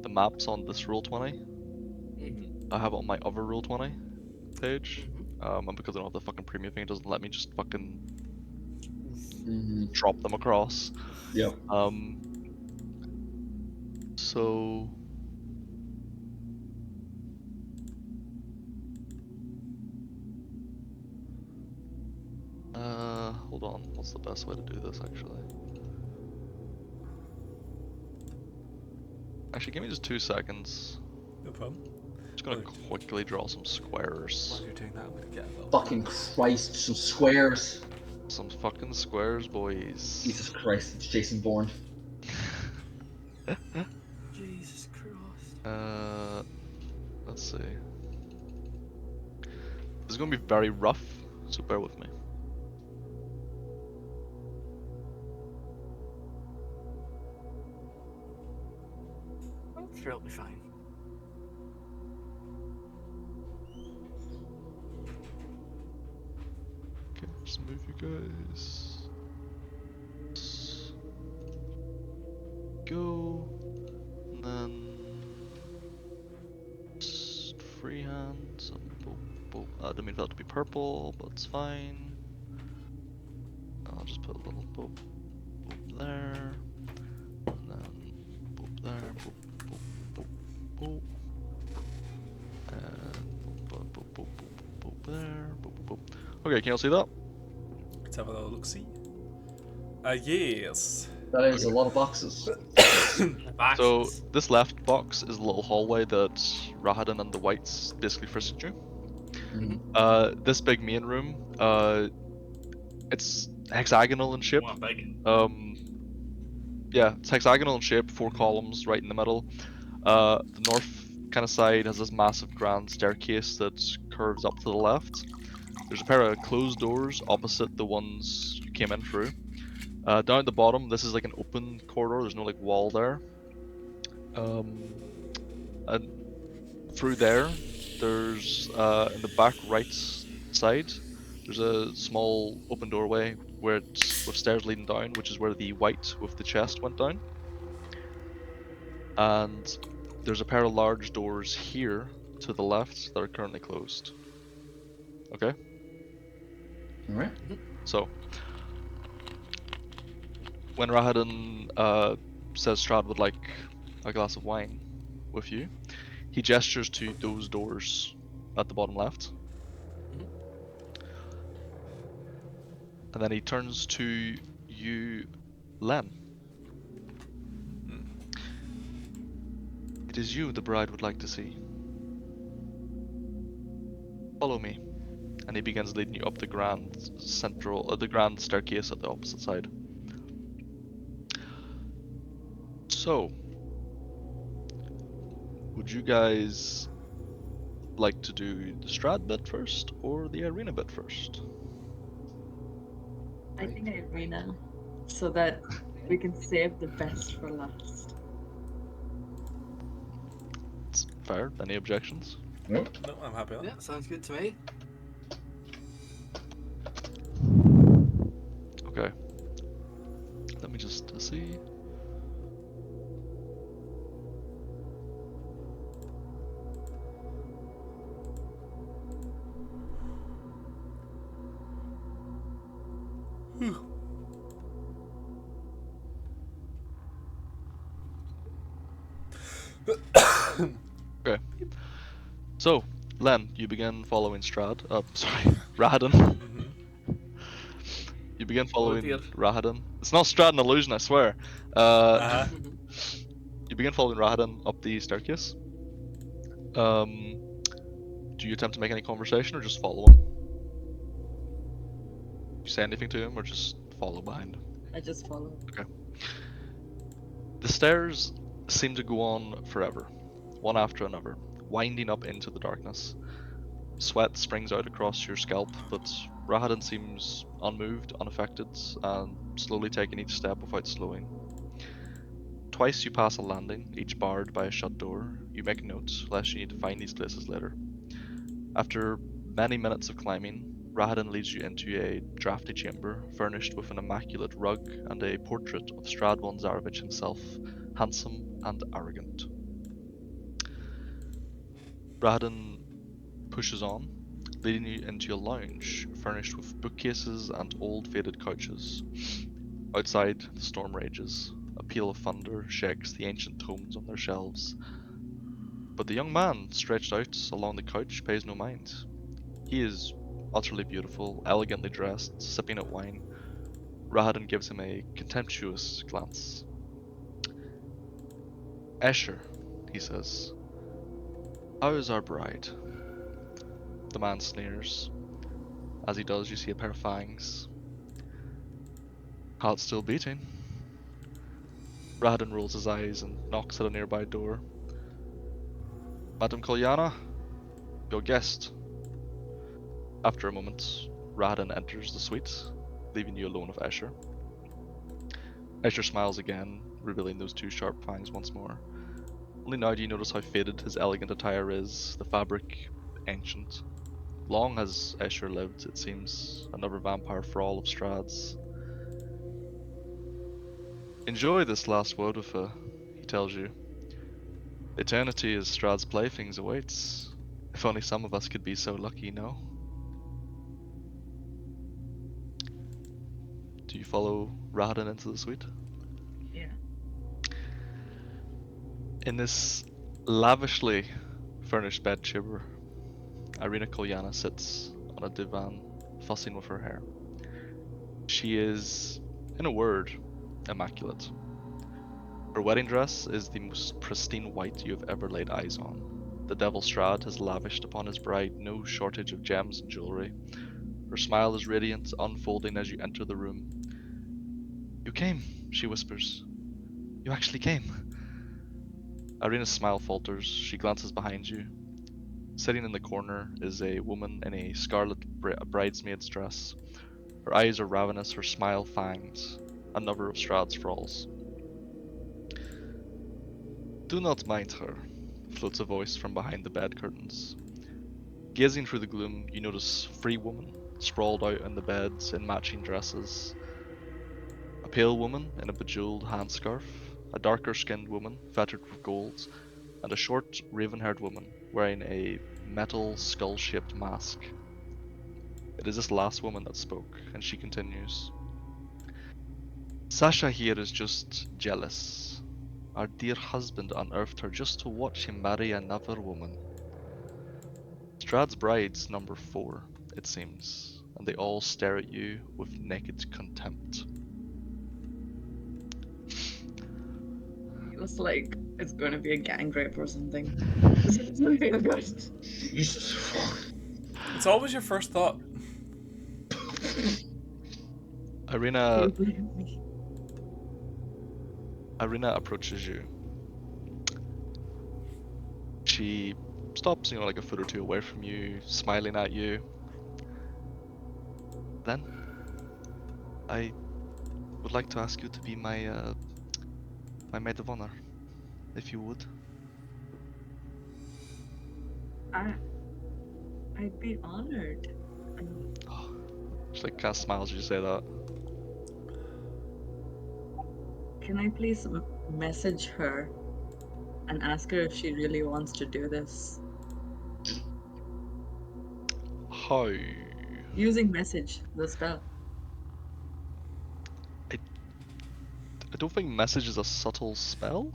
maps on this Roll20. I have it on my other Roll20 page. And because I don't have the fucking premium thing, it doesn't let me just fucking drop them across. Yep. So hold on, what's the best way to do this actually? Actually, give me just 2 seconds. No problem. Just gonna quickly draw some squares. While you're doing that, I'm gonna get a little Fucking box. Christ, some squares. Some fucking squares, boys. Jesus Christ, it's Jason Bourne. Jesus Christ. Let's see. This is gonna be very rough, so bear with me. I'm sure it'll be fine. Okay, just move you guys. Go. And then just freehand some boop. I don't mean that to be purple, but it's fine. I'll just put a little boop there. And then boop there, boop. And boop there, boop. Okay, can you all see that? Let's have a little look see. Yes. That is a lot of boxes. So this left box is a little hallway that Rahadin and the Whites basically frisked you. This big main room, it's hexagonal in shape. Yeah, it's hexagonal in shape, 4 columns right in the middle. The north kind of side has this massive grand staircase that curves up to the left. There's a pair of closed doors opposite the ones you came in through. Down at the bottom, this is like an open corridor. There's no like wall there. And through there, there's in the back right side, there's a small open doorway where it's with stairs leading down, which is where the white with the chest went down. And there's a pair of large doors here to the left that are currently closed. Okay? Alright. So, when Rahadin says Strahd would like a glass of wine with you, he gestures to those doors at the bottom left. And then he turns to you, Len. It is you the bride would like to see. Follow me. And he begins leading you up the grand the grand staircase at the opposite side. So, would you guys like to do the Strahd bit first or the arena bit first? I think arena, so that we can save the best for last. It's fair. Any objections? Nope. No, I'm happy with that. Yeah, sounds good to me. Okay. Let me just see. Okay. So, Len, you begin following Strahd. Sorry, Rahadin. You begin following dear. Rahadin. It's not Strahd an illusion, I swear. You begin following Rahadin up the staircase. Do you attempt to make any conversation or just follow him? You say anything to him or just follow behind? I just follow. The stairs seem to go on forever, one after another, winding up into the darkness. Sweat springs out across your scalp, but Rahadin seems unmoved, unaffected, and slowly taking each step without slowing. Twice you pass a landing, each barred by a shut door. You make notes, lest you need to find these places later. After many minutes of climbing, Rahadin leads you into a drafty chamber, furnished with an immaculate rug and a portrait of Strahd von Zarovich himself, handsome and arrogant. Rahadin pushes on, leading you into a lounge furnished with bookcases and old faded couches. Outside, the storm rages. A peal of thunder shakes the ancient tomes on their shelves. But the young man stretched out along the couch pays no mind. He is utterly beautiful, elegantly dressed, sipping at wine. Rahadin gives him a contemptuous glance. Escher, he says, how is our bride? The man sneers. As he does, you see a pair of fangs. Heart still beating. Rahadin rolls his eyes and knocks at a nearby door. Madame Kolyana, your guest. After a moment, Rahadin enters the suite, leaving you alone with Escher. Escher smiles again, revealing those two sharp fangs once more. Only now do you notice how faded his elegant attire is, the fabric ancient. Long has Escher lived, it seems, another vampire for all of Strahd's. Enjoy this last word with her, he tells you. Eternity as Strahd's playthings awaits. If only some of us could be so lucky, no? Do you follow Rahadin into the suite? Yeah. In this lavishly furnished bedchamber, Irina Kolyana sits on a divan, fussing with her hair. She is, in a word, immaculate. Her wedding dress is the most pristine white you have ever laid eyes on. The Devil Strahd has lavished upon his bride no shortage of gems and jewelry. Her smile is radiant, unfolding as you enter the room. You came, she whispers. You actually came. Irina's smile falters. She glances behind you. Sitting in the corner is a woman in a scarlet bridesmaid's dress. Her eyes are ravenous, her smile fanged. Another of Strahd's thralls. Do not mind her, floats a voice from behind the bed curtains. Gazing through the gloom, you notice three women sprawled out on the beds in matching dresses. A pale woman in a bejeweled handscarf, a darker skinned woman fettered with gold, and a short, raven haired woman wearing a metal skull shaped mask. It is this last woman that spoke, and she continues. Sasha here is just jealous. Our dear husband unearthed her just to watch him marry another woman. Strahd's bride's number 4, it seems, and they all stare at you with naked contempt. Feels like it's going to be a gang rape or something. This doesn't feel good. Jesus fuck. It's always your first thought. Irina, You blame me. Irina approaches you. She stops, like a foot or two away from you, smiling at you. Then, I would like to ask you to be my maid of honor, if you would. I'd be honored. She kind of smiles as you say that. Can I please message her and ask her if she really wants to do this? How? Using message, the spell. I don't think message is a subtle spell.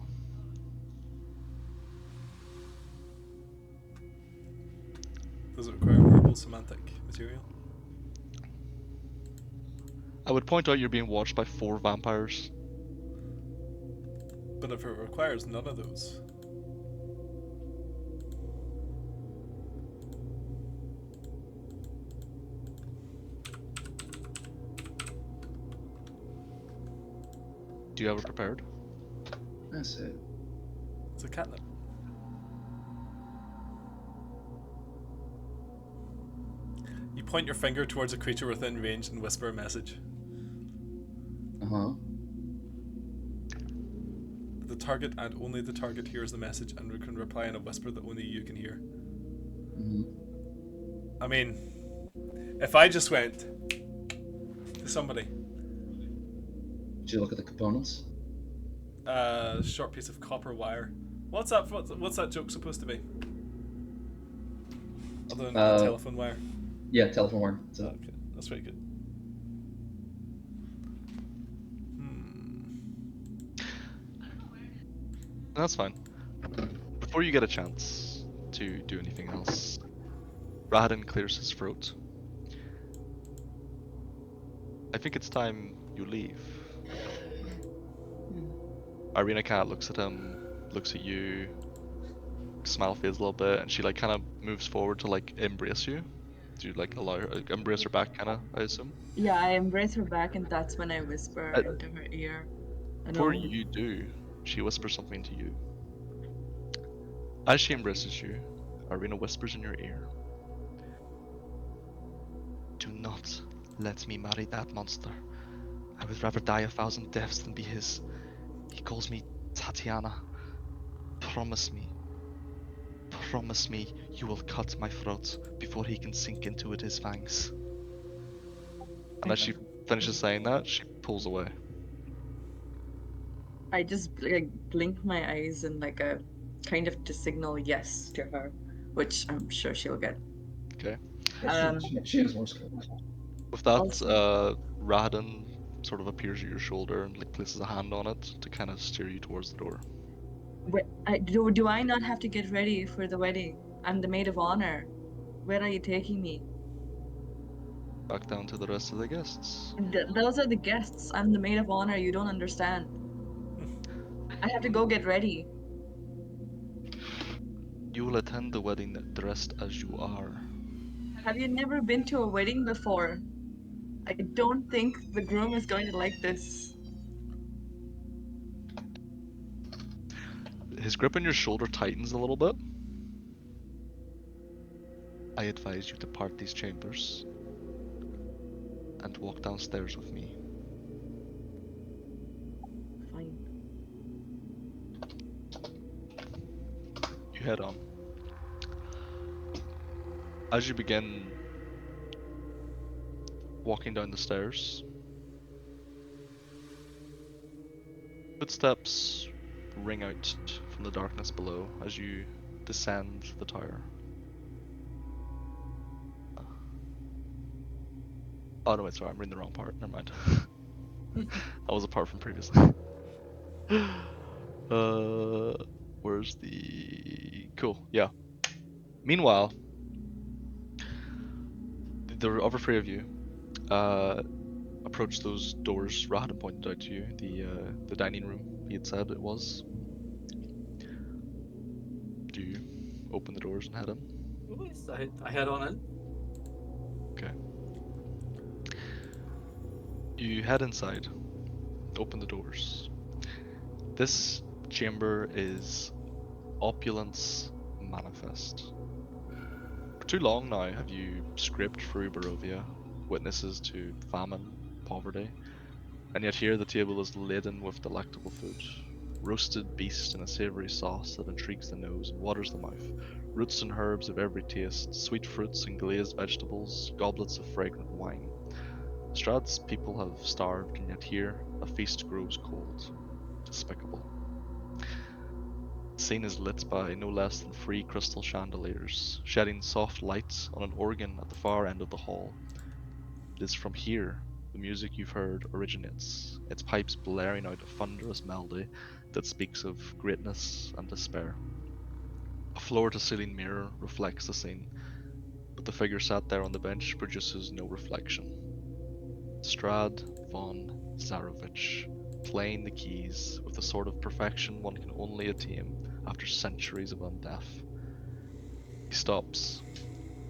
Does it require verbal semantic material? I would point out you're being watched by 4 vampires. But if it requires none of those, you have it prepared? That's it. It's a catnip. You point your finger towards a creature within range and whisper a message. Uh-huh. The target and only the target hears the message and can reply in a whisper that only you can hear. Mm-hmm. I mean, if I just went to somebody, Did you look at the components? a short piece of copper wire. What's that? What's that joke supposed to be? Other than a telephone wire. Yeah, telephone wire. Oh, okay, that's pretty good. That's fine. Before you get a chance to do anything else, Rahadin clears his throat. I think it's time you leave. Irina kind of looks at him, looks at you, smile fades a little bit, and she like kind of moves forward to like embrace you. Do you like allow her, embrace her back, kind of? I assume. Yeah, I embrace her back, and that's when I whisper Uh, into her ear. Before you do, she whispers something to you. As she embraces you, Irina whispers in your ear, "Do not let me marry that monster. I would rather die 1,000 deaths than be his. He calls me Tatiana. Promise me you will cut my throat before he can sink into it his fangs." And as she finishes saying that, she pulls away. I just like blink my eyes and like a kind of to signal yes to her, which I'm sure she'll get. Okay. Um, She has Morse code. With that, Also- Rahadin sort of appears at your shoulder and like places a hand on it to kind of steer you towards the door. do I not have to get ready for the wedding? I'm the maid of honor. Where are you taking me? Back down to the rest of the guests. Those are the guests. I'm the maid of honor. You don't understand. I have to go get ready. You will attend the wedding dressed as you are. Have you never been to a wedding before? I don't think the groom is going to like this. His grip on your shoulder tightens a little bit. I advise you to part these chambers and walk downstairs with me. Fine. You head on. As you begin walking down the stairs, footsteps ring out from the darkness below as you descend the tower. Oh no, wait, sorry, I'm reading the wrong part. Never mind. That was a part from previously. Where's the... Cool, yeah. Meanwhile, the other three of you approach those doors Rahadin pointed out to you, the dining room he had said it was. Do you open the doors and head in? Yes, I head on in. Okay. You head inside, open the doors. This chamber is opulence manifest. For too long now have you scraped through Barovia, witnesses to famine, poverty, and yet here the table is laden with delectable food. Roasted beast in a savoury sauce that intrigues the nose and waters the mouth, roots and herbs of every taste, sweet fruits and glazed vegetables, goblets of fragrant wine. Strahd's people have starved, and yet here a feast grows cold. Despicable. The scene is lit by no less than 3 crystal chandeliers, shedding soft light on an organ at the far end of the hall. It is from here the music you've heard originates, its pipes blaring out a thunderous melody that speaks of greatness and despair. A floor-to-ceiling mirror reflects the scene, but the figure sat there on the bench produces no reflection. Strahd von Zarovich, playing the keys with the sort of perfection one can only attain after centuries of undeath. He stops,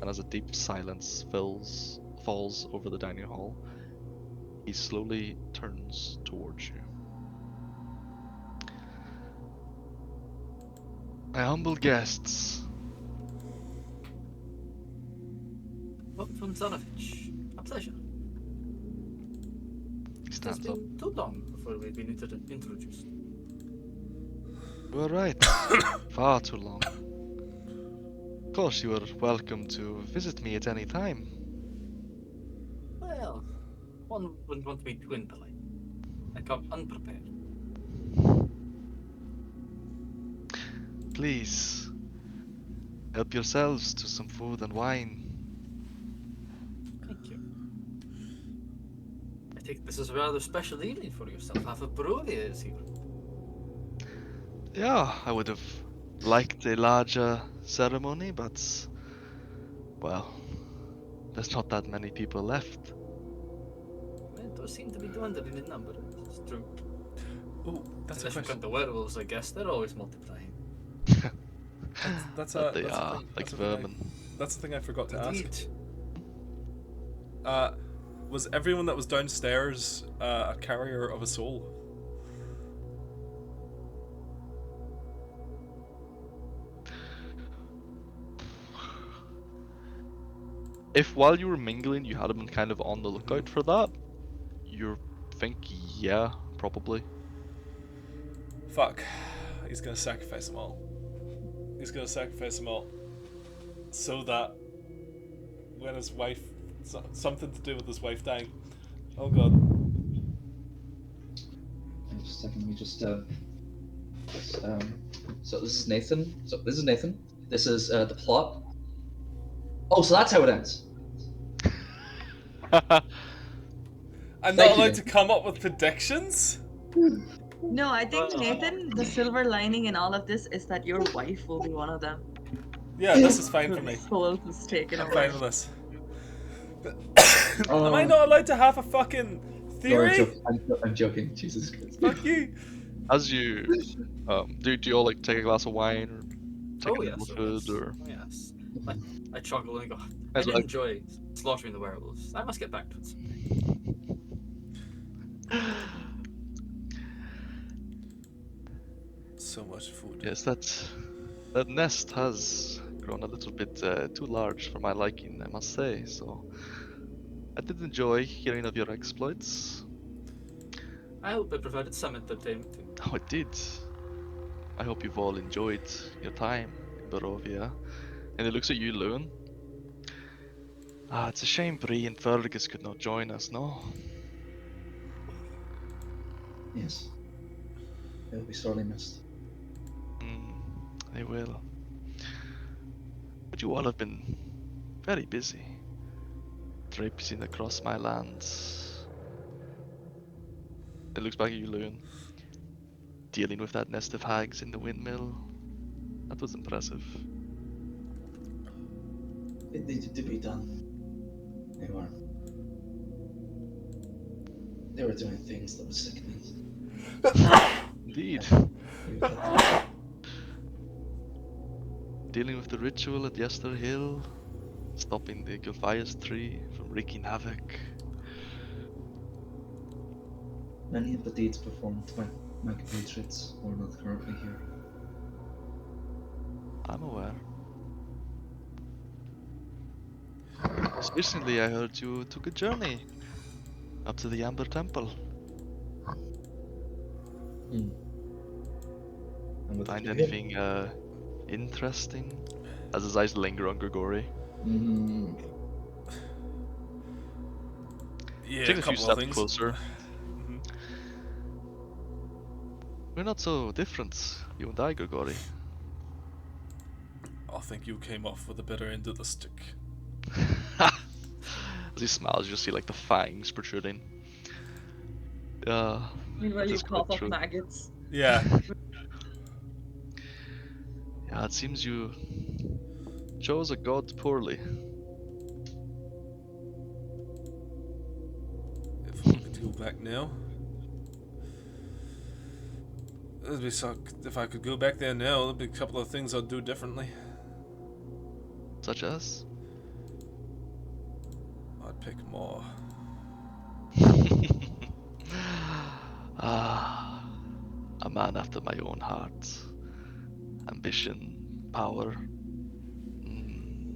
and as a deep silence falls over the dining hall, he slowly turns towards you. My humble guests. Welcome from Zanovich. A pleasure. He It has stands up. been too long before we've been introduced. You are right. Far too long. Of course, you are welcome to visit me at any time. Well, one wouldn't want to be too impolite. I come unprepared. Please, help yourselves to some food and wine. Thank you. I think this is a rather special evening for yourself. Half of Barovia is here. Yeah, I would have liked a larger ceremony, but well, there's not that many people left. Well, it does seem to be dwindling in number. It's true. Oh, that's a Unless you question. count the werewolves, I guess. They're always multiplying. That's That a they that's a are, thing. like That's a thing vermin. that's the thing I forgot to ask. Indeed. Was everyone that was downstairs a carrier of a soul? If while you were mingling you had been kind of on the lookout for that, you think, yeah, probably. Fuck. He's gonna sacrifice them all. He's gonna sacrifice them all. So that when his wife... something to do with his wife dying. Oh god. Just a second, let me just so this is Nathan. This is the plot. Oh, so that's how it ends. I'm Thank not you, allowed to Nathan. come up with predictions? No, I think Well, Nathan, the silver lining in all of this is that your wife will be one of them. Yeah, this is fine for Her me. soul is taken I'm away. fine with this. Am I not allowed to have a fucking No, theory? I'm joking. Jesus Christ. Fuck you. As you, do you all like take a glass of wine or take oh a yes, little oh food yes. or? Oh yes. I chuckle and go, I As did like, enjoy slaughtering the werewolves. I must get back to it someday. So much food. yes, that nest has grown a little bit too large for my liking, I must say. So I did enjoy hearing of your exploits. I hope I provided some entertainment too. Oh, it did. I hope you've all enjoyed your time in Barovia. And it looks at you, Loon. Ah, it's a shame Bree and Fergus could not join us, no? Yes. It will be sorely missed. They will. But you all have been very busy, traipsing across my lands. It looks back at you, Loon. Dealing with that nest of hags in the windmill. That was impressive. It needed to be done. They were doing things that were sickening. Indeed. You had Dealing with the ritual at Yester Hill. Stopping the Gulfias tree from wreaking havoc. many of the deeds performed by my compatriots who are not currently here. I'm aware. Just recently I heard you took a journey up to the Amber Temple. And what Find did you anything interesting? As his eyes linger on Grigori. get? Yeah, Take a a few couple of steps things. closer. Mhm. We're not so different, you and I, Grigori. I think you came off with a better end of the stick. As he smiles, you see like the fangs protruding. Yeah, Meanwhile, that you is quite cough up true. maggots. Yeah. Yeah, it seems you chose a god poorly. If I could go back now. It'd be if I could go back there now, there'd be a couple of things I'd do differently. Such as? I'd pick more. Ah, a man after my own heart. ambition, power. Mm,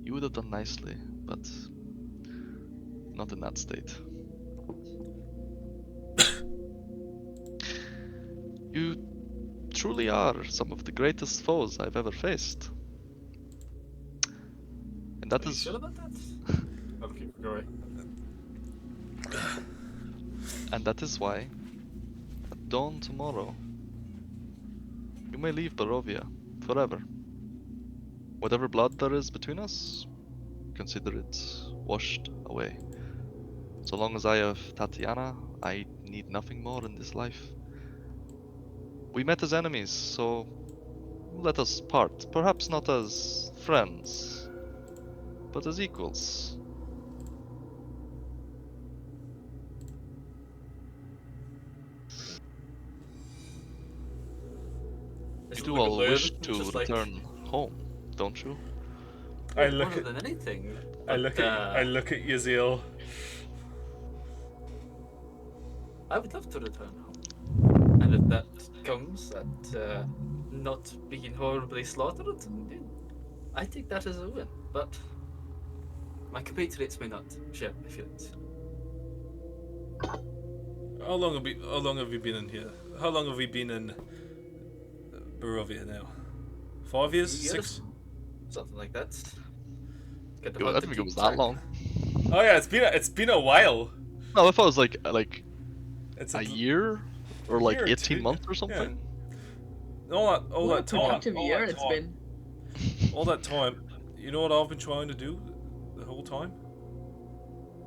you would have done nicely, but not in that state. You truly are some of the greatest foes I've ever faced. And that Are you is sure about that? Okay, go away. and that is why at dawn tomorrow you may leave Barovia forever. Whatever blood there is between us, consider it washed away. So long as I have Tatiana, I need nothing more in this life. We met as enemies, so let us part. Perhaps not as friends, but as equals. You Is it do like a all wish lure? to Just like return home, don't you? I more look at than anything. I But look at Yaziel. I would love to return home. And if that comes at not being horribly slaughtered, then I think that is a win. But my compatriots may not share my feelings. How long have you been in here? How long have we been in Barovia now? 5 years? Few 6? years, something like that. Kind of I hard don't to think it keep was that track. long. Oh yeah, it's been a while. No, if I was like It's a a year or like year or 18 two. months or Yeah. something. All What a that time. productive year it's been. All that time. You know what I've been trying to do the whole time?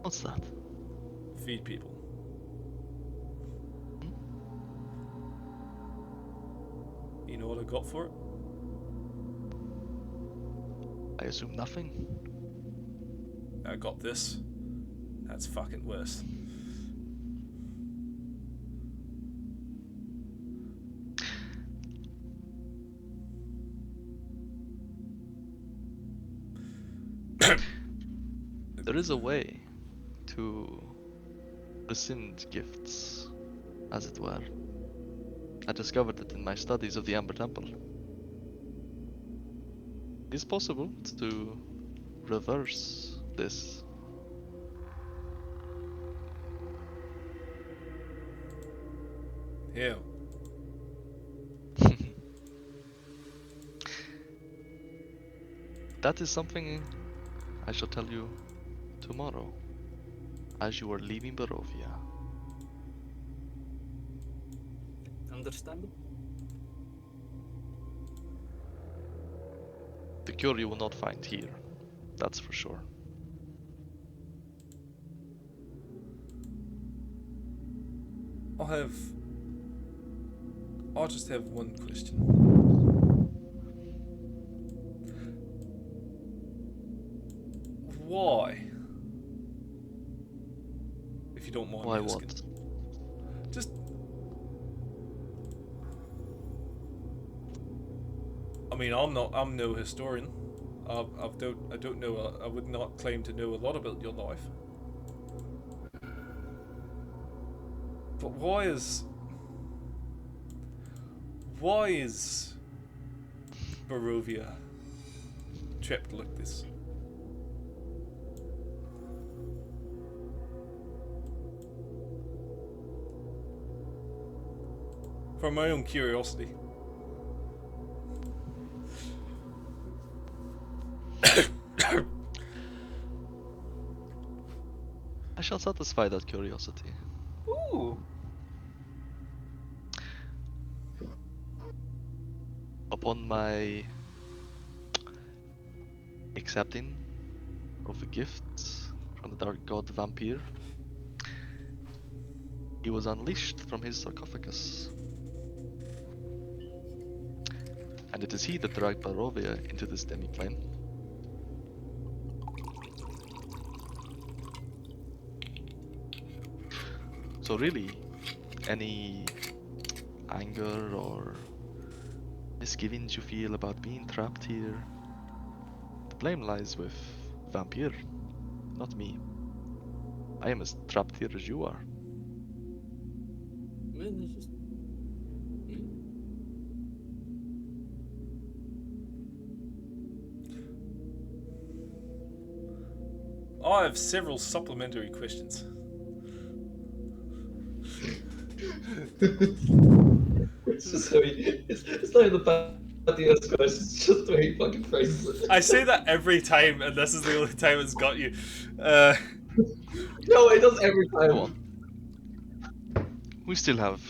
What's that? Feed people. Hmm? You know what I got for it? I assume nothing. I got this. That's fucking worse. There is a way to rescind gifts, as it were. I discovered it in my studies of the Amber Temple. It is possible to reverse this. Yeah. That is something I shall tell you tomorrow, as you are leaving Barovia. Understandable? The cure you will not find here, that's for sure. I'll just have one question. Why? If you don't mind Why me asking. what? Just I mean, I'm no historian. I don't know. I would not claim to know a lot about your life. But why is Barovia trapped like this? For my own curiosity. I shall satisfy that curiosity. Ooh. Upon my accepting of the gift from the dark god vampire, he was unleashed from his sarcophagus. And it is he that dragged Barovia into this demiplane. So really, any anger or misgivings you feel about being trapped here, the blame lies with Vampire, not me. I am as trapped here as you are. I mean, it's just. I have several supplementary questions. It's just how it's not even the fact that he asks questions, it's just the way he fucking phrases it. I say that every time, and this is the only time it's got you. No, he does every time. Go on. We still have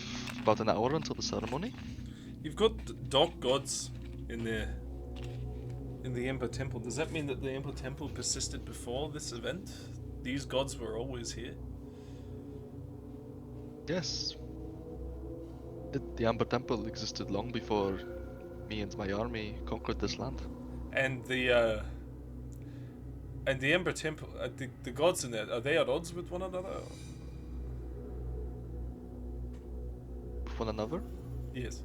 about an hour until the ceremony. You've got dark gods in the Emperor Temple. Does that mean that the Emperor Temple persisted before this event? These gods were always here. Yes. The Amber Temple existed long before me and my army conquered this land. And the Emperor Temple, the gods in there, are they at odds with one another? With one another? Yes.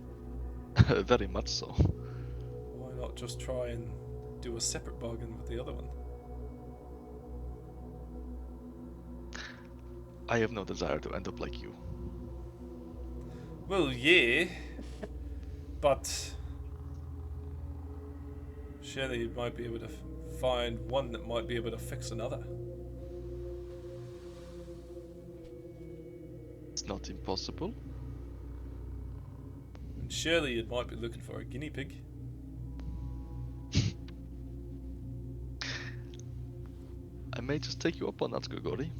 Very much so. Why not just try and do a separate bargain with the other one? I have no desire to end up like you. Well, yeah, but surely you might be able to find one that might be able to fix another. It's not impossible. And surely you might be looking for a guinea pig. I may just take you up on that, Grigori.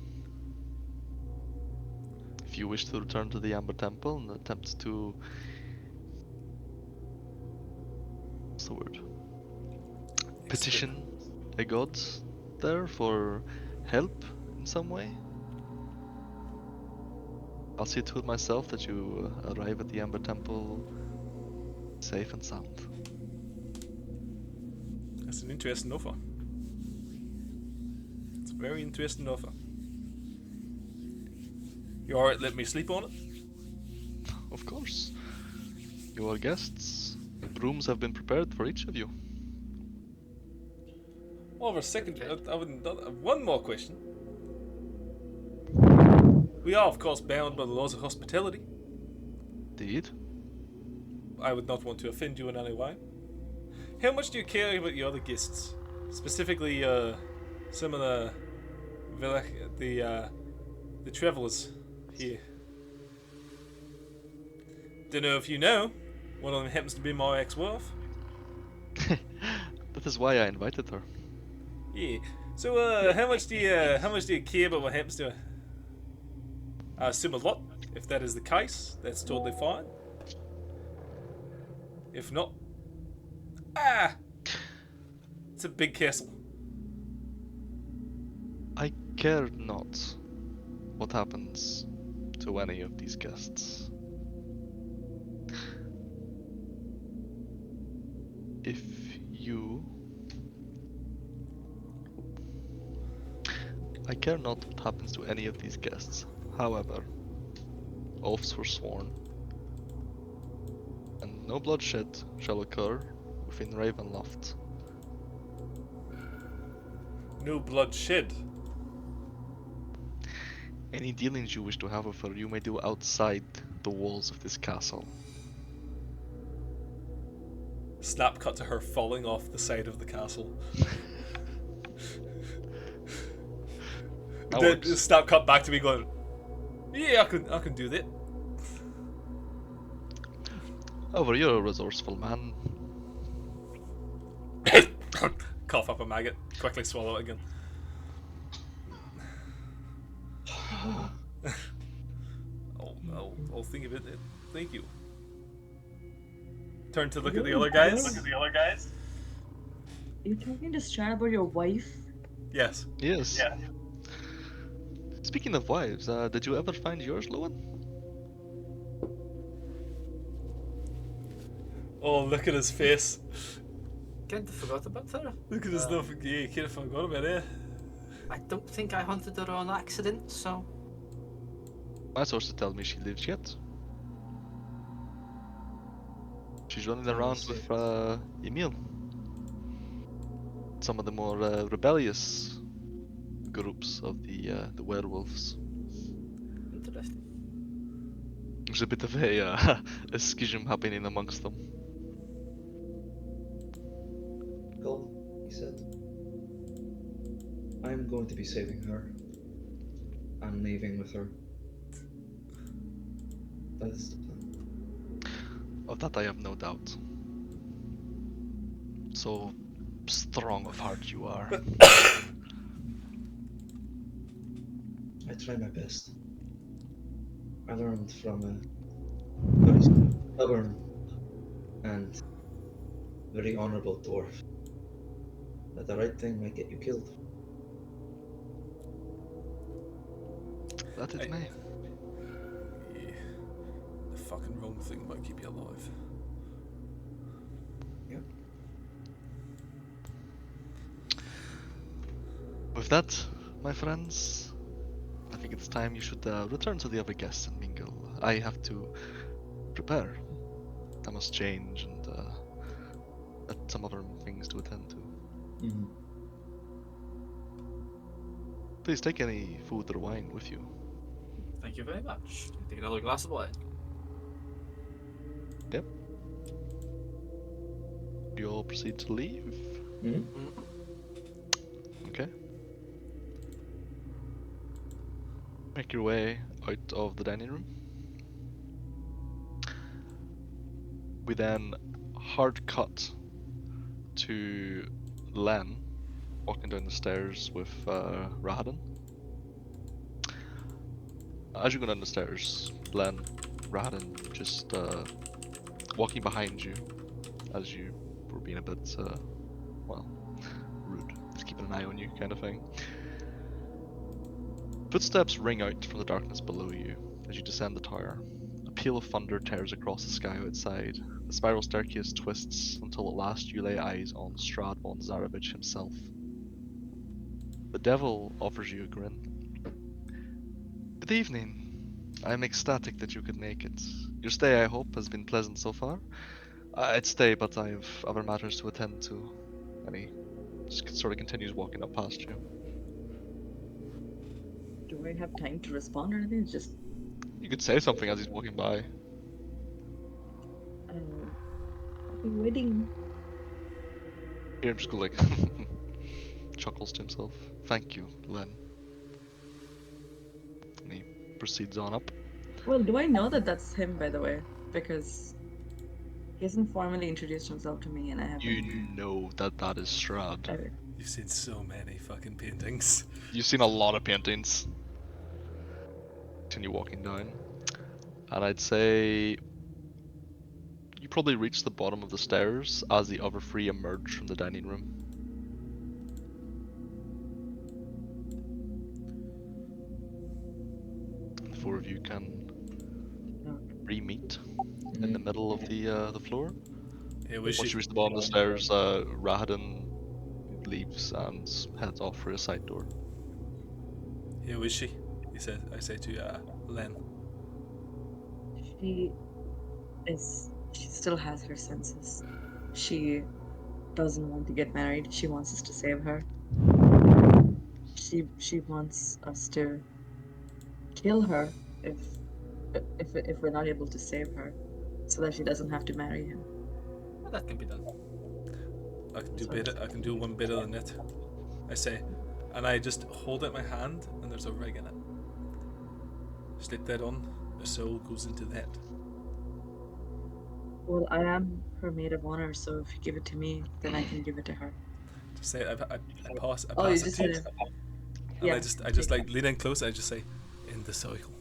If you wish to return to the Amber Temple and attempt to... what's the word? Petition a god there for help in some way. I'll see to it myself that you arrive at the Amber Temple safe and sound. That's an interesting offer. It's a very interesting offer. You alright, let me sleep on it? Of course. You are guests. Rooms have been prepared for each of you. Over a second, I wouldn't. One more question. We are, of course, bound by the laws of hospitality. Indeed. I would not want to offend you in any way. How much do you care about your other guests? Specifically, some of the travelers here. Don't know if you know, one of them happens to be my ex-wife. That is why I invited her. Yeah. So, how much do you care about what happens to her? I assume a lot. If that is the case, that's totally fine. If not, it's a big castle. I care not what happens to any of these guests. If you... I care not what happens to any of these guests. However, oaths were sworn, and no bloodshed shall occur within Ravenloft. No bloodshed. Any dealings you wish to have with her, you may do outside the walls of this castle. Snap cut to her falling off the side of the castle. That Then works. snap cut back to me going, yeah, I can do that. However, you're a resourceful man. Cough up a maggot, quickly swallow it again. I'll think of it. Thank you. Turn to look at the other guys. You're talking to Strahd about your wife? Yes. Yes. Yeah. Speaking of wives, did you ever find yours, Lowen? Oh, look at his face. Kind of forgot about her. Look at his stuff. Yeah, you can't forgot about it. I don't think I hunted her on accident, so My sources tell me she lives yet. She's running around with Emil. Some of the more rebellious groups of the werewolves. interesting. There's a bit of a, a schism happening amongst them. Go, he said. I'm going to be saving her and leaving with her. That is the plan. Of that I have no doubt. So strong of heart you are. I try my best. I learned from a very stubborn and very honorable dwarf that the right thing might get you killed. That it I- may. Yeah. The fucking wrong thing might keep you alive. Yep. With that, my friends, I think it's time you should return to the other guests and mingle. I have to prepare. I must change and get some other things to attend to. Mm-hmm. Please take any food or wine with you. Thank you very much. Take another glass of wine. Yep. You all proceed to leave. Mm-hmm. Okay. Make your way out of the dining room. We then hard cut to Len walking down the stairs with Rahadin. As you go down the stairs, Len, Rahadin just walking behind you as you were being a bit, well, rude. Just keeping an eye on you, kind of thing. Footsteps ring out from the darkness below you as you descend the tower. A peal of thunder tears across the sky outside. The spiral staircase twists until at last you lay eyes on Strahd von Zarovich himself. The devil offers you a grin. Good evening. I'm ecstatic that you could make it. Your stay, I hope, has been pleasant so far. I'd stay, but I have other matters to attend to. And he just sort of continues walking up past you. Do I have time to respond or anything? It's just You could say something as he's walking by. happy wedding. Hear him just go like, chuckles to himself. Thank you, Len. And he proceeds on up. Well, do I know that that's him, by the way? Because he hasn't formally introduced himself to me, and I haven't. You know that that is Strahd. Okay. You've seen so many fucking paintings. You've seen a lot of paintings. Continue walking down. And I'd say you probably reach the bottom of the stairs as the other three emerge from the dining room. The four of you can re-meet in the middle of the floor. Yeah, was Once she? you reach the bottom of the stairs, Rahadin leaves and heads off for a side door. Yeah, was she? He said. I say to Len. She is. She still has her senses. She doesn't want to get married. She wants us to save her. She wants us to kill her if we're not able to save her, so that she doesn't have to marry him. Well, that can be done. I can do Sorry. better. I can do one better than it. I say, and I just hold out my hand, and there's a ring in it. Slip that on. The soul goes into that. Well, I am her maid of honor, so if you give it to me, then I can give it to her. Just say, I pass. I Oh, you pass it just to you. said it. And Yeah, I just take like lean in close. I just say, in the cycle.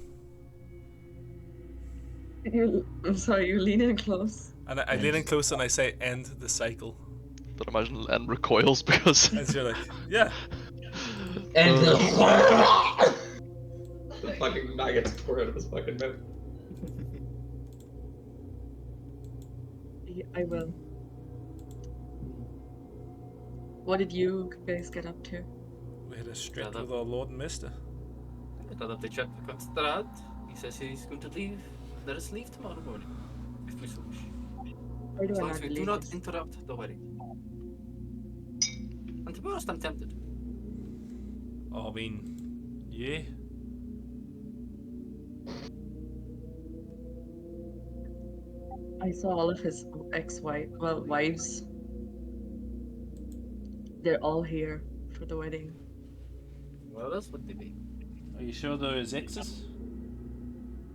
I'm sorry, you lean in close. And I lean in close and I say, end the cycle. But imagine Len recoils because. And you're like, yeah. And the fucking maggots pour out of his fucking mouth. Yeah, I will. What did you guys get up to? We had a strip Yeah, with our Lord and Mister. I got up to check with Strahd. He says he's going to leave. Let us leave tomorrow morning, if we so wish. Or do As I long as not we do believe not this? interrupt the wedding. And to be honest, I'm tempted. I mean, yeah. I saw all of his wives. They're all here for the wedding. What else would they be? Are you sure there is X's?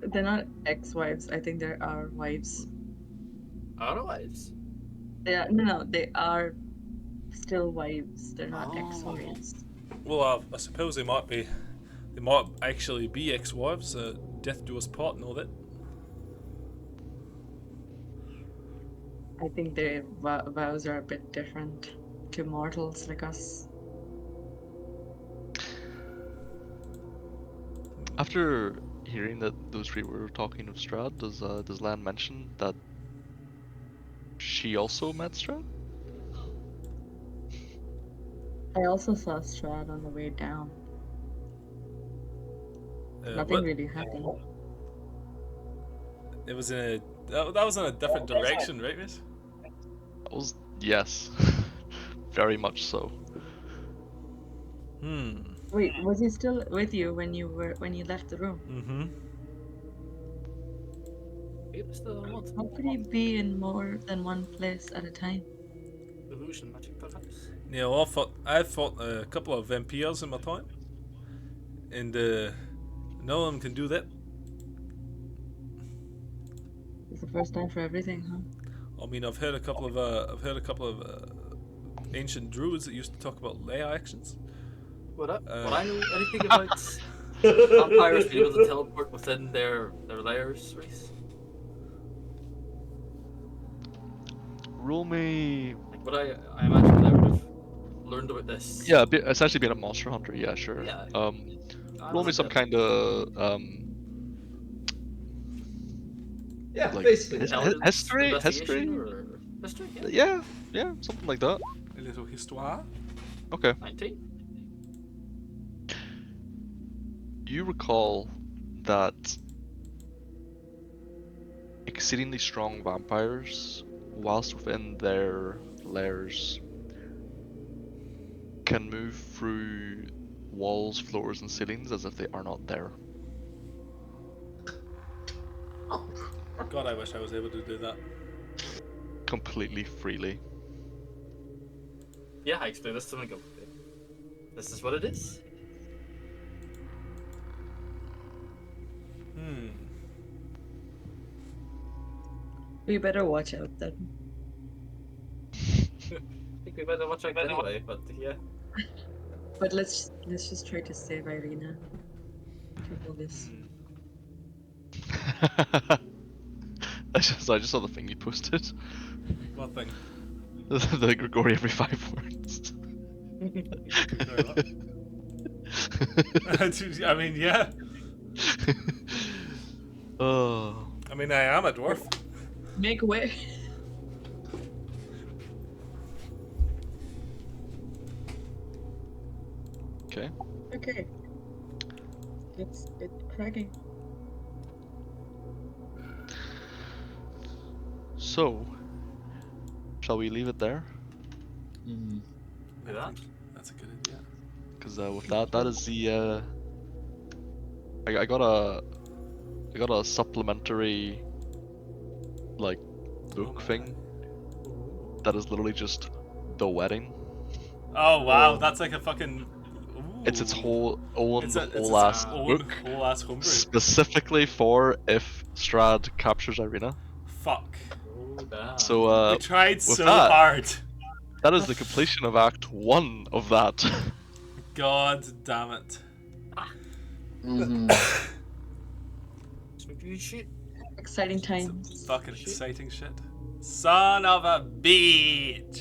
They're not ex-wives. I think there are wives. Our wives. No, they are still wives. They're not Oh. ex-wives. Well, I suppose they might be. They might actually be ex-wives. Death do us part and all that. I think their vows are a bit different to mortals like us. After hearing that those three were talking of Strahd, does Lan mention that she also met Strahd? I also saw Strahd on the way down. Nothing What? really happened. It was in a. That was in a different direction, right, mate? That was yes, very much so. Wait, was he still with you when you left the room? Mm-hmm. He was still on How could he be in more than one place at a time? illusion magic, perhaps. Yeah, well, I fought a couple of vampires in my time, and none of them can do that. It's the first time for everything, huh? I mean, I've heard a couple of ancient druids that used to talk about lay actions. Would I know anything about vampires being able to teleport within their lairs, Reese? Roll me. Like, I imagine I would have learned about this. Yeah, essentially being a monster hunter. Yeah, sure. Yeah. Roll me some kind of Yeah, like basically. Intelligence, history. investigation, or history? Yeah, something like that. A little histoire. Okay. 19. You recall that exceedingly strong vampires, whilst within their lairs, can move through walls, floors, and ceilings as if they are not there. God, I wish I was able to do that. Completely freely. Yeah, I explained this to him and go, this is what it is. We better watch out then. I think we better watch out anyway, but yeah. But let's just try to save Irina. Through all this. I just saw the thing you posted. What thing? The Grigori every 5 words. I mean, yeah. Oh. I mean, I am a dwarf. Make way. Okay. Okay. It's cracking. So, shall we leave it there? Mm. Do that. That's a good idea. Because with that is the I got a supplementary like book thing that is literally just the wedding. Oh wow, that's like a fucking. It's its whole It's whole ass book whole ass homebrew. specifically for if Strahd captures Irina. Fuck. Oh, damn. So We tried with so that- hard. that is the completion of Act 1 of that. God damn it. Sweet shit. Exciting Some times. fucking exciting shit. Son of a bitch.